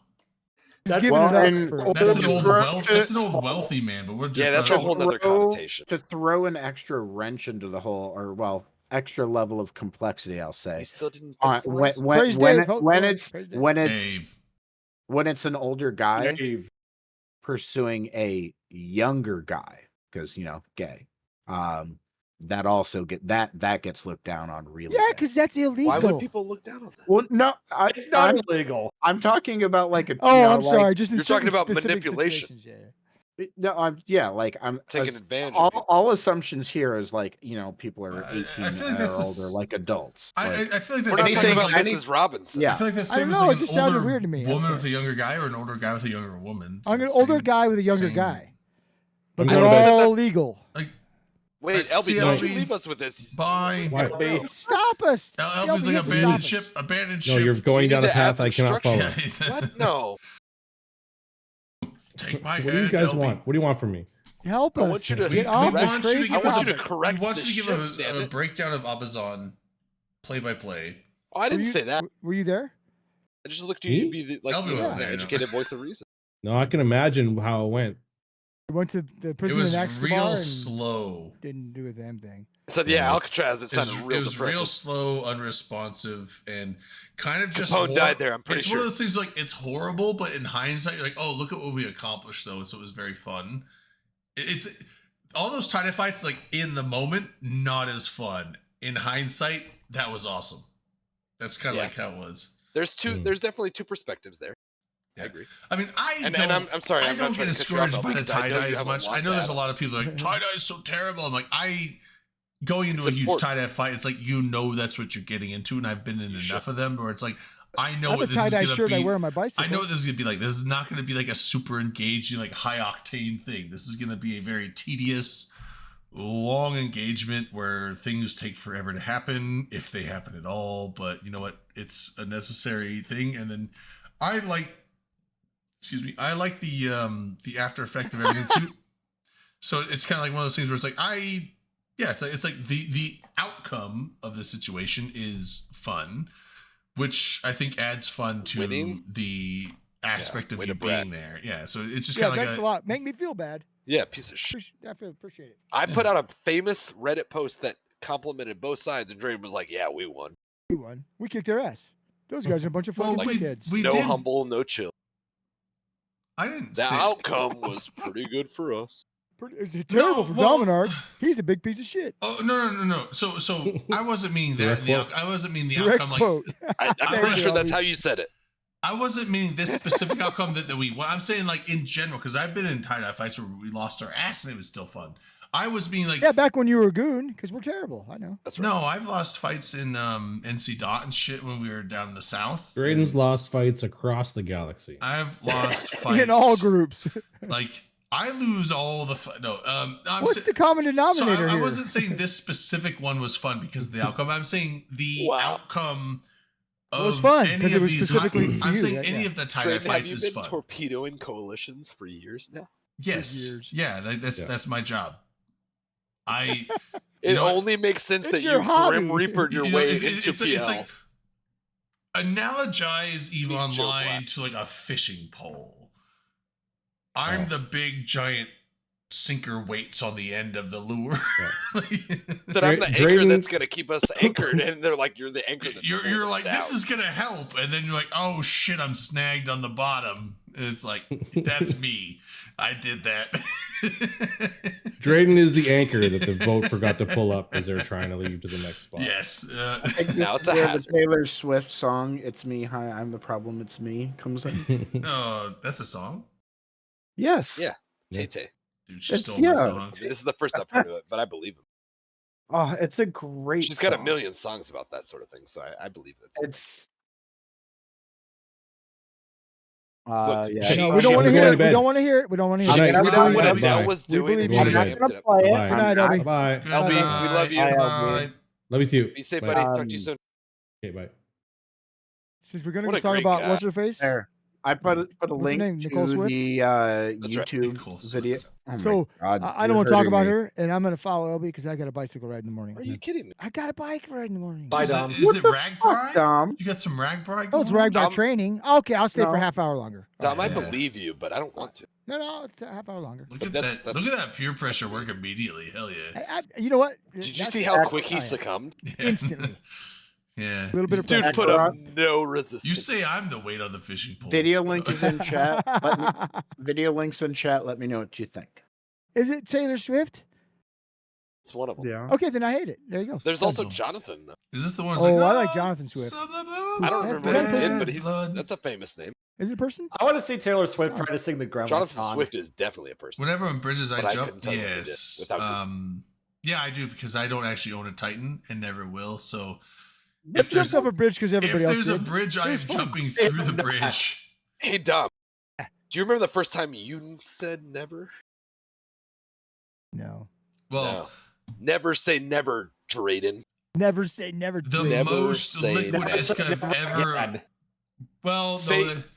Just That's giving well, it up and- for- That's an Older old versus- wealth. That's an old wealthy man. But we're just Yeah, that's not- a whole nother Throw- connotation. To throw an extra wrench into the whole, or extra level of complexity, I'll He say. still didn't Uh, fix the when last one. when Praise when, Dave. it- Hold when on. it's Praise Dave. when it's Dave. when it's an older guy Dave. pursuing a younger guy, because gay, that also that gets looked down on really Yeah, bad. because that's illegal. Why would people look down on that? Well, no, It's not I'm, illegal. I'm talking about like a. Oh, I'm like, sorry. Just in You're talking certain about specific manipulation. situations, No, I'm I'm Taking advantage all, of people. all assumptions here is like people are I 18 feel like or that's a older, s- like adults. Like, I feel like We're that's not the talking same as about like, any- Mrs. Robinson. yeah. I feel like that's the I same don't as know, like it an just sounded older weird to me. woman Okay. with a younger guy or an older guy with a younger woman. I'm an It's older same- guy with a younger same- guy, but I'm they're going back- all legal. Like Wait, See, LB, don't you LB, leave us with this. bye. Why? LB. Stop us. LB's Shelby, like you have to stop us. abandoned No, ship. you're going We down need a to add path I some cannot structure. follow. What? No. Take my What do you hand, guys LB. want? What do you want from me? Help I us. want you to- get I off we this want you to crazy give I want you us to topic. correct We want the you to give ship, damn a it. breakdown of Abazon, play by play. Oh, I didn't Were you- say that. Were you there? I just looked at you to Me? be the, like LB you know, wasn't the there, no. educated voice of reason. No, I can imagine how it went. We went to the It prison was in Escobar real and slow. didn't do a damn thing. I said, yeah, Alcatraz. It sounded real It was depressing. real slow, unresponsive, and kind of just. Capone died there, I'm pretty it's sure. one of those things like it's horrible, but in hindsight, you're like, oh, look at what we accomplished though. So it was very fun. It's all those tie-dye fights, like in the moment, not as fun. In hindsight, that was awesome. That's kind of like how it was. There's definitely two perspectives there. Yeah. I agree. I mean, I'm sorry. I don't get discouraged by the tie-dye as much. I know there's a of lot of people like tie-dye is so terrible. I'm like, going into a huge tie-dye fight, it's like that's what you're getting into, and I've been in enough of them where it's like I know what this is gonna be. I wear on my bicycle. I know what this is gonna be like. This is not gonna be like a super engaging, like high octane thing. This is gonna be a very tedious, long engagement where things take forever to happen, if they happen at all. But you know what? It's a necessary thing. And then I like the after effect of everything too. So it's kind of like one of those things where it's like it's like the outcome of the situation is fun, which I think adds fun to the aspect of you being there. Yeah, so it's just kind of like thanks a lot. Make me feel bad. Yeah, piece of shit. I appreciate it. I put out a famous Reddit post that complimented both sides, and Drayden was like, "Yeah, we won. We won. We kicked their ass. Those guys are a bunch of fucking kids. No humble, no chill. I didn't. The outcome was pretty good for us. It's terrible for Dominard. He's a big piece of shit. Oh no. So I wasn't meaning that. I wasn't meaning the Direct outcome. quote. I'm pretty sure that's how you said it. I wasn't meaning this specific outcome that we won. I'm saying like in general, because I've been in tie-dye fights where we lost our ass and it was still fun. I was being like, back when you were a goon, because we're terrible. I know. That's right. No, I've lost fights in NC Dot and shit when we were down in the south. Drayden's lost fights across the galaxy. I've lost fights in all groups. Like I lose all the What's the common denominator I here? wasn't saying this specific one was fun because of the outcome. I'm saying the outcome of was fun, any it of was these. specifically I'm you, saying right? any of the tie-dye fights is fun. Have you been torpedoing coalitions for years now? Yes. Yeah, that's my job. It only makes sense that you Grim Reapered your way into PL. It's like analogize EVE Online to like a fishing pole. I'm the big giant sinker weights on the end of the lure. That I'm the anchor that's gonna keep us anchored, and they're like, "You're the anchor." That's you're like, "This is gonna help," and then you're like, "Oh shit, I'm snagged on the bottom." And it's like, that's me. I did that. Drayden is the anchor that the boat forgot to pull up as they're trying to leave to the next spot. Yes. Now it's a hazard. The Taylor Swift song, "It's Me, Hi, I'm the Problem, It's Me," comes in. Oh, that's a song? Yes. Yeah. Tay-Tay. Dude, she stole my song. I mean, this is the first I've heard of it, but I believe him. Oh, it's a great She's got a million songs about that sort of thing, so I believe that. It's No, we don't want to hear it. We don't want to hear it. We don't want to hear it. What Adele was doing. I'm not gonna play it. Good night, Elby. Bye. LB, we love you. Love you too. Be safe, buddy. Talk to you soon. Okay, bye. Since we're gonna talk about what's her face. There. I put a link to the YouTube video. Oh so I don't want to talk about her, and I'm gonna follow LB because I got a bicycle ride in the morning. Are you kidding me? I got a bike ride in the morning. Bye, Dom. Is it Ragbride? Dom? You got some Ragbride? Oh, it's Ragbride training. Okay, I'll stay for a half hour longer. Dom, I believe you, but I don't want to. No, it's a half hour longer. Look at that! Look at that peer pressure work immediately. Hell yeah! You know what? Did you see how quick he succumbed? Instantly. Yeah. A little bit of dude put up no resistance. You say I'm the weight on the fishing pole. Video link is in chat. Video links in chat. Let me know what you think. Is it Taylor Swift? It's one of them. Yeah. Okay, then I hate it. There you go. There's also Jonathan though. Is this the one? Oh, I like Jonathan Swift. I don't remember what he did, but that's a famous name. Is it a person? I want to see Taylor Swift try to sing the grandma Jonathan song. Swift is definitely a person. Whenever on bridges I jump, yes. Yeah, I do because I don't actually own a Titan and never will. So if there's a bridge because everybody else there's a bridge, I am jumping through the bridge. Hey, Dom, do you remember the first time you said never? No. Well, never say never, Drayden. Never say never. The most liquid isk I've ever. Well,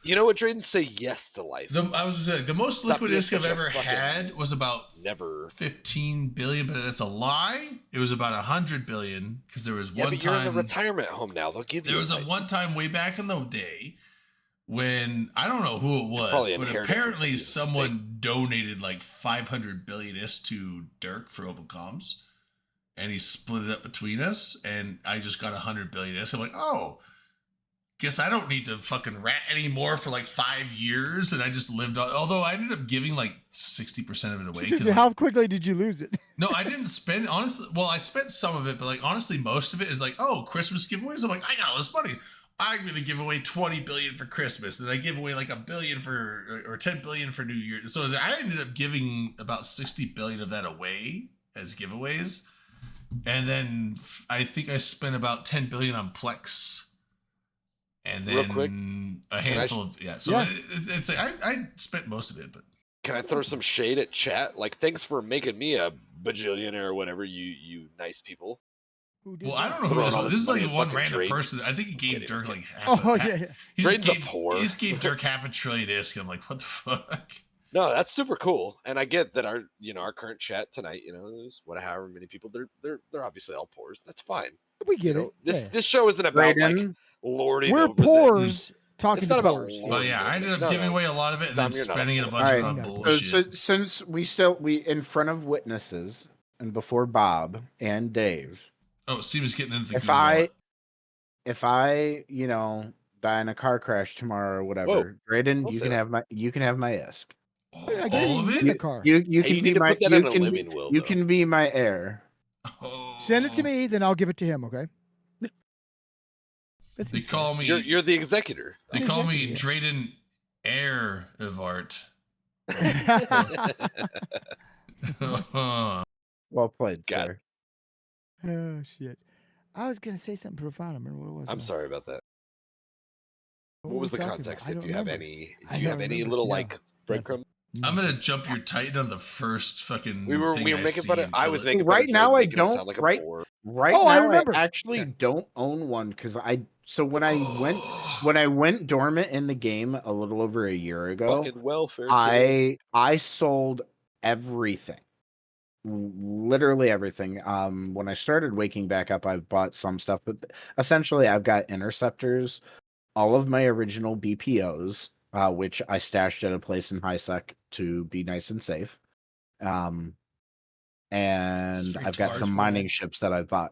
you know what, Drayden? Say yes to life. I was saying the most liquid isk I've ever had was about 15 billion, but that's a lie. It was about 100 billion because there was one but time. You're in the retirement home now. They'll give you. There was a one time way back in the day when I don't know who it was, but apparently someone donated like 500 billion isk to Dirk for open comms, and he split it up between us, and I just got 100 billion isk. I'm like, oh. guess I don't need to fucking rat anymore for like 5 years, and I just lived on. Although I ended up giving like 60% of it away. Because How quickly did you lose it? no, I didn't spend honestly. Well, I spent some of it, but like honestly, most of it is like, oh, Christmas giveaways. I'm like, I got all this money. I'm gonna give away 20 billion for Christmas. Then I give away like $1 billion or 10 billion for New Year. So I ended up giving about 60 billion of that away as giveaways, and then I think I spent about 10 billion on Plex. And then Real quick, a handful of So Yeah. it's like I spent most of it, but can I throw some shade at chat? Like, thanks for making me a bajillionaire or whatever, you nice people. Who did well, I that? don't know who Throwing this all was. this This is like money at one fucking random Drake. person. I think he gave Kidding, Dirk kidding. like half. Oh, a, yeah, yeah. He just Drake's a gave, poor. He just gave Dirk $500 billion ISK. I'm like, what the fuck? No, that's super cool, and I get that our our current chat tonight, there's however many people, they're obviously all poors. That's fine. We get it. This Yeah. this show isn't about like Brayden, lording We're over the. poors talking It's to not about poors. lord. But yeah, I ended up No, giving no. away a lot of it and Dom, then you're not a spending it a poor. bunch Alright, on so- bullshit. since we in front of witnesses and before Bob and Dave, Oh, Steven's getting into the if Google wallet. if I die in a car crash tomorrow or whatever, Brayden, don't you say can that. have my ISK. I gave All you of in the it? car. You Hey, can you be need to my put that you in a can living be, will, you though. can be my heir. Send it to me, then I'll give it to him. Okay. That's They call me. You're the executor. They call me Exactly, Drayden Heir of Art. Well played, God. sir. Oh shit! I was gonna say something profound. I remember what it was. I'm now. sorry about that. What were was we the talking about? context? I If don't you have remember. any, I do you have don't any remember. little No, like breadcrumb? I'm gonna jump your Titan on the first fucking. We were thing making see fun of. and I kill was it. making fun Right of now, Drayden, I making him don't. sound like a Right, poor. right Oh, I now, I remember. actually don't own one because when I went dormant in the game a little over a year ago, Fucking welfare kids. I sold everything. Literally everything. When I started waking back up, I've bought some stuff, but essentially I've got interceptors, all of my original BPOs, which I stashed at a place in HiSec to be nice and safe. And Sweet I've got large some boy. mining ships that I've bought.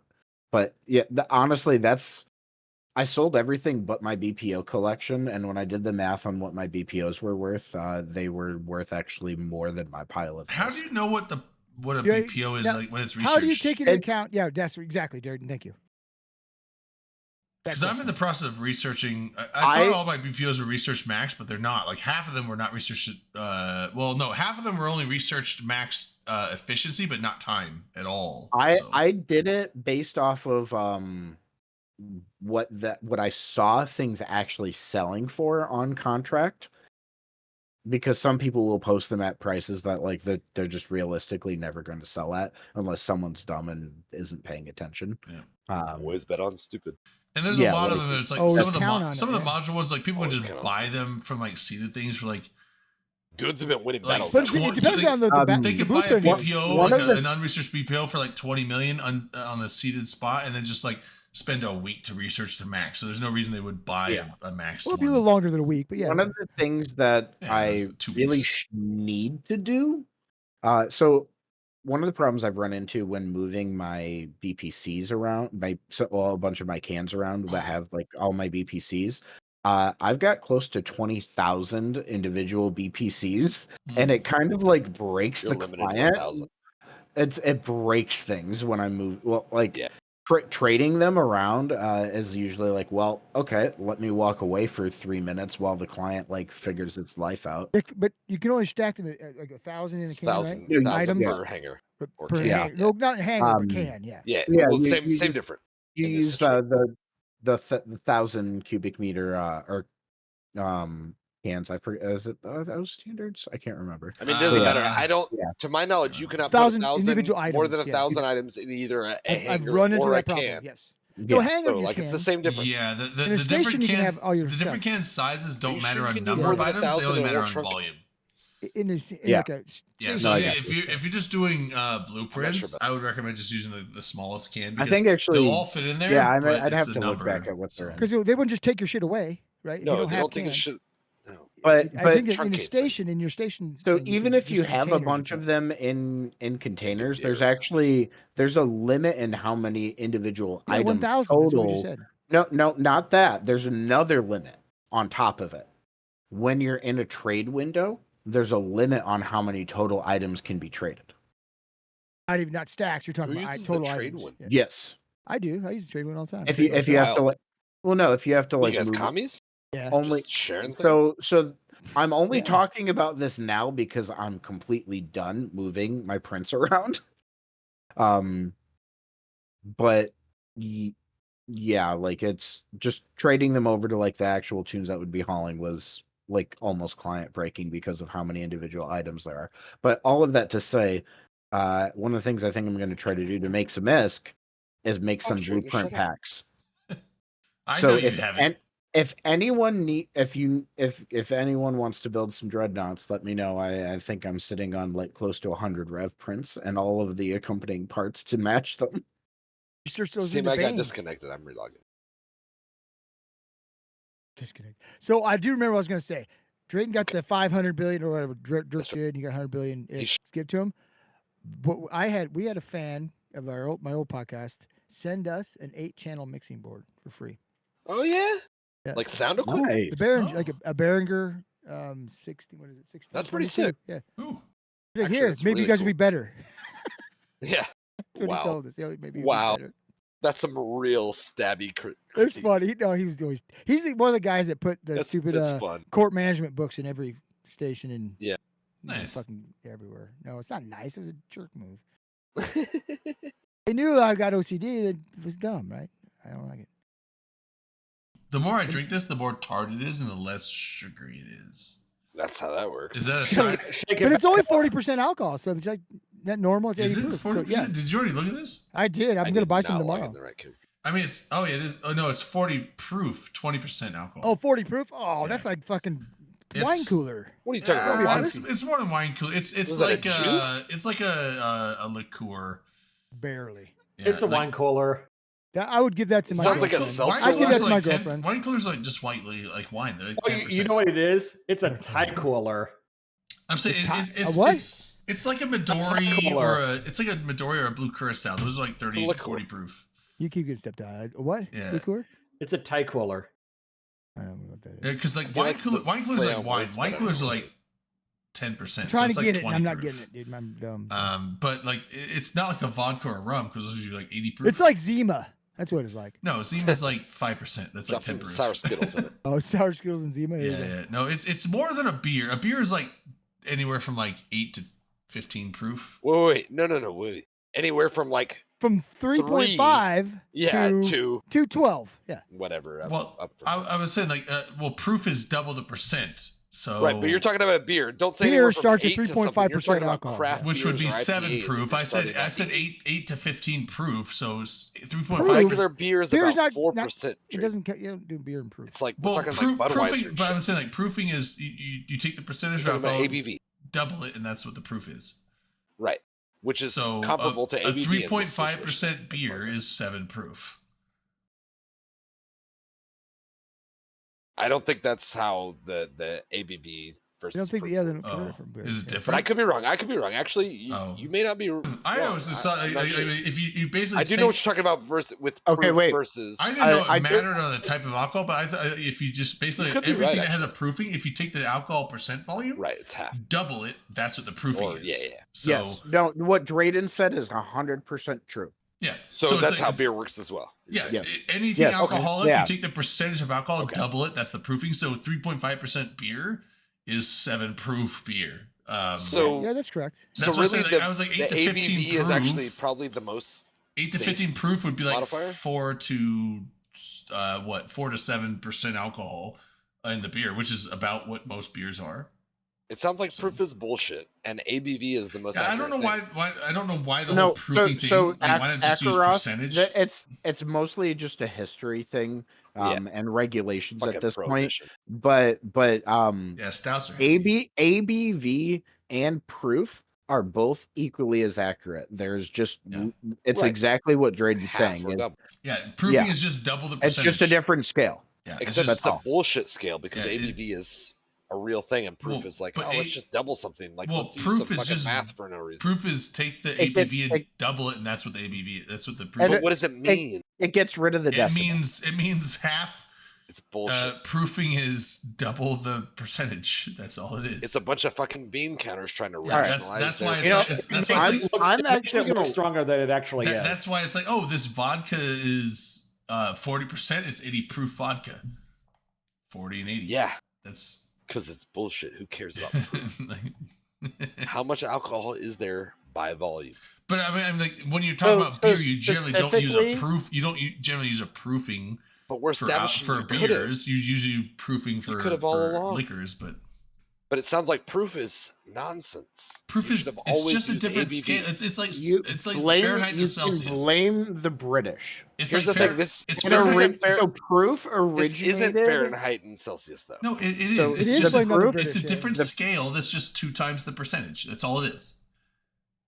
But yeah, honestly, I sold everything but my BPO collection, and when I did the math on what my BPOs were worth, they were worth actually more than my pilot. How do you know what a Yeah, BPO is now, like when it's researched? How do you take into It's- account? Yeah, that's exactly, Jared. Thank you. That Because I'm in question. the process of researching. I I- thought all my BPOs were researched max, but they're not. Like half of them were not researched. Well, no, half of them were only researched max efficiency, but not time at all. So- I did it based off of what I saw things actually selling for on contract, because some people will post them at prices that like they're just realistically never going to sell at unless someone's dumb and isn't paying attention. Always bet on stupid. And there's Yeah, a lot of like- them that it's like Always some of the count on some it, of the yeah. module ones, like people can Always just count on buy something. them from like seeded things for like Goods have been winning Like, battles. But that it way. depends on the they the could buy a blueprint. BPO, One like of the- an unresearched BPO for like 20 million on a seeded spot, and then just like spend a week to research to max. So there's no reason they would buy Yeah. a max. Well, it'll be a little longer than a week, but yeah. One of the things that Yeah, I it's 2 really weeks. need to do, so one of the problems I've run into when moving my BPCs around, a bunch of my cans around that have like all my BPCs, I've got close to 20,000 individual BPCs, and it kind of like breaks You're the limited to client. 1,000. It breaks things when I move. Well, like Yeah. trading them around is usually like, well, okay, let me walk away for 3 minutes while the client like figures its life out. But you can only stack them at like 1,000 in a It's can, right? 1,000 Yeah, 1,000 items? per hanger. or Per can, hang- yeah. No, not hanger, but Um, can. Yeah. Yeah, Yeah, well, you- same different. You in this use situation. the 1,000 cubic meter cans. I forget. Is it those standards? I can't remember. I mean, it doesn't Yeah. matter. I don't. Yeah. To my knowledge, you cannot put 1,000 1,000 individual more than items, yeah. 1,000 items in either a I've hanger run into or a that problem. can. Yes. No, Yeah. hanger So you like can. it's the same difference. Yeah, In a the different station, you can can have all your the different stuff. can sizes don't you matter sure you on can do number more of than items; they 1,000 only in matter one on trunk? volume. In Yeah. like a Yeah, station. so No, I yeah, got if you're just doing sure blueprints, about I would recommend just using the smallest can. I Because think actually, they'll all fit in there. yeah, but I'd it's have the to look number, back at what they're in. Because they wouldn't just take your shit away, right? If you No, don't they have don't think it cans. should. No. But I think that in a Truncates things. station, in your station. So thing, even can if you just have a containers bunch can. of them in containers, there's zeros. actually there's a limit in how many individual Yeah, items 1,000. That's what we total just said. No, not that. There's another limit on top of it. When you're in a trade window, there's a limit on how many total items can be traded. Not stacks. You're talking Who about uses total the trade items. one? Yeah. Yes. I do. I use the trade one all the time. If you have to wild. like, well, no, if you have to What, like you guys move commies? Yeah. only. Just sharing things? So I'm only Yeah. talking about this now because I'm completely done moving my prints around. But yeah, like it's just trading them over to like the actual tunes that would be hauling was like almost client breaking because of how many individual items there are. But all of that to say, one of the things I think I'm going to try to do to make some ISK is make some Drayton, blueprint shut up. packs. I So know you haven't. if anyone if anyone wants to build some dreadnoughts, let me know. I think I'm sitting on like close to 100 rev prints and all of the accompanying parts to match them. You search those See, into I got Banes. disconnected. I'm relogging. Disconnect. So I do remember what I was going to say. Drayton got the 500 billion or whatever. Dirk That's right. did. You got 100 billion. He sh- Give to him. But we had a fan of my old podcast send us an 8-channel mixing board for free. Oh yeah, Yeah. like sound equipment. The Behringer, Oh. like a Behringer 60. What is it? 16. That's pretty sick. Yeah. Ooh. He's like, Actually, here, that's maybe you really guys will be cool. better. Yeah, That's what Wow. he told us. Yeah, maybe you'll Wow. be better. that's some real stabby It's critique. funny. He was always he's one of the guys that put the That's stupid fun. court management books in every station and Yeah. Nice. fucking everywhere. No, it's not nice. It was a jerk move. They knew I got OCD. It was dumb, right? I don't like it. The more I drink this, the more tart it is, and the less sugary it is. That's how that works. Is that a sign? Shake But it it's only back up. 40% alcohol, so it's like that normal. It's Is 80 it proof. 40%? So, yeah, Did you already look at this? I did. I'm I gonna did buy some not log tomorrow. in the right code. I mean, it's it is. Oh no, it's 40 proof, 20% alcohol. Oh, 40 proof. Oh, Yeah. that's like fucking wine It's- cooler. What are you talking Yeah, about? it's, Water? it's more than wine cooler. It's Was that a like juice? it's like a liqueur. Barely. Yeah, It's a like- wine cooler. That I would give that to It my sounds like a girlfriend. seltzer I give that to wine. my 10 girlfriend. Wine coolers like just whitely like wine. They're like Oh, 10%. you know what it is? It's a Thai cooler. I'm saying it's what? it's like a Midori cooler. or it's like a Midori or a blue curacao. Those are like 30 to liqueur. 40 proof. You keep getting stepped on. What? Yeah. Liqueur? It's a Thai cooler. I don't know what that is. Yeah, because like I feel wine like cooler, those wine coolers play like on wine. words, Wine but I coolers are don't like 10%. I'm trying so to it's get like it, and 20 I'm not proof. getting it, dude. I'm dumb. But like it's not like a vodka or rum because those are like 80 proof. It's like Zima. That's what it's like. no, Zima's like 5%. That's like Got 10 some proof. sour Skittles in it. Oh, sour Skittles and Zima. There you Yeah, go. yeah. No, it's more than a beer. A beer is like anywhere from like 8 to 15 proof. Wait. No. Wait. Anywhere from like From 3.5 to to 212. Yeah. whatever. Well, up from I was saying like proof is double the percent. So right, but you're talking about a beer. Don't say Beer anywhere from starts at 8 to something. You're 3.5% talking about alcohol, craft yeah. which would be beers or 7 IPAs if proof. you're I said starting at 8 to 15 proof. So 3.5. Proof? regular beer is Beer's about not- 4%. It doesn't. You don't do beer and proof. It's like we're Well, talking like Budweiser. proofing, and but I shit. would say like proofing is you take the percentage We're of talking about alcohol, ABV, double it, and that's what the proof is. right? Which is So comparable to a ABV. 3.5% beer is 7 proof. I don't think that's how the ABV You versus. don't think proof the other works. Oh, from beer. is it Yeah. But different? I could be wrong. Actually, you may not be. I wrong. always I'm thought. not I sure. mean, if you basically I do say, know what you're talking about versus with Okay, proof wait. versus. I didn't know it I did- mattered on the type of alcohol, but I thought if you just basically could be everything right, that has a proofing, if you take the alcohol percent volume, Right, it's half. double it, that's what the proofing Or- is. yeah, yeah. So Yes. No, what Drayden said is 100% true. yeah. So, it's that's like- how it's- beer works as well. you're Yeah, saying. Yes. anything Yes, okay, alcoholic, yeah. you take the percentage of alcohol, Okay. double it. That's the proofing. So 3.5% beer is 7 proof beer. So- Yeah, that's correct. That's so what I really, said, the, I was like the 8 to 15 ABV proof. is actually probably the most. 8 to safe 15 proof would be like modifier? 4 to 7% alcohol in the beer, which is about what most beers are. It sounds like So- proof is bullshit, and ABV is the most. Yeah, I accurate don't know thing. why I don't know why the No, whole proofing thing. Like, why not just use Akaros, percentage? it's mostly just a history thing, Yeah. and regulations Fucking at this point. prohibition. But Yeah, stouts are ABV and proof are both equally as accurate. There's just Yeah. it's Right. exactly what Drayden's Half saying. or is double. Yeah, proofing Yeah. is just double the It's percentage. just a different scale. Yeah, Except just, it's a all. bullshit scale because Yeah, ABV is a real thing, and proof Well, is like, but let's just double something. Like, well, let's use proof some is fucking just- math for no reason. proof is take the It ABV gets- and it- double it, and that's what the ABV. That's what the proof. And But is. what does it mean? It gets rid of the decimal. It means half. It's bullshit. Proofing is double the percentage. That's all it is. It's a bunch of fucking bean counters trying to Yeah, rationalize. that's why You know, it's that's why it's like, it makes it look stronger than it actually is. That's why it's like, oh, this vodka is 40%. It's 80 proof vodka. 40 and 80. Yeah, That's because it's bullshit. Who cares about proof? How much alcohol is there by volume? But I mean, like when you're talking about beer, you generally don't use a specifically- proof. You don't generally use a proofing But we're for establishing you could've. beers. You usually proofing for all along. liquors, but But it sounds like proof is nonsense. proof You is should have it's always just a used different ABV. scale. It's like You Fahrenheit to you Celsius. can blame the British. It's Here's like the thing. This it's And Fahrenheit. so proof This originated. isn't Fahrenheit and Celsius though. No, it is. So It's it is just like not the proof. British, it's a different The- scale. That's just 2 times the percentage. That's all it is.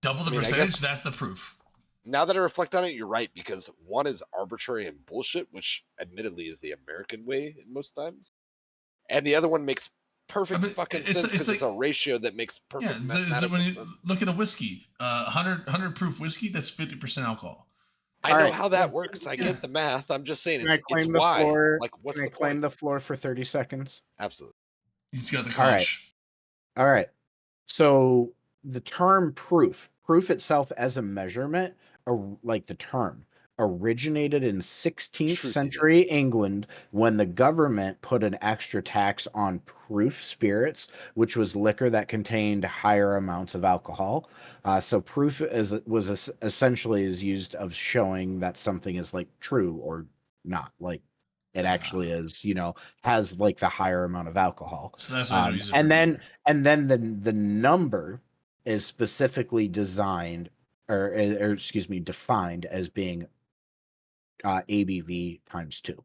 Double the I mean, I percentage. guess- That's the proof. Now that I reflect on it, you're right, because one is arbitrary and bullshit, which admittedly is the American way most times, and the other one makes perfect but fucking it's- sense it's because it's like- a ratio that makes perfect Yeah, so mathematical when you sense. look at a whiskey, 100 proof whiskey, that's 50% alcohol. I know Alright. how that works. I Yeah. get the math. I'm just saying Can I it's claim the why. floor? Like, what's Can I the claim point? the floor for 30 seconds? Absolutely. He's got the All right. crunch. All right. So the term proof itself as a measurement, like the term, originated in 16th Truth century England when the government put an extra tax on proof spirits, which was liquor that contained higher amounts of alcohol. So proof essentially is used of showing that something is like true or not, like it actually is, has like the higher amount of alcohol. So that's why they use it for And then beer. and then the number is specifically designed or excuse me, defined as being ABV times 2.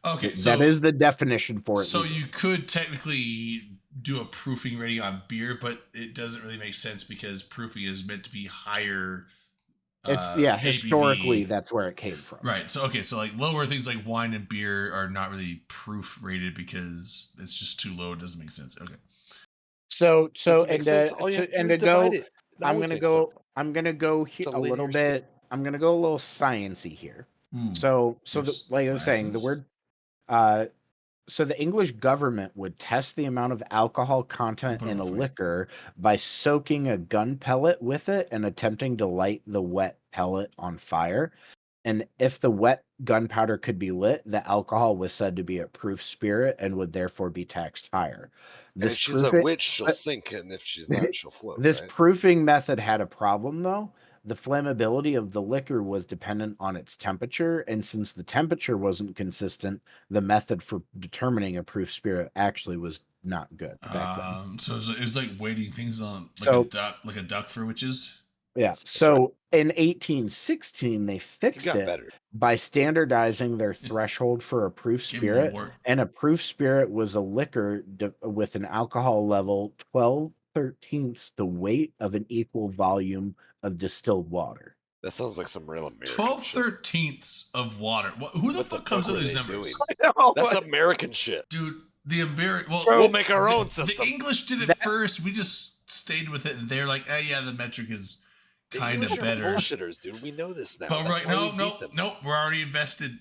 Okay, so That is the definition for it. so legally. you could technically do a proofing rating on beer, but it doesn't really make sense because proofing is meant to be higher. It's ABV. historically that's where it came from. Right. So so like lower things like wine and beer are not really proof rated because it's just too low. It doesn't make sense. Okay. So Doesn't make and sense. All you have to do is divide it. It I'm always gonna makes go. sense. I'm gonna go It's a a little linear scale. bit. I'm gonna go a little sciencey here. Ooh, So there's like I was saying, the sciences. word. So the English government would test the amount of alcohol content Put it in a on fire. liquor by soaking a gun pellet with it and attempting to light the wet pellet on fire. And if the wet gunpowder could be lit, the alcohol was said to be a proof spirit and would therefore be taxed higher. And if she's a proofing- witch, she'll but- sink, and if she's not, she'll float. This right? proofing method had a problem, though. The flammability of the liquor was dependent on its temperature, and since the temperature wasn't consistent, the method for determining a proof spirit actually was not good back then. So it was like weighting things on So- like a duck for witches. Yeah. So in 1816, they It fixed got it better. by standardizing their threshold for a proof Give 'em a spirit. wart. And a proof spirit was a liquor with an alcohol level 12/13 the weight of an equal volume of distilled water. That sounds like some real American 12/13 of water. Who the What the fuck comes fuck up with were these they numbers? shit. That's American shit. Dude, the American. Well, We'll make our the- own The system. English did it That- first. We just stayed with it, and they're like, "Oh yeah, the metric is The kind of English are better." bullshitters, dude. We know this now. But That's right, why we beat them. nope. We're already invested.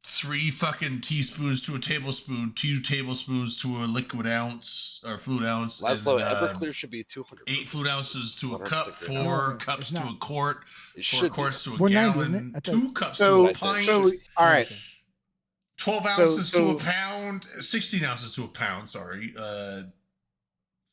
3 fucking teaspoons to a tablespoon, 2 tablespoons to a liquid ounce or fluid ounce. Laszlo, and, Everclear should be 200. 8 fluid ounces to a 100% cup, great. 4 No, cups it's to not. a quart, It 4 should be. quarts to a 190, isn't gallon, it? I 2 thought- cups So- to a I said pint, So, all right. 12 ounces to so- a pound, 16 ounces to a pound, sorry.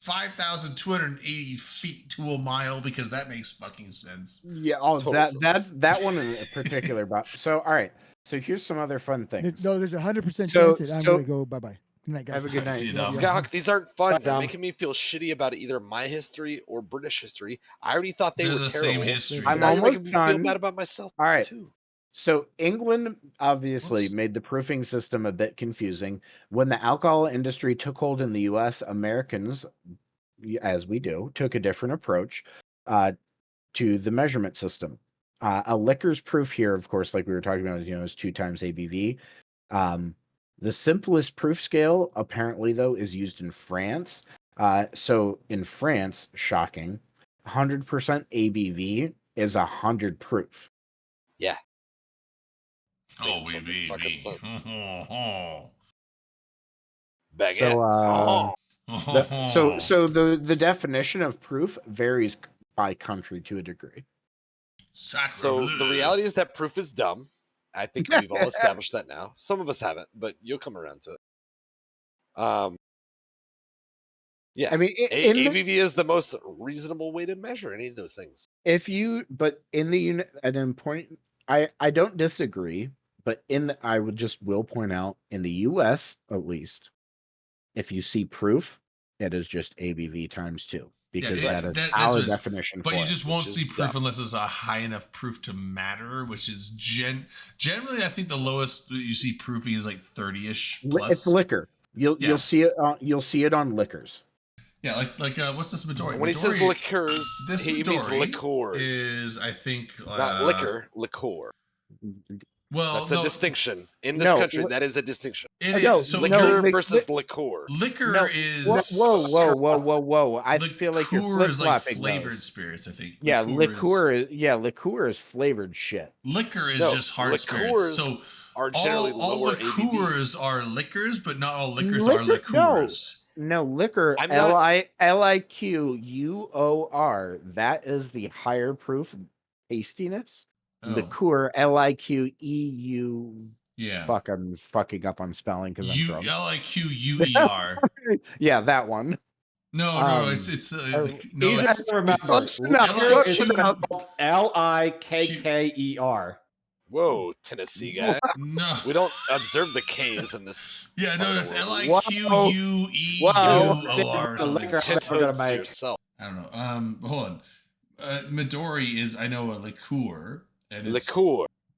5,280 feet to a mile because that makes fucking sense. Yeah, Total sense. that one in particular. But so, all right. So here's some other fun things. No, there's 100% So- chance that I'm so- gonna go bye-bye. Good night, guys. Have a good night. See you, Love Dom. ya. Scott, these aren't fun. You're Dom. making me feel shitty about either my history or British history. I already thought they They're were the terrible. same history. I'm Now you're almost making me feel done. bad about myself All right. too. So England obviously Whoops. made the proofing system a bit confusing. When the alcohol industry took hold in the U.S., Americans, as we do, took a different approach to the measurement system. A liquor's proof here, of course, like we were talking about, is 2 times ABV. The simplest proof scale, apparently, though, is used in France. So in France, shocking, 100% ABV is 100 proof. Yeah. Oh, Makes we perfect fucking sense. Baguette. So the definition of proof varies by country to a degree. So the reality is that proof is dumb. I think we've all established that now. Some of us haven't, but you'll come around to it. Yeah, I mean, ABV is the most reasonable way to measure any of those things. But in the unit at an point, I don't disagree, but I will point out in the U.S. at least, if you see proof, it is just ABV times 2 because that is our definition. But for you just it, won't see proof dumb. unless it's a high enough proof to matter, which is generally I think the lowest you see proofing is like 30-ish plus. It's liquor. You'll see it. You'll see it on liquors. Yeah, like what's this Midori? When he says liqueurs, this he means liqueur. Is I think not liquor, liqueur. Well, that's a distinction in this country. That is a distinction. So liquor versus liqueur. Liquor is whoa! I feel like you're flip-flopping flavored those. spirits. I think. Yeah, liqueur is flavored shit. Liquor is just hard spirits. So are generally all liqueurs ABVs. are liquors, but not all liquors are liqueurs. No, liquor. Liqueur. That is the higher proof tastiness. Liqueur, liqueur. Yeah. Fuck, I'm fucking up on spelling because I'm drunk. liqueur. Yeah, that one. No, it's easy to remember. LIKKER. Whoa, Tennessee guy. No, we don't observe the K's in this. Yeah, no, it's LIQUEUOR. I don't know. Hold on. Midori is, I know, a liqueur. And it's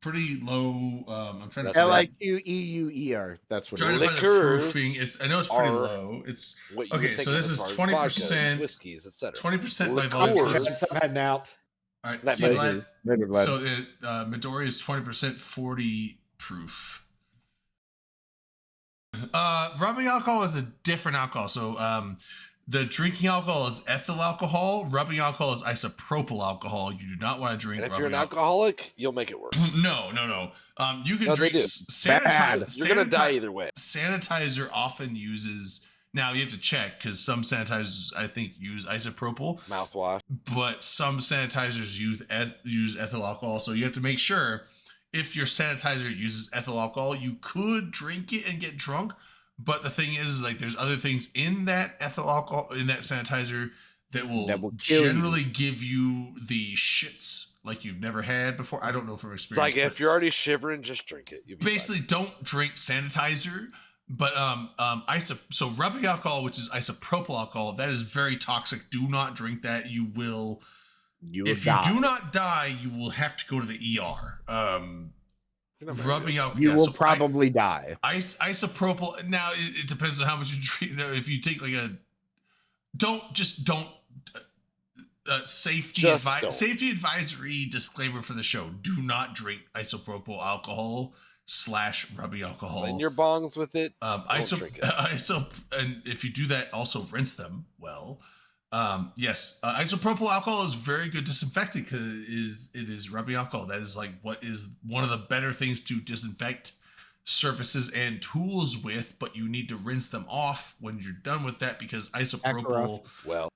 pretty low. I'm trying to LIQEUER. That's what it is. Proofing. I know it's pretty low. It's okay. So this is 20%. Whiskeys, etc. 20% by volume. Heading out. All right. So Midori is 20% 40 proof. Rubbing alcohol is a different alcohol. So the drinking alcohol is ethyl alcohol. Rubbing alcohol is isopropyl alcohol. You do not want to drink. And if you're an alcoholic, you'll make it work. No. You can drink sanitizer. You're gonna die either way. Sanitizer often uses. Now you have to check because some sanitizers I think use isopropyl mouthwash, but some sanitizers use ethyl alcohol. So you have to make sure if your sanitizer uses ethyl alcohol, you could drink it and get drunk. But the thing is like there's other things in that ethyl alcohol in that sanitizer that will generally give you the shits like you've never had before. I don't know from experience. It's like if you're already shivering, just drink it. Basically, don't drink sanitizer. But so rubbing alcohol, which is isopropyl alcohol, that is very toxic. Do not drink that. You will if you do not die, you will have to go to the ER. Rubbing alcohol, you will probably die. Isopropyl. Now it depends on how much you drink. If you take like don't safety advisory disclaimer for the show. Do not drink isopropyl alcohol / rubbing alcohol. In your bongs with it. Drink it. And if you do that, also rinse them well. Yes, isopropyl alcohol is very good disinfectant because it is rubbing alcohol. That is like what is one of the better things to disinfect surfaces and tools with, but you need to rinse them off when you're done with that because isopropyl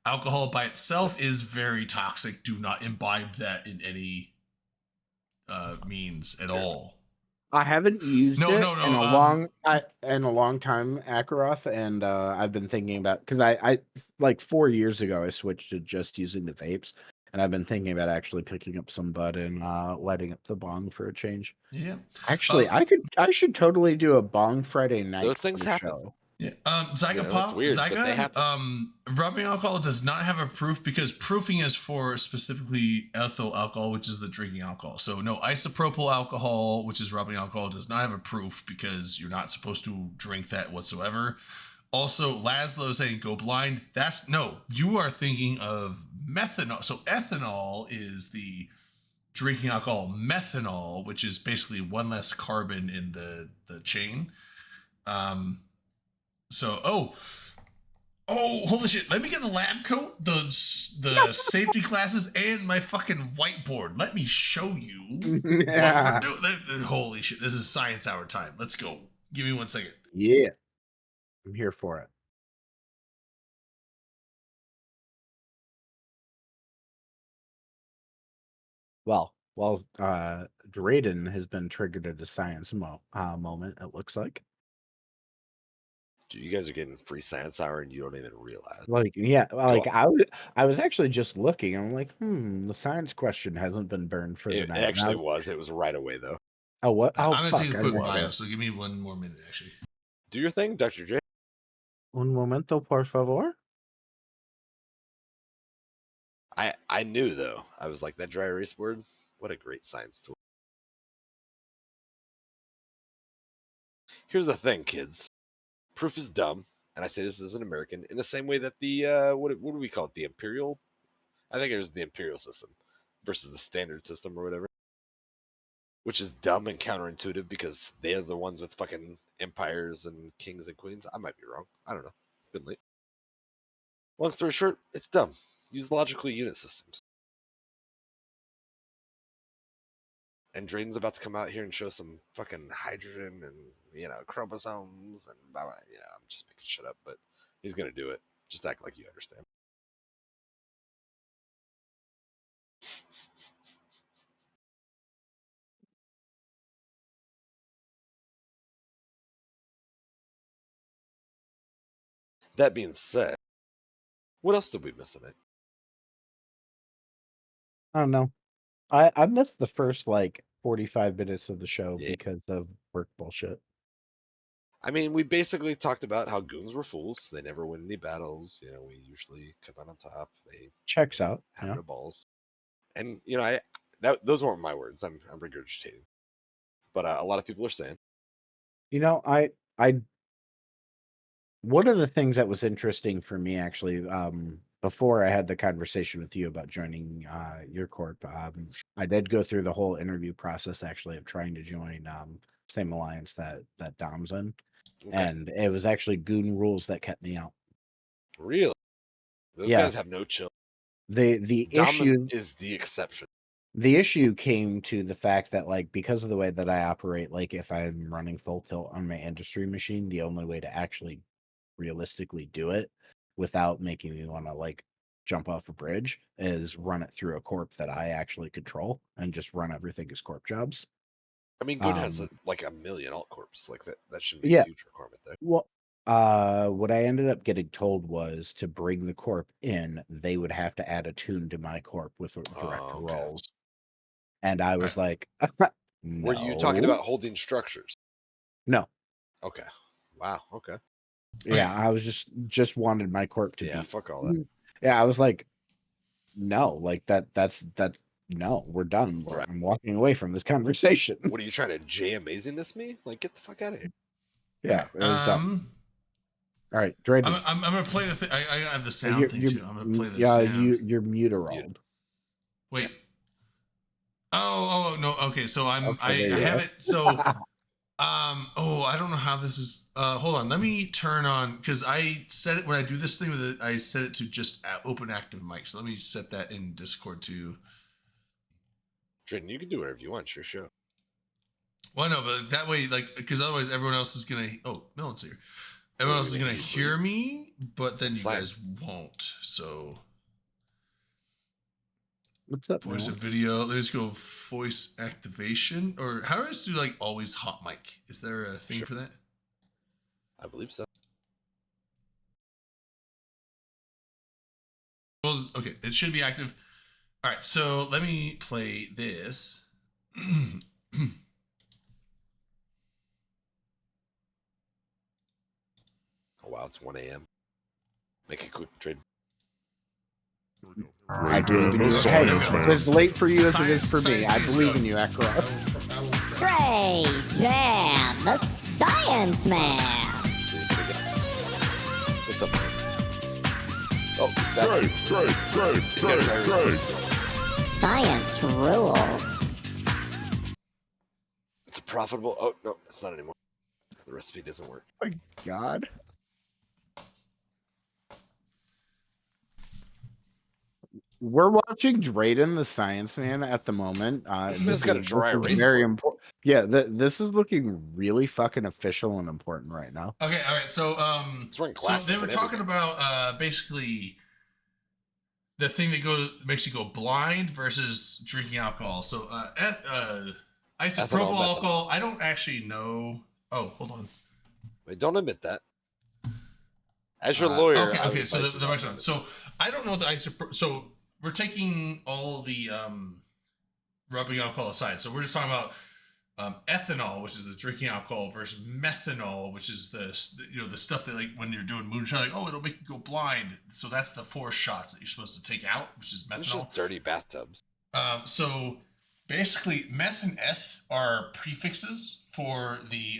alcohol by itself is very toxic. Do not imbibe that in any means at all. I haven't used it in a long time, Akaroth, and I've been thinking about because I like 4 years ago I switched to just using the vapes, and I've been thinking about actually picking up some bud and lighting up the bong for a change. Yeah, actually, I should totally do a bong Friday night. Those things happen. Show. Yeah, rubbing alcohol does not have a proof because proofing is for specifically ethyl alcohol, which is the drinking alcohol. So no, isopropyl alcohol, which is rubbing alcohol, does not have a proof because you're not supposed to drink that whatsoever. Also, Laszlo saying go blind. You are thinking of methanol. So ethanol is the drinking alcohol. Methanol, which is basically one less carbon in the chain. Oh, holy shit. Let me get the lab coat, the safety glasses, and my fucking whiteboard. Let me show you Yeah. what we're doing. Holy shit. This is science hour time. Let's go. Give me 1 second. Yeah. I'm here for it. Well, Drayden has been triggered at a science moment, it looks like. Dude, you guys are getting free science hour and you don't even realize. Like, yeah, like on. I was actually just looking. I'm like, the science question hasn't been burned for the It night. actually was. It was right away though. Oh, what? Oh, I'm going fuck. to take a I quick missed bio, it. so give me 1 more minute, actually. Do your thing, Dr. J. Un momento, por favor. I knew though. I was like, that dry erase board, what a great science tool. Here's the thing, kids. Proof is dumb, and I say this as an American, in the same way that the what do we call it? The imperial? I think it was the imperial system versus the standard system or whatever. Which is dumb and counterintuitive because they're the ones with fucking empires and kings and queens. I might be wrong. I don't know. It's been late. Long story short, it's dumb. Use logical unit systems. And Drayden's about to come out here and show some fucking hydrogen and, chromosomes and blah, blah. I'm just making shit up, but he's going to do it. Just act like you understand. That being said, what else did we miss tonight? I don't know. I missed the first 45 minutes of the show Yeah. because of work bullshit. I mean, we basically talked about how goons were fools. They never win any battles. We usually come out on top. They Checks out. have Yeah. no balls. And those weren't my words. I'm regurgitating. But a lot of people are saying. I one of the things that was interesting for me actually, before I had the conversation with you about joining your corp, I did go through the whole interview process actually of trying to join same alliance that Dom's in, Okay. and it was actually Goon Rules that kept me out. Really? Those Yeah. guys have no chill. The Dom issue is the exception. the issue came to the fact that because of the way that I operate, if I'm running full tilt on my industry machine, the only way to actually realistically do it without making me want to jump off a bridge is run it through a corp that I actually control and just run everything as corp jobs. I mean, Goon has a million alt corps. That shouldn't be Yeah. a huge requirement there. Well, what I ended up getting told was to bring the corp in, they would have to add a tune to my corp with direct okay. roles. And I was like, no. Were you talking about holding structures? No. Okay. Wow. Okay. Yeah, I was just wanted my corp to Yeah, be. fuck all that. Yeah, I was like, no, that's no, we're done. Right. I'm walking away from this conversation. What are you trying to Jay Amazingness me? Get the fuck out of here. Yeah, it was dumb. All right, Drayden. I'm gonna play the thing. I have the sound thing too. I'm gonna play the sound. You're mute-a-rolled. Wait. Oh no. Okay, so I there you have go. it. So I don't know how this is. Hold on. Let me turn on because I set it when I do this thing with it. I set it to just open active mic. So let me set that in Discord too. Drayden, you can do whatever you want. It's your show. Well, no, but that way, because otherwise everyone else is gonna. Oh, Millen's here. Everyone else is gonna hear me, but then you guys won't. So. What's up, voice man? and video. Let's go voice activation. Or how do I just do always hot mic? Is there a thing for that? I believe so. Well, okay, it should be active. All right, so let me play this. Oh wow, it's 1 a.m. Make it quick, Drayden. I believe in you. Hey, it's as late for you as it is for me. I believe in you, Ekra. Drayden, the science man. What's up? Oh, it's that. Great. Science rules. It's a profitable. Oh no, it's not anymore. The recipe doesn't work. Oh my God. We're watching Drayden the Science Man at the moment. This man's got a dry erase very board. important. Yeah, this is looking really fucking official and important right now. Okay, all right. So It's wearing so glasses they were and talking everything. about makes you go blind versus drinking alcohol. So isopropyl alcohol, I don't actually know. Oh, hold on. Wait, don't admit that. As your lawyer. Okay. So the next one. So I don't know the so we're taking all the rubbing alcohol aside. So we're just talking about ethanol, which is the drinking alcohol, versus methanol, which is the stuff that, like, when you're doing moonshine, like, it'll make you go blind. So that's the 4 shots that you're supposed to take out, which is methanol. It's just dirty bathtubs. So basically, meth and eth are prefixes for the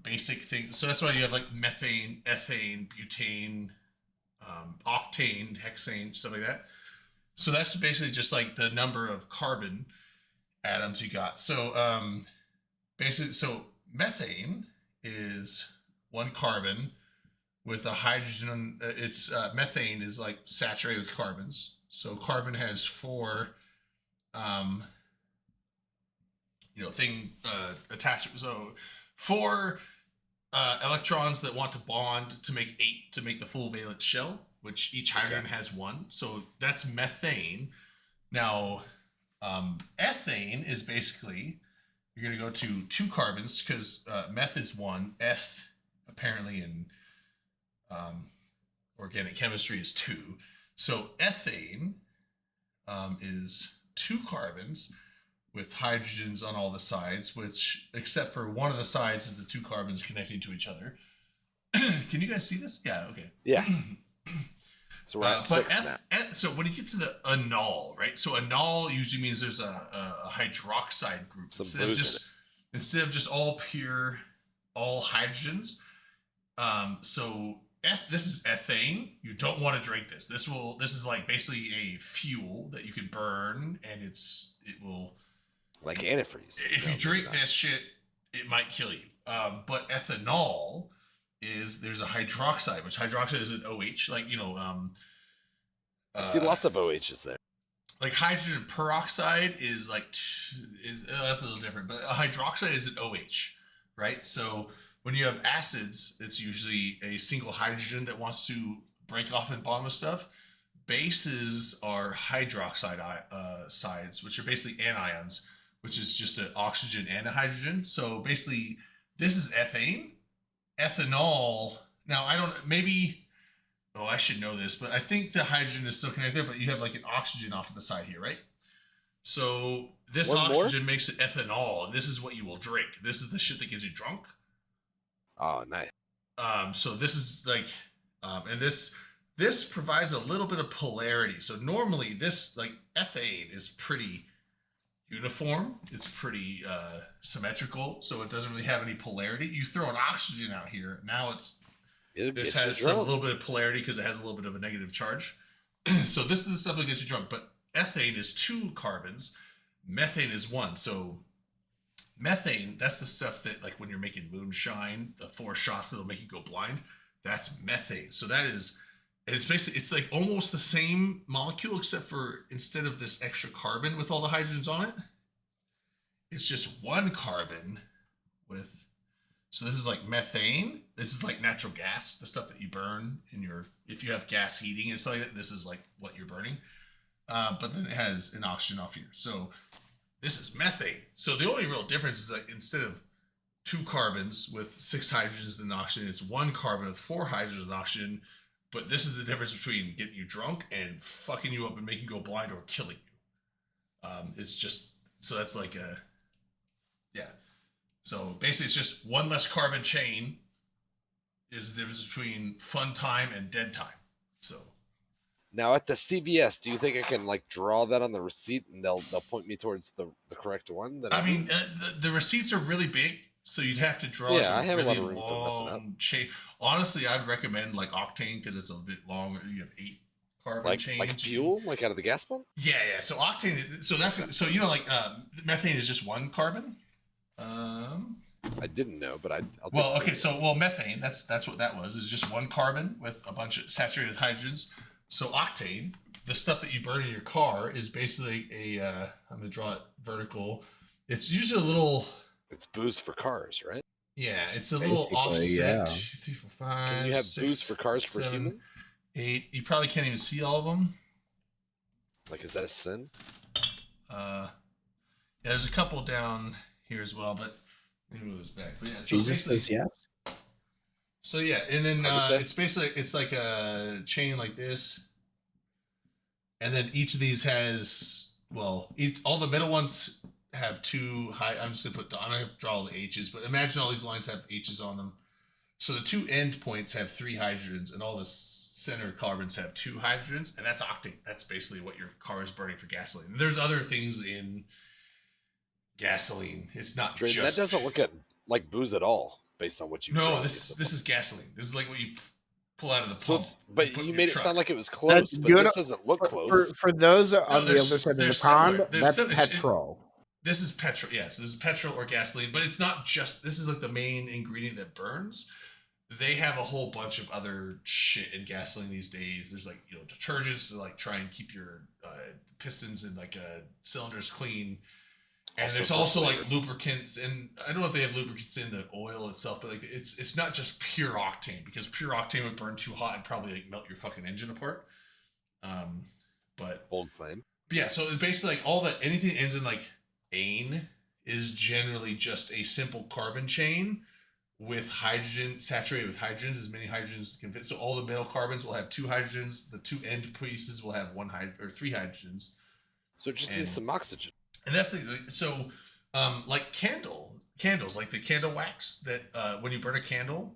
basic things. So that's why you have like methane, ethane, butane, octane, hexane, stuff like that. So that's basically just like the number of carbon atoms you got. So basically, so methane is 1 carbon with a hydrogen. It's methane is like saturated with carbons. So carbon has 4 things attached. So 4 electrons that want to bond to make 8 to make the full valence shell, which each hydrogen has 1. So that's methane. Now ethane is basically, you're going to go to 2 carbons because meth is 1, eth apparently in organic chemistry is 2. So ethane is 2 carbons with hydrogens on all the sides, which, except for one of the sides, is the 2 carbons connecting to each other. Can you guys see this? Yeah, okay. Yeah. So we're at 6 now. So when you get to the anol, right? So anol usually means there's a hydroxide group. Instead of just all pure, all hydrogens. So this is ethane. You don't want to drink this. This is like basically a fuel that you can burn, and it will, like antifreeze. If you drink this shit, it might kill you. But ethanol there's a hydroxide, which hydroxide is an OH, like, I see lots of OHs there. Like hydrogen peroxide is like that's a little different, but a hydroxide is an OH, right? So when you have acids, it's usually a single hydrogen that wants to break off and bond with stuff. Bases are hydroxide sides, which are basically anions, which is just an oxygen and a hydrogen. So basically, this is ethane. Ethanol. Now, I should know this, but I think the hydrogen is still connected there, but you have like an oxygen off to the side here, right? So this oxygen makes it ethanol, and this is what you will drink. This is the shit that gets you drunk. Oh, nice. So this is like, and this provides a little bit of polarity. So normally this, like, ethane is pretty uniform. It's pretty symmetrical, so it doesn't really have any polarity. You throw an oxygen out here, now this has a little bit of polarity because it has a little bit of a negative charge. So this is the stuff that gets you drunk. But ethane is 2 carbons, methane is 1. So methane, that's the stuff that, like, when you're making moonshine, the 4 shots that'll make you go blind, that's methane. So it's like almost the same molecule, except for instead of this extra carbon with all the hydrogens on it, it's just 1 carbon with. So this is like methane. This is like natural gas, the stuff that you burn if you have gas heating and stuff like that. This is like what you're burning. But then it has an oxygen off here. So this is methane. So the only real difference is that instead of 2 carbons with 6 hydrogens and oxygen, it's 1 carbon with 4 hydrogens and oxygen. But this is the difference between getting you drunk and fucking you up and making you go blind or killing you. It's just, so that's like yeah. So basically it's just 1 less carbon chain is the difference between fun time and dead time. So. Now at the CVS, do you think I can, like, draw that on the receipt and they'll point me towards the correct one? I mean, the receipts are really big. So you'd have to draw I have really a lot of room for messing up. chain. Honestly, I'd recommend like octane because it's a bit longer. You have 8 carbon chains. Like fuel, like out of the gas pump. Yeah. So octane. So that's so methane is just 1 carbon. I didn't know, but methane. That's what that was. Is just 1 carbon with a bunch of saturated hydrogens. So octane the stuff that you burn in your car is basically a. I'm gonna draw it vertical. It's usually a little. It's booze for cars, right? Yeah, it's a little Basically, offset. yeah. 2, 3, 4, 5. Can you have 6, booze for cars for 7, humans? 8. You probably can't even see all of them. Like, is that a sin? Yeah, there's a couple down here as well, but let me move this back. But yeah, so Jesus basically, says yes. so yeah, and then Hard to say. it's basically it's like a chain like this, and then each of these has all the middle ones have 2 high. I'm gonna draw all the H's, but imagine all these lines have H's on them. So the 2 end points have 3 hydrogens, and all the center carbons have 2 hydrogens, and that's octane. That's basically what your car is burning for gasoline. And there's other things in gasoline. It's not Drayden, just that doesn't look like booze at all, based on what you. No, this is gasoline. This is like what you pull out of the So pump. but put in you your made it truck. sound like it was close, but good this doesn't look close. For those on the other there's- side of they're the similar. pond, They're that's sim- it's- petrol. This is petrol. Yes, this is petrol or gasoline, but it's not just. This is like the main ingredient that burns. They have a whole bunch of other shit in gasoline these days. There's like detergents to like try and keep your pistons and like cylinders clean. And there's also like lubricants, and I don't know if they have lubricants in the oil itself, but like it's not just pure octane, because pure octane would burn too hot and probably like melt your fucking engine apart. But Bold claim. yeah, so it's basically like anything that ends in like ane is generally just a simple carbon chain with hydrogen saturated with hydrogens, as many hydrogens as can fit. So all the middle carbons will have 2 hydrogens. The 2 end pieces will have 3 hydrogens. So it just needs some oxygen. And that's so like candles, like the candle wax that when you burn a candle,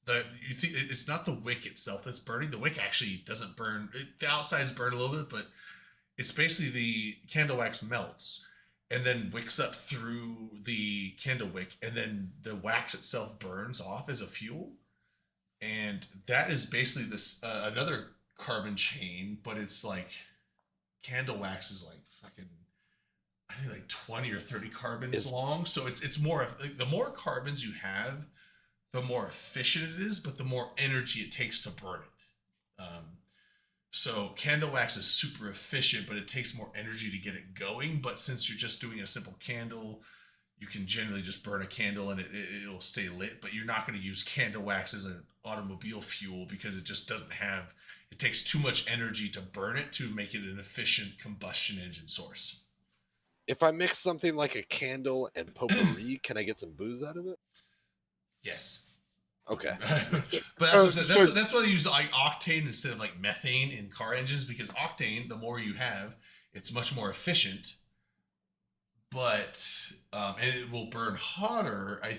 you think it's not the wick itself that's burning. The wick actually doesn't burn. The outsides burn a little bit, but it's basically the candle wax melts and then wicks up through the candle wick, and then the wax itself burns off as a fuel. And that is basically this another carbon chain, but it's like candle wax is like fucking, I think like 20 or 30 carbons long. So it's more of like, the more carbons you have, the more efficient it is, but the more energy it takes to burn it. So candle wax is super efficient, but it takes more energy to get it going. But since you're just doing a simple candle, you can generally just burn a candle and it'll stay lit. But you're not going to use candle wax as an automobile fuel, because it just doesn't have, it takes too much energy to burn it to make it an efficient combustion engine source. If I mix something like a candle and potpourri, can I get some booze out of it? Yes. Okay. But that's what I'm saying. That's why they use like octane instead of like methane in car engines, because octane, the more you have, it's much more efficient. But and it will burn hotter. I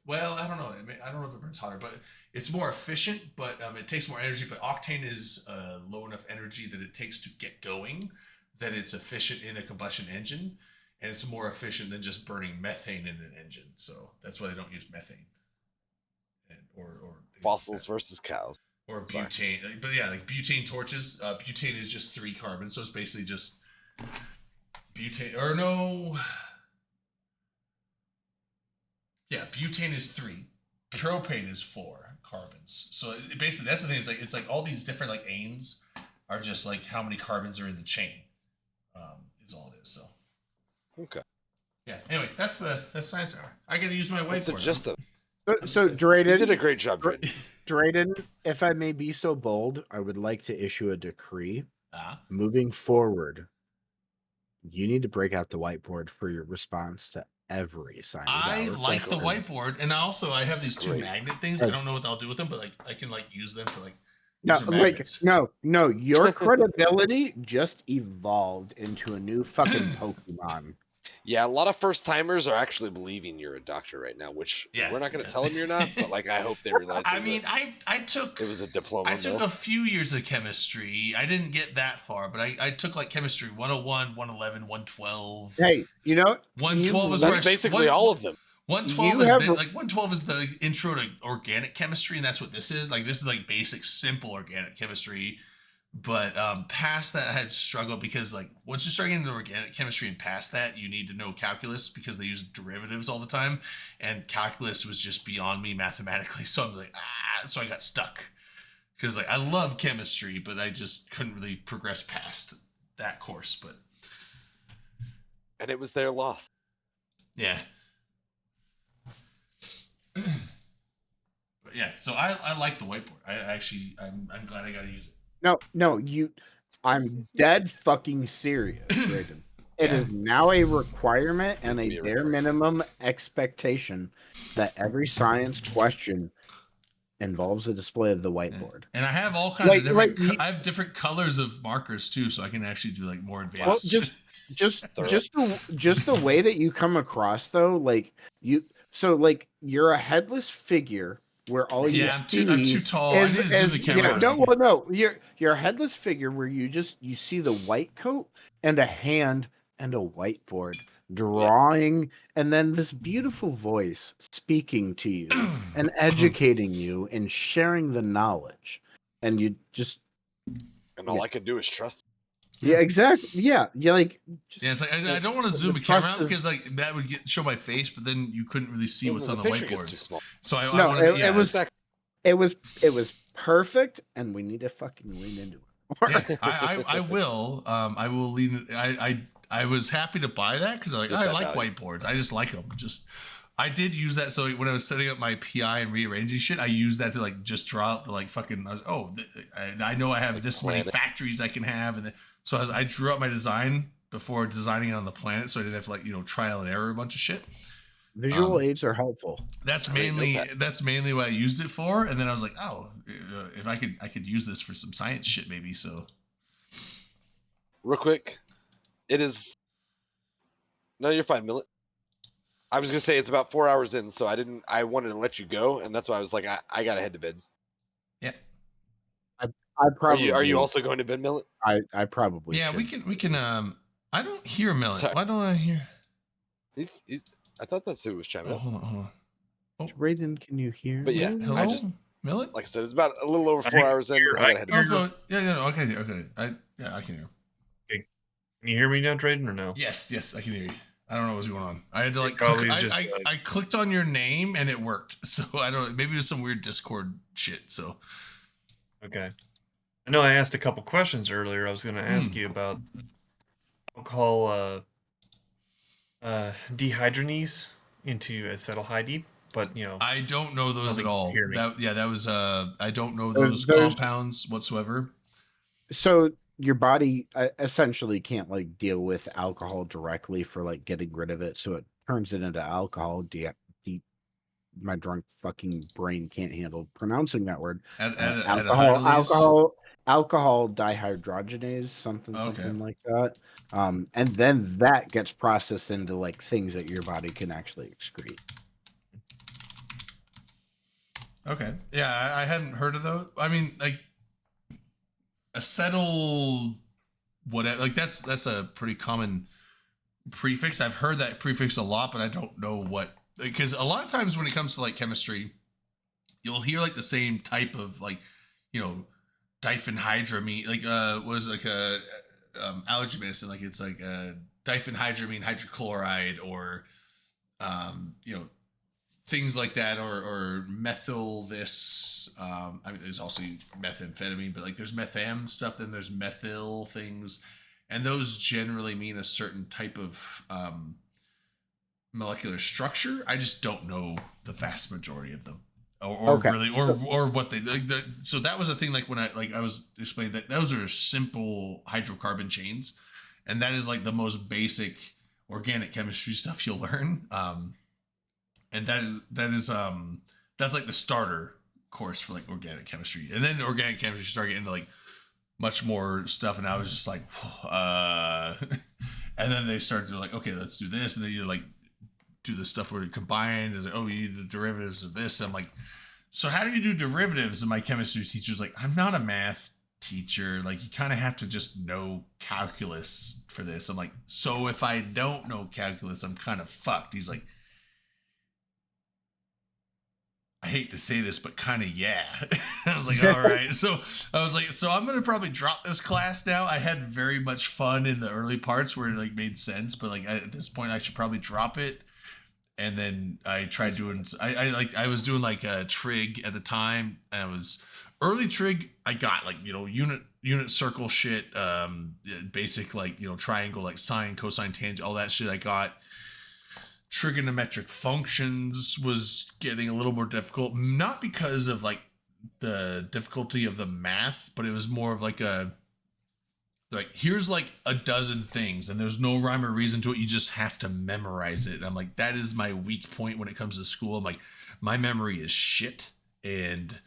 don't know. I don't know if it burns hotter, but it's more efficient. But it takes more energy. But octane is low enough energy that it takes to get going, that it's efficient in a combustion engine, and it's more efficient than just burning methane in an engine. So that's why they don't use methane. Or Fossils versus cows. Or butane. Sorry. But yeah, like butane torches. Butane is just 3 carbons, so it's basically just butane. Or no. Yeah, butane is 3. Propane is 4 carbons. So basically, that's the thing. It's like all these different like anes are just like how many carbons are in the chain. Is all it is. So. Okay. Yeah. Anyway, that's science hour. I gotta use my whiteboard. That's just So Drayden, you did a great job, Drayden. Drayden, if I may be so bold, I would like to issue a decree. Ah. Moving forward, you need to break out the whiteboard for your response to every science I hour like the question. whiteboard, and I have these 2 great. magnet things. I don't know what I'll do with them, but like I can like use them to like. No, these are like magnets. no, your credibility just evolved into a new fucking Pokemon. Yeah, a lot of first timers are actually believing you're a doctor right now, which Yeah, we're not going to yeah. tell them you're not, but like I hope they realize. I mean, I took it was a diploma. I took a few years of chemistry. I didn't get that far, but I took like chemistry 101, 111, 112. Hey, you know, 112 is where That's basically all of them. 112 You is have the, a- like 112 is the intro to organic chemistry, and that's what this is. Like this is like basic, simple organic chemistry. But past that, I had struggled because like once you start getting into organic chemistry and past that, you need to know calculus because they use derivatives all the time, and calculus was just beyond me mathematically. So I'm like, so I got stuck because like I love chemistry, but I just couldn't really progress past that course. But And it was their loss. yeah. But yeah, so I like the whiteboard. I'm glad I got to use it. No, I'm dead fucking serious, Brayden. It is now a requirement and Needs to be a a bare requirement. minimum expectation that every science question involves a display of the whiteboard. And I have all kinds of Like, different. I have different colors of markers too, so I can actually do like more Well, advanced. just Thorough. just the way that you come across though, like you're a headless figure where all you yeah, I'm too tall. I need to zoom the camera. you're a headless figure where you see the white coat and a hand and a whiteboard drawing, and then this beautiful voice speaking to you and educating you and sharing the knowledge, and you just And all I could do is trust. yeah, exactly. Yeah, you like. Just, Yeah, it's like I don't want to zoom the camera out because like that would show my face, but then you couldn't really see what's on the picture gets whiteboard. too small. So I No, wanted, it was perfect, and we need to fucking lean into it. Yeah, I will. I will lean. I was happy to buy that because I like whiteboards. I just like them. I did use that. So when I was setting up my PI and rearranging shit, I used that to like just draw out the like fucking. I know I have this many factories I can have, and so I drew out my design before designing it on the planet, so I didn't have to like trial and error a bunch of shit. Visual aids are helpful. That's mainly what I used it for, and then I was like, oh, if I could use this for some science shit maybe. So Real quick, it is. No, you're fine, Millet. I was gonna say it's about 4 hours in, so I wanted to let you go, and that's why I was like, I gotta head to bed. Yeah. I probably. Are you also going to bed, Millet? I probably. Yeah, should. we can. I don't hear Millet. Sorry. Why don't I hear? He's. I thought that's who was chiming Oh, in. hold on. Raiden, can you hear? But yeah, me? Hello, I Millet. like I said, it's about a little over 4 hours in. I gotta head to bed. Okay. I can hear. Can you hear me now, Drayden, or no? Yes, I can hear you. I don't know what's going on. I had to like. Probably Click, just, I clicked on your name and it worked. So I don't. Maybe it was some weird Discord shit. So. Okay. I know I asked a couple questions earlier. I was going to ask you about alcohol dehydrogenase into acetaldehyde, but I don't know those at all. Hear me. That was I don't know those compounds whatsoever. So your body essentially can't like deal with alcohol directly for like getting rid of it, so it turns it into alcohol. My drunk fucking brain can't handle pronouncing that word. Alcohol dehydrogenase, something like that. And then that gets processed into like things that your body can actually excrete. Okay. Yeah, I hadn't heard of those. I mean, like acetyl whatever, like that's a pretty common prefix. I've heard that prefix a lot, but I don't know what, because a lot of times when it comes to like chemistry, you'll hear like the same type of like, diphenhydramine, like was like a allergy medicine, like it's like a diphenhydramine hydrochloride or things like that, or methyl this. I mean, there's also methamphetamine, but like there's metham stuff, then there's methyl things, and those generally mean a certain type of molecular structure. I just don't know the vast majority of them, or what they like. So that was a thing. Like when I was explaining that those are simple hydrocarbon chains, and that is like the most basic organic chemistry stuff you'll learn. And that's like the starter course for like organic chemistry, and then organic chemistry started getting into like much more stuff, and I was just like, and then they started to like, okay, let's do this, and then you like do the stuff where you combine. Like, oh, you need the derivatives of this. I'm like, so how do you do derivatives? And my chemistry teacher's like, I'm not a math teacher. Like, you kind of have to just know calculus for this. I'm like, so if I don't know calculus, I'm kind of fucked. He's like, I hate to say this, but kind of yeah. I was like, all right. So I was like, so I'm gonna probably drop this class now. I had very much fun in the early parts where it like made sense, but like at this point, I should probably drop it. And then I tried doing. I was doing like a trig at the time, and I was early trig, I got like, unit circle shit, basic like, triangle, like sine, cosine, tangent, all that shit I got. Trigonometric functions was getting a little more difficult, not because of like the difficulty of the math, but it was more of like here's like a dozen things and there's no rhyme or reason to it. You just have to memorize it. And I'm like, that is my weak point when it comes to school. I'm like, my memory is shit. And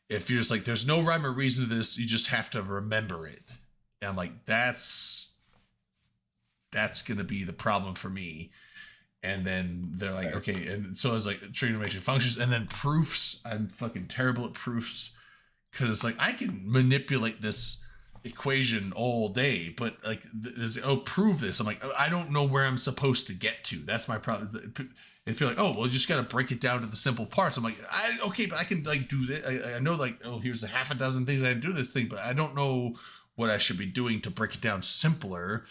if you're just like, there's no rhyme or reason to this, you just have to remember it. And I'm like, that's going to be the problem for me. And then they're like, okay. And so I was like, trigonometric functions and then proofs. I'm fucking terrible at proofs because like I can manipulate this equation all day, but like, prove this. I'm like, I don't know where I'm supposed to get to. That's my problem. If you're like, oh, well, you just got to break it down to the simple parts. I'm like, okay, but I can like do this. I know like, oh, here's a half a dozen things I can do this thing, but I don't know what I should be doing to break it down simpler.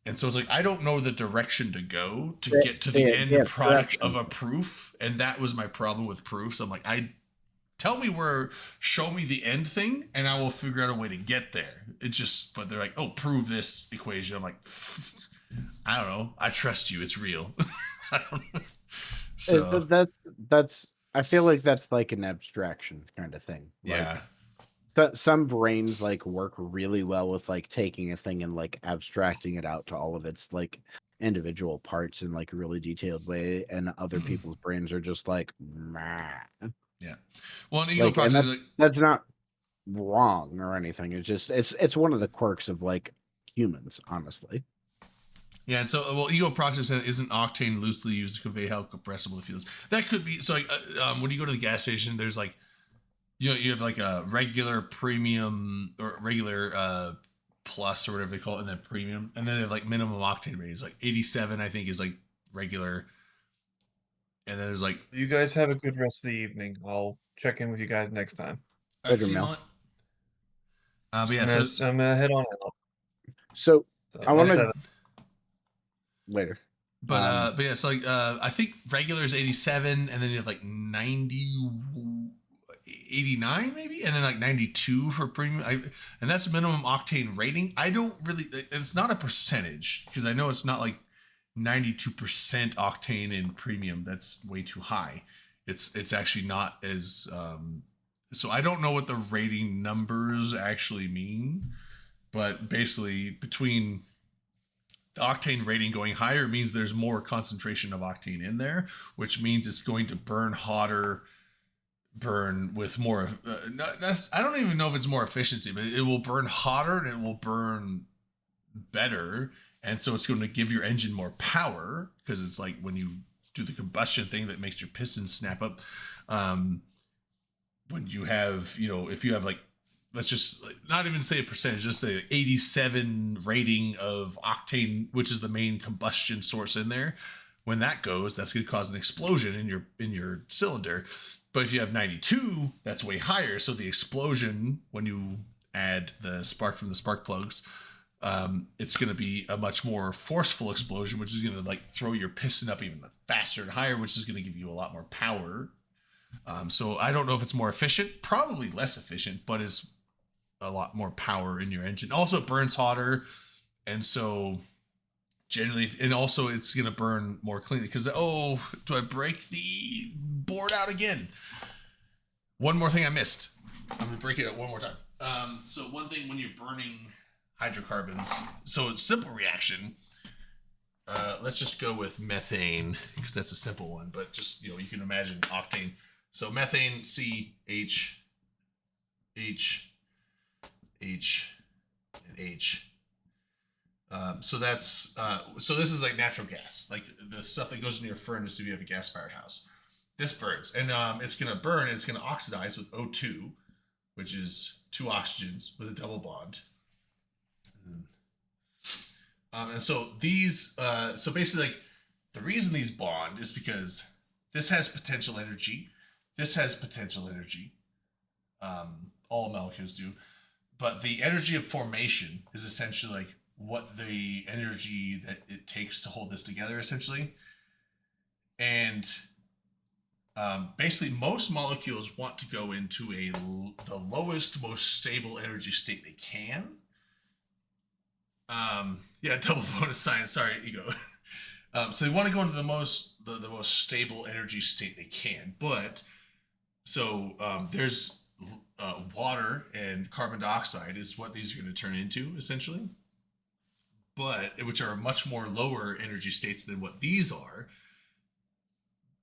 And so it's like, I don't know the direction to go to get to the end product of a proof. And that was my problem with proofs. I'm like, tell me show me the end thing and I will figure out a way to get there. But they're like, oh, prove this equation. I'm like, I don't know. I trust you. It's real. I don't know. So that's, I feel like that's like an abstraction kind of thing. Yeah. But some brains like work really well with like taking a thing and like abstracting it out to all of its like individual parts in like a really detailed way, and other people's brains are just like, meh. Yeah. Well, an ego process that's not wrong or anything. It's just it's one of the quirks of like humans, honestly. Yeah, and so ego process isn't octane loosely used to convey how compressible the feels. That could be so. Like, when you go to the gas station, there's like, you have like a regular, premium, or regular plus or whatever they call it, and then premium, and then they have like minimum octane ratings. Like 87, I think, is like regular, and then there's like. You guys have a good rest of the evening. I'll check in with you guys next time. All right, see you, Mullet. But yeah, so I'm gonna head on out. So I want to later. But yeah, so like I think regular is 87, and then you have like 89 maybe, and then like 92 for premium, and that's minimum octane rating. I don't really, it's not a percentage, because I know it's not like 92% octane in premium. That's way too high. It's actually not as so I don't know what the rating numbers actually mean, but basically between the octane rating going higher means there's more concentration of octane in there, which means it's going to burn hotter, burn with more. I don't even know if it's more efficiency, but it will burn hotter and it will burn better. And so it's going to give your engine more power, because it's like when you do the combustion thing that makes your pistons snap up. When you have, if you have like, let's just not even say a percentage, just say 87 rating of octane, which is the main combustion source in there. When that goes, that's going to cause an explosion in your cylinder. But if you have 92, that's way higher. So the explosion, when you add the spark from the spark plugs, it's going to be a much more forceful explosion, which is going to like throw your piston up even faster and higher, which is going to give you a lot more power. So I don't know if it's more efficient, probably less efficient, but it's a lot more power in your engine. Also, it burns hotter, and so generally, and also it's going to burn more cleanly, because, oh, do I break the board out again? One more thing I missed. I'm going to break it out one more time. So one thing when you're burning hydrocarbons, so it's simple reaction. Let's just go with methane, because that's a simple one, but just, you can imagine octane. So methane, C, H, H, H, and H. So that's so this is like natural gas, like the stuff that goes in your furnace if you have a gas-fired house. This burns, and it's going to burn, and it's going to oxidize with O2, which is 2 oxygens with a double bond. And so these, so basically, like, the reason these bond is because this has potential energy, this has potential energy. All molecules do, but the energy of formation is essentially like what the energy that it takes to hold this together, essentially. And basically most molecules want to go into the lowest, most stable energy state they can. Yeah, double bonus science. Sorry, ego. So they want to go into the most stable energy state they can. But so there's water and carbon dioxide is what these are going to turn into essentially, but which are much more lower energy states than what these are.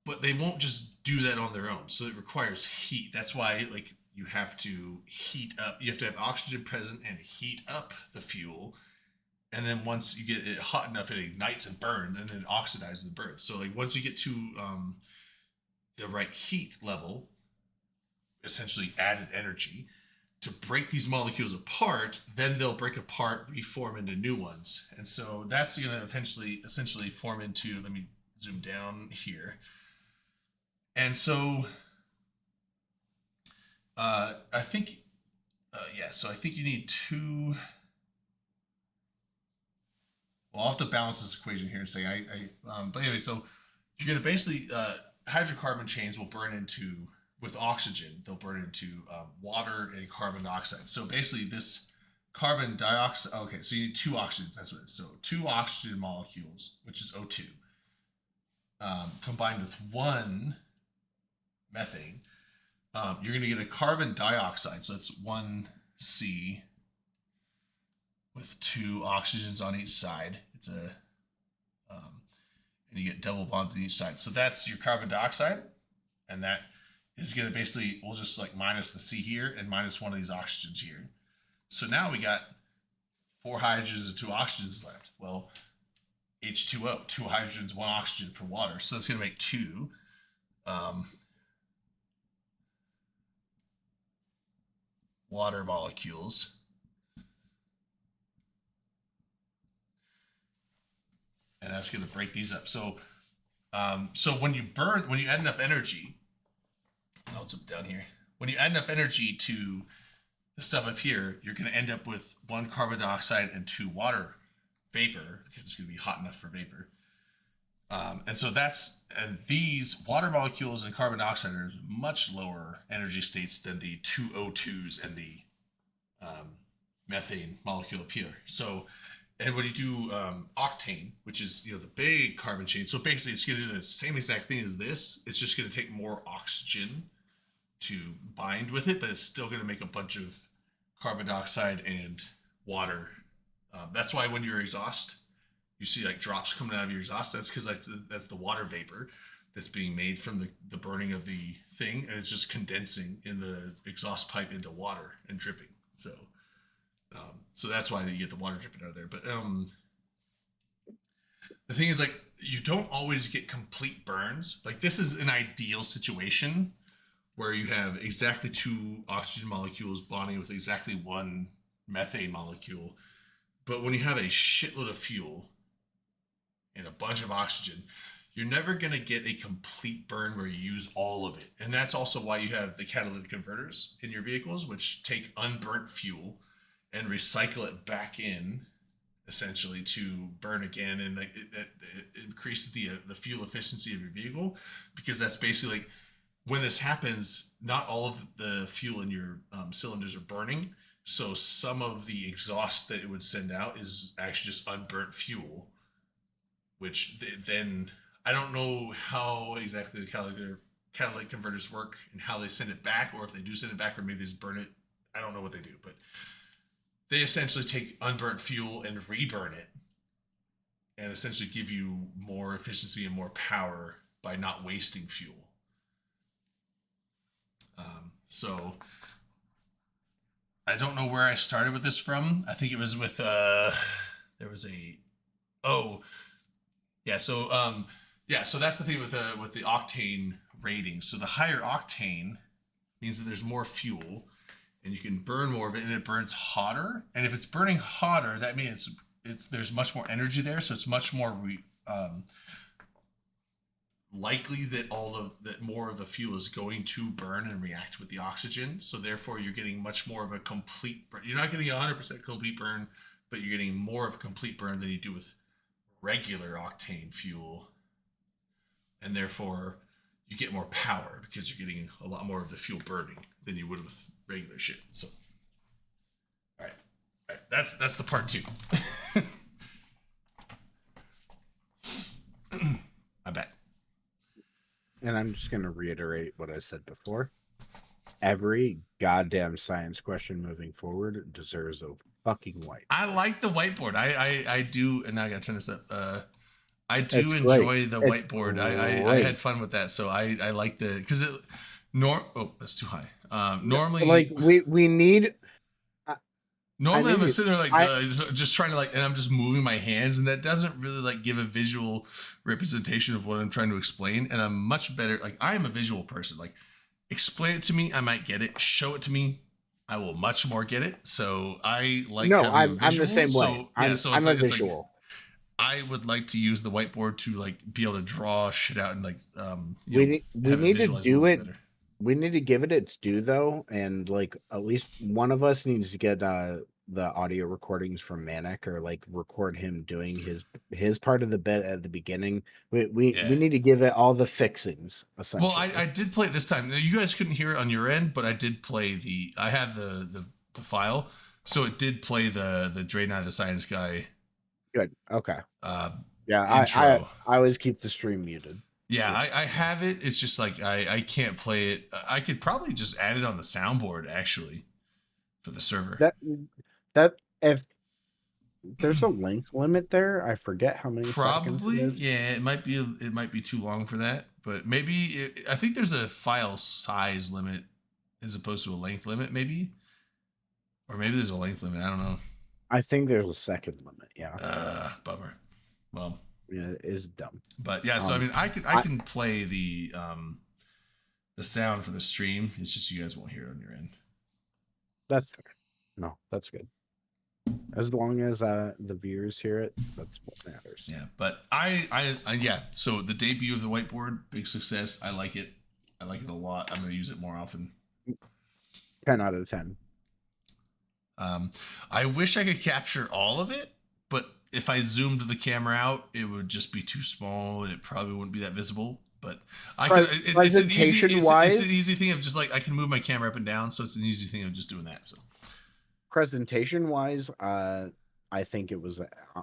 But they won't just do that on their own. So it requires heat. That's why like you have to heat up. You have to have oxygen present and heat up the fuel. And then once you get it hot enough, it ignites and burns, and then it oxidizes and burns. So like once you get to the right heat level, essentially added energy, to break these molecules apart, then they'll break apart, reform into new ones. And so that's going to essentially form into, let me zoom down here. And so I think, so I think you need two. Well, I'll have to balance this equation here and say but anyway, so you're going to basically, hydrocarbon chains will burn into, with oxygen, they'll burn into water and carbon dioxide. So basically this carbon dioxide, okay, so you need two oxygens, that's what it is. So two oxygen molecules, which is O2, combined with one methane, you're going to get a carbon dioxide. So that's 1C with two oxygens on each side. It's a, and you get double bonds on each side. So that's your carbon dioxide. And that is going to basically, we'll just like minus the C here and minus one of these oxygens here. So now we got 4 hydrogens and 2 oxygens left. Well, H2O, 2 hydrogens, 1 oxygen for water. So that's going to make 2. Water molecules. And that's going to break these up. So, so when you add enough energy, I'll zoom down here. When you add enough energy to the stuff up here, you're going to end up with 1 carbon dioxide and 2 water vapor, because it's going to be hot enough for vapor. And so and these water molecules and carbon dioxide are much lower energy states than the 2 O2s and the methane molecule up here. So, and when you do octane, which is the big carbon chain, so basically it's going to do the same exact thing as this. It's just going to take more oxygen to bind with it, but it's still going to make a bunch of carbon dioxide and water. That's why when you're exhaust, you see like drops coming out of your exhaust. That's because that's the water vapor that's being made from the burning of the thing, and it's just condensing in the exhaust pipe into water and dripping. So that's why you get the water dripping out of there. But the thing is, like, you don't always get complete burns. Like, this is an ideal situation where you have exactly 2 oxygen molecules bonding with exactly 1 methane molecule. But when you have a shitload of fuel and a bunch of oxygen, you're never going to get a complete burn where you use all of it. And that's also why you have the catalytic converters in your vehicles, which take unburnt fuel and recycle it back in, essentially, to burn again, and like it increases the fuel efficiency of your vehicle, because that's basically like, when this happens, not all of the fuel in your cylinders are burning, so some of the exhaust that it would send out is actually just unburnt fuel, which then I don't know how exactly the catalytic converters work and how they send it back, or if they do send it back, or maybe they just burn it. I don't know what they do, but they essentially take unburnt fuel and reburn it, and essentially give you more efficiency and more power by not wasting fuel. So I don't know where I started with this from. I think it was with so that's the thing with the octane rating. So the higher octane means that there's more fuel, and you can burn more of it, and it burns hotter. And if it's burning hotter, that means there's much more energy there, so it's much more likely that more of the fuel is going to burn and react with the oxygen. So therefore, you're getting much more of a complete burn. You're not getting 100% complete burn, but you're getting more of a complete burn than you do with regular octane fuel. And therefore, you get more power because you're getting a lot more of the fuel burning than you would with regular shit. So, all right, that's the part 2. I bet. And I'm just going to reiterate what I said before. Every goddamn science question moving forward deserves a fucking white. I like the whiteboard. I do, and now I gotta turn this up. I do It's enjoy great. the It's whiteboard. I great. had fun with that, so I like the because it oh, that's too high. Normally, like we need. Normally, I'm need- sitting there like just trying to like, and I'm just moving my hands, and that doesn't really like give a visual representation of what I'm trying to explain. And I'm much better. Like I am a visual person. Like explain it to me, I might get it. Show it to me, I will much more get it. So I like. No, having I'm the same so, way. Yeah, I'm, so I'm it's a like, visual. I would like to use the whiteboard to like be able to draw shit out and like we need to do it. Better. We need to give it its due though, and like at least one of us needs to get the audio recordings from Manic or like record him doing his part of the bit at the beginning. We need to give it all the fixings. Essentially. Well, I did play it this time. You guys couldn't hear it on your end, but I did play I have the file, so it did play the Draydon the Science Guy. Good. Okay. Yeah, intro. I always keep the stream muted. Yeah, I have it. It's just like I can't play it. I could probably just add it on the soundboard actually for the server. That if there's a length limit there, I forget how many. Probably, seconds yeah. It might be too long for that, but maybe I think there's a file size limit as opposed to a length limit, maybe, or maybe there's a length limit. I don't know. I think there's a second limit. Yeah. Bummer. Well. Yeah, it is dumb. But yeah, so I mean, I can play the sound for the stream. It's just you guys won't hear it on your end. That's fair. No, that's good. As long as the viewers hear it, that's what matters. Yeah, but I yeah. So the debut of the whiteboard, big success. I like it. I like it a lot. I'm gonna use it more often. 10 out of 10. I wish I could capture all of it, but if I zoomed the camera out, it would just be too small and it probably wouldn't be that visible. But I can. It's an easy thing of just like I can move my camera up and down, so it's an easy thing of just doing that. So. Presentation wise, I think it was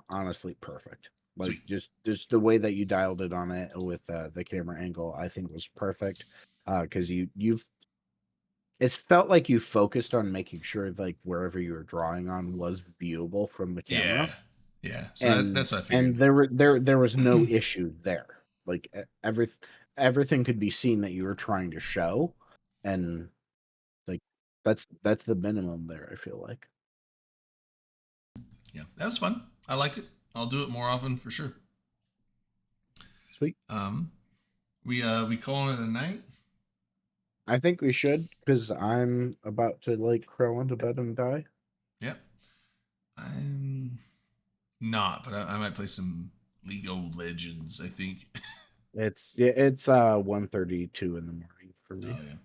honestly perfect. Like Sweet. just the way that you dialed it on it with the camera angle, I think was perfect. Because it's felt like you focused on making sure like wherever you were drawing on was viewable from the camera. Yeah. So that's what I figured. And there was no issue there. Like everything could be seen that you were trying to show, and like that's the minimum there. I feel like. Yeah, that was fun. I liked it. I'll do it more often for sure. Sweet. We calling it a night? I think we should, because I'm about to like crawl into bed and die. Yep. I'm not, but I might play some League of Legends, I think. It's 1:32 in the morning for me. Oh yeah.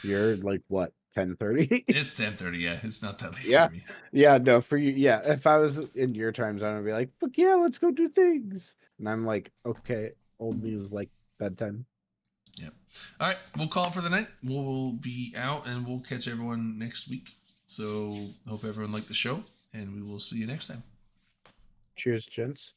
You're like what, 10:30? It's 10:30, yeah. It's not that late Yeah. for me. Yeah, no, for you, yeah. If I was in your time zone, I'd be like, fuck yeah, let's go do things. And I'm like, okay, old me is like bedtime. Yep. All right, we'll call it for the night. We'll be out and we'll catch everyone next week. So hope everyone liked the show, and we will see you next time. Cheers, gents.